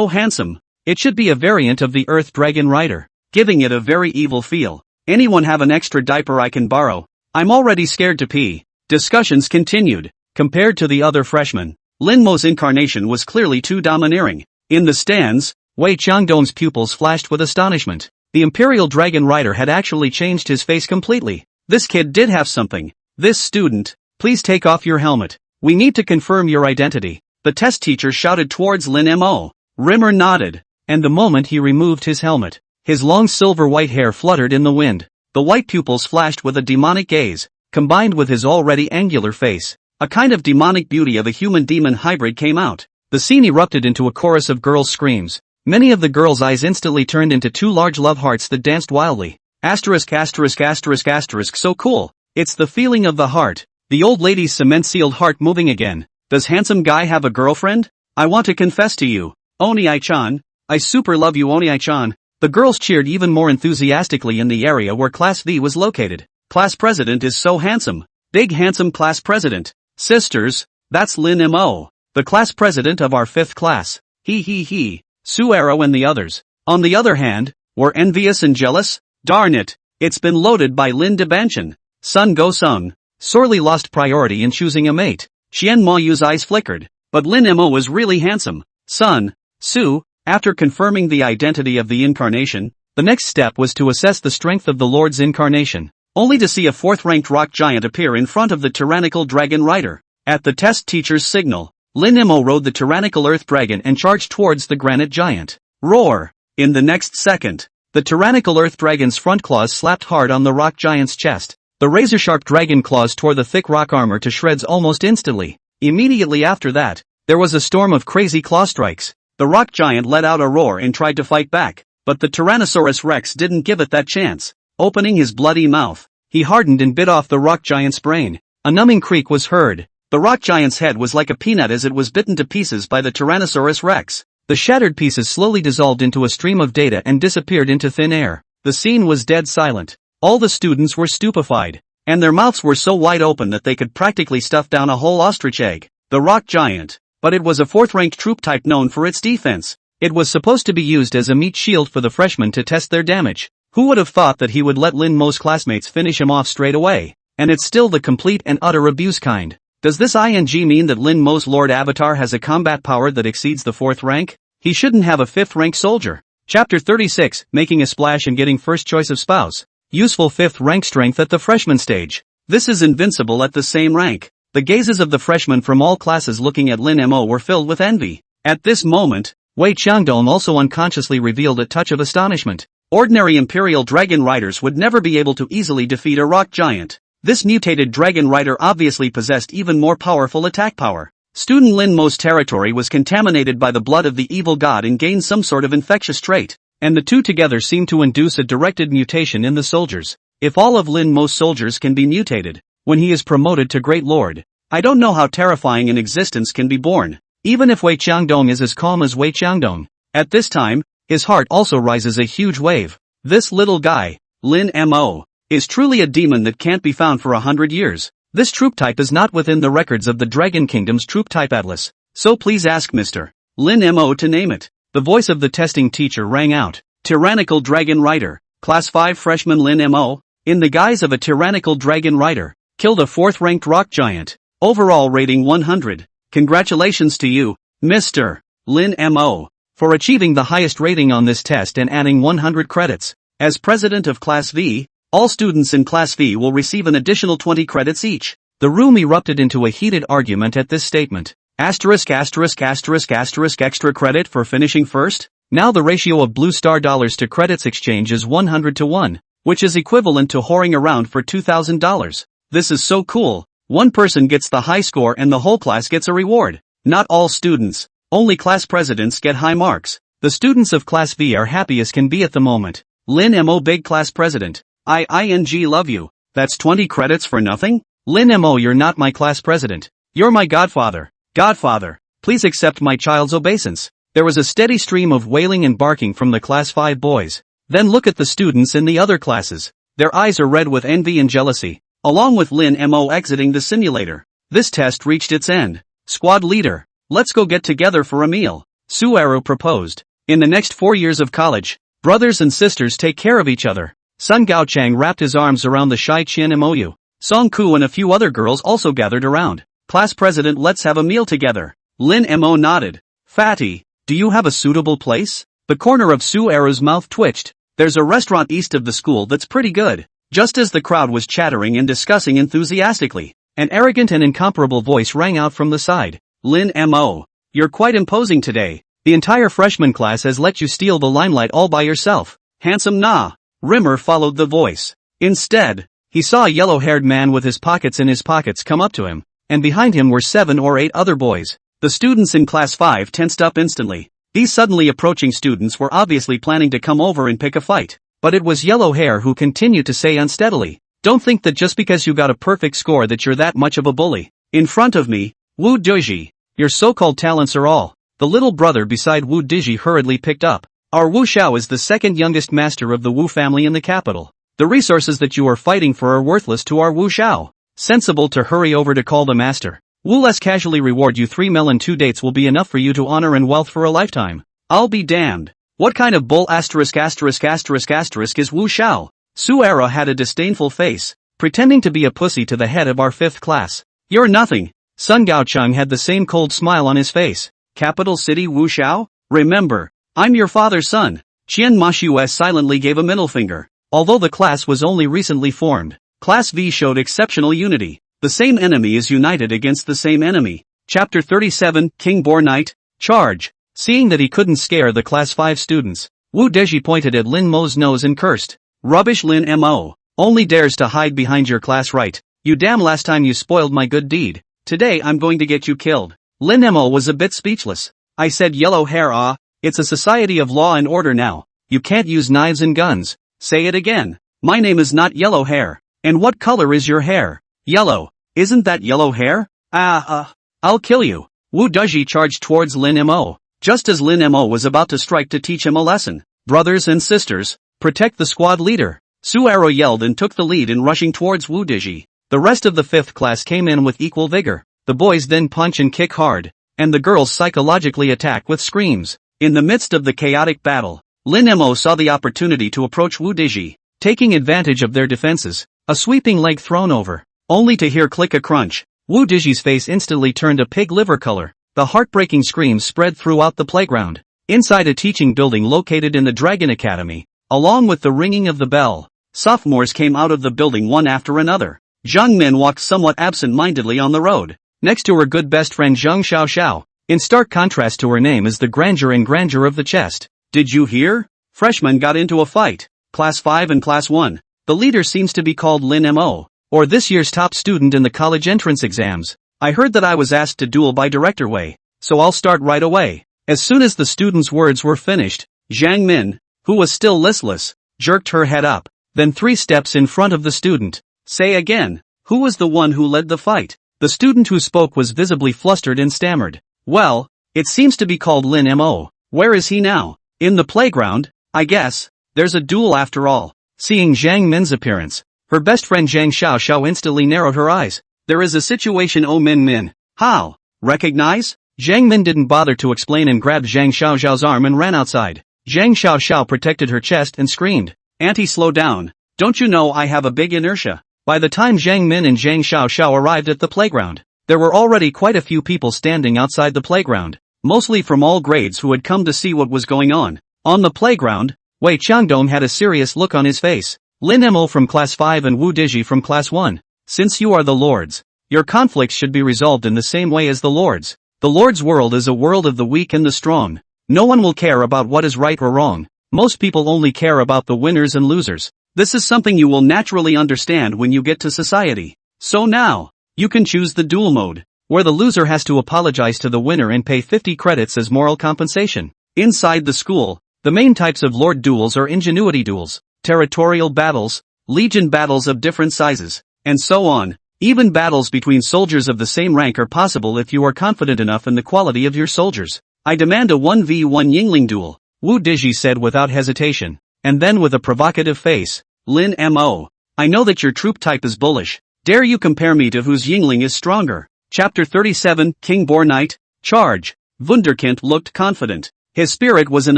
handsome. It should be a variant of the earth dragon rider, giving it a very evil feel. Anyone have an extra diaper I can borrow? I'm already scared to pee. Discussions continued. Compared to the other freshmen, Lin Mo's incarnation was clearly too domineering. In the stands, Wei Qiangdong's pupils flashed with astonishment. The Imperial Dragon Rider had actually changed his face completely. This kid did have something. This student, please take off your helmet. We need to confirm your identity. The test teacher shouted towards Lin Mo. Rimmer nodded, and the moment he removed his helmet, his long silver-white hair fluttered in the wind. The white pupils flashed with a demonic gaze, combined with his already angular face. A kind of demonic beauty of a human-demon hybrid came out. The scene erupted into a chorus of girls' screams. Many of the girls' eyes instantly turned into two large love hearts that danced wildly. Asterisk asterisk asterisk asterisk, so cool. It's the feeling of the heart. The old lady's cement-sealed heart moving again. Does handsome guy have a girlfriend? I want to confess to you. Oni-chan. I super love you, Oni-chan. The girls cheered even more enthusiastically in the area where Class V was located. Class president is so handsome. Big handsome class president. Sisters, that's Lin Mo, the class president of our 5th class. He. Suero and the others, on the other hand, were envious and jealous. Darn it, it's been loaded by Lin Debanshan. Sun Go-sung, sorely lost priority in choosing a mate. Xian Moyu's eyes flickered, but Lin Mo was really handsome. Sun Su, after confirming the identity of the incarnation, the next step was to assess the strength of the Lord's incarnation, only to see a 4th-ranked rock giant appear in front of the tyrannical dragon rider. At the test teacher's signal, Lin Mo rode the tyrannical earth dragon and charged towards the granite giant. Roar! In the next second, the tyrannical earth dragon's front claws slapped hard on the rock giant's chest. The razor-sharp dragon claws tore the thick rock armor to shreds almost instantly. Immediately after that, there was a storm of crazy claw strikes. The rock giant let out a roar and tried to fight back, but the Tyrannosaurus Rex didn't give it that chance. Opening his bloody mouth, he hardened and bit off the rock giant's brain. A numbing creak was heard. The rock giant's head was like a peanut as it was bitten to pieces by the Tyrannosaurus Rex. The shattered pieces slowly dissolved into a stream of data and disappeared into thin air. The scene was dead silent. All the students were stupefied, and their mouths were so wide open that they could practically stuff down a whole ostrich egg. The rock giant. But it was a 4th-ranked troop type known for its defense. It was supposed to be used as a meat shield for the freshmen to test their damage. Who would have thought that he would let Lin Mo's classmates finish him off straight away? And it's still the complete and utter abuse kind. Does this ing mean that Lin Mo's Lord Avatar has a combat power that exceeds the 4th rank? He shouldn't have a 5th-rank soldier. Chapter 36, Making a Splash and Getting First Choice of Spouse. Useful 5th-rank strength at the freshman stage. This is invincible at the same rank. The gazes of the freshmen from all classes looking at Lin Mo were filled with envy. At this moment, Wei Qiangdong also unconsciously revealed a touch of astonishment. Ordinary Imperial Dragon Riders would never be able to easily defeat a rock giant. This mutated Dragon Rider obviously possessed even more powerful attack power. Student Lin Mo's territory was contaminated by the blood of the evil god and gained some sort of infectious trait, and the two together seemed to induce a directed mutation in the soldiers. If all of Lin Mo's soldiers can be mutated, when he is promoted to Great Lord, I don't know how terrifying an existence can be born. Even if Wei Qiangdong is as calm as Wei Qiangdong, at this time, his heart also rises a huge wave. This little guy, Lin Mo, is truly a demon that can't be found for 100 years. This troop type is not within the records of the Dragon Kingdom's troop type atlas, so please ask Mr. Lin Mo to name it. The voice of the testing teacher rang out. Tyrannical Dragon Rider, Class 5 freshman Lin Mo, in the guise of a tyrannical dragon rider, killed a 4th-ranked rock giant. Overall rating 100. Congratulations to you, Mr. Lin Mo, for achieving the highest rating on this test and adding 100 credits. As president of Class V, all students in Class V will receive an additional 20 credits each. The room erupted into a heated argument at this statement. Asterisk asterisk asterisk asterisk extra credit for finishing first? Now the ratio of blue star dollars to credits exchange is 100 to 1, which is equivalent to whoring around for $2,000. This is so cool. One person gets the high score and the whole class gets a reward. Not all students, only class presidents get high marks. The students of Class V are happy as can be at the moment. Lin Mo big class president. I love you. That's 20 credits for nothing? Lin Mo, you're not my class president. You're my godfather. Godfather, please accept my child's obeisance. There was a steady stream of wailing and barking from the Class 5 boys. Then look at the students in the other classes. Their eyes are red with envy and jealousy, along with Lin Mo exiting the simulator. This test reached its end. Squad leader, let's go get together for a meal, Suero proposed. In the next 4 years of college, brothers and sisters take care of each other. Sun Gaochang wrapped his arms around the shy Qian Mou. Song Ku and a few other girls also gathered around. Class president, let's have a meal together. Lin Mo nodded. Fatty, do you have a suitable place? The corner of Suero's mouth twitched. There's a restaurant east of the school that's pretty good. Just as the crowd was chattering and discussing enthusiastically, an arrogant and incomparable voice rang out from the side. Lin Mo, you're quite imposing today. The entire freshman class has let you steal the limelight all by yourself. Handsome nah. Rimmer followed the voice. Instead, he saw a yellow-haired man with his pockets in his pockets come up to him, and behind him were 7 or 8 other boys. The students in class 5 tensed up instantly. These suddenly approaching students were obviously planning to come over and pick a fight. But it was Yellow Hair who continued to say unsteadily, don't think that just because you got a perfect score that you're that much of a bully. In front of me, Wu Dizhi, your so-called talents are all. The little brother beside Wu Dizhi hurriedly picked up. Our Wu Xiao is the second youngest master of the Wu family in the capital. The resources that you are fighting for are worthless to our Wu Xiao. Sensible to hurry over to call the master. Wu less casually reward you 3 mil and 2 dates will be enough for you to honor and wealth for a lifetime. I'll be damned. What kind of bull is Wu Xiao? Suera had a disdainful face, pretending to be a pussy to the head of our 5th class. You're nothing. Sun Gaochang had the same cold smile on his face. Capital city Wu Xiao? Remember, I'm your father's son. Qian Mashue silently gave a middle finger. Although the class was only recently formed, Class V showed exceptional unity. The same enemy is united against the same enemy. Chapter 37, King Boar Knight, Charge. Seeing that he couldn't scare the Class 5 students, Wu Deji pointed at Lin Mo's nose and cursed. Rubbish Lin Mo. Only dares to hide behind your class right. You damn last time you spoiled my good deed. Today I'm going to get you killed. Lin Mo was a bit speechless. I said Yellow Hair it's a society of law and order now. You can't use knives and guns. Say it again. My name is not Yellow Hair. And what color is your hair? Yellow. Isn't that yellow hair? I'll kill you. Wu Deji charged towards Lin Mo. Just as Lin Mo was about to strike to teach him a lesson. Brothers and sisters, protect the squad leader. Suero yelled and took the lead in rushing towards Wu Deji. The rest of the 5th class came in with equal vigor. The boys then punch and kick hard, and the girls psychologically attack with screams. In the midst of the chaotic battle, Lin Mo saw the opportunity to approach Wu Deji, taking advantage of their defenses. A sweeping leg thrown over, only to hear click a crunch. Wu Deji's face instantly turned a pig liver color. The heartbreaking screams spread throughout the playground. Inside a teaching building located in the Dragon Academy, along with the ringing of the bell, sophomores came out of the building one after another. Zhang Min walked somewhat absent-mindedly on the road, next to her good best friend Zhang Xiao Xiao. In stark contrast to her name is the grandeur of the chest. Did you hear? Freshmen got into a fight. Class 5 and Class 1. The leader seems to be called Lin Mo, or this year's top student in the college entrance exams. I heard that I was asked to duel by Director Wei, so I'll start right away. As soon as the student's words were finished, Zhang Min, who was still listless, jerked her head up, then 3 steps in front of the student. Say again, who was the one who led the fight? The student who spoke was visibly flustered and stammered. Well, it seems to be called Lin Mo. Where is he now? In the playground, I guess. There's a duel after all. Seeing Zhang Min's appearance, her best friend Zhang Xiao Xiao instantly narrowed her eyes. There is a situation, oh Min. How? Recognize? Zhang Min didn't bother to explain and grabbed Zhang Xiao Xiao's arm and ran outside. Zhang Xiao Xiao protected her chest and screamed. Auntie, slow down. Don't you know I have a big inertia? By the time Zhang Min and Zhang Xiao Xiao arrived at the playground, there were already quite a few people standing outside the playground, mostly from all grades who had come to see what was going on. On the playground, Wei Changdong had a serious look on his face. Lin Mo from Class 5 and Wu Deji from Class 1. Since you are the lords, your conflicts should be resolved in the same way as the lords. The lord's world is a world of the weak and the strong. No one will care about what is right or wrong. Most people only care about the winners and losers. This is something you will naturally understand when you get to society. So now, you can choose the duel mode, where the loser has to apologize to the winner and pay 50 credits as moral compensation. Inside the school, the main types of lord duels are ingenuity duels, territorial battles, legion battles of different sizes, and so on. Even battles between soldiers of the same rank are possible if you are confident enough in the quality of your soldiers. I demand a 1v1 Yingling duel, Wu Deji said without hesitation. and then with a provocative face, Lin Mo. I know that your troop type is bullish. Dare you compare me to whose Yingling is stronger? Chapter 37, King Boar Knight, Charge. Wunderkind looked confident. His spirit was an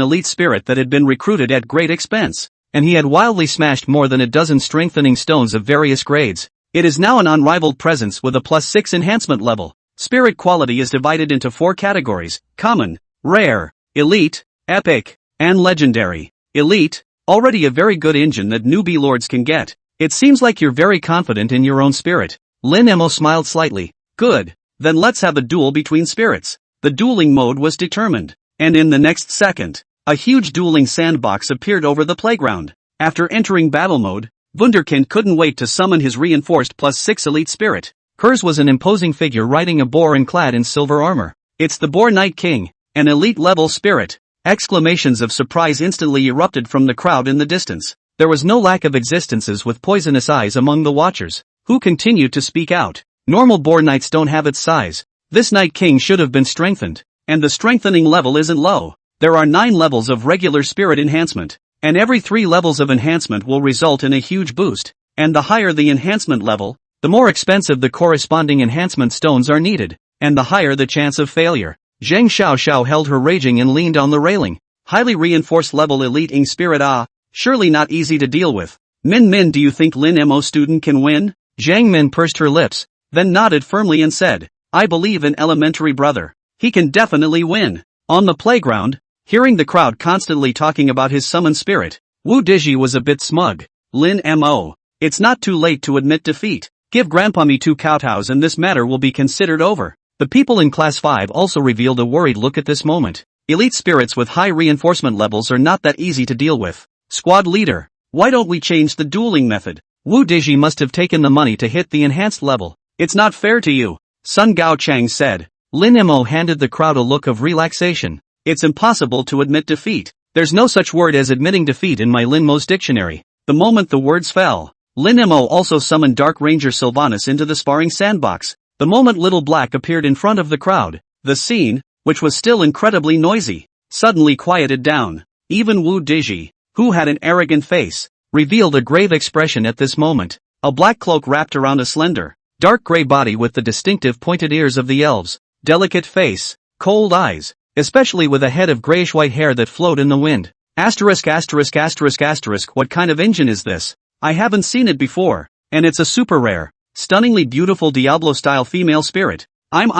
elite spirit that had been recruited at great expense, and he had wildly smashed more than a dozen strengthening stones of various grades. It is now an unrivaled presence with a +6 enhancement level. Spirit quality is divided into 4 categories: common, rare, elite, epic, and legendary. Elite, already a very good engine that newbie lords can get. It seems like you're very confident in your own spirit. Lin Mo smiled slightly. Good. Then let's have a duel between spirits. The dueling mode was determined, and in the next second, a huge dueling sandbox appeared over the playground. After entering battle mode, Wunderkind couldn't wait to summon his reinforced +6 elite spirit. Hers was an imposing figure riding a boar and clad in silver armor. It's the Boar Knight King, an elite level spirit. Exclamations of surprise instantly erupted from the crowd in the distance. There was no lack of existences with poisonous eyes among the watchers, who continued to speak out. Normal boar knights don't have its size. This Night King should have been strengthened, and the strengthening level isn't low. There are 9 levels of regular spirit enhancement, and every 3 levels of enhancement will result in a huge boost, and the higher the enhancement level, the more expensive the corresponding enhancement stones are needed, and the higher the chance of failure. Zhang Xiao held her raging and leaned on the railing. Highly reinforced level elite ing spirit, surely not easy to deal with. Min, do you think Lin Mo student can win? Zhang Min pursed her lips, then nodded firmly and said, I believe in elementary brother. He can definitely win. On the playground, hearing the crowd constantly talking about his summoned spirit, Wu Dizhi was a bit smug. Lin Mo. It's not too late to admit defeat. Give Grandpa me 2 kowtows and this matter will be considered over. The people in Class 5 also revealed a worried look at this moment. Elite spirits with high reinforcement levels are not that easy to deal with. Squad leader, why don't we change the dueling method? Wu Dizhi must have taken the money to hit the enhanced level. It's not fair to you, Sun Gao Chang said. Lin Mo handed the crowd a look of relaxation. It's impossible to admit defeat. There's no such word as admitting defeat in my Lin Mo's dictionary. The moment the words fell, Lin Mo also summoned Dark Ranger Sylvanus into the sparring sandbox. The moment Little Black appeared in front of the crowd, the scene, which was still incredibly noisy, suddenly quieted down. Even Wu Dizhi, who had an arrogant face, revealed a grave expression at this moment. A black cloak wrapped around a slender, dark gray body with the distinctive pointed ears of the elves, delicate face, cold eyes, especially with a head of grayish-white hair that flowed in the wind. What kind of engine is this? I haven't seen it before, and it's a super rare, stunningly beautiful Diablo-style female spirit. I'm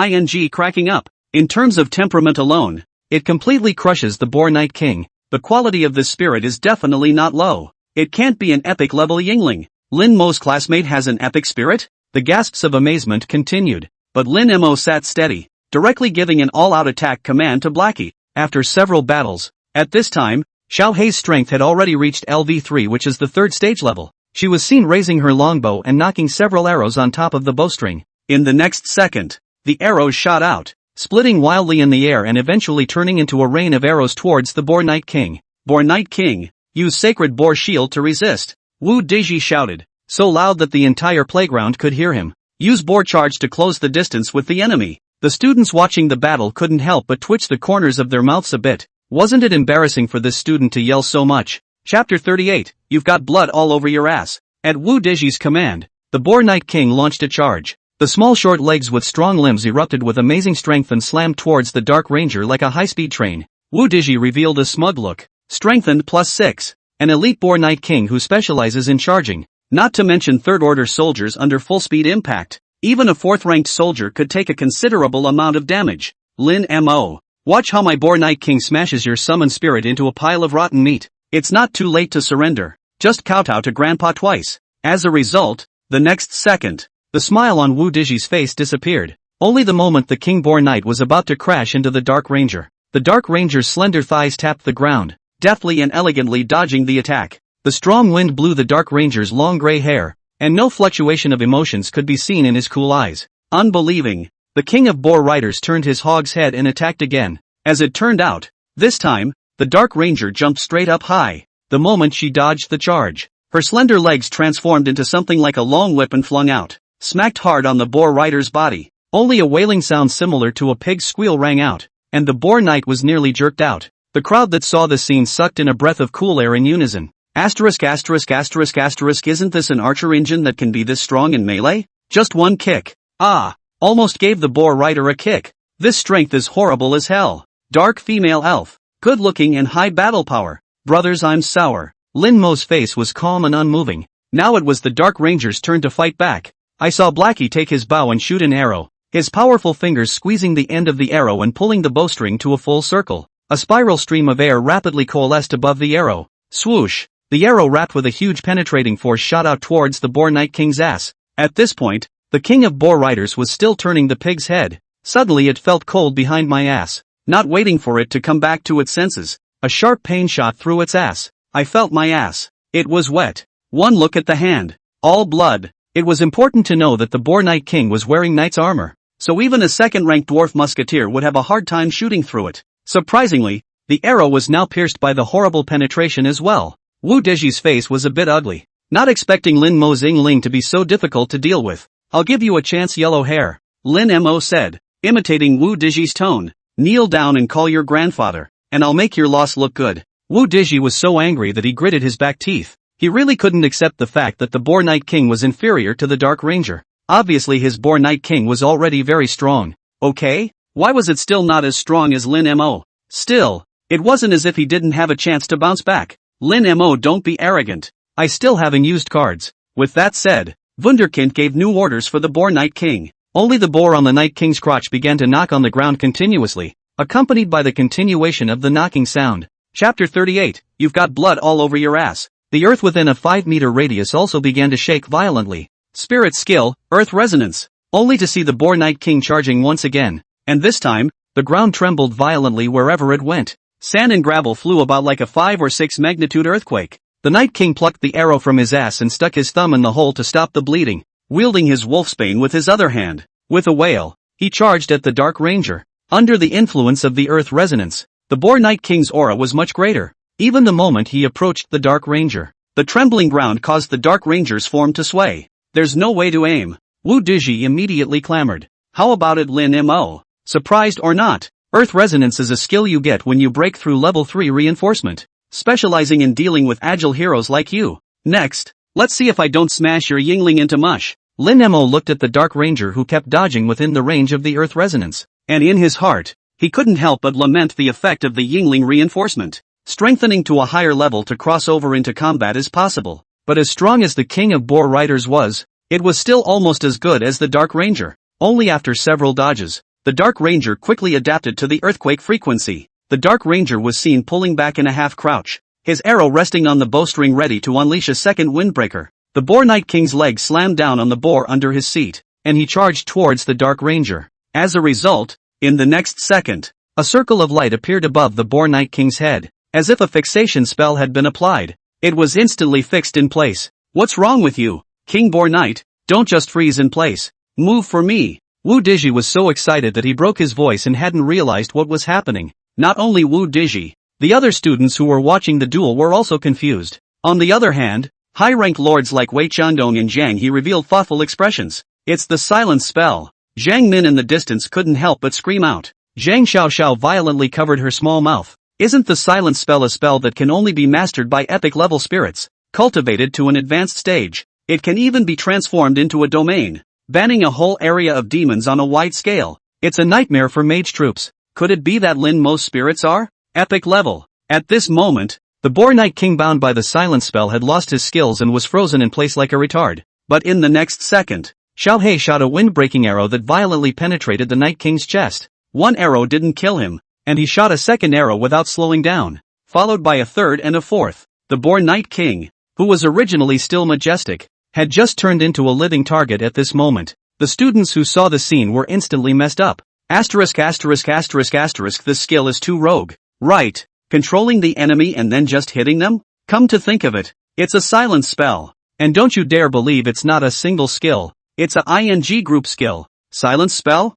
cracking up. In terms of temperament alone, it completely crushes the Boar Knight King. The quality of this spirit is definitely not low. It can't be an epic level Yingling. Lin Mo's classmate has an epic spirit? The gasps of amazement continued, but Lin Mo sat steady, directly giving an all-out attack command to Blackie. After several battles, at this time, Xiao Hei's strength had already reached LV3, which is the 3rd stage level. She was seen raising her longbow and knocking several arrows on top of the bowstring. In the next second, the arrows shot out, splitting wildly in the air and eventually turning into a rain of arrows towards the Boar Knight King. Boar Knight King, use Sacred Boar Shield to resist. Wu Dizhi shouted, so loud that the entire playground could hear him. Use Boar Charge to close the distance with the enemy. The students watching the battle couldn't help but twitch the corners of their mouths a bit. Wasn't it embarrassing for this student to yell so much? Chapter 38, You've got blood all over your ass. At Wu Dizhi's command, the Boar Knight King launched a charge. The small short legs with strong limbs erupted with amazing strength and slammed towards the Dark Ranger like a high-speed train. Wu Dizhi revealed a smug look. Strengthened +6. An elite Boar Knight King who specializes in charging. Not to mention third-order soldiers under full-speed impact. Even a 4th-ranked soldier could take a considerable amount of damage. Lin Mo. Watch how my Boar Knight King smashes your summoned spirit into a pile of rotten meat. It's not too late to surrender. Just kowtow to Grandpa twice. As a result, the next second, the smile on Wu Dizhi's face disappeared. Only the moment the King Boar Knight was about to crash into the Dark Ranger. The Dark Ranger's slender thighs tapped the ground, deftly and elegantly dodging the attack. The strong wind blew the Dark Ranger's long gray hair, and no fluctuation of emotions could be seen in his cool eyes. Unbelieving, the King of Boar Riders turned his hog's head and attacked again. As it turned out, this time, the Dark Ranger jumped straight up high. The moment she dodged the charge, her slender legs transformed into something like a long whip and flung out, smacked hard on the Boar Rider's body. Only a wailing sound similar to a pig's squeal rang out, and the Boar Knight was nearly jerked out. The crowd that saw the scene sucked in a breath of cool air in unison. Asterisk asterisk asterisk asterisk isn't this an archer engine that can be this strong in melee? Just one kick. Ah! Almost gave the boar rider a kick. This strength is horrible as hell. Dark female elf. Good looking and high battle power. Brothers, I'm sour. Lin Mo's face was calm and unmoving. Now it was the Dark Ranger's turn to fight back. I saw Blackie take his bow and shoot an arrow, his powerful fingers squeezing the end of the arrow and pulling the bowstring to a full circle. A spiral stream of air rapidly coalesced above the arrow. Swoosh! The arrow wrapped with a huge penetrating force shot out towards the Boar Night King's ass. At this point, the king of boar riders was still turning the pig's head. Suddenly it felt cold behind my ass. Not waiting for it to come back to its senses, a sharp pain shot through its ass. I felt my ass. It was wet. One look at the hand. All blood. It was important to know that the Boar Night King was wearing knight's armor, so even a second-ranked dwarf musketeer would have a hard time shooting through it. Surprisingly, the arrow was now pierced by the horrible penetration as well. Wu Deji's face was a bit ugly. Not expecting Lin Mo's Yingling to be so difficult to deal with. I'll give you a chance, yellow hair. Lin Mo said, imitating Wu Deji's tone. Kneel down and call your grandfather, and I'll make your loss look good. Wu Deji was so angry that he gritted his back teeth. He really couldn't accept the fact that the Boar Night King was inferior to the Dark Ranger. Obviously his Boar Night King was already very strong. Okay? Why was it still not as strong as Lin Mo? Still, it wasn't as if he didn't have a chance to bounce back. Lin Mo, don't be arrogant. I still haven't used cards. With that said, Wunderkind gave new orders for the Boar Night King. Only the boar on the Night King's crotch began to knock on the ground continuously, accompanied by the continuation of the knocking sound. Chapter 38, You've got blood all over your ass. The earth within a 5-meter radius also began to shake violently. Spirit skill, Earth Resonance. Only to see the Boar Night King charging once again. And this time, the ground trembled violently wherever it went. Sand and gravel flew about like a 5 or 6 magnitude earthquake. The Night King plucked the arrow from his ass and stuck his thumb in the hole to stop the bleeding, wielding his wolfsbane with his other hand. With a wail, he charged at the Dark Ranger. Under the influence of the Earth Resonance, the Boar Night King's aura was much greater. Even the moment he approached the Dark Ranger, the trembling ground caused the Dark Ranger's form to sway. There's no way to aim. Wu Deji immediately clamored. How about it, Lin Mo? Surprised or not, Earth Resonance is a skill you get when you break through level 3 reinforcement, specializing in dealing with agile heroes like you. Next, let's see if I don't smash your Yingling into mush. Lin Mo looked at the Dark Ranger who kept dodging within the range of the Earth Resonance, and in his heart, he couldn't help but lament the effect of the Yingling reinforcement. Strengthening to a higher level to cross over into combat is possible, but as strong as the King of Boar Riders was, it was still almost as good as the Dark Ranger. Only after several dodges, the Dark Ranger quickly adapted to the earthquake frequency. The Dark Ranger was seen pulling back in a half crouch, his arrow resting on the bowstring ready to unleash a second windbreaker. The Boar Night King's leg slammed down on the boar under his seat, and he charged towards the Dark Ranger. As a result, in the next second, a circle of light appeared above the Boar Night King's head, as if a fixation spell had been applied. It was instantly fixed in place. What's wrong with you, King Boar Knight? Don't just freeze in place. Move for me. Wu Deji was so excited that he broke his voice and hadn't realized what was happening. Not only Wu Deji, the other students who were watching the duel were also confused. On the other hand, high-ranked lords like Wei Chandong and Zhang He revealed thoughtful expressions. It's the silence spell. Zhang Min in the distance couldn't help but scream out. Zhang Xiaoxiao violently covered her small mouth. Isn't the silence spell a spell that can only be mastered by epic-level spirits, cultivated to an advanced stage? It can even be transformed into a domain, banning a whole area of demons on a wide scale. It's a nightmare for mage troops. Could it be that Lin Mo's spirits are epic level? At this moment, the Boar Night King bound by the silence spell had lost his skills and was frozen in place like a retard. But in the next second, Xiao He shot a wind-breaking arrow that violently penetrated the Night King's chest. One arrow didn't kill him, and he shot a second arrow without slowing down, followed by a third and a fourth. The Boar Night King, who was originally still majestic, had just turned into a living target at this moment. The students who saw the scene were instantly messed up. Asterisk asterisk asterisk asterisk This skill is too rogue. Right, controlling the enemy and then just hitting them? Come to think of it, it's a silence spell. And don't you dare believe it's not a single skill. It's a ING group skill. Silence spell?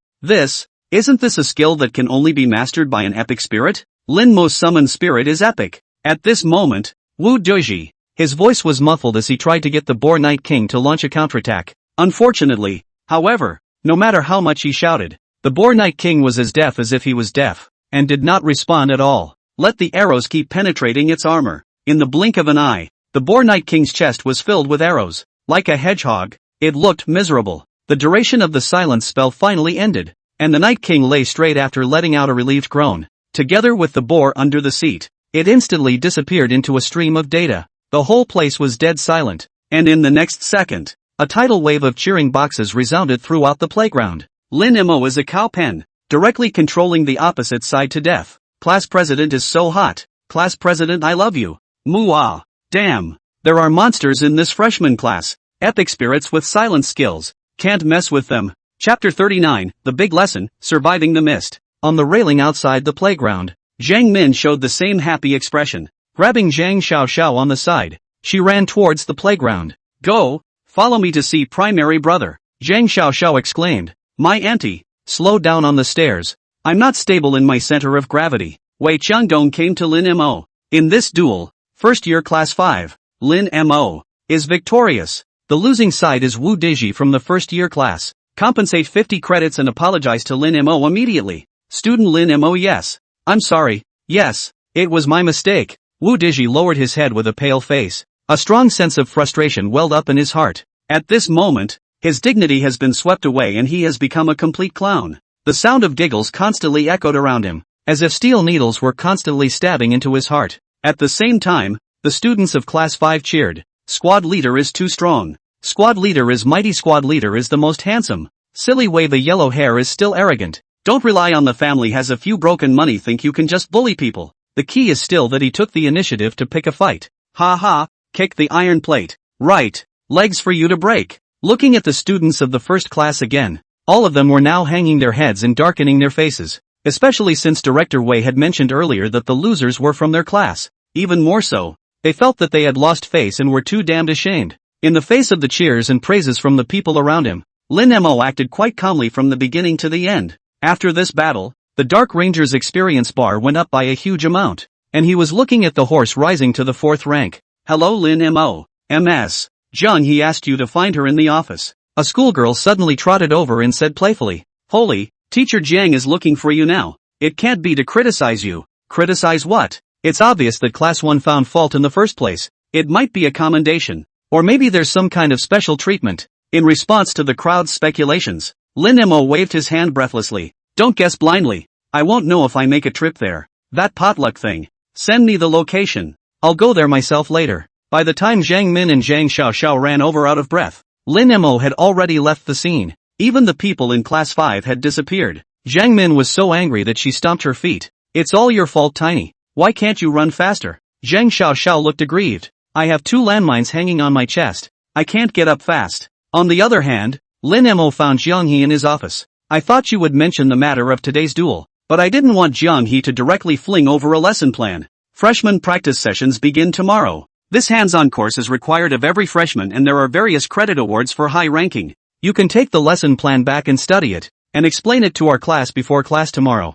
Isn't this a skill that can only be mastered by an epic spirit? Lin Mo's summoned spirit is epic. At this moment, Wu Deji, his voice was muffled as he tried to get the Boar Night King to launch a counterattack. Unfortunately, however, no matter how much he shouted, the Boar Night King was as deaf as if he was deaf, and did not respond at all. Let the arrows keep penetrating its armor. In the blink of an eye, The Boar Night King's chest was filled with arrows. Like a hedgehog, it looked miserable. The duration of the silence spell finally ended, and the Night King lay straight after letting out a relieved groan. Together with the boar under the seat, it instantly disappeared into a stream of data. The whole place was dead silent, and in the next second, a tidal wave of cheering boxes resounded throughout the playground. Lin Mo is a cow pen, directly controlling the opposite side to death. Class president is so hot. Class president, I love you. Mwah. Damn. There are monsters in this freshman class. Epic spirits with silent skills. Can't mess with them. Chapter 39, The Big Lesson, Surviving the Mist. On the railing outside the playground, Jiang Min showed the same happy expression. Grabbing Zhang Xiaoxiao on the side, she ran towards the playground. Go, follow me to see primary brother. Zhang Xiaoxiao exclaimed. My auntie, slow down on the stairs. I'm not stable in my center of gravity. Wei Qiangdong came to Lin Mo. In this duel, first year class 5, Lin Mo is victorious. The losing side is Wu Deji from the first year class. Compensate 50 credits and apologize to Lin Mo immediately. Student Lin Mo, yes. I'm sorry. Yes, it was my mistake. Wu Deji lowered his head with a pale face. A strong sense of frustration welled up in his heart. At this moment, his dignity has been swept away and he has become a complete clown. The sound of giggles constantly echoed around him, as if steel needles were constantly stabbing into his heart. At the same time, the students of Class 5 cheered. Squad leader is too strong. Squad leader is mighty. Squad leader is the most handsome. Silly way, the yellow hair is still arrogant. Don't rely on the family, has a few broken money, think you can just bully people. The key is still that he took the initiative to pick a fight. Ha ha, kick the iron plate. Right, legs for you to break. Looking at the students of the first class again, all of them were now hanging their heads and darkening their faces. Especially since Director Wei had mentioned earlier that the losers were from their class. Even more so, they felt that they had lost face and were too damned ashamed. In the face of the cheers and praises from the people around him, Lin Mo acted quite calmly from the beginning to the end. After this battle, the Dark Ranger's experience bar went up by a huge amount, and he was looking at the horse rising to the 4th rank. Hello Lin Mo. MS. Zheng, he asked you to find her in the office. A schoolgirl suddenly trotted over and said playfully. Holy, Teacher Jiang is looking for you now. It can't be to criticize you. Criticize what? It's obvious that Class 1 found fault in the first place. It might be a commendation. Or maybe there's some kind of special treatment. In response to the crowd's speculations, Lin Mo waved his hand breathlessly. Don't guess blindly. I won't know if I make a trip there. That potluck thing. Send me the location. I'll go there myself later. By the time Jiang Min and Zhang Xiaoxiao ran over out of breath, Lin Mo had already left the scene. Even the people in Class 5 had disappeared. Jiang Min was so angry that she stomped her feet. It's all your fault, Tiny. Why can't you run faster? Zhang Xiaoxiao looked aggrieved. I have 2 landmines hanging on my chest. I can't get up fast. On the other hand, Lin Mo found Jiang He in his office. I thought you would mention the matter of today's duel, but I didn't want Jiang He to directly fling over a lesson plan. Freshman practice sessions begin tomorrow. This hands-on course is required of every freshman and there are various credit awards for high ranking. You can take the lesson plan back and study it, and explain it to our class before class tomorrow.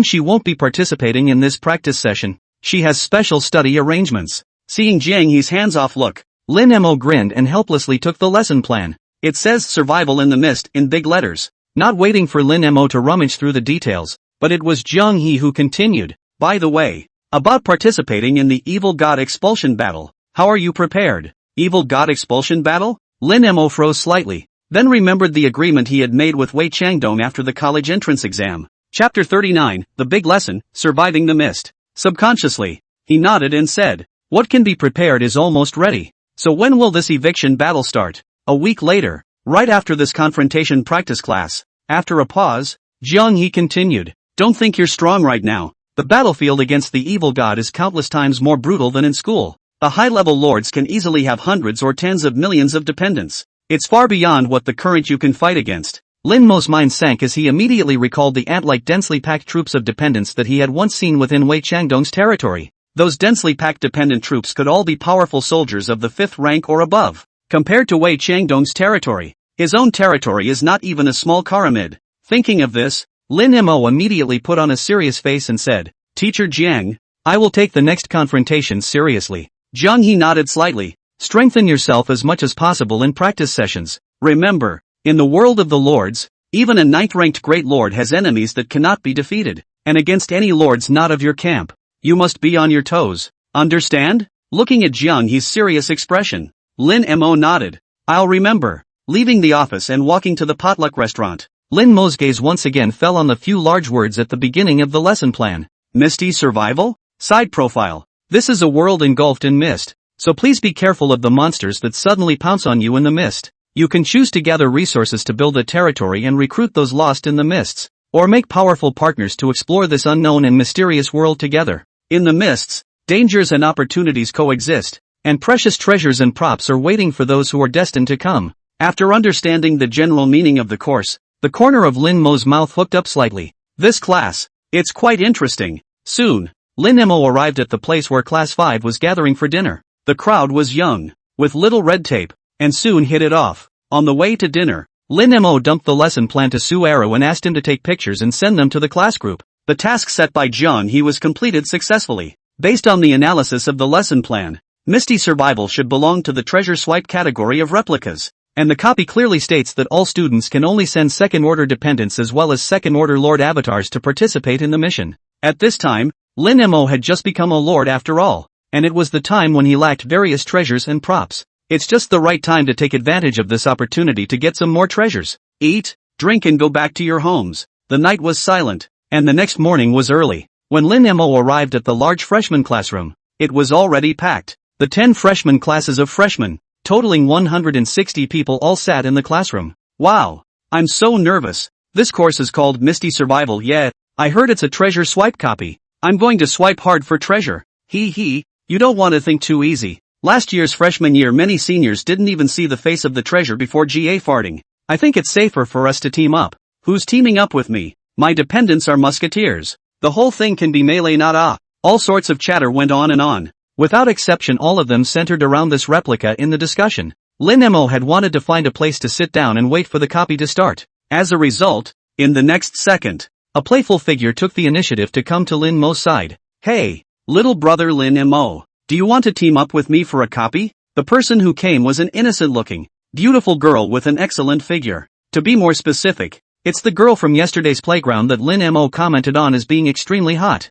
She won't be participating in this practice session. She has special study arrangements. Seeing Jiang He's hands-off look, Lin Mo grinned and helplessly took the lesson plan. It says Survival in the Mist in big letters. Not waiting for Lin Mo to rummage through the details, but it was Jiang He who continued. By the way, about participating in the Evil God Expulsion Battle. How are you prepared? Evil God Expulsion Battle? Lin Mo froze slightly, then remembered the agreement he had made with Wei Qiangdong after the college entrance exam. Chapter 39, The Big Lesson, Surviving the Mist. Subconsciously, he nodded and said, what can be prepared is almost ready. So when will this eviction battle start? A week later, right after this confrontation practice class. After a pause, Jiang He continued, don't think you're strong right now. The battlefield against the evil god is countless times more brutal than in school. The high-level lords can easily have hundreds or tens of millions of dependents. It's far beyond what the current you can fight against. Lin Mo's mind sank as he immediately recalled the ant-like densely packed troops of dependents that he had once seen within Wei Qiangdong's territory. Those densely packed dependent troops could all be powerful soldiers of the 5th rank or above. Compared to Wei Qiangdong's territory, his own territory is not even a small pyramid. Thinking of this, Lin Mo immediately put on a serious face and said, Teacher Jiang, I will take the next confrontation seriously. Jiang He nodded slightly. Strengthen yourself as much as possible in practice sessions. Remember, in the world of the lords, even a 9th-ranked great lord has enemies that cannot be defeated, and against any lords not of your camp, you must be on your toes. Understand? looking at Jiang He's serious expression. Lin Mo nodded. I'll remember. Leaving the office and walking to the potluck restaurant, Lin Mo's gaze once again fell on the few large words at the beginning of the lesson plan. Misty survival? Side profile. This is a world engulfed in mist, so please be careful of the monsters that suddenly pounce on you in the mist. You can choose to gather resources to build a territory and recruit those lost in the mists, or make powerful partners to explore this unknown and mysterious world together. In the mists, dangers and opportunities coexist, and precious treasures and props are waiting for those who are destined to come. After understanding the general meaning of the course, the corner of Lin Mo's mouth hooked up slightly. This class, it's quite interesting. Soon, Lin Mo arrived at the place where Class 5 was gathering for dinner. The crowd was young, with little red tape, and soon hit it off. On the way to dinner, Lin Mo dumped the lesson plan to Suero and asked him to take pictures and send them to the class group. The task set by Jiang He was completed successfully. Based on the analysis of the lesson plan, Misty Survival should belong to the treasure swipe category of replicas. And the copy clearly states that all students can only send second-order dependents as well as second-order Lord avatars to participate in the mission. At this time, Lin Mo had just become a Lord after all, and it was the time when he lacked various treasures and props. It's just the right time to take advantage of this opportunity to get some more treasures. Eat, drink and go back to your homes. The night was silent, and the next morning was early. When Lin Mo arrived at the large freshman classroom, it was already packed. The 10 freshman classes of freshmen, totaling 160 people all sat in the classroom. Wow, I'm so nervous. This course is called Misty Survival. Yeah, I heard it's a treasure swipe copy. I'm going to swipe hard for treasure. Hee, you don't want to think too easy. Last year's freshman year many seniors didn't even see the face of the treasure before GA farting. I think it's safer for us to team up. Who's teaming up with me? My dependents are musketeers. The whole thing can be melee not ah. All sorts of chatter went on and on. Without exception all of them centered around this replica in the discussion. Lin Mo had wanted to find a place to sit down and wait for the copy to start. As a result, in the next second, a playful figure took the initiative to come to Lin Mo's side. Hey, little brother Lin Mo, do you want to team up with me for a copy? The person who came was an innocent-looking, beautiful girl with an excellent figure. To be more specific, it's the girl from yesterday's playground that Lin Mo commented on as being extremely hot.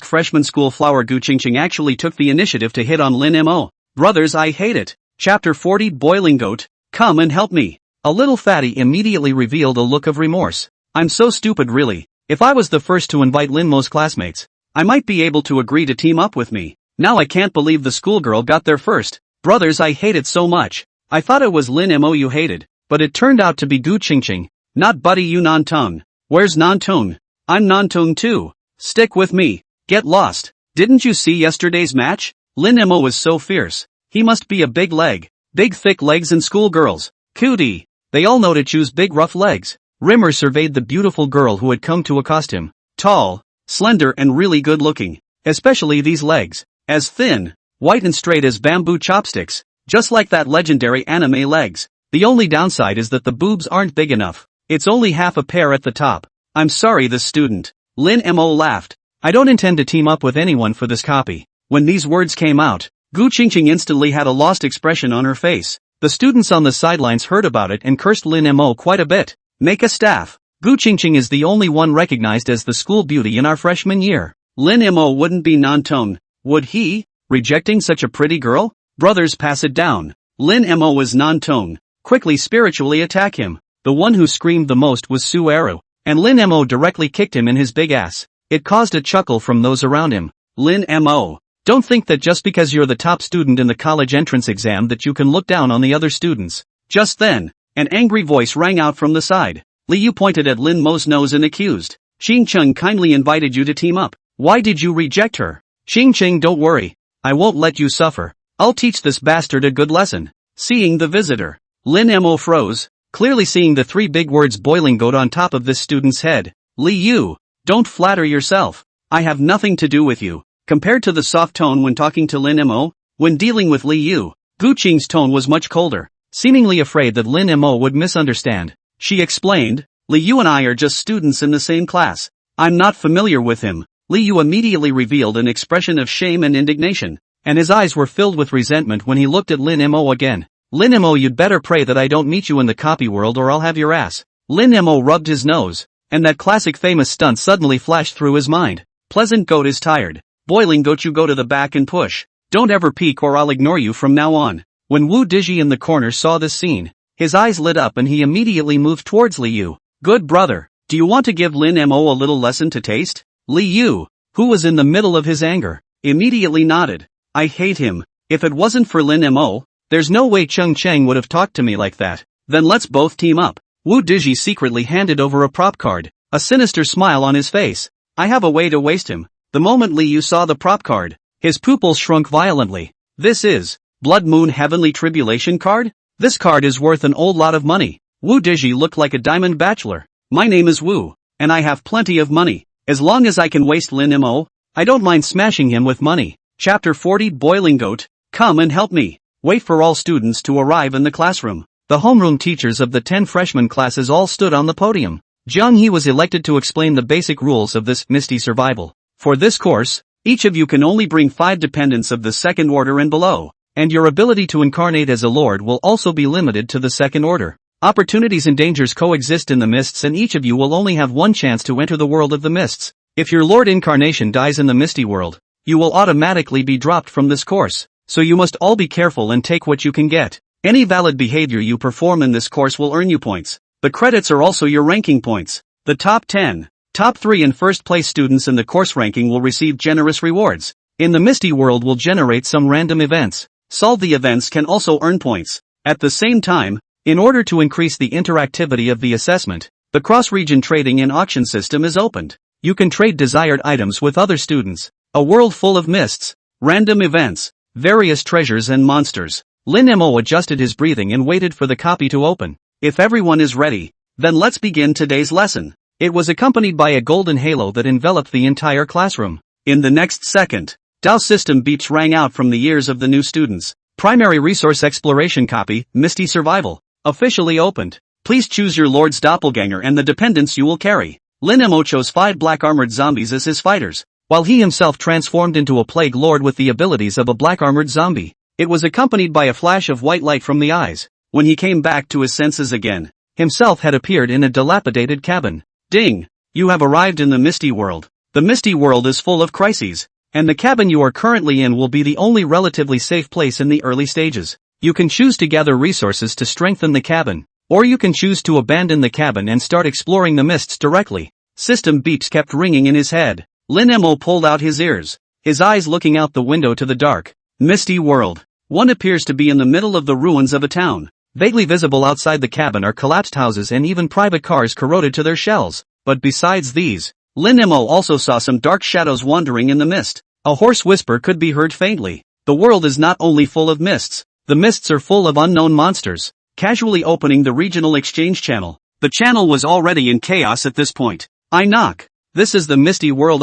Freshman school flower Gu Qingqing actually took the initiative to hit on Lin Mo. Brothers, I hate it. Chapter 40 Boiling Goat, come and help me. A little fatty immediately revealed a look of remorse. I'm so stupid really. If I was the first to invite Lin Mo's classmates, I might be able to agree to team up with me. Now I can't believe the schoolgirl got there first. Brothers, I hate it so much. I thought it was Lin Mo you hated, but it turned out to be Gu Qingqing. Not buddy you non-tongue. Where's non-tongue? I'm non-tongue too. Stick with me. Get lost. Didn't you see yesterday's match? Lin Mo was so fierce. He must be a big leg. Big thick legs and schoolgirls. Cootie. They all know to choose big rough legs. Rimmer surveyed the beautiful girl who had come to accost him. Tall, slender and really good looking. Especially these legs. As thin, white and straight as bamboo chopsticks. Just like that legendary anime legs. The only downside is that the boobs aren't big enough. It's only half a pair at the top. I'm sorry the student. Lin Mo laughed. I don't intend to team up with anyone for this copy. When these words came out, Gu Qingqing instantly had a lost expression on her face. The students on the sidelines heard about it and cursed Lin Mo quite a bit. Make a staff. Gu Qingqing is the only one recognized as the school beauty in our freshman year. Lin Mo wouldn't be non-tone, would he? Rejecting such a pretty girl? Brothers, pass it down. Lin Mo was non-tone. Quickly spiritually attack him. The one who screamed the most was Suero. And Lin Mo directly kicked him in his big ass. It caused a chuckle from those around him. Lin Mo, don't think that just because you're the top student in the college entrance exam that you can look down on the other students. Just then, an angry voice rang out from the side. Liu pointed at Lin Mo's nose and accused. Xingcheng kindly invited you to team up. Why did you reject her? Xingcheng, don't worry. I won't let you suffer. I'll teach this bastard a good lesson. Seeing the visitor, Lin Mo froze. Clearly seeing the 3 big words boiling goat on top of this student's head. Liu, don't flatter yourself. I have nothing to do with you. Compared to the soft tone when talking to Lin Mo, when dealing with Liu, Gu Qing's tone was much colder. Seemingly afraid that Lin Mo would misunderstand, she explained, Liu and I are just students in the same class. I'm not familiar with him. Liu immediately revealed an expression of shame and indignation, and his eyes were filled with resentment when he looked at Lin Mo again. Lin Mo, you'd better pray that I don't meet you in the copy world or I'll have your ass. Lin Mo rubbed his nose, and that classic famous stunt suddenly flashed through his mind. Pleasant goat is tired. boiling goat, you go to the back and push. Don't ever peek or I'll ignore you from now on. When Wu Digi in the corner saw this scene, his eyes lit up and he immediately moved towards Li Yu. Good brother, do you want to give Lin Mo a little lesson to taste? Li Yu, who was in the middle of his anger, immediately nodded. I hate him. If it wasn't for Lin Mo, there's no way Cheng Cheng would have talked to me like that. Then let's both team up. Wu Digi secretly handed over a prop card, a sinister smile on his face. I have a way to waste him. The moment Li Yu saw the prop card, his pupils shrunk violently. This is Blood Moon Heavenly Tribulation card? This card is worth an old lot of money. Wu Digi looked like a diamond bachelor. My name is Wu, and I have plenty of money. As long as I can waste Lin Mo, I don't mind smashing him with money. Chapter 40 Boiling Goat, come and help me. Wait for all students to arrive in the classroom. The homeroom teachers of the 10 freshman classes all stood on the podium. Jiang He was elected to explain the basic rules of this Misty Survival. For this course, each of you can only bring 5 dependents of the second order and below, and your ability to incarnate as a lord will also be limited to the second order. Opportunities and dangers coexist in the mists and each of you will only have one chance to enter the world of the mists. If your lord incarnation dies in the misty world, you will automatically be dropped from this course, so you must all be careful and take what you can get. Any valid behavior you perform in this course will earn you points. The credits are also your ranking points. The top 10, top 3 and first place students in the course ranking will receive generous rewards. In the misty world will generate some random events. Solve the events can also earn points. At the same time, in order to increase the interactivity of the assessment, the cross-region trading and auction system is opened. You can trade desired items with other students. A world full of mists, random events, various treasures and monsters. Lin Mo adjusted his breathing and waited for the copy to open. If everyone is ready, then let's begin today's lesson. It was accompanied by a golden halo that enveloped the entire classroom. In the next second, Dao system beeps rang out from the ears of the new students. Primary resource exploration copy, Misty Survival. Officially opened. Please choose your lord's doppelganger and the dependents you will carry. Lin Mo chose 5 black armored zombies as his fighters, while he himself transformed into a plague lord with the abilities of a black armored zombie. It was accompanied by a flash of white light from the eyes. When he came back to his senses again, himself had appeared in a dilapidated cabin. Ding! You have arrived in the Misty World. The Misty World is full of crises, and the cabin you are currently in will be the only relatively safe place in the early stages. You can choose to gather resources to strengthen the cabin, or you can choose to abandon the cabin and start exploring the mists directly. System beeps kept ringing in his head. Lin Mo pulled out his ears, his eyes looking out the window to the dark, misty world. One appears to be in the middle of the ruins of a town. Vaguely visible outside the cabin are collapsed houses and even private cars corroded to their shells. But besides these, Lin Mo also saw some dark shadows wandering in the mist. A hoarse whisper could be heard faintly. The world is not only full of mists, the mists are full of unknown monsters. Casually opening the regional exchange channel. The channel was already in chaos at this point. I knock. This is the misty world.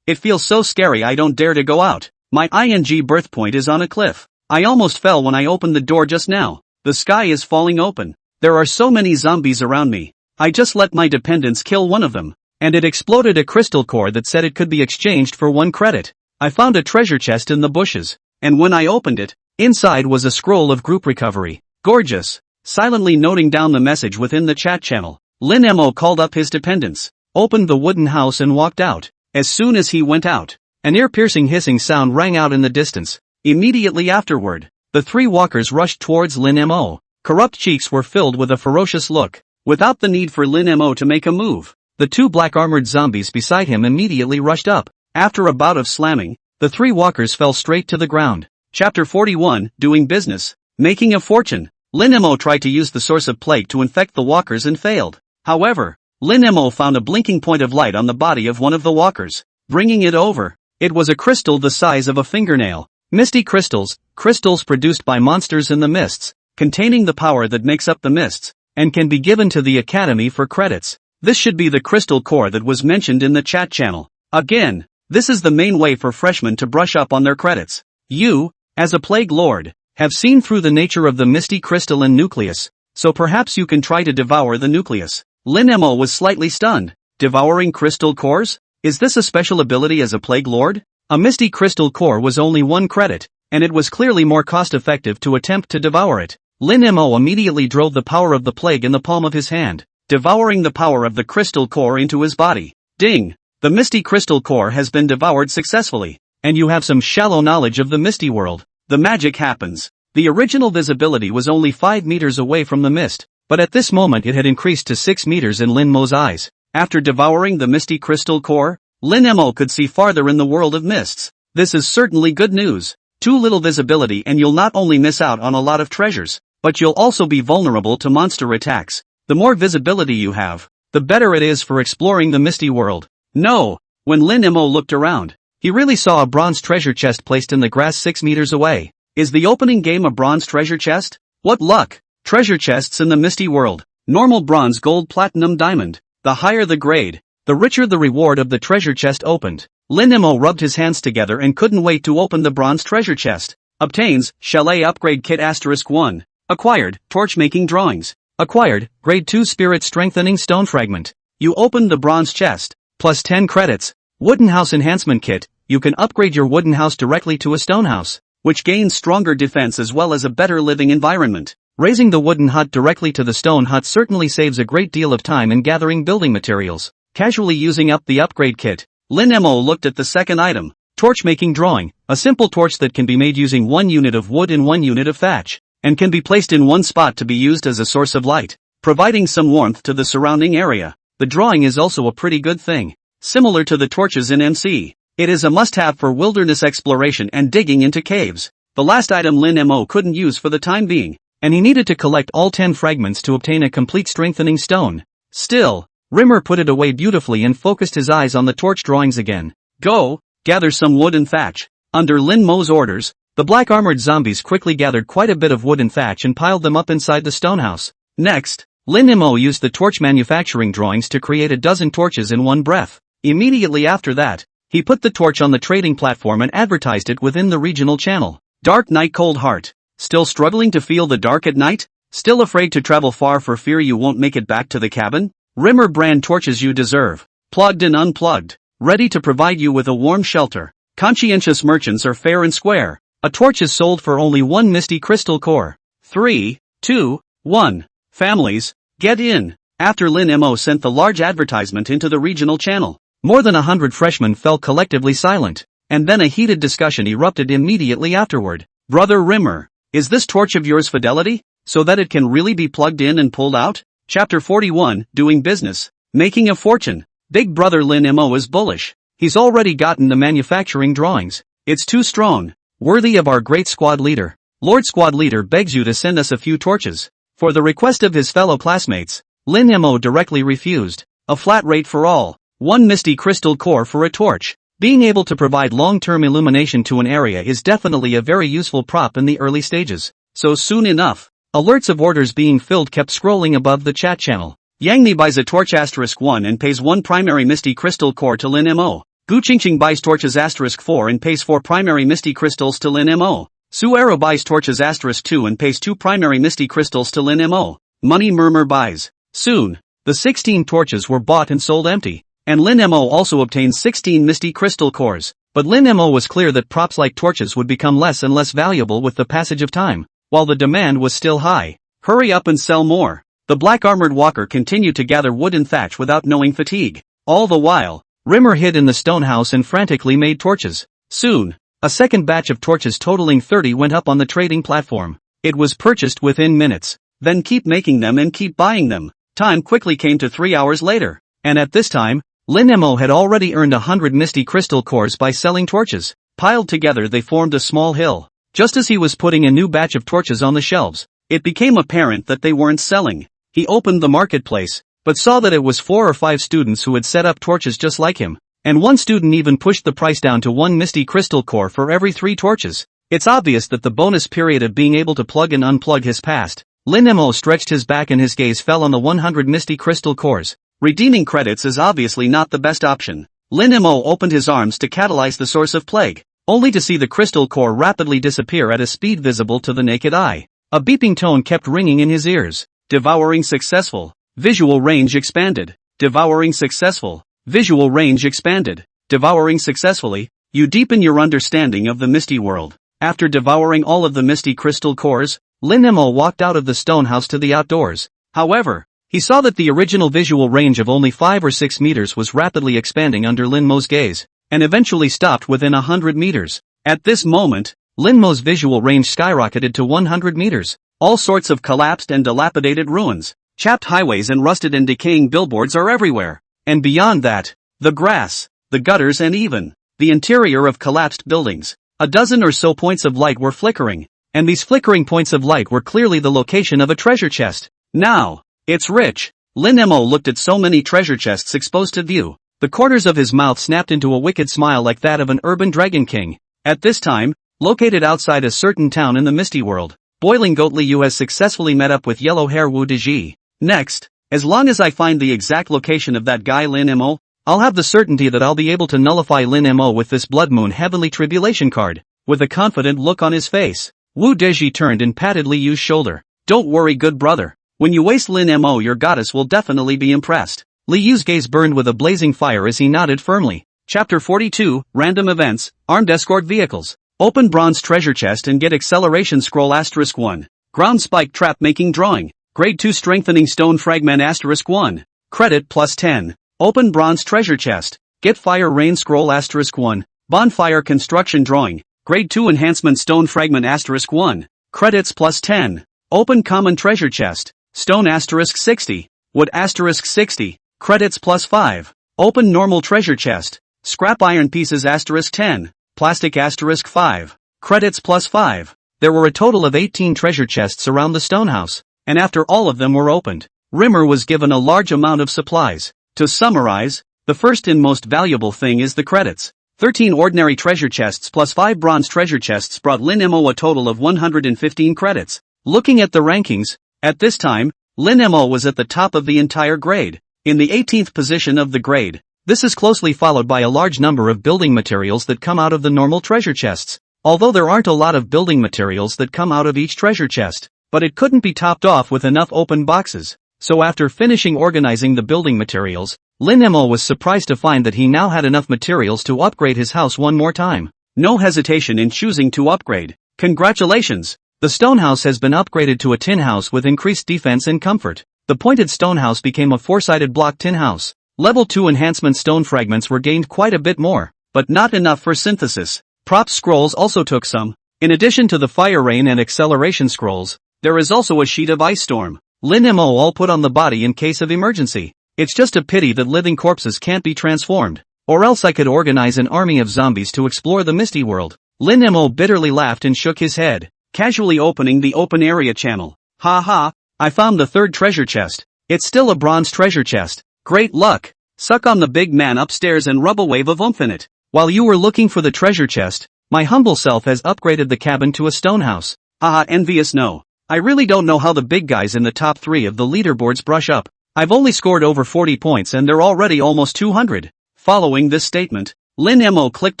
It feels so scary I don't dare to go out. My ing birth point is on a cliff. I almost fell when I opened the door just now. The sky is falling open. There are so many zombies around me. I just let my dependents kill one of them, and it exploded a crystal core that said it could be exchanged for 1 credit. I found a treasure chest in the bushes, and when I opened it, inside was a scroll of group recovery. Gorgeous. Silently noting down the message within the chat channel, Lin Mo called up his dependents, opened the wooden house and walked out. As soon as he went out, an ear-piercing hissing sound rang out in the distance. Immediately afterward, the 3 walkers rushed towards Lin Mo. Corrupt cheeks were filled with a ferocious look. Without the need for Lin Mo to make a move, the 2 black armored zombies beside him immediately rushed up. After a bout of slamming, the 3 walkers fell straight to the ground. Chapter 41, Doing Business, Making a Fortune. Lin Mo tried to use the source of plague to infect the walkers and failed. However, Lin Mo found a blinking point of light on the body of one of the walkers, bringing it over. It was a crystal the size of a fingernail. Misty crystals, crystals produced by monsters in the mists, containing the power that makes up the mists, and can be given to the academy for credits. This should be the crystal core that was mentioned in the chat channel. Again, this is the main way for freshmen to brush up on their credits. You, as a plague lord, have seen through the nature of the misty crystal and nucleus, so perhaps you can try to devour the nucleus. Lin Mo was slightly stunned. Devouring crystal cores? Is this a special ability as a plague lord? A misty crystal core was only 1 credit, and it was clearly more cost-effective to attempt to devour it. Lin Mo immediately drove the power of the plague in the palm of his hand, devouring the power of the crystal core into his body. Ding! The misty crystal core has been devoured successfully. and you have some shallow knowledge of the misty world. The magic happens. The original visibility was only 5 meters away from the mist, but at this moment it had increased to 6 meters in Lin Mo's eyes. After devouring the misty crystal core, Lin Mo could see farther in the world of mists. This is certainly good news. Too little visibility and you'll not only miss out on a lot of treasures, but you'll also be vulnerable to monster attacks. The more visibility you have, the better it is for exploring the misty world. No! When Lin Mo looked around, he really saw a bronze treasure chest placed in the grass 6 meters away. Is the opening game a bronze treasure chest? What luck! Treasure chests in the misty world. Normal, bronze, gold, platinum, diamond. The higher the grade, the richer the reward of the treasure chest opened. Lin Mo rubbed his hands together and couldn't wait to open the bronze treasure chest. Obtains, Chalet Upgrade Kit *1. Acquired, torch making drawings. Acquired, grade 2 spirit strengthening stone fragment. You opened the bronze chest. Plus 10 credits. Wooden house enhancement kit. You can upgrade your wooden house directly to a stone house, which gains stronger defense as well as a better living environment. Raising the wooden hut directly to the stone hut certainly saves a great deal of time in gathering building materials. Casually using up the upgrade kit, Lin Mo looked at the second item. Torch making drawing, a simple torch that can be made using 1 unit of wood and 1 unit of thatch, and can be placed in one spot to be used as a source of light, providing some warmth to the surrounding area. The drawing is also a pretty good thing. Similar to the torches in MC, it is a must-have for wilderness exploration and digging into caves. The last item Lin Mo couldn't use for the time being, and he needed to collect all 10 fragments to obtain a complete strengthening stone. Still, Rimmer put it away beautifully and focused his eyes on the torch drawings again. Go, gather some wood and thatch. Under Lin Mo's orders, the black armored zombies quickly gathered quite a bit of wood and thatch and piled them up inside the stone house. Next, Lin Mo used the torch manufacturing drawings to create a dozen torches in one breath. Immediately after that, he put the torch on the trading platform and advertised it within the regional channel. Dark night, cold heart. Still struggling to feel the dark at night? Still afraid to travel far for fear you won't make it back to the cabin? Rimmer brand torches you deserve. Plugged and unplugged. Ready to provide you with a warm shelter. Conscientious merchants are fair and square. A torch is sold for only 1 misty crystal core. 3, 2, 1. Families, get in. After Lin Mo sent the large advertisement into the regional channel, more than 100 freshmen fell collectively silent, and then a heated discussion erupted immediately afterward. Brother Rimmer, is this torch of yours fidelity, so that it can really be plugged in and pulled out? Chapter 41, Doing Business, Making a Fortune. Big brother Lin Mo is bullish. He's already gotten the manufacturing drawings. It's too strong. Worthy of our great squad leader. Lord Squad Leader begs you to send us a few torches. For the request of his fellow classmates, Lin Mo directly refused. A flat rate for all. 1 misty crystal core for a torch. Being able to provide long-term illumination to an area is definitely a very useful prop in the early stages. So soon enough, alerts of orders being filled kept scrolling above the chat channel. Yangni buys a torch *1 and pays 1 primary misty crystal core to Lin Mo. Gu Qingqing buys torches *4 and pays 4 primary misty crystals to Lin Mo. Suero buys torches *2 and pays 2 primary misty crystals to Lin Mo. Money Murmur buys. Soon, the 16 torches were bought and sold empty, and Lin Mo also obtained 16 misty crystal cores. But Lin Mo was clear that props like torches would become less and less valuable with the passage of time, while the demand was still high. Hurry up and sell more. The black armored walker continued to gather wood and thatch without knowing fatigue. All the while, Rimmer hid in the stone house and frantically made torches. Soon, a second batch of torches totaling 30 went up on the trading platform. It was purchased within minutes. Then keep making them and keep buying them. Time quickly came to 3 hours later, and at this time, Lin Mo had already earned 100 misty crystal cores by selling torches. Piled together they formed a small hill. Just as he was putting a new batch of torches on the shelves, it became apparent that they weren't selling. He opened the marketplace, but saw that it was 4 or 5 students who had set up torches just like him, and one student even pushed the price down to 1 misty crystal core for every 3 torches. It's obvious that the bonus period of being able to plug and unplug has passed. Lin Mo stretched his back and his gaze fell on the 100 misty crystal cores. Redeeming credits is obviously not the best option. Lin Mo opened his arms to catalyze the source of plague, only to see the crystal core rapidly disappear at a speed visible to the naked eye. A beeping tone kept ringing in his ears. Devouring successful. Visual range expanded. Devouring successful. Visual range expanded. Devouring successfully, you deepen your understanding of the misty world. After devouring all of the misty crystal cores, Lin Mo walked out of the stone house to the outdoors. However, he saw that the original visual range of only 5 or 6 meters was rapidly expanding under Lin Mo's gaze. and eventually stopped within 100 meters. At this moment, Lin Mo's visual range skyrocketed to 100 meters. All sorts of collapsed and dilapidated ruins, chapped highways and rusted and decaying billboards are everywhere. And beyond that, the grass, the gutters and even the interior of collapsed buildings. A dozen or so points of light were flickering, and these flickering points of light were clearly the location of a treasure chest. Now, it's rich. Lin Mo looked at so many treasure chests exposed to view. The corners of his mouth snapped into a wicked smile like that of an urban dragon king. At this time, located outside a certain town in the Misty World, Boiling Goat Liu has successfully met up with yellow hair Wu Deji. Next, as long as I find the exact location of that guy Lin Mo, I'll have the certainty that I'll be able to nullify Lin Mo with this Blood Moon Heavenly Tribulation card. With a confident look on his face, Wu Deji turned and patted Liu's shoulder. Don't worry, good brother. When you waste Lin Mo, your goddess will definitely be impressed. Liu's gaze burned with a blazing fire as he nodded firmly. Chapter 42, Random Events, Armed Escort Vehicles. Open bronze treasure chest and get acceleration scroll *1. Ground spike trap making drawing. Grade 2 strengthening stone fragment *1. Credit plus 10. Open bronze treasure chest. Get fire rain scroll *1. Bonfire construction drawing. Grade 2 enhancement stone fragment *1. Credits plus 10. Open common treasure chest. Stone *60. Wood *60. Credits plus 5. Open normal treasure chest. Scrap iron pieces *10. Plastic *5. Credits plus 5. There were a total of 18 treasure chests around the stone house, and after all of them were opened, Rimmer was given a large amount of supplies. To summarize, the first and most valuable thing is the credits. 13 ordinary treasure chests plus 5 bronze treasure chests brought Lin Mo a total of 115 credits. Looking at the rankings, at this time, Lin Mo was at the top of the entire grade, in the 18th position of the grade. This is closely followed by a large number of building materials that come out of the normal treasure chests. Although there aren't a lot of building materials that come out of each treasure chest, but it couldn't be topped off with enough open boxes. So after finishing organizing the building materials, Lin Mo was surprised to find that he now had enough materials to upgrade his house one more time. No hesitation in choosing to upgrade. Congratulations! The stone house has been upgraded to a tin house with increased defense and comfort. The pointed stone house became a 4-sided block tin house. Level 2 enhancement stone fragments were gained quite a bit more, but not enough for synthesis. Prop scrolls also took some. In addition to the fire rain and acceleration scrolls, there is also a sheet of ice storm. Lin Mo all put on the body in case of emergency. It's just a pity that living corpses can't be transformed, or else I could organize an army of zombies to explore the Misty World. Lin Mo bitterly laughed and shook his head, casually opening the open area channel. Ha ha, I found the third treasure chest. It's still a bronze treasure chest. Great luck! Suck on the big man upstairs and rub a wave of oomph in it. While you were looking for the treasure chest, my humble self has upgraded the cabin to a stone house. Haha, envious no. I really don't know how the big guys in the top 3 of the leaderboards brush up. I've only scored over 40 points and they're already almost 200. Following this statement, Lin Mo clicked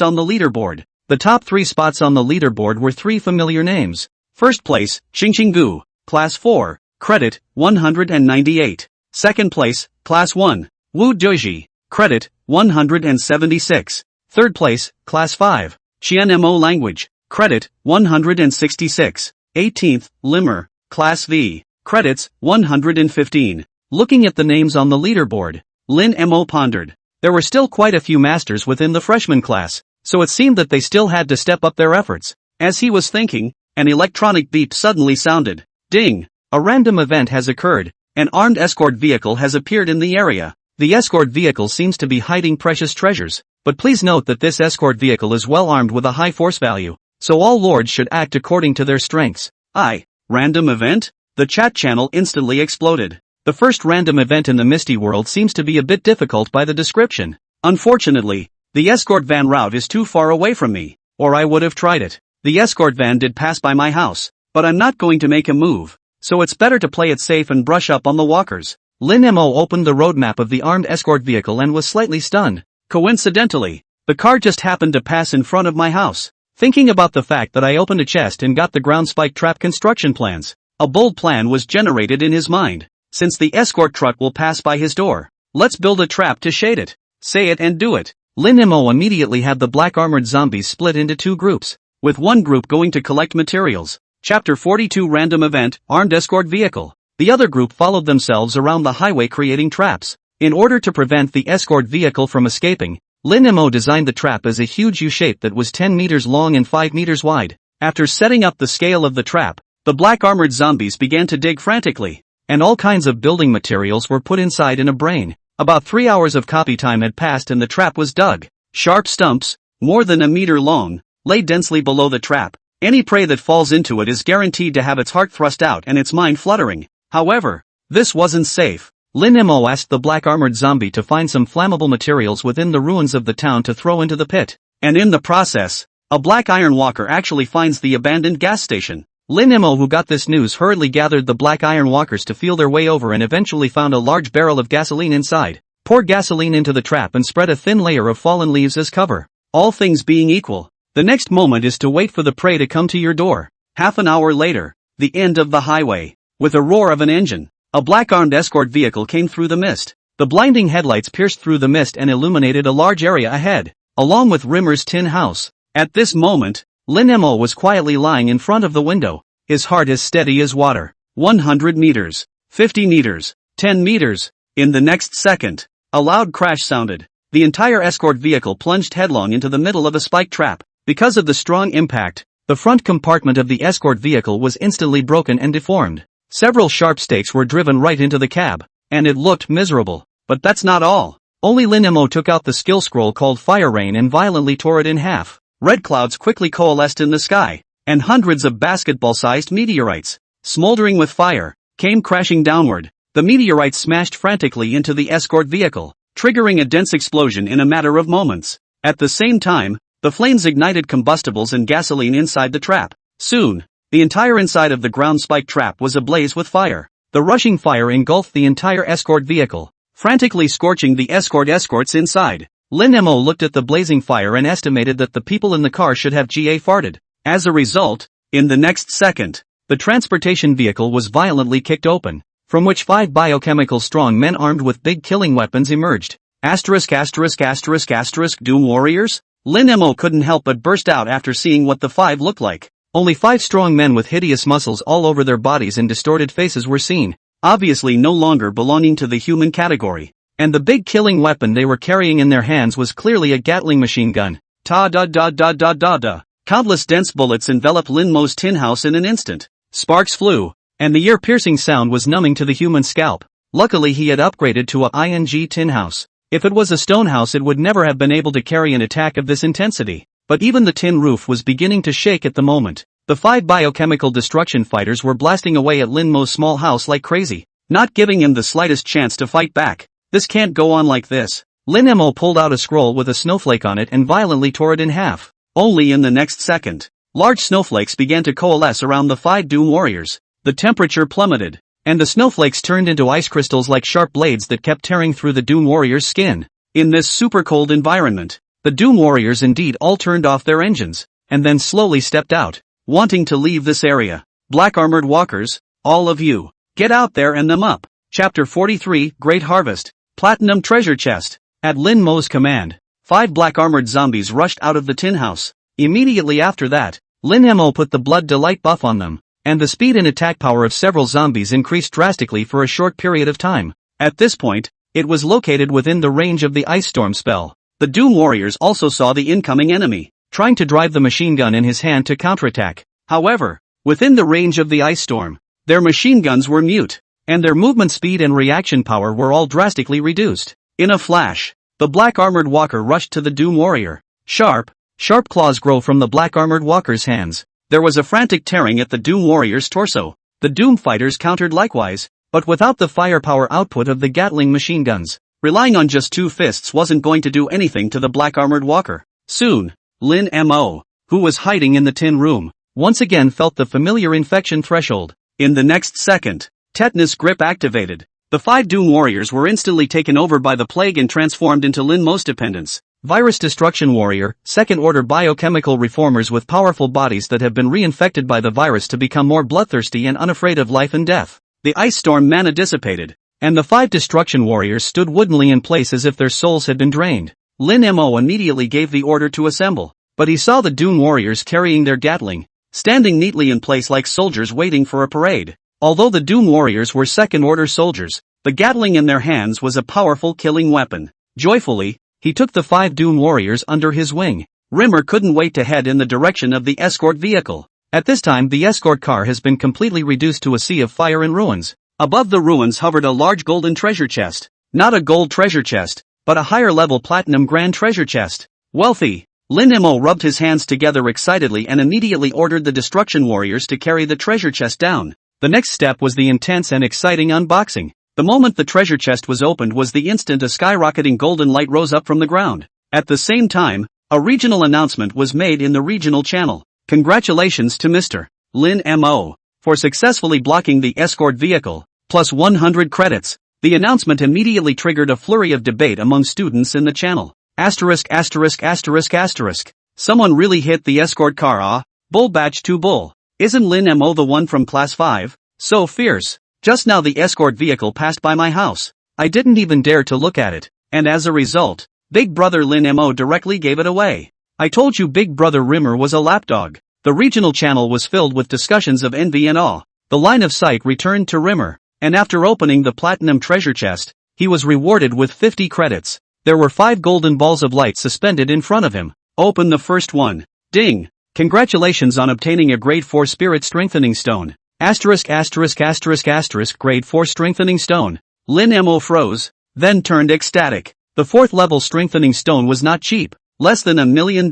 on the leaderboard. The top 3 spots on the leaderboard were 3 familiar names. First place, Xingxinggu, Class 4, Credit, 198. Second place, Class 1, Wu Deji, Credit, 176. Third place, Class 5, Qian Mo Language, Credit, 166. 18th, Limmer, Class V, Credits, 115. Looking at the names on the leaderboard, Lin Mo pondered. There were still quite a few masters within the freshman class, so it seemed that they still had to step up their efforts. As he was thinking, an electronic beep suddenly sounded. Ding! A random event has occurred. An armed escort vehicle has appeared in the area. The escort vehicle seems to be hiding precious treasures, but please note that this escort vehicle is well armed with a high force value, so all lords should act according to their strengths. Random event? The chat channel instantly exploded. The first random event in the Misty World seems to be a bit difficult by the description. Unfortunately, the escort van route is too far away from me, or I would have tried it. The escort van did pass by my house, but I'm not going to make a move, so it's better to play it safe and brush up on the walkers. Lin Mo opened the roadmap of the armed escort vehicle and was slightly stunned. Coincidentally, the car just happened to pass in front of my house. Thinking about the fact that I opened a chest and got the ground spike trap construction plans, a bold plan was generated in his mind. Since the escort truck will pass by his door, let's build a trap to shade it. Say it and do it. Lin Mo immediately had the black armored zombies split into 2 groups, with one group going to collect materials. Chapter 42 Random Event, Armed Escort Vehicle. The other group followed themselves around the highway creating traps. In order to prevent the escort vehicle from escaping, Lin Mo designed the trap as a huge U-shape that was 10 meters long and 5 meters wide. After setting up the scale of the trap, the black armored zombies began to dig frantically, and all kinds of building materials were put inside in a brain. About 3 hours of copy time had passed and the trap was dug. Sharp stumps, more than a meter long, lay densely below the trap. Any prey that falls into it is guaranteed to have its heart thrust out and its mind fluttering. However, this wasn't safe. Lin Mo asked the black armored zombie to find some flammable materials within the ruins of the town to throw into the pit. And in the process, a black iron walker actually finds the abandoned gas station. Lin Mo, who got this news, hurriedly gathered the black iron walkers to feel their way over and eventually found a large barrel of gasoline inside. Poured gasoline into the trap and spread a thin layer of fallen leaves as cover. All things being equal, the next moment is to wait for the prey to come to your door. Half an hour later, the end of the highway. With a roar of an engine, a black-armed escort vehicle came through the mist. The blinding headlights pierced through the mist and illuminated a large area ahead, along with Rimmer's tin house. At this moment, Lin Mo was quietly lying in front of the window, his heart as steady as water. 100 meters, 50 meters, 10 meters. In the next second, a loud crash sounded. The entire escort vehicle plunged headlong into the middle of a spike trap. Because of the strong impact, the front compartment of the escort vehicle was instantly broken and deformed. Several sharp stakes were driven right into the cab, and it looked miserable. But that's not all. Only Lin Mo took out the skill scroll called Fire Rain and violently tore it in half. Red clouds quickly coalesced in the sky, and hundreds of basketball-sized meteorites, smoldering with fire, came crashing downward. The meteorites smashed frantically into the escort vehicle, triggering a dense explosion in a matter of moments. At the same time, the flames ignited combustibles and gasoline inside the trap. Soon, the entire inside of the ground spike trap was ablaze with fire. The rushing fire engulfed the entire escort vehicle, frantically scorching the escorts inside. Lin Mo looked at the blazing fire and estimated that the people in the car should have farted. As a result, in the next second, the transportation vehicle was violently kicked open, from which 5 biochemical strong men armed with big killing weapons emerged. Doom warriors? Lin Mo couldn't help but burst out after seeing what the 5 looked like. Only 5 strong men with hideous muscles all over their bodies and distorted faces were seen, obviously no longer belonging to the human category. And the big killing weapon they were carrying in their hands was clearly a Gatling machine gun. Ta-da-da-da-da-da-da. Countless dense bullets enveloped Lin Mo's tin house in an instant. Sparks flew, and the ear-piercing sound was numbing to the human scalp. Luckily he had upgraded to a ING tin house. If it was a stone house it would never have been able to carry an attack of this intensity. But even the tin roof was beginning to shake at the moment. The 5 biochemical destruction fighters were blasting away at Lin Mo's small house like crazy, not giving him the slightest chance to fight back. This can't go on like this. Lin Mo pulled out a scroll with a snowflake on it and violently tore it in half. Only in the next second, large snowflakes began to coalesce around the 5 Doom warriors. The temperature plummeted, and the snowflakes turned into ice crystals like sharp blades that kept tearing through the Doom warriors' skin. In this super cold environment, the Doom warriors indeed all turned off their engines, and then slowly stepped out, wanting to leave this area. Black armored walkers, all of you, get out there and them up. Chapter 43, Great Harvest, Platinum Treasure Chest. At Lin Mo's command, 5 black armored zombies rushed out of the tin house. Immediately after that, Lin Mo put the blood delight buff on them, and the speed and attack power of several zombies increased drastically for a short period of time. At this point, it was located within the range of the ice storm spell. The Doom warriors also saw the incoming enemy, trying to drive the machine gun in his hand to counterattack. However, within the range of the ice storm, their machine guns were mute, and their movement speed and reaction power were all drastically reduced. In a flash, the black armored walker rushed to the Doom warrior. Sharp claws grow from the black armored walker's hands. There was a frantic tearing at the Doom warrior's torso. The Doom fighters countered likewise, but without the firepower output of the Gatling machine guns. Relying on just 2 fists wasn't going to do anything to the black armored walker. Soon, Lin Mo, who was hiding in the tin room, once again felt the familiar infection threshold. In the next second, tetanus grip activated. The 5 Doom warriors were instantly taken over by the plague and transformed into Lin Mo's dependents. Virus destruction warrior, second-order biochemical reformers with powerful bodies that have been reinfected by the virus to become more bloodthirsty and unafraid of life and death. The ice storm mana dissipated, and the 5 destruction warriors stood woodenly in place as if their souls had been drained. Lin Mo immediately gave the order to assemble, but he saw the Doom warriors carrying their Gatling, standing neatly in place like soldiers waiting for a parade. Although the Doom warriors were second-order soldiers, the Gatling in their hands was a powerful killing weapon. Joyfully, he took the 5 Dune warriors under his wing. Rimmer couldn't wait to head in the direction of the escort vehicle. At this time the escort car has been completely reduced to a sea of fire and ruins. Above the ruins hovered a large golden treasure chest. Not a gold treasure chest, but a higher level platinum grand treasure chest. Wealthy. Lin Mo rubbed his hands together excitedly and immediately ordered the destruction warriors to carry the treasure chest down. The next step was the intense and exciting unboxing. The moment the treasure chest was opened was the instant a skyrocketing golden light rose up from the ground. At the same time, a regional announcement was made in the regional channel. Congratulations to Mr. Lin Mo for successfully blocking the escort vehicle, plus 100 credits. The announcement immediately triggered a flurry of debate among students in the channel. Asterisk. Someone really hit the escort car, Bull batch 2 bull. Isn't Lin Mo the one from class 5? So fierce. Just now the escort vehicle passed by my house. I didn't even dare to look at it, and as a result, Big Brother Lin Mo directly gave it away. I told you Big Brother Rimmer was a lapdog. The regional channel was filled with discussions of envy and awe. The line of sight returned to Rimmer, and after opening the platinum treasure chest, he was rewarded with 50 credits. There were 5 golden balls of light suspended in front of him. Open the first one. Ding! Congratulations on obtaining a grade 4 spirit strengthening stone. Asterisk. Grade 4 strengthening stone. Lin Mo froze, then turned ecstatic. The 4th level strengthening stone was not cheap, less than $1 million.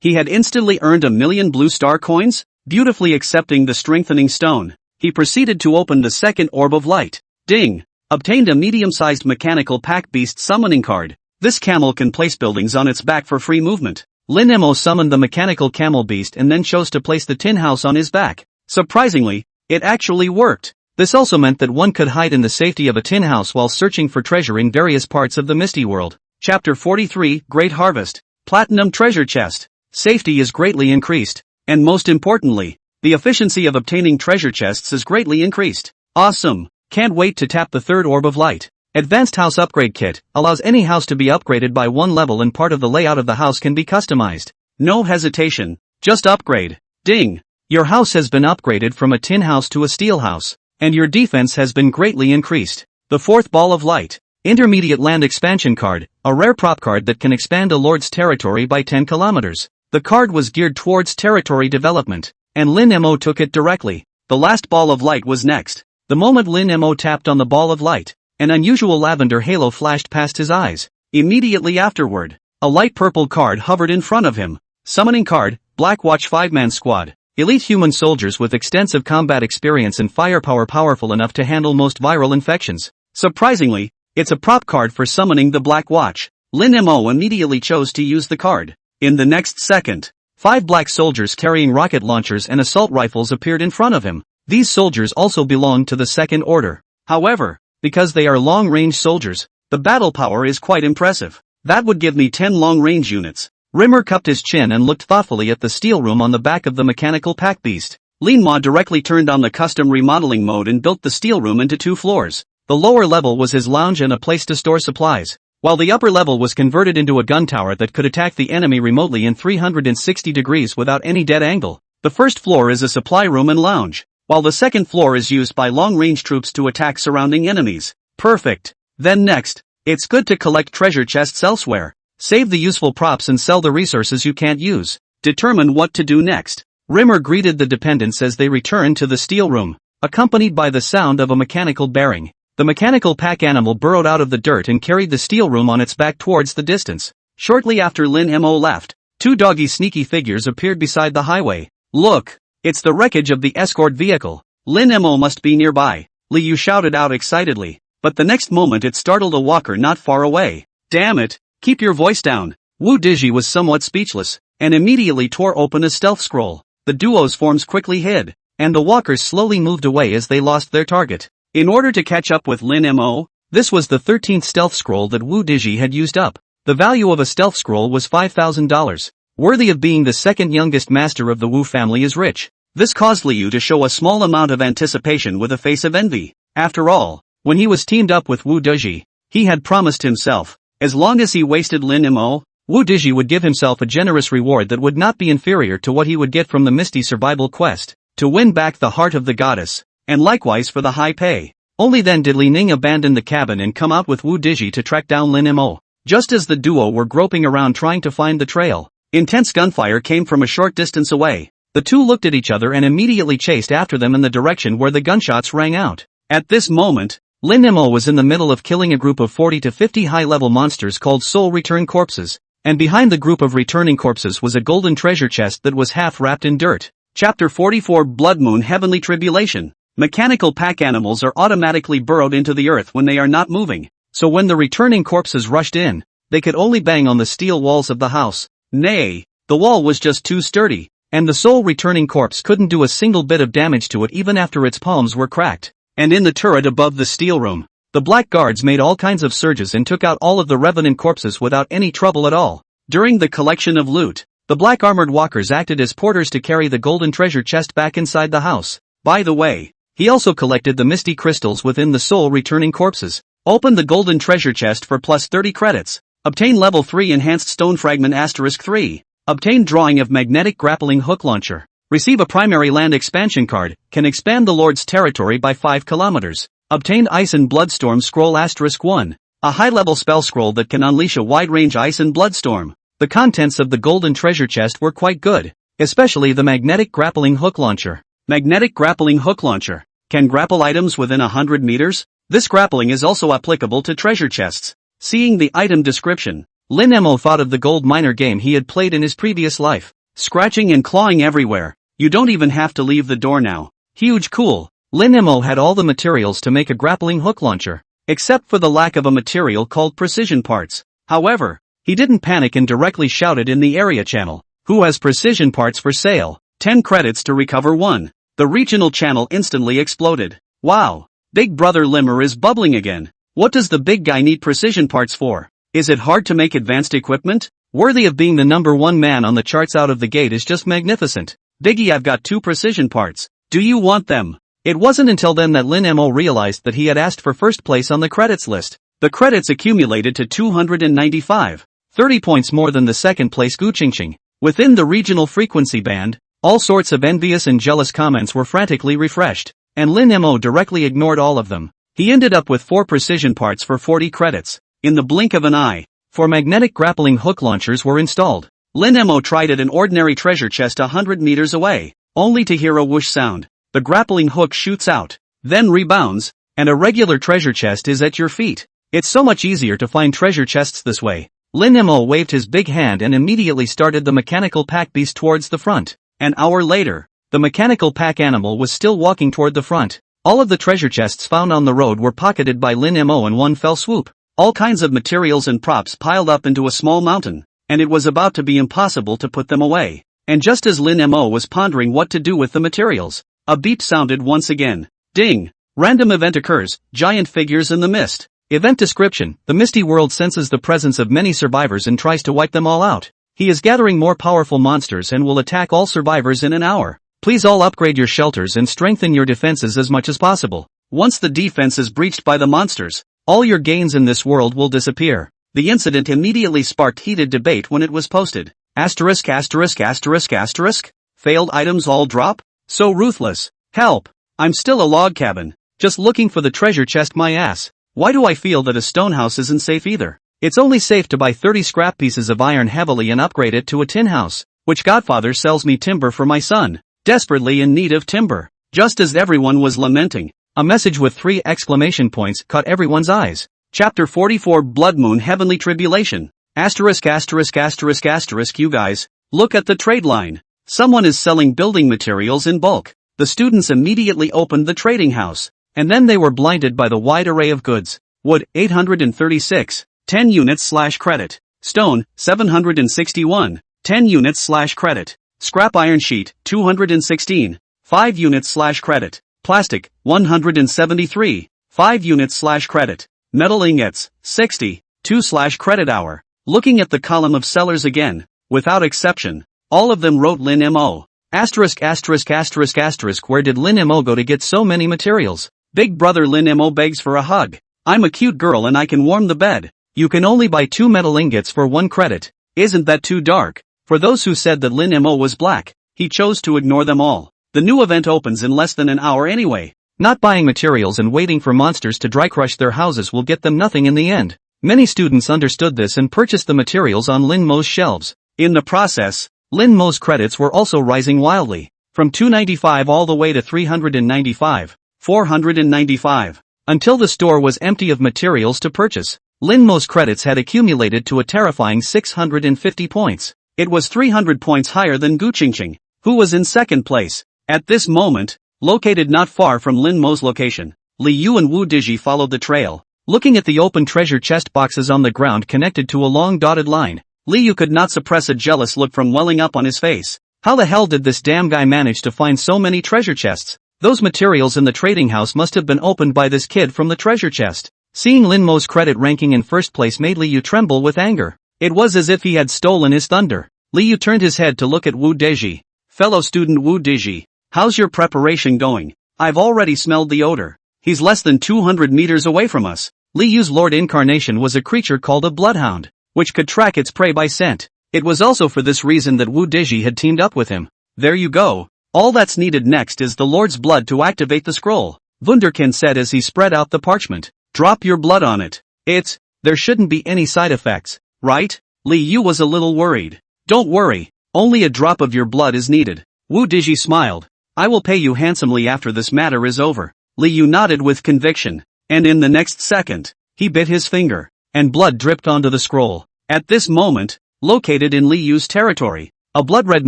He had instantly earned 1 million blue star coins. Beautifully accepting the strengthening stone, he proceeded to open the second orb of light. Ding! Obtained a medium-sized mechanical pack beast summoning card. This camel can place buildings on its back for free movement. Lin Mo summoned the mechanical camel beast and then chose to place the tin house on his back. Surprisingly, it actually worked. This also meant that one could hide in the safety of a tin house while searching for treasure in various parts of the Misty World. Chapter 43, Great Harvest. Platinum Treasure Chest. Safety is greatly increased, and most importantly, the efficiency of obtaining treasure chests is greatly increased. Awesome! Can't wait to tap the 3rd orb of light. Advanced House Upgrade Kit allows any house to be upgraded by 1 level and part of the layout of the house can be customized. No hesitation, just upgrade. Ding! Your house has been upgraded from a tin house to a steel house, and your defense has been greatly increased. The 4th ball of light. Intermediate Land Expansion Card, a rare prop card that can expand a lord's territory by 10 kilometers. The card was geared towards territory development, and Lin Mo took it directly. The last ball of light was next. The moment Lin Mo tapped on the ball of light, an unusual lavender halo flashed past his eyes. Immediately afterward, a light purple card hovered in front of him. Summoning card, Black Watch 5-man squad. Elite human soldiers with extensive combat experience and firepower powerful enough to handle most viral infections. Surprisingly, it's a prop card for summoning the Black Watch. Lin Mo immediately chose to use the card. In the next second, 5 black soldiers carrying rocket launchers and assault rifles appeared in front of him. These soldiers also belong to the 2nd order. However, because they are long-range soldiers, the battle power is quite impressive. That would give me 10 long-range units. Rimmer cupped his chin and looked thoughtfully at the steel room on the back of the mechanical pack beast. Lin Ma directly turned on the custom remodeling mode and built the steel room into 2 floors. The lower level was his lounge and a place to store supplies, while the upper level was converted into a gun tower that could attack the enemy remotely in 360 degrees without any dead angle. The first floor is a supply room and lounge, while the second floor is used by long-range troops to attack surrounding enemies. Perfect. Then next, it's good to collect treasure chests elsewhere. Save the useful props and sell the resources you can't use. Determine what to do next. Rimmer greeted the dependents as they returned to the steel room, accompanied by the sound of a mechanical bearing. The mechanical pack animal burrowed out of the dirt and carried the steel room on its back towards the distance. Shortly after Lin Mo left, 2 doggy sneaky figures appeared beside the highway. Look! It's the wreckage of the escort vehicle. Lin Mo must be nearby, Liu shouted out excitedly, but the next moment it startled a walker not far away. Damn it! Keep your voice down. Wu Dizhi was somewhat speechless, and immediately tore open a stealth scroll. The duo's forms quickly hid, and the walkers slowly moved away as they lost their target. In order to catch up with Lin Mo, this was the 13th stealth scroll that Wu Dizhi had used up. The value of a stealth scroll was $5,000. Worthy of being the 2nd youngest master of the Wu family is rich. This caused Liu to show a small amount of anticipation with a face of envy. After all, when he was teamed up with Wu Dizhi, he had promised himself, as long as he wasted Lin Mo, Wu Dizhi would give himself a generous reward that would not be inferior to what he would get from the Misty Survival Quest, to win back the heart of the goddess, and likewise for the high pay. Only then did Li Ning abandon the cabin and come out with Wu Dizhi to track down Lin Mo. just as the duo were groping around trying to find the trail. Intense gunfire came from a short distance away. The two looked at each other and immediately chased after them in the direction where the gunshots rang out. At this moment, Lin Mo was in the middle of killing a group of 40 to 50 high-level monsters called soul return corpses, and behind the group of returning corpses was a golden treasure chest that was half wrapped in dirt. Chapter 44 Blood Moon Heavenly Tribulation. Mechanical pack animals are automatically burrowed into the earth when they are not moving, so when the returning corpses rushed in, they could only bang on the steel walls of the house. Nay, the wall was just too sturdy, and the soul returning corpse couldn't do a single bit of damage to it even after its palms were cracked. And in the turret above the steel room, the black guards made all kinds of surges and took out all of the revenant corpses without any trouble at all. During the collection of loot, the black armored walkers acted as porters to carry the golden treasure chest back inside the house. By the way, he also collected the misty crystals within the soul returning corpses. Opened the golden treasure chest for plus 30 credits. Obtain level 3 enhanced stone fragment *3. Obtain drawing of magnetic grappling hook launcher. Receive a primary land expansion card, can expand the Lord's territory by 5 kilometers. Obtain Ice and Bloodstorm Scroll *1. A high-level spell scroll that can unleash a wide-range Ice and Bloodstorm. The contents of the golden treasure chest were quite good, especially the magnetic grappling hook launcher. Magnetic grappling hook launcher can grapple items within 100 meters. This grappling is also applicable to treasure chests. Seeing the item description, Lin Mo thought of the gold miner game he had played in his previous life. Scratching and clawing everywhere. You don't even have to leave the door now. Huge cool. Lin Mo had all the materials to make a grappling hook launcher, except for the lack of a material called precision parts. However, he didn't panic and directly shouted in the area channel, "Who has precision parts for sale? 10 credits to recover 1. The regional channel instantly exploded. Wow! Big Brother Limmer is bubbling again. What does the big guy need precision parts for? Is it hard to make advanced equipment? Worthy of being the #1 man on the charts out of the gate is just magnificent. Biggie, I've got 2 precision parts. Do you want them?" It wasn't until then that Lin Mo realized that he had asked for first place on the credits list. The credits accumulated to 295, 30 points more than the second place Guqingqing. Within the regional frequency band, all sorts of envious and jealous comments were frantically refreshed, and Lin Mo directly ignored all of them. He ended up with 4 precision parts for 40 credits. In the blink of an eye, 4 magnetic grappling hook launchers were installed. Lin Mo tried at an ordinary treasure chest 100 meters away, only to hear a whoosh sound. The grappling hook shoots out, then rebounds, and a regular treasure chest is at your feet. It's so much easier to find treasure chests this way. Lin Mo waved his big hand and immediately started the mechanical pack beast towards the front. An hour later, the mechanical pack animal was still walking toward the front. All of the treasure chests found on the road were pocketed by Lin Mo in one fell swoop. All kinds of materials and props piled up into a small mountain, and it was about to be impossible to put them away. And just as Lin Mo was pondering what to do with the materials, a beep sounded once again. Ding! Random event occurs, giant figures in the mist. Event description: the misty world senses the presence of many survivors and tries to wipe them all out. He is gathering more powerful monsters and will attack all survivors in an hour. Please all upgrade your shelters and strengthen your defenses as much as possible. Once the defense is breached by the monsters, all your gains in this world will disappear. The incident immediately sparked heated debate when it was posted. Asterisk asterisk asterisk asterisk? Failed items all drop? So ruthless. Help! I'm still a log cabin, just looking for the treasure chest my ass. Why do I feel that a stone house isn't safe either? It's only safe to buy 30 scrap pieces of iron heavily and upgrade it to a tin house. Which godfather sells me timber for my son? Desperately in need of timber. Just as everyone was lamenting, a message with 3 exclamation points caught everyone's eyes. Chapter 44 Blood Moon Heavenly Tribulation. Asterisk asterisk asterisk asterisk. You guys, look at the trade line. Someone is selling building materials in bulk. The students immediately opened the trading house, and then they were blinded by the wide array of goods. Wood, 836, 10 units/credit. Stone, 761, 10 units/credit. Scrap iron sheet, 216, 5 units/credit. Plastic, 173, 5 units/credit. Metal ingots, 60, 2/credit hour. Looking at the column of sellers again, without exception, all of them wrote Lin Mo. Asterisk asterisk asterisk asterisk. Where did Lin Mo go to get so many materials? Big Brother Lin Mo begs for a hug. I'm a cute girl and I can warm the bed. You can only buy 2 metal ingots for 1 credit. Isn't that too dark? For those who said that Lin Mo was black, he chose to ignore them all. The new event opens in less than an hour anyway. Not buying materials and waiting for monsters to dry crush their houses will get them nothing in the end. Many students understood this and purchased the materials on Lin Mo's shelves. In the process, Lin Mo's credits were also rising wildly, from 295 all the way to 395, 495, until the store was empty of materials to purchase. Lin Mo's credits had accumulated to a terrifying 650 points. It was 300 points higher than Gu Qingqing, who was in second place. At this moment, located not far from Lin Mo's location, Li Yu and Wu Dizhi followed the trail. Looking at the open treasure chest boxes on the ground connected to a long dotted line, Li Yu could not suppress a jealous look from welling up on his face. How the hell did this damn guy manage to find so many treasure chests? Those materials in the trading house must have been opened by this kid from the treasure chest. Seeing Lin Mo's credit ranking in first place made Li Yu tremble with anger. It was as if he had stolen his thunder. Li Yu turned his head to look at Wu Dizhi. Fellow student Wu Dizhi, how's your preparation going? I've already smelled the odor. He's less than 200 meters away from us. Li Yu's Lord Incarnation was a creature called a bloodhound, which could track its prey by scent. It was also for this reason that Wu Dizhi had teamed up with him. There you go. All that's needed next is the Lord's blood to activate the scroll, Wunderkind said as he spread out the parchment. Drop your blood on it. There shouldn't be any side effects, right? Li Yu was a little worried. Don't worry, only a drop of your blood is needed. Wu Dizhi smiled. I will pay you handsomely after this matter is over. Li Yu nodded with conviction, and in the next second, he bit his finger, and blood dripped onto the scroll. At this moment, located in Li Yu's territory, a blood-red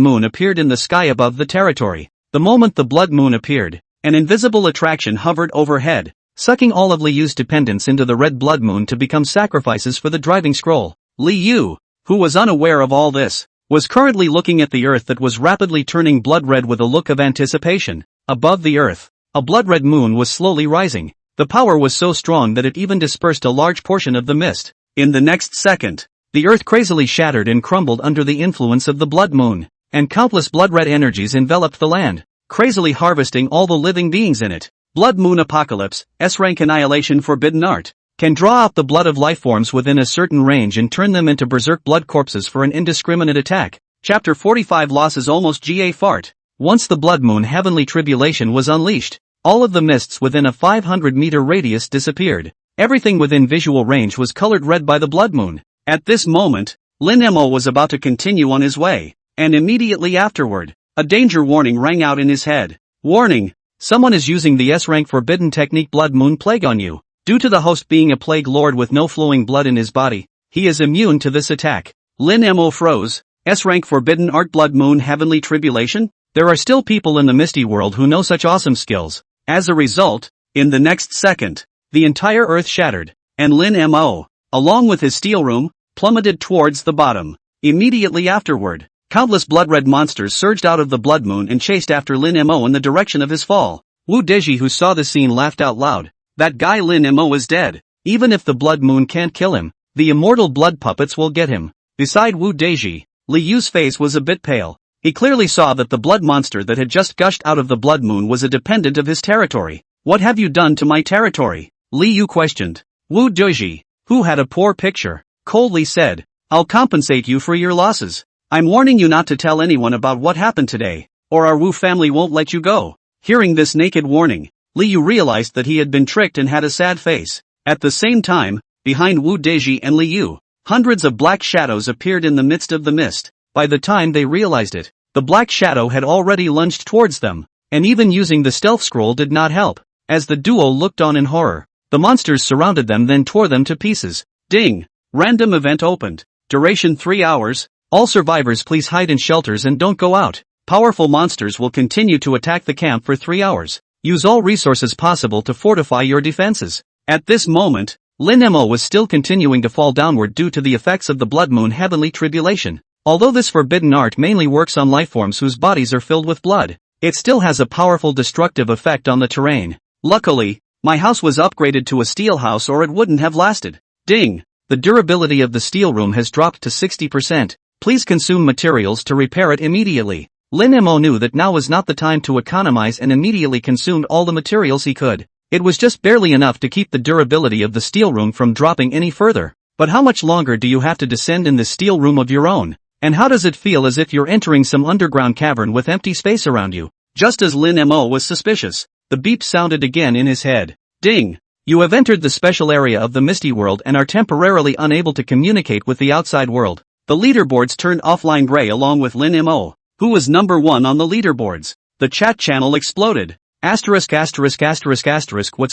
moon appeared in the sky above the territory. The moment the blood moon appeared, an invisible attraction hovered overhead, sucking all of Li Yu's dependents into the red blood moon to become sacrifices for the driving scroll. Li Yu, who was unaware of all this, was currently looking at the earth that was rapidly turning blood-red with a look of anticipation. Above the earth, a blood-red moon was slowly rising. The power was so strong that it even dispersed a large portion of the mist. In the next second, the earth crazily shattered and crumbled under the influence of the blood moon, and countless blood-red energies enveloped the land, crazily harvesting all the living beings in it. Blood Moon Apocalypse, S-Rank Annihilation Forbidden Art, can draw out the blood of lifeforms within a certain range and turn them into berserk blood corpses for an indiscriminate attack. Chapter 45 Losses Almost GA Fart. Once the Blood Moon Heavenly Tribulation was unleashed, all of the mists within a 500-meter radius disappeared. Everything within visual range was colored red by the blood moon. At this moment, Lin Mo was about to continue on his way, and immediately afterward, a danger warning rang out in his head. Warning! Someone is using the S-Rank Forbidden Technique Blood Moon Plague on you. Due to the host being a plague lord with no flowing blood in his body, he is immune to this attack. Lin Mo froze. S-Rank Forbidden Art Blood Moon Heavenly Tribulation? There are still people in the Misty World who know such awesome skills. As a result, in the next second, the entire earth shattered, and Lin Mo, along with his steel room, plummeted towards the bottom. Immediately afterward, countless blood-red monsters surged out of the blood moon and chased after Lin Mo in the direction of his fall. Wu Dizhi, who saw the scene, laughed out loud. That guy Lin Mo is dead. Even if the blood moon can't kill him, the immortal blood puppets will get him. Beside Wu Dizhi, Li Yu's face was a bit pale. He clearly saw that the blood monster that had just gushed out of the blood moon was a dependent of his territory. What have you done to my territory? Li Yu questioned. Wu Dizhi, who had a poor picture, coldly said, I'll compensate you for your losses. I'm warning you not to tell anyone about what happened today, or our Wu family won't let you go. Hearing this naked warning, Li Yu realized that he had been tricked and had a sad face. At the same time, behind Wu Dizhi and Li Yu, hundreds of black shadows appeared in the midst of the mist. By the time they realized it, the black shadow had already lunged towards them, and even using the stealth scroll did not help. As the duo looked on in horror, the monsters surrounded them then tore them to pieces. Ding! Random event opened. Duration 3 hours. All survivors please hide in shelters and don't go out. Powerful monsters will continue to attack the camp for 3 hours. Use all resources possible to fortify your defenses. At this moment, Lin Mo was still continuing to fall downward due to the effects of the Blood Moon Heavenly Tribulation. Although this forbidden art mainly works on lifeforms whose bodies are filled with blood, it still has a powerful destructive effect on the terrain. Luckily, my house was upgraded to a steel house or it wouldn't have lasted. Ding! The durability of the steel room has dropped to 60%. Please consume materials to repair it immediately. Lin Mo knew that now was not the time to economize and immediately consumed all the materials he could. It was just barely enough to keep the durability of the steel room from dropping any further. But how much longer do you have to descend in this steel room of your own? And how does it feel as if you're entering some underground cavern with empty space around you? Just as Lin Mo was suspicious, the beep sounded again in his head. Ding! You have entered the special area of the Misty World and are temporarily unable to communicate with the outside world. The leaderboards turned offline gray along with Lin Mo, who was number 1 on the leaderboards. The chat channel exploded. What's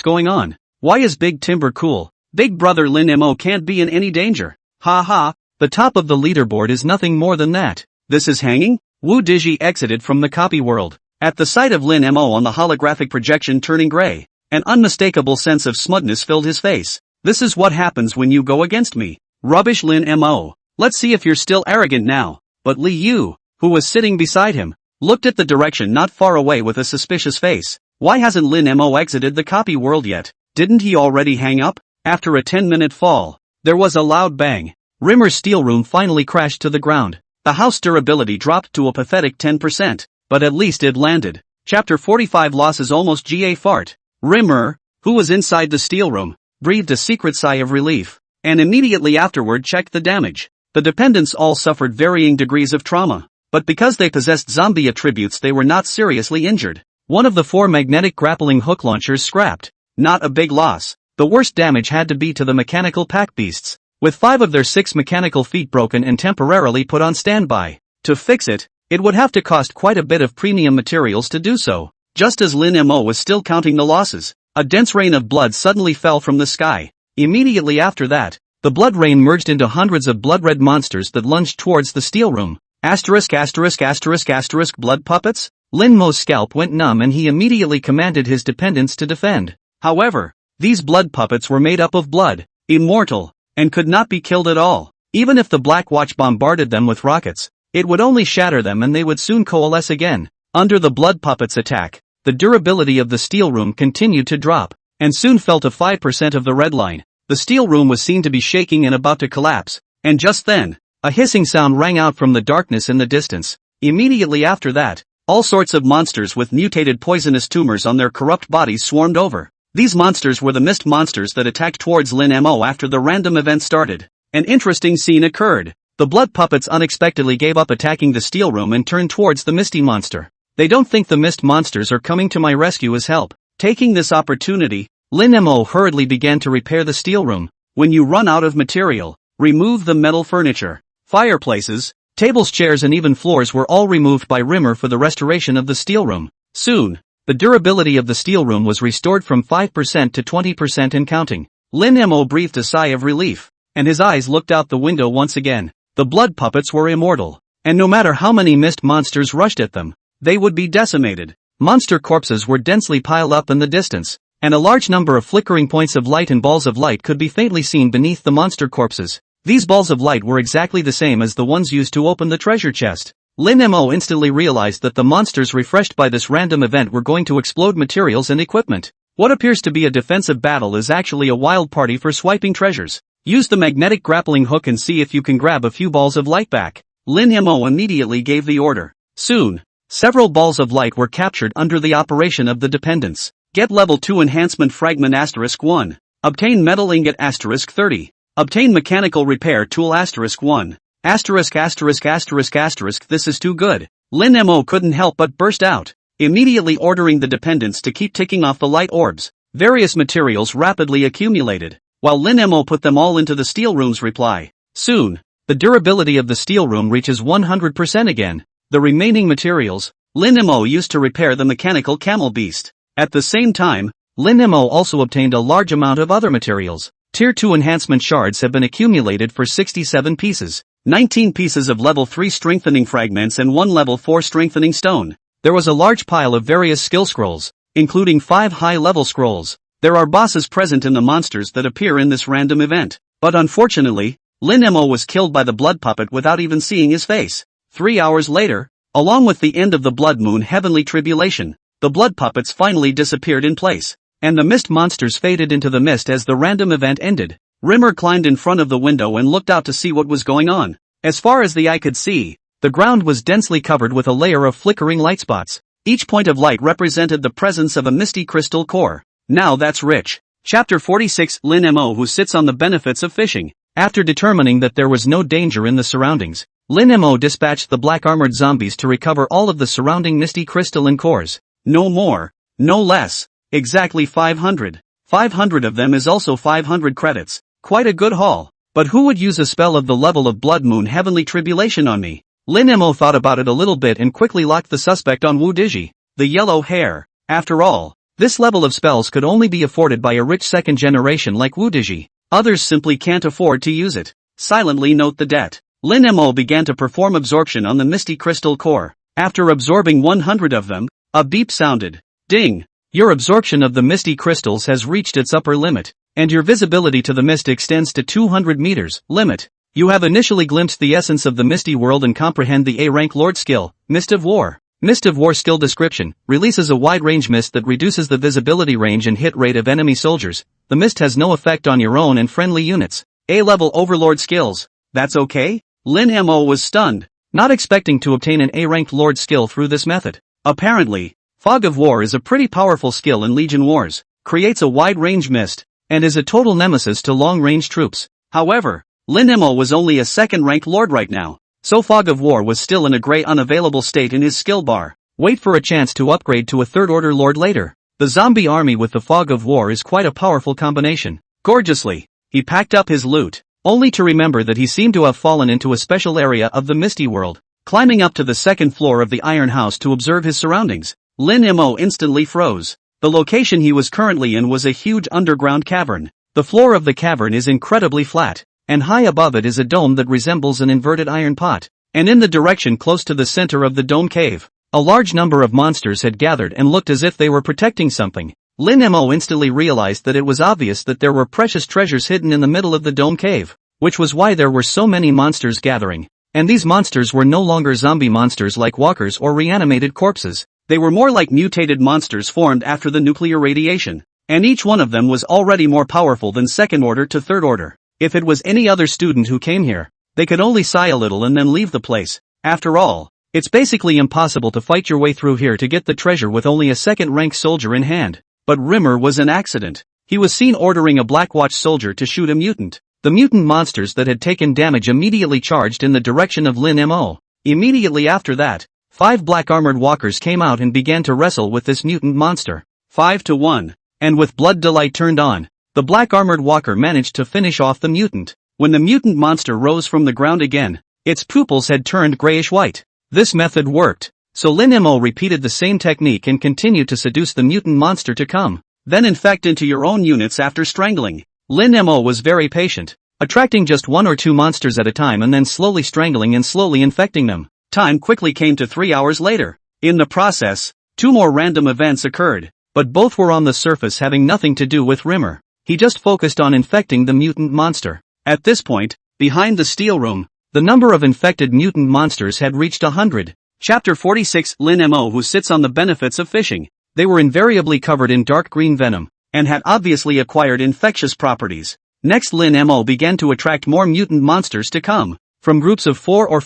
going on? Why is Big Timber cool? Big brother Lin Mo can't be in any danger. Ha ha. The top of the leaderboard is nothing more than that. This is hanging? Wu Digi exited from the copy world. At the sight of Lin Mo on the holographic projection turning gray, an unmistakable sense of smugness filled his face. This is what happens when you go against me. Rubbish Lin Mo. Let's see if you're still arrogant now. But Li Yu, who was sitting beside him, looked at the direction not far away with a suspicious face. Why hasn't Lin Mo exited the copy world yet? Didn't he already hang up? After a 10-minute fall, there was a loud bang. Rimmer's steel room finally crashed to the ground. The house durability dropped to a pathetic 10%, but at least it landed. Chapter 45 losses almost GA fart. Rimmer, who was inside the steel room, breathed a secret sigh of relief, and immediately afterward checked the damage. The dependents all suffered varying degrees of trauma, but because they possessed zombie attributes they were not seriously injured. One of the 4 magnetic grappling hook launchers scrapped. Not a big loss. The worst damage had to be to the mechanical pack beasts, with 5 of their 6 mechanical feet broken and temporarily put on standby. To fix it, it would have to cost quite a bit of premium materials to do so. Just as Lin Mo was still counting the losses, a dense rain of blood suddenly fell from the sky. Immediately after that, the blood rain merged into hundreds of blood-red monsters that lunged towards the steel room. Blood puppets? Lin Mo's scalp went numb and he immediately commanded his dependents to defend. However, these blood puppets were made up of blood, immortal, and could not be killed at all. Even if the Black Watch bombarded them with rockets, it would only shatter them and they would soon coalesce again. Under the blood puppets' attack, the durability of the steel room continued to drop, and soon fell to 5% of the red line. The steel room was seen to be shaking and about to collapse, and just then, a hissing sound rang out from the darkness in the distance. Immediately after that, all sorts of monsters with mutated poisonous tumors on their corrupt bodies swarmed over. These monsters were the mist monsters that attacked towards Lin Mo after the random event started. An interesting scene occurred. The blood puppets unexpectedly gave up attacking the steel room and turned towards the misty monster. They don't think the mist monsters are coming to my rescue as help. Taking this opportunity, Lin Mo hurriedly began to repair the steel room. When you run out of material, remove the metal furniture. Fireplaces, tables, chairs and even floors were all removed by Rimmer for the restoration of the steel room. Soon, the durability of the steel room was restored from 5% to 20% and counting. Lin Mo breathed a sigh of relief, and his eyes looked out the window once again. The blood puppets were immortal, and no matter how many mist monsters rushed at them, they would be decimated. Monster corpses were densely piled up in the distance, and a large number of flickering points of light and balls of light could be faintly seen beneath the monster corpses. These balls of light were exactly the same as the ones used to open the treasure chest. Lin Mo instantly realized that the monsters refreshed by this random event were going to explode materials and equipment. What appears to be a defensive battle is actually a wild party for swiping treasures. Use the magnetic grappling hook and see if you can grab a few balls of light back. Lin Mo immediately gave the order. Soon, several balls of light were captured under the operation of the dependents. Get level 2 enhancement fragment *1. Obtain metal ingot *30. Obtain mechanical repair tool *1. This is too good. Lin Mo couldn't help but burst out, immediately ordering the dependents to keep ticking off the light orbs. Various materials rapidly accumulated, while Lin Mo put them all into the steel room's reply. Soon, the durability of the steel room reaches 100% again. The remaining materials, Lin Mo used to repair the mechanical camel beast. At the same time, Lin Mo also obtained a large amount of other materials. Tier 2 enhancement shards have been accumulated for 67 pieces. 19 pieces of level 3 strengthening fragments and 1 level 4 strengthening stone. There was a large pile of various skill scrolls, including 5 high-level scrolls. There are bosses present in the monsters that appear in this random event. But unfortunately, Lin Mo was killed by the blood puppet without even seeing his face. 3 hours later, along with the end of the Blood Moon Heavenly Tribulation, the blood puppets finally disappeared in place, and the mist monsters faded into the mist as the random event ended. Rimmer climbed in front of the window and looked out to see what was going on. As far as the eye could see, the ground was densely covered with a layer of flickering light spots. Each point of light represented the presence of a misty crystal core. Now that's rich. Chapter 46 Lin Mo who sits on the benefits of fishing. After determining that there was no danger in the surroundings, Lin Mo dispatched the black armored zombies to recover all of the surrounding misty crystalline cores. No more, no less, exactly 500. 500 of them is also 500 credits. Quite a good haul. But who would use a spell of the level of Blood Moon Heavenly Tribulation on me? Lin Mo thought about it a little bit and quickly locked the suspect on Wu Digi, the yellow hair. After all, this level of spells could only be afforded by a rich second generation like Wu Digi. Others simply can't afford to use it. Silently note the debt. Lin Mo began to perform absorption on the Misty Crystal core. After absorbing 100 of them, a beep sounded. Ding! Your absorption of the Misty Crystals has reached its upper limit, and your visibility to the mist extends to 200 meters, limit. You have initially glimpsed the essence of the Misty World and comprehend the A-rank Lord skill, Mist of War. Mist of War skill description, releases a wide-range mist that reduces the visibility range and hit rate of enemy soldiers. The mist has no effect on your own and friendly units. A-level Overlord skills. That's okay? Lin Mo was stunned, not expecting to obtain an A-ranked Lord skill through this method. Apparently, Fog of War is a pretty powerful skill in Legion Wars, creates a wide-range mist, and is a total nemesis to long-range troops. However, Lin Mo was only a second-rank Lord right now, so Fog of War was still in a gray unavailable state in his skill bar. Wait for a chance to upgrade to a third-order Lord later. The zombie army with the Fog of War is quite a powerful combination. Gorgeously, he packed up his loot, only to remember that he seemed to have fallen into a special area of the Misty World. Climbing up to the second floor of the Iron House to observe his surroundings, Lin Mo instantly froze. The location he was currently in was a huge underground cavern. The floor of the cavern is incredibly flat, and high above it is a dome that resembles an inverted iron pot. And in the direction close to the center of the dome cave, a large number of monsters had gathered and looked as if they were protecting something. Lin Mo instantly realized that it was obvious that there were precious treasures hidden in the middle of the dome cave, which was why there were so many monsters gathering. And these monsters were no longer zombie monsters like walkers or reanimated corpses. They were more like mutated monsters formed after the nuclear radiation. And each one of them was already more powerful than second order to third order. If it was any other student who came here, they could only sigh a little and then leave the place. After all, it's basically impossible to fight your way through here to get the treasure with only a second-rank soldier in hand. But Rimmer was an accident. He was seen ordering a Blackwatch soldier to shoot a mutant. The mutant monsters that had taken damage immediately charged in the direction of Lin Mo. Immediately after that, 5 black armored walkers came out and began to wrestle with this mutant monster. 5-1. And with blood delight turned on, the black armored walker managed to finish off the mutant. When the mutant monster rose from the ground again, its pupils had turned grayish-white. This method worked, so Lin Mo repeated the same technique and continued to seduce the mutant monster to come, then infect into your own units after strangling. Lin Mo was very patient, attracting just 1 or 2 monsters at a time and then slowly strangling and slowly infecting them. Time quickly came to 3 hours later. In the process, 2 more random events occurred, but both were on the surface having nothing to do with Rimmer. He just focused on infecting the mutant monster. At this point, behind the steel room, the number of infected mutant monsters had reached 100. Chapter 46 Lin Mo who sits on the benefits of fishing. They were invariably covered in dark green venom, and had obviously acquired infectious properties. Next Lin Mo began to attract more mutant monsters to come, from groups of 4 or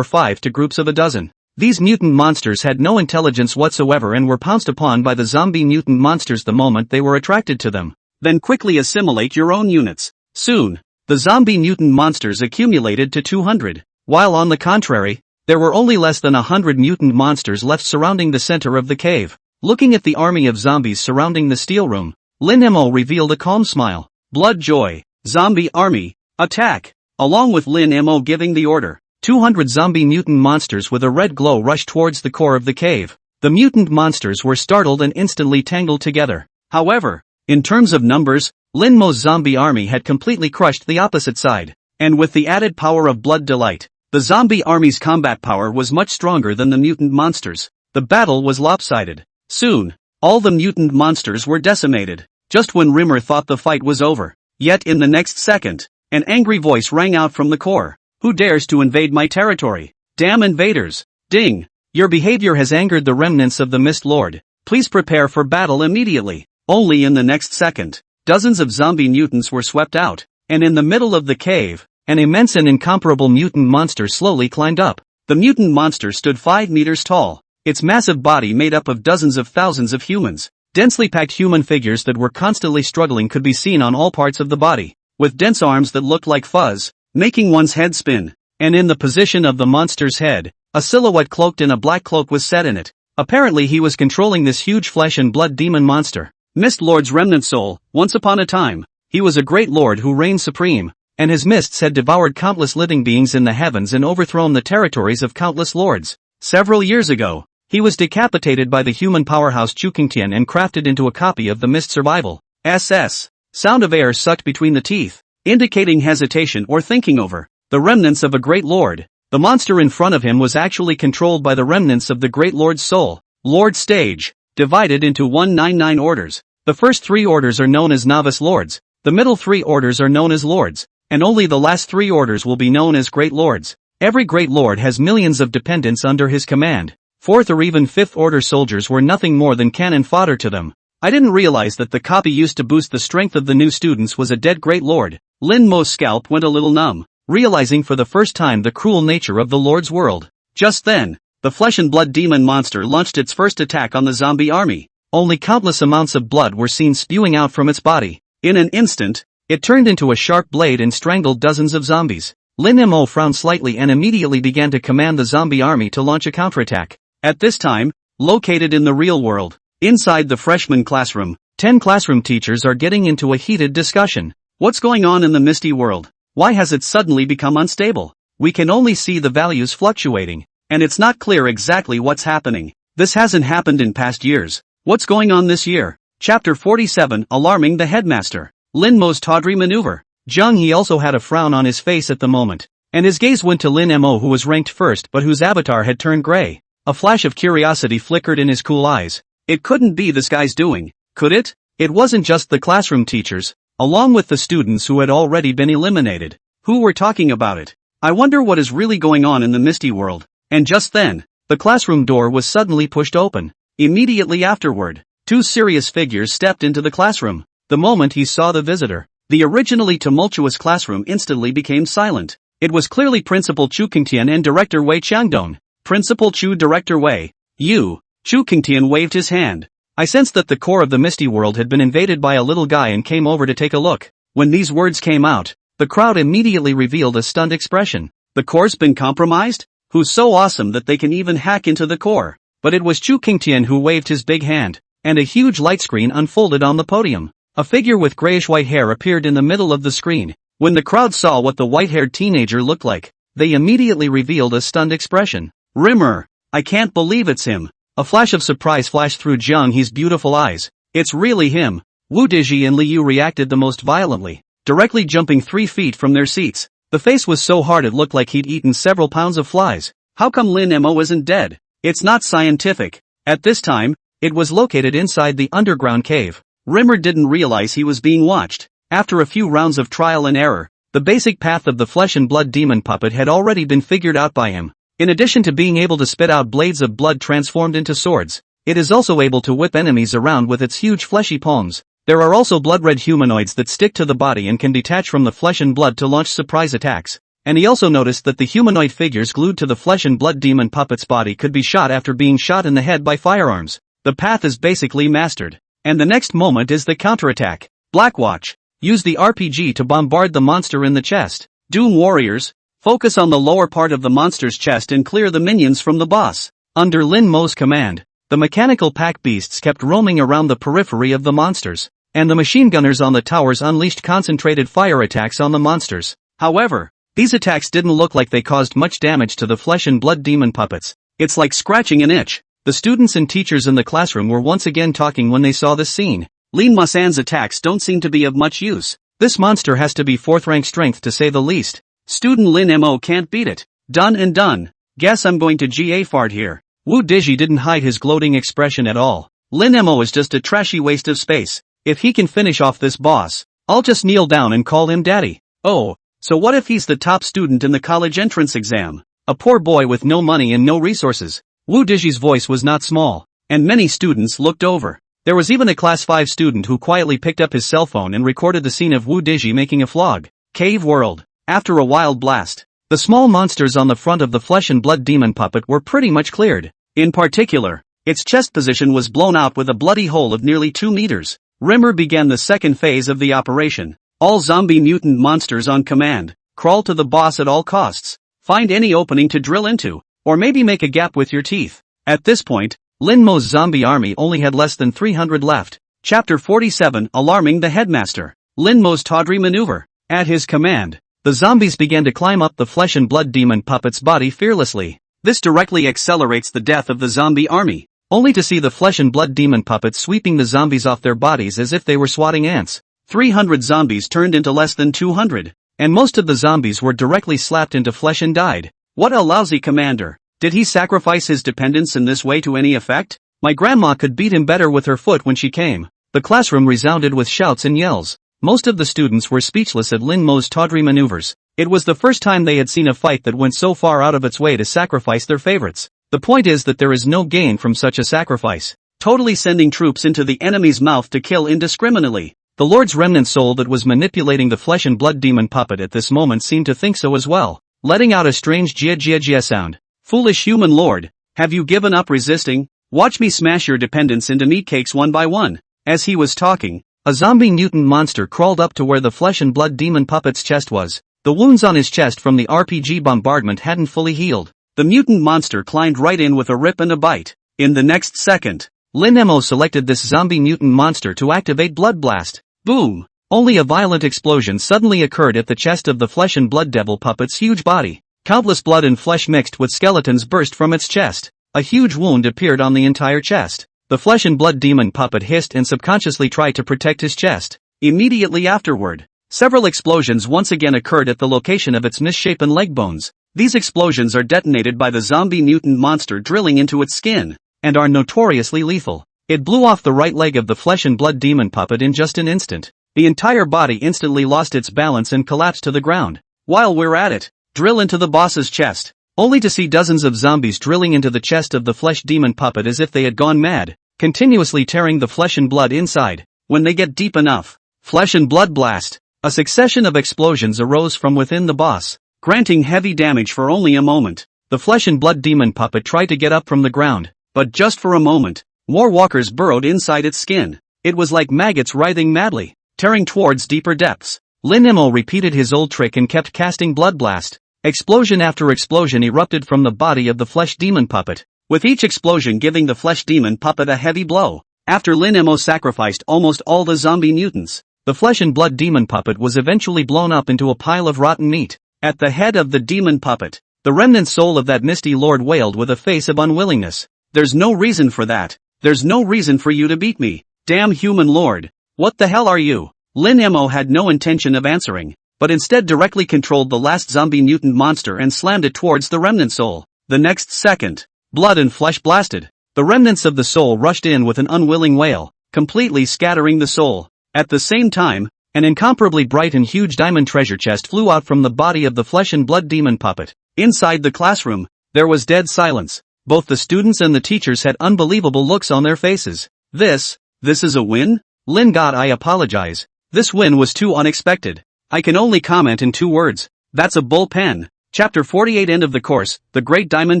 5 to groups of a dozen. These mutant monsters had no intelligence whatsoever and were pounced upon by the zombie mutant monsters the moment they were attracted to them. Then quickly assimilate your own units. Soon, the zombie mutant monsters accumulated to 200, while on the contrary, there were only less than 100 mutant monsters left surrounding the center of the cave. Looking at the army of zombies surrounding the steel room, Lin Mo revealed a calm smile. Blood joy, zombie army, attack! Along with Lin Mo giving the order, 200 zombie mutant monsters with a red glow rushed towards the core of the cave. The mutant monsters were startled and instantly tangled together. However, in terms of numbers, Lin Mo's zombie army had completely crushed the opposite side. And with the added power of blood delight, the zombie army's combat power was much stronger than the mutant monsters. The battle was lopsided. Soon, all the mutant monsters were decimated, just when Rimmer thought the fight was over. Yet in the next second, an angry voice rang out from the core. Who dares to invade my territory? Damn invaders! Ding! Your behavior has angered the remnants of the Mist Lord. Please prepare for battle immediately. Only in the next second, dozens of zombie mutants were swept out, and in the middle of the cave, an immense and incomparable mutant monster slowly climbed up. The mutant monster stood 5 meters tall, its massive body made up of dozens of thousands of humans. Densely packed human figures that were constantly struggling could be seen on all parts of the body, with dense arms that looked like fuzz, making one's head spin. And in the position of the monster's head, a silhouette cloaked in a black cloak was set in it. Apparently he was controlling this huge flesh and blood demon monster. Mist Lord's remnant soul. Once upon a time, he was a great lord who reigned supreme, and his mists had devoured countless living beings in the heavens and overthrown the territories of countless lords. Several years ago, he was decapitated by the human powerhouse Chukingtian and crafted into a copy of the Mist Survival. SS. Sound of air sucked between the teeth, indicating hesitation or thinking over the remnants of a great lord. The monster in front of him was actually controlled by the remnants of the great lord's soul. Lord stage, divided into 199 orders. The first 3 orders are known as novice lords, the middle 3 orders are known as lords, and only the last 3 orders will be known as great lords. Every great lord has millions of dependents under his command. 4th or even 5th order soldiers were nothing more than cannon fodder to them. I didn't realize that the copy used to boost the strength of the new students was a dead great lord. Lin Mo's scalp went a little numb, realizing for the first time the cruel nature of the lord's world. Just then, the flesh and blood demon monster launched its first attack on the zombie army. Only countless amounts of blood were seen spewing out from its body. In an instant, it turned into a sharp blade and strangled dozens of zombies. Lin Mo frowned slightly and immediately began to command the zombie army to launch a counterattack. At this time, located in the real world, inside the freshman classroom, 10 classroom teachers are getting into a heated discussion. What's going on in the misty world? Why has it suddenly become unstable? We can only see the values fluctuating, and it's not clear exactly what's happening. This hasn't happened in past years. What's going on this year? Chapter 47, Alarming the Headmaster. Lin Mo's tawdry maneuver. Zhang He also had a frown on his face at the moment, and his gaze went to Lin Mo, who was ranked first but whose avatar had turned gray. A flash of curiosity flickered in his cool eyes. It couldn't be this guy's doing, could it? It wasn't just the classroom teachers, along with the students who had already been eliminated, who were talking about it. I wonder what is really going on in the misty world. And just then, the classroom door was suddenly pushed open. Immediately afterward, 2 serious figures stepped into the classroom. The moment he saw the visitor, the originally tumultuous classroom instantly became silent. It was clearly Principal Chu Qingtian and Director Wei Changdong. Principal Chu, Director Wei. You. Chu Qingtian waved his hand. I sensed that the core of the misty world had been invaded by a little guy and came over to take a look. When these words came out, the crowd immediately revealed a stunned expression. The core's been compromised? Who's so awesome that they can even hack into the core? But it was Chu Qingtian who waved his big hand, and a huge light screen unfolded on the podium. A figure with grayish-white hair appeared in the middle of the screen. When the crowd saw what the white-haired teenager looked like, they immediately revealed a stunned expression. Rimmer! I can't believe it's him! A flash of surprise flashed through Zhang He's beautiful eyes. It's really him! Wu Dizhi and Liu reacted the most violently, directly jumping 3 feet from their seats. The face was so hard it looked like he'd eaten several pounds of flies. How come Lin Mo isn't dead? It's not scientific. At this time, it was located inside the underground cave. Rimmer didn't realize he was being watched. After a few rounds of trial and error, the basic path of the flesh and blood demon puppet had already been figured out by him. In addition to being able to spit out blades of blood transformed into swords, it is also able to whip enemies around with its huge fleshy palms. There are also blood-red humanoids that stick to the body and can detach from the flesh and blood to launch surprise attacks. And he also noticed that the humanoid figures glued to the flesh and blood demon puppet's body could be shot after being shot in the head by firearms. The path is basically mastered. And the next moment is the counterattack. Blackwatch. Use the RPG to bombard the monster in the chest. Doom Warriors. Focus on the lower part of the monster's chest and clear the minions from the boss. Under Lin Mo's command, the mechanical pack beasts kept roaming around the periphery of the monsters, and the machine gunners on the towers unleashed concentrated fire attacks on the monsters. However, these attacks didn't look like they caused much damage to the flesh and blood demon puppets. It's like scratching an itch. The students and teachers in the classroom were once again talking when they saw this scene. Lin Masan's attacks don't seem to be of much use. This monster has to be 4th rank strength to say the least. Student Lin Mo can't beat it. Done and done. Guess I'm going to GA fart here. Wu Dizhi didn't hide his gloating expression at all. Lin Mo is just a trashy waste of space. If he can finish off this boss, I'll just kneel down and call him daddy. Oh, so what if he's the top student in the college entrance exam? A poor boy with no money and no resources. Wu Dizhi's voice was not small, and many students looked over. There was even a class 5 student who quietly picked up his cell phone and recorded the scene of Wu Dizhi making a vlog. Cave World. After a wild blast, the small monsters on the front of the flesh and blood demon puppet were pretty much cleared. In particular, its chest position was blown out with a bloody hole of nearly 2 meters. Rimmer began the second phase of the operation. All zombie mutant monsters on command. Crawl to the boss at all costs. Find any opening to drill into, or maybe make a gap with your teeth. At this point, Lin Mo's zombie army only had less than 300 left. Chapter 47, Alarming the Headmaster. Lin Mo's tawdry maneuver. At his command, the zombies began to climb up the flesh and blood demon puppet's body fearlessly. This directly accelerates the death of the zombie army, only to see the flesh and blood demon puppets sweeping the zombies off their bodies as if they were swatting ants. 300 zombies turned into less than 200, and most of the zombies were directly slapped into flesh and died. What a lousy commander. Did he sacrifice his dependents in this way to any effect? My grandma could beat him better with her foot when she came. The classroom resounded with shouts and yells. Most of the students were speechless at Lin Mo's tawdry maneuvers. It was the first time they had seen a fight that went so far out of its way to sacrifice their favorites. The point is that there is no gain from such a sacrifice. Totally sending troops into the enemy's mouth to kill indiscriminately. The Lord's remnant soul that was manipulating the flesh and blood demon puppet at this moment seemed to think so as well, letting out a strange gia sound. Foolish human lord, have you given up resisting? Watch me smash your dependents into meatcakes one by one. As he was talking, a zombie mutant monster crawled up to where the flesh and blood demon puppet's chest was. The wounds on his chest from the RPG bombardment hadn't fully healed. The mutant monster climbed right in with a rip and a bite. In the next second, Lin Mo selected this zombie mutant monster to activate Blood Blast. Boom! Only a violent explosion suddenly occurred at the chest of the flesh and blood devil puppet's huge body. Countless blood and flesh mixed with skeletons burst from its chest. A huge wound appeared on the entire chest. The flesh and blood demon puppet hissed and subconsciously tried to protect his chest. Immediately afterward, several explosions once again occurred at the location of its misshapen leg bones. These explosions are detonated by the zombie mutant monster drilling into its skin, and are notoriously lethal. It blew off the right leg of the flesh and blood demon puppet in just an instant. The entire body instantly lost its balance and collapsed to the ground. While we're at it, drill into the boss's chest, only to see dozens of zombies drilling into the chest of the flesh demon puppet as if they had gone mad, continuously tearing the flesh and blood inside. When they get deep enough, flesh and blood blast. A succession of explosions arose from within the boss, granting heavy damage for only a moment. The flesh and blood demon puppet tried to get up from the ground, but just for a moment. More walkers burrowed inside its skin. It was like maggots writhing madly, tearing towards deeper depths. Lin Mo repeated his old trick and kept casting Blood Blast. Explosion after explosion erupted from the body of the flesh demon puppet, with each explosion giving the flesh demon puppet a heavy blow. After Lin Mo sacrificed almost all the zombie mutants, the flesh and blood demon puppet was eventually blown up into a pile of rotten meat. At the head of the demon puppet, the remnant soul of that misty lord wailed with a face of unwillingness. There's no reason for that. There's no reason for you to beat me. Damn human lord. What the hell are you? Lin Mo had no intention of answering, but instead directly controlled the last zombie mutant monster and slammed it towards the remnant soul. The next second, blood and flesh blasted. The remnants of the soul rushed in with an unwilling wail, completely scattering the soul. At the same time, an incomparably bright and huge diamond treasure chest flew out from the body of the flesh and blood demon puppet. Inside the classroom, there was dead silence. Both the students and the teachers had unbelievable looks on their faces. This is a win? Lin God, I apologize. This win was too unexpected. I can only comment in 2 words. That's a bullpen. Chapter 48, end of the course, the Great Diamond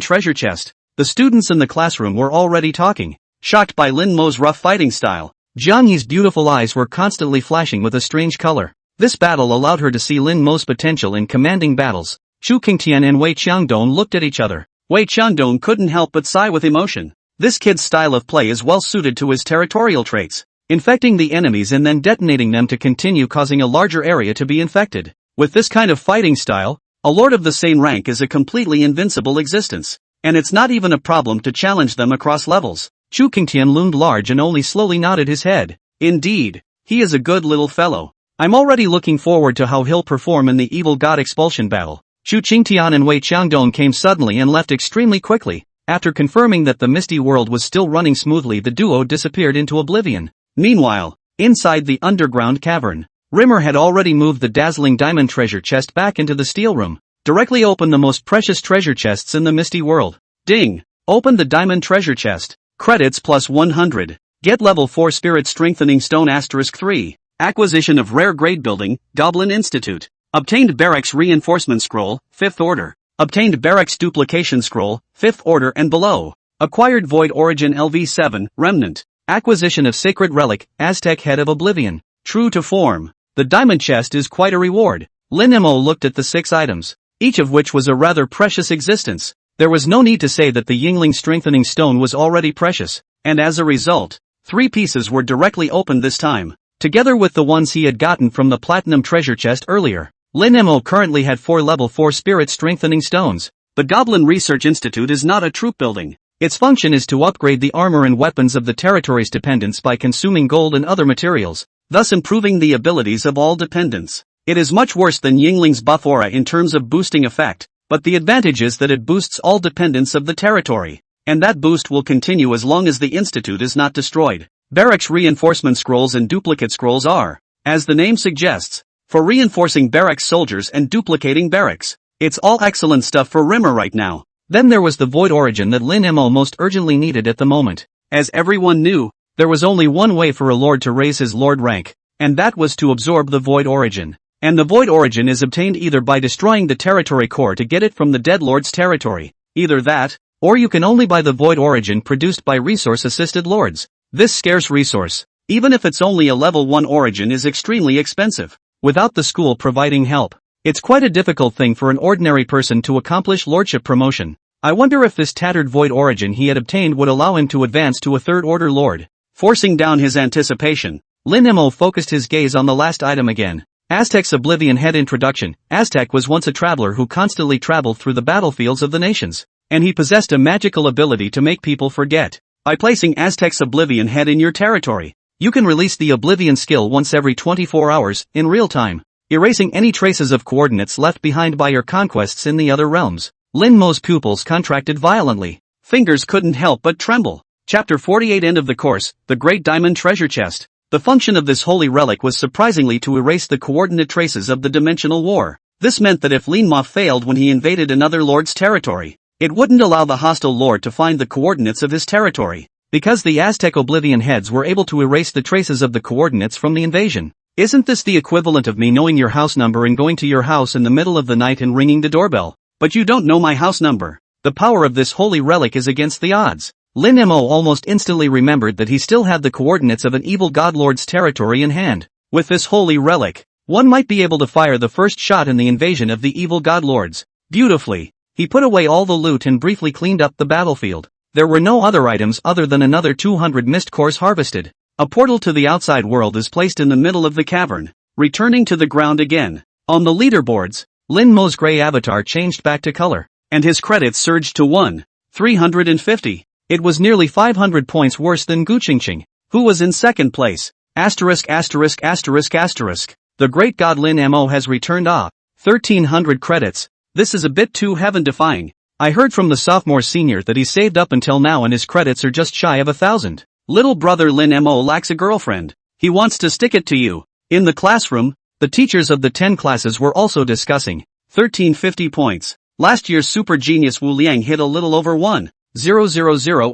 Treasure Chest. The students in the classroom were already talking, shocked by Lin Mo's rough fighting style. Jiang Yi's beautiful eyes were constantly flashing with a strange color. This battle allowed her to see Lin Mo's potential in commanding battles. Shu Qingtian and Wei Qiangdong looked at each other. Wei Qiangdong couldn't help but sigh with emotion. This kid's style of play is well suited to his territorial traits, infecting the enemies and then detonating them to continue causing a larger area to be infected. With this kind of fighting style, a lord of the same rank is a completely invincible existence, and it's not even a problem to challenge them across levels. Shu Qingtian loomed large and only slowly nodded his head. Indeed, he is a good little fellow. I'm already looking forward to how he'll perform in the evil god expulsion battle. Shu Qingtian and Wei Qiangdong came suddenly and left extremely quickly. After confirming that the misty world was still running smoothly, the duo disappeared into oblivion. Meanwhile, inside the underground cavern, Rimmer had already moved the dazzling diamond treasure chest back into the steel room. Directly open the most precious treasure chests in the misty world. Ding! Open the diamond treasure chest. Credits plus 100. Get level 4 spirit strengthening stone *3. Acquisition of rare grade building, Dublin Institute. Obtained barracks reinforcement scroll, 5th order. Obtained barracks duplication scroll, 5th order and below. Acquired void origin LV7, remnant. Acquisition of sacred relic, Aztec head of oblivion. True to form, the diamond chest is quite a reward. Lin Mo looked at the 6 items, each of which was a rather precious existence. There was no need to say that the Yingling strengthening stone was already precious, and as a result, 3 pieces were directly opened this time, together with the ones he had gotten from the platinum treasure chest earlier. Lin Mo currently had 4 level 4 spirit strengthening stones. The Goblin Research Institute is not a troop building. Its function is to upgrade the armor and weapons of the territory's dependents by consuming gold and other materials, thus improving the abilities of all dependents. It is much worse than Yingling's buff aura in terms of boosting effect, but the advantage is that it boosts all dependents of the territory, and that boost will continue as long as the institute is not destroyed. Barracks reinforcement scrolls and duplicate scrolls are, as the name suggests, for reinforcing barracks soldiers and duplicating barracks. It's all excellent stuff for Rimmer right now. Then there was the Void Origin that Lin Mo most urgently needed at the moment. As everyone knew, there was only one way for a lord to raise his lord rank, and that was to absorb the Void Origin. And the Void Origin is obtained either by destroying the territory core to get it from the dead lord's territory, either that, or you can only buy the Void Origin produced by resource-assisted lords. This scarce resource, even if it's only a level 1 origin, is extremely expensive. Without the school providing help, it's quite a difficult thing for an ordinary person to accomplish lordship promotion. I wonder if this tattered Void Origin he had obtained would allow him to advance to a third-order lord. Forcing down his anticipation, Lin Mo focused his gaze on the last item again. Aztec's Oblivion Head Introduction. Aztec was once a traveler who constantly traveled through the battlefields of the nations, and he possessed a magical ability to make people forget. By placing Aztec's Oblivion Head in your territory, you can release the Oblivion skill once every 24 hours, in real time, erasing any traces of coordinates left behind by your conquests in the other realms. Lin Mo's pupils contracted violently. Fingers couldn't help but tremble. Chapter 48. End of the course, the Great Diamond Treasure Chest. The function of this holy relic was surprisingly to erase the coordinate traces of the dimensional war. This meant that if Lin Mo failed when he invaded another lord's territory, it wouldn't allow the hostile lord to find the coordinates of his territory, because the Aztec Oblivion Heads were able to erase the traces of the coordinates from the invasion. Isn't this the equivalent of me knowing your house number and going to your house in the middle of the night and ringing the doorbell? But you don't know my house number. The power of this holy relic is against the odds. Lin Mo almost instantly remembered that he still had the coordinates of an evil godlord's territory in hand. With this holy relic, one might be able to fire the first shot in the invasion of the evil godlords. Beautifully, he put away all the loot and briefly cleaned up the battlefield. There were no other items other than another 200 mist cores harvested. A portal to the outside world is placed in the middle of the cavern. Returning to the ground again. On the leaderboards, Lin Mo's gray avatar changed back to color, and his credits surged to 1,350. It was nearly 500 points worse than Guqingqing, who was in second place. The great god Lin Mo has returned 1,300 credits. This is a bit too heaven-defying. I heard from the sophomore senior that he saved up until now and his credits are just shy of 1,000. Little brother Lin Mo lacks a girlfriend. He wants to stick it to you. In the classroom, the teachers of the 10 classes were also discussing 1,350 points. Last year's super genius Wu Liang hit a little over 1,000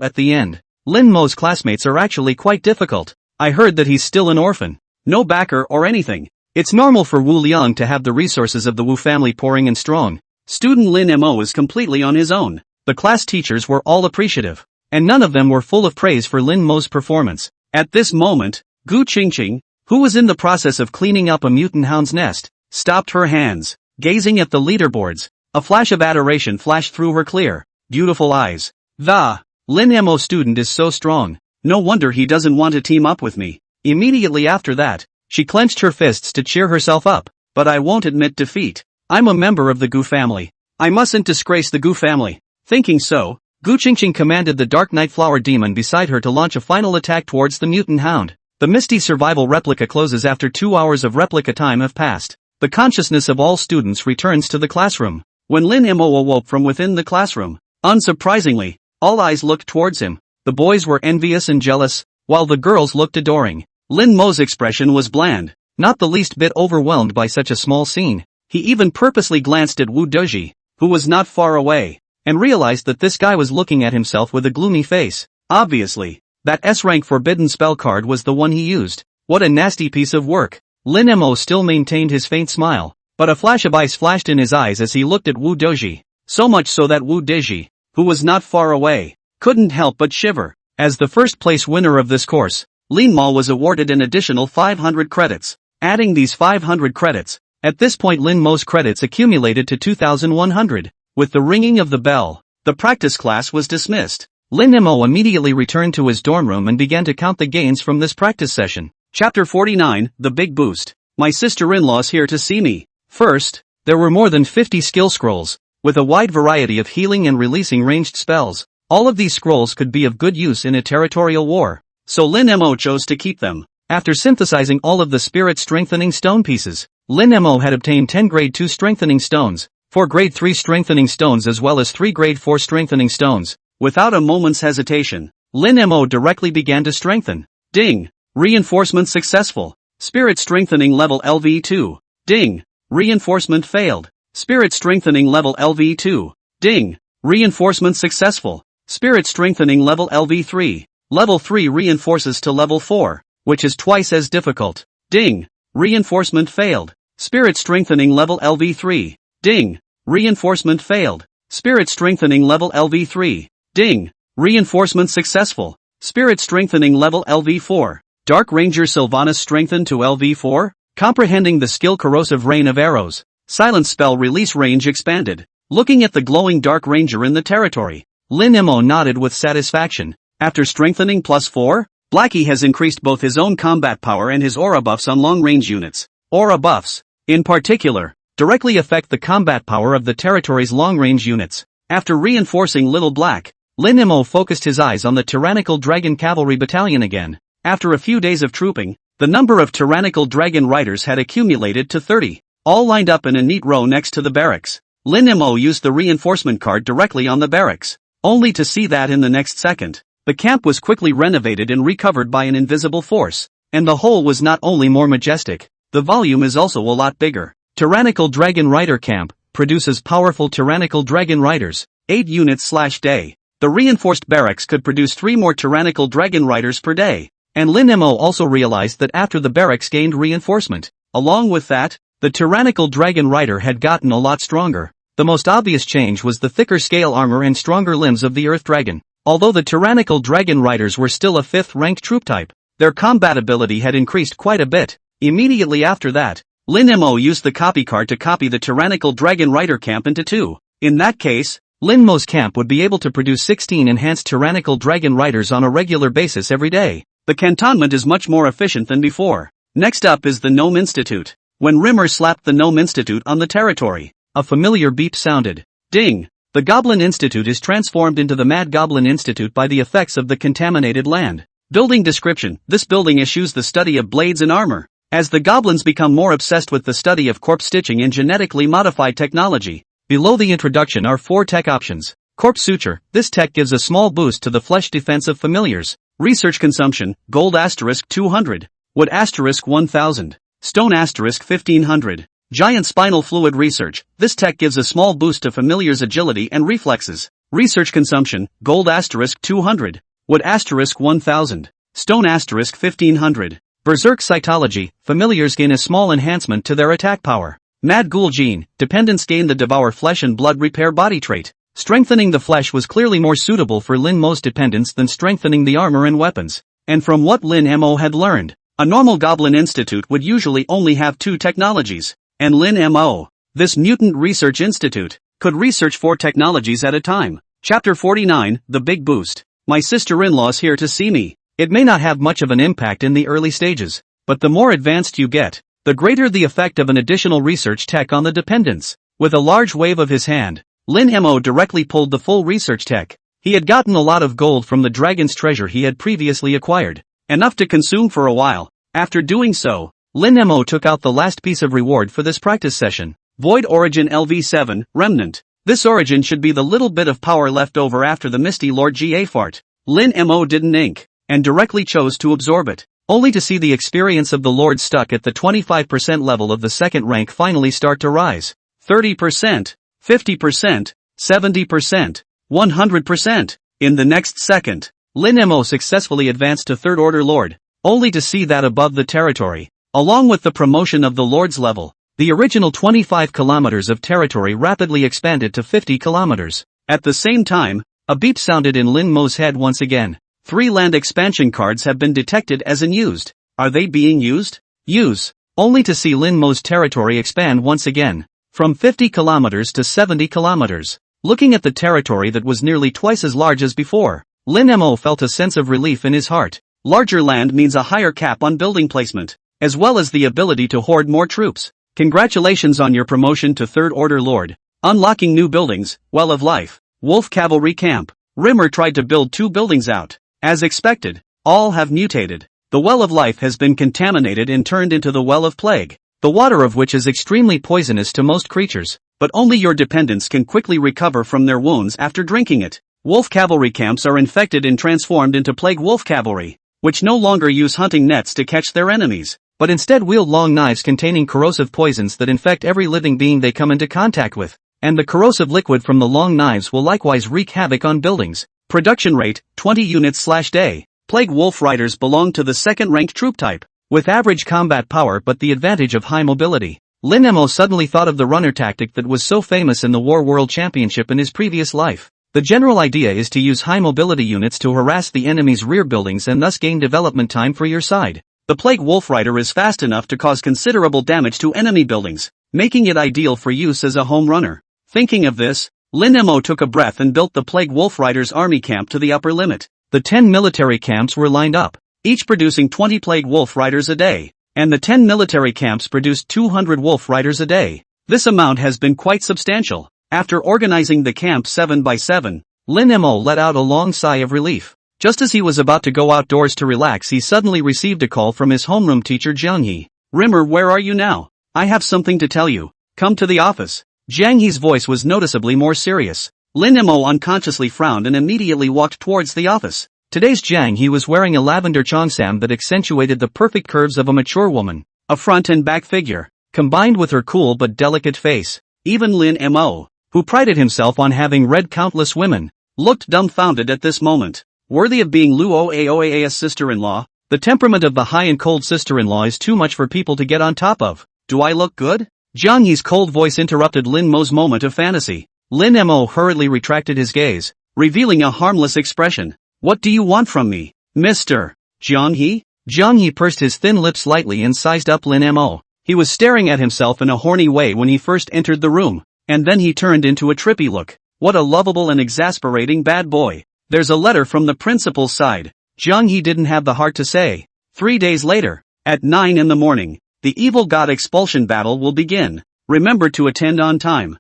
at the end. Lin Mo's classmates are actually quite difficult. I heard that he's still an orphan. No backer or anything. It's normal for Wu Liang to have the resources of the Wu family pouring in strong. Student Lin Mo is completely on his own. The class teachers were all appreciative, and none of them were full of praise for Lin Mo's performance. At this moment, Guqingqing, who was in the process of cleaning up a mutant hound's nest, stopped her hands, gazing at the leaderboards. A flash of adoration flashed through her clear, beautiful eyes. The Lin Mo student is so strong. No wonder he doesn't want to team up with me. Immediately after that, she clenched her fists to cheer herself up. But I won't admit defeat. I'm a member of the Gu family. I mustn't disgrace the Gu family. Thinking so, Guqingqing commanded the Dark Night Flower Demon beside her to launch a final attack towards the mutant hound. The Misty Survival replica closes after 2 hours of replica time have passed. The consciousness of all students returns to the classroom. When Lin Mo awoke from within the classroom, unsurprisingly, all eyes looked towards him. The boys were envious and jealous, while the girls looked adoring. Lin Mo's expression was bland, not the least bit overwhelmed by such a small scene. He even purposely glanced at Wu Doji, who was not far away, and realized that this guy was looking at himself with a gloomy face. Obviously, that S-rank forbidden spell card was the one he used. What a nasty piece of work. Lin Mo still maintained his faint smile, but a flash of ice flashed in his eyes as he looked at Wu Doji, so much so that Wu Doji, who was not far away, couldn't help but shiver. As the first place winner of this course, Lin Mo was awarded an additional 500 credits. Adding these 500 credits, at this point Lin Mo's credits accumulated to 2,100. With the ringing of the bell, the practice class was dismissed. Lin Mo immediately returned to his dorm room and began to count the gains from this practice session. Chapter 49, The Big Boost. My sister-in-law's here to see me. First, there were more than 50 skill scrolls, with a wide variety of healing and releasing ranged spells. All of these scrolls could be of good use in a territorial war, so Lin Mo chose to keep them. After synthesizing all of the spirit-strengthening stone pieces, Lin Mo had obtained 10 grade 2 strengthening stones, 4 grade 3 strengthening stones as well as 3 grade 4 strengthening stones. Without a moment's hesitation, Lin Mo directly began to strengthen. Ding! Reinforcement successful. Spirit strengthening level LV2. Ding! Reinforcement failed. Spirit strengthening level LV2. Ding! Reinforcement successful. Spirit strengthening level LV3. Level 3 reinforces to level 4, which is twice as difficult. Ding! Reinforcement failed. Spirit strengthening level LV3. Ding! Reinforcement failed. Spirit strengthening level LV3. Ding! Reinforcement successful. Spirit strengthening level LV4. Dark Ranger Sylvanas strengthened to LV4? Comprehending the skill Corrosive Rain of Arrows. Silent spell release range expanded. Looking at the glowing Dark Ranger in the territory, Lin Mo nodded with satisfaction. After strengthening +4, Blackie has increased both his own combat power and his aura buffs on long-range units. Aura buffs, in particular, directly affect the combat power of the territory's long-range units. After reinforcing Little Black, Lin Mo focused his eyes on the Tyrannical Dragon Cavalry Battalion again. After a few days of trooping, the number of Tyrannical Dragon Riders had accumulated to 30, all lined up in a neat row next to the barracks. Lin Mo used the reinforcement card directly on the barracks, only to see that in the next second, the camp was quickly renovated and recovered by an invisible force, and the whole was not only more majestic, the volume is also a lot bigger. Tyrannical Dragon Rider Camp produces powerful Tyrannical Dragon Riders, 8 units/day. The reinforced barracks could produce 3 more Tyrannical Dragon Riders per day. And Lin Mo also realized that after the barracks gained reinforcement, along with that, the Tyrannical Dragon Rider had gotten a lot stronger. The most obvious change was the thicker scale armor and stronger limbs of the Earth Dragon. Although the Tyrannical Dragon Riders were still a 5th ranked troop type, their combat ability had increased quite a bit. Immediately after that, Lin Mo used the copy card to copy the Tyrannical Dragon Rider camp into 2. In that case, Lin Mo's camp would be able to produce 16 enhanced Tyrannical Dragon Riders on a regular basis every day. The cantonment is much more efficient than before. Next up is the Gnome Institute. When Rimmer slapped the Gnome Institute on the territory, a familiar beep sounded. Ding! The Goblin Institute is transformed into the Mad Goblin Institute by the effects of the contaminated land. Building description: this building eschews the study of blades and armor. As the goblins become more obsessed with the study of corpse stitching and genetically modified technology. Below the introduction are 4 tech options. Corpse Suture: this tech gives a small boost to the flesh defense of familiars. Research consumption: gold *200, wood *1000, stone *1500. Giant spinal fluid research: this tech gives a small boost to familiars' agility and reflexes. Research consumption: gold *200, wood *1000, stone *1500. Berserk cytology: familiars gain a small enhancement to their attack power. Mad Ghoul gene: dependents gain the devour flesh and blood repair body trait. Strengthening the flesh was clearly more suitable for Lin Mo's dependents than strengthening the armor and weapons. And from what Lin Mo had learned, a normal Goblin Institute would usually only have 2 technologies. And Lin Mo, this Mutant Research Institute, could research 4 technologies at a time. Chapter 49, The Big Boost. My sister-in-law's here to see me. It may not have much of an impact in the early stages, but the more advanced you get, the greater the effect of an additional research tech on the dependents. With a large wave of his hand, Lin Mo directly pulled the full research tech. He had gotten a lot of gold from the dragon's treasure he had previously acquired, enough to consume for a while. After doing so, Lin Mo took out the last piece of reward for this practice session. Void Origin LV7, Remnant. This origin should be the little bit of power left over after the Misty Lord GA fart. Lin Mo didn't ink, and directly chose to absorb it, only to see the experience of the Lord stuck at the 25% level of the 2nd rank finally start to rise. 30%. 50%, 70%, 100%. In the next second, Lin Mo successfully advanced to 3rd Order Lord, only to see that above the territory, along with the promotion of the Lord's level, the original 25 kilometers of territory rapidly expanded to 50 kilometers. At the same time, a beep sounded in Lin Mo's head once again. 3 land expansion cards have been detected as unused. Are they being used? Use. Only to see Lin Mo's territory expand once again. From 50 kilometers to 70 kilometers. Looking at the territory that was nearly twice as large as before, Lin Mo felt a sense of relief in his heart. Larger land means a higher cap on building placement, as well as the ability to hoard more troops. Congratulations on your promotion to Third Order Lord. Unlocking new buildings, Well of Life. Wolf Cavalry Camp. Rimmer tried to build 2 buildings out. As expected, all have mutated. The Well of Life has been contaminated and turned into the Well of Plague, the water of which is extremely poisonous to most creatures, but only your dependents can quickly recover from their wounds after drinking it. Wolf Cavalry camps are infected and transformed into Plague Wolf Cavalry, which no longer use hunting nets to catch their enemies, but instead wield long knives containing corrosive poisons that infect every living being they come into contact with, and the corrosive liquid from the long knives will likewise wreak havoc on buildings. Production rate, 20 units/day. Plague Wolf Riders belong to the second-ranked troop type, with average combat power but the advantage of high mobility. Lin Mo suddenly thought of the runner tactic that was so famous in the War World Championship in his previous life. The general idea is to use high mobility units to harass the enemy's rear buildings and thus gain development time for your side. The Plague Wolf Rider is fast enough to cause considerable damage to enemy buildings, making it ideal for use as a home runner. Thinking of this, Lin Mo took a breath and built the Plague Wolf Riders army camp to the upper limit. The 10 military camps were lined up, each producing 20 Plague Wolf Riders a day, and the 10 military camps produced 200 Wolf Riders a day. This amount has been quite substantial. After organizing the camp 7 by 7, Lin Mo let out a long sigh of relief. Just as he was about to go outdoors to relax, he suddenly received a call from his homeroom teacher Jiang He. Rimmer, where are you now? I have something to tell you. Come to the office. Jiang He's voice was noticeably more serious. Lin Mo unconsciously frowned and immediately walked towards the office. Today's Jiang He was wearing a lavender cheongsam that accentuated the perfect curves of a mature woman, a front and back figure, combined with her cool but delicate face. Even Lin Mo, who prided himself on having read countless women, looked dumbfounded at this moment. Worthy of being Luo Aoa's sister-in-law, the temperament of the high and cold sister-in-law is too much for people to get on top of. Do I look good? Jiang He's cold voice interrupted Lin Mo's moment of fantasy. Lin Mo hurriedly retracted his gaze, revealing a harmless expression. What do you want from me, Mr. Jiang He? Jiang He pursed his thin lips slightly and sized up Lin Mo. He was staring at himself in a horny way when he first entered the room, and then he turned into a trippy look. What a lovable and exasperating bad boy. There's a letter from the principal's side. Jiang He didn't have the heart to say. 3 days later, at 9 in the morning, the evil god expulsion battle will begin. Remember to attend on time.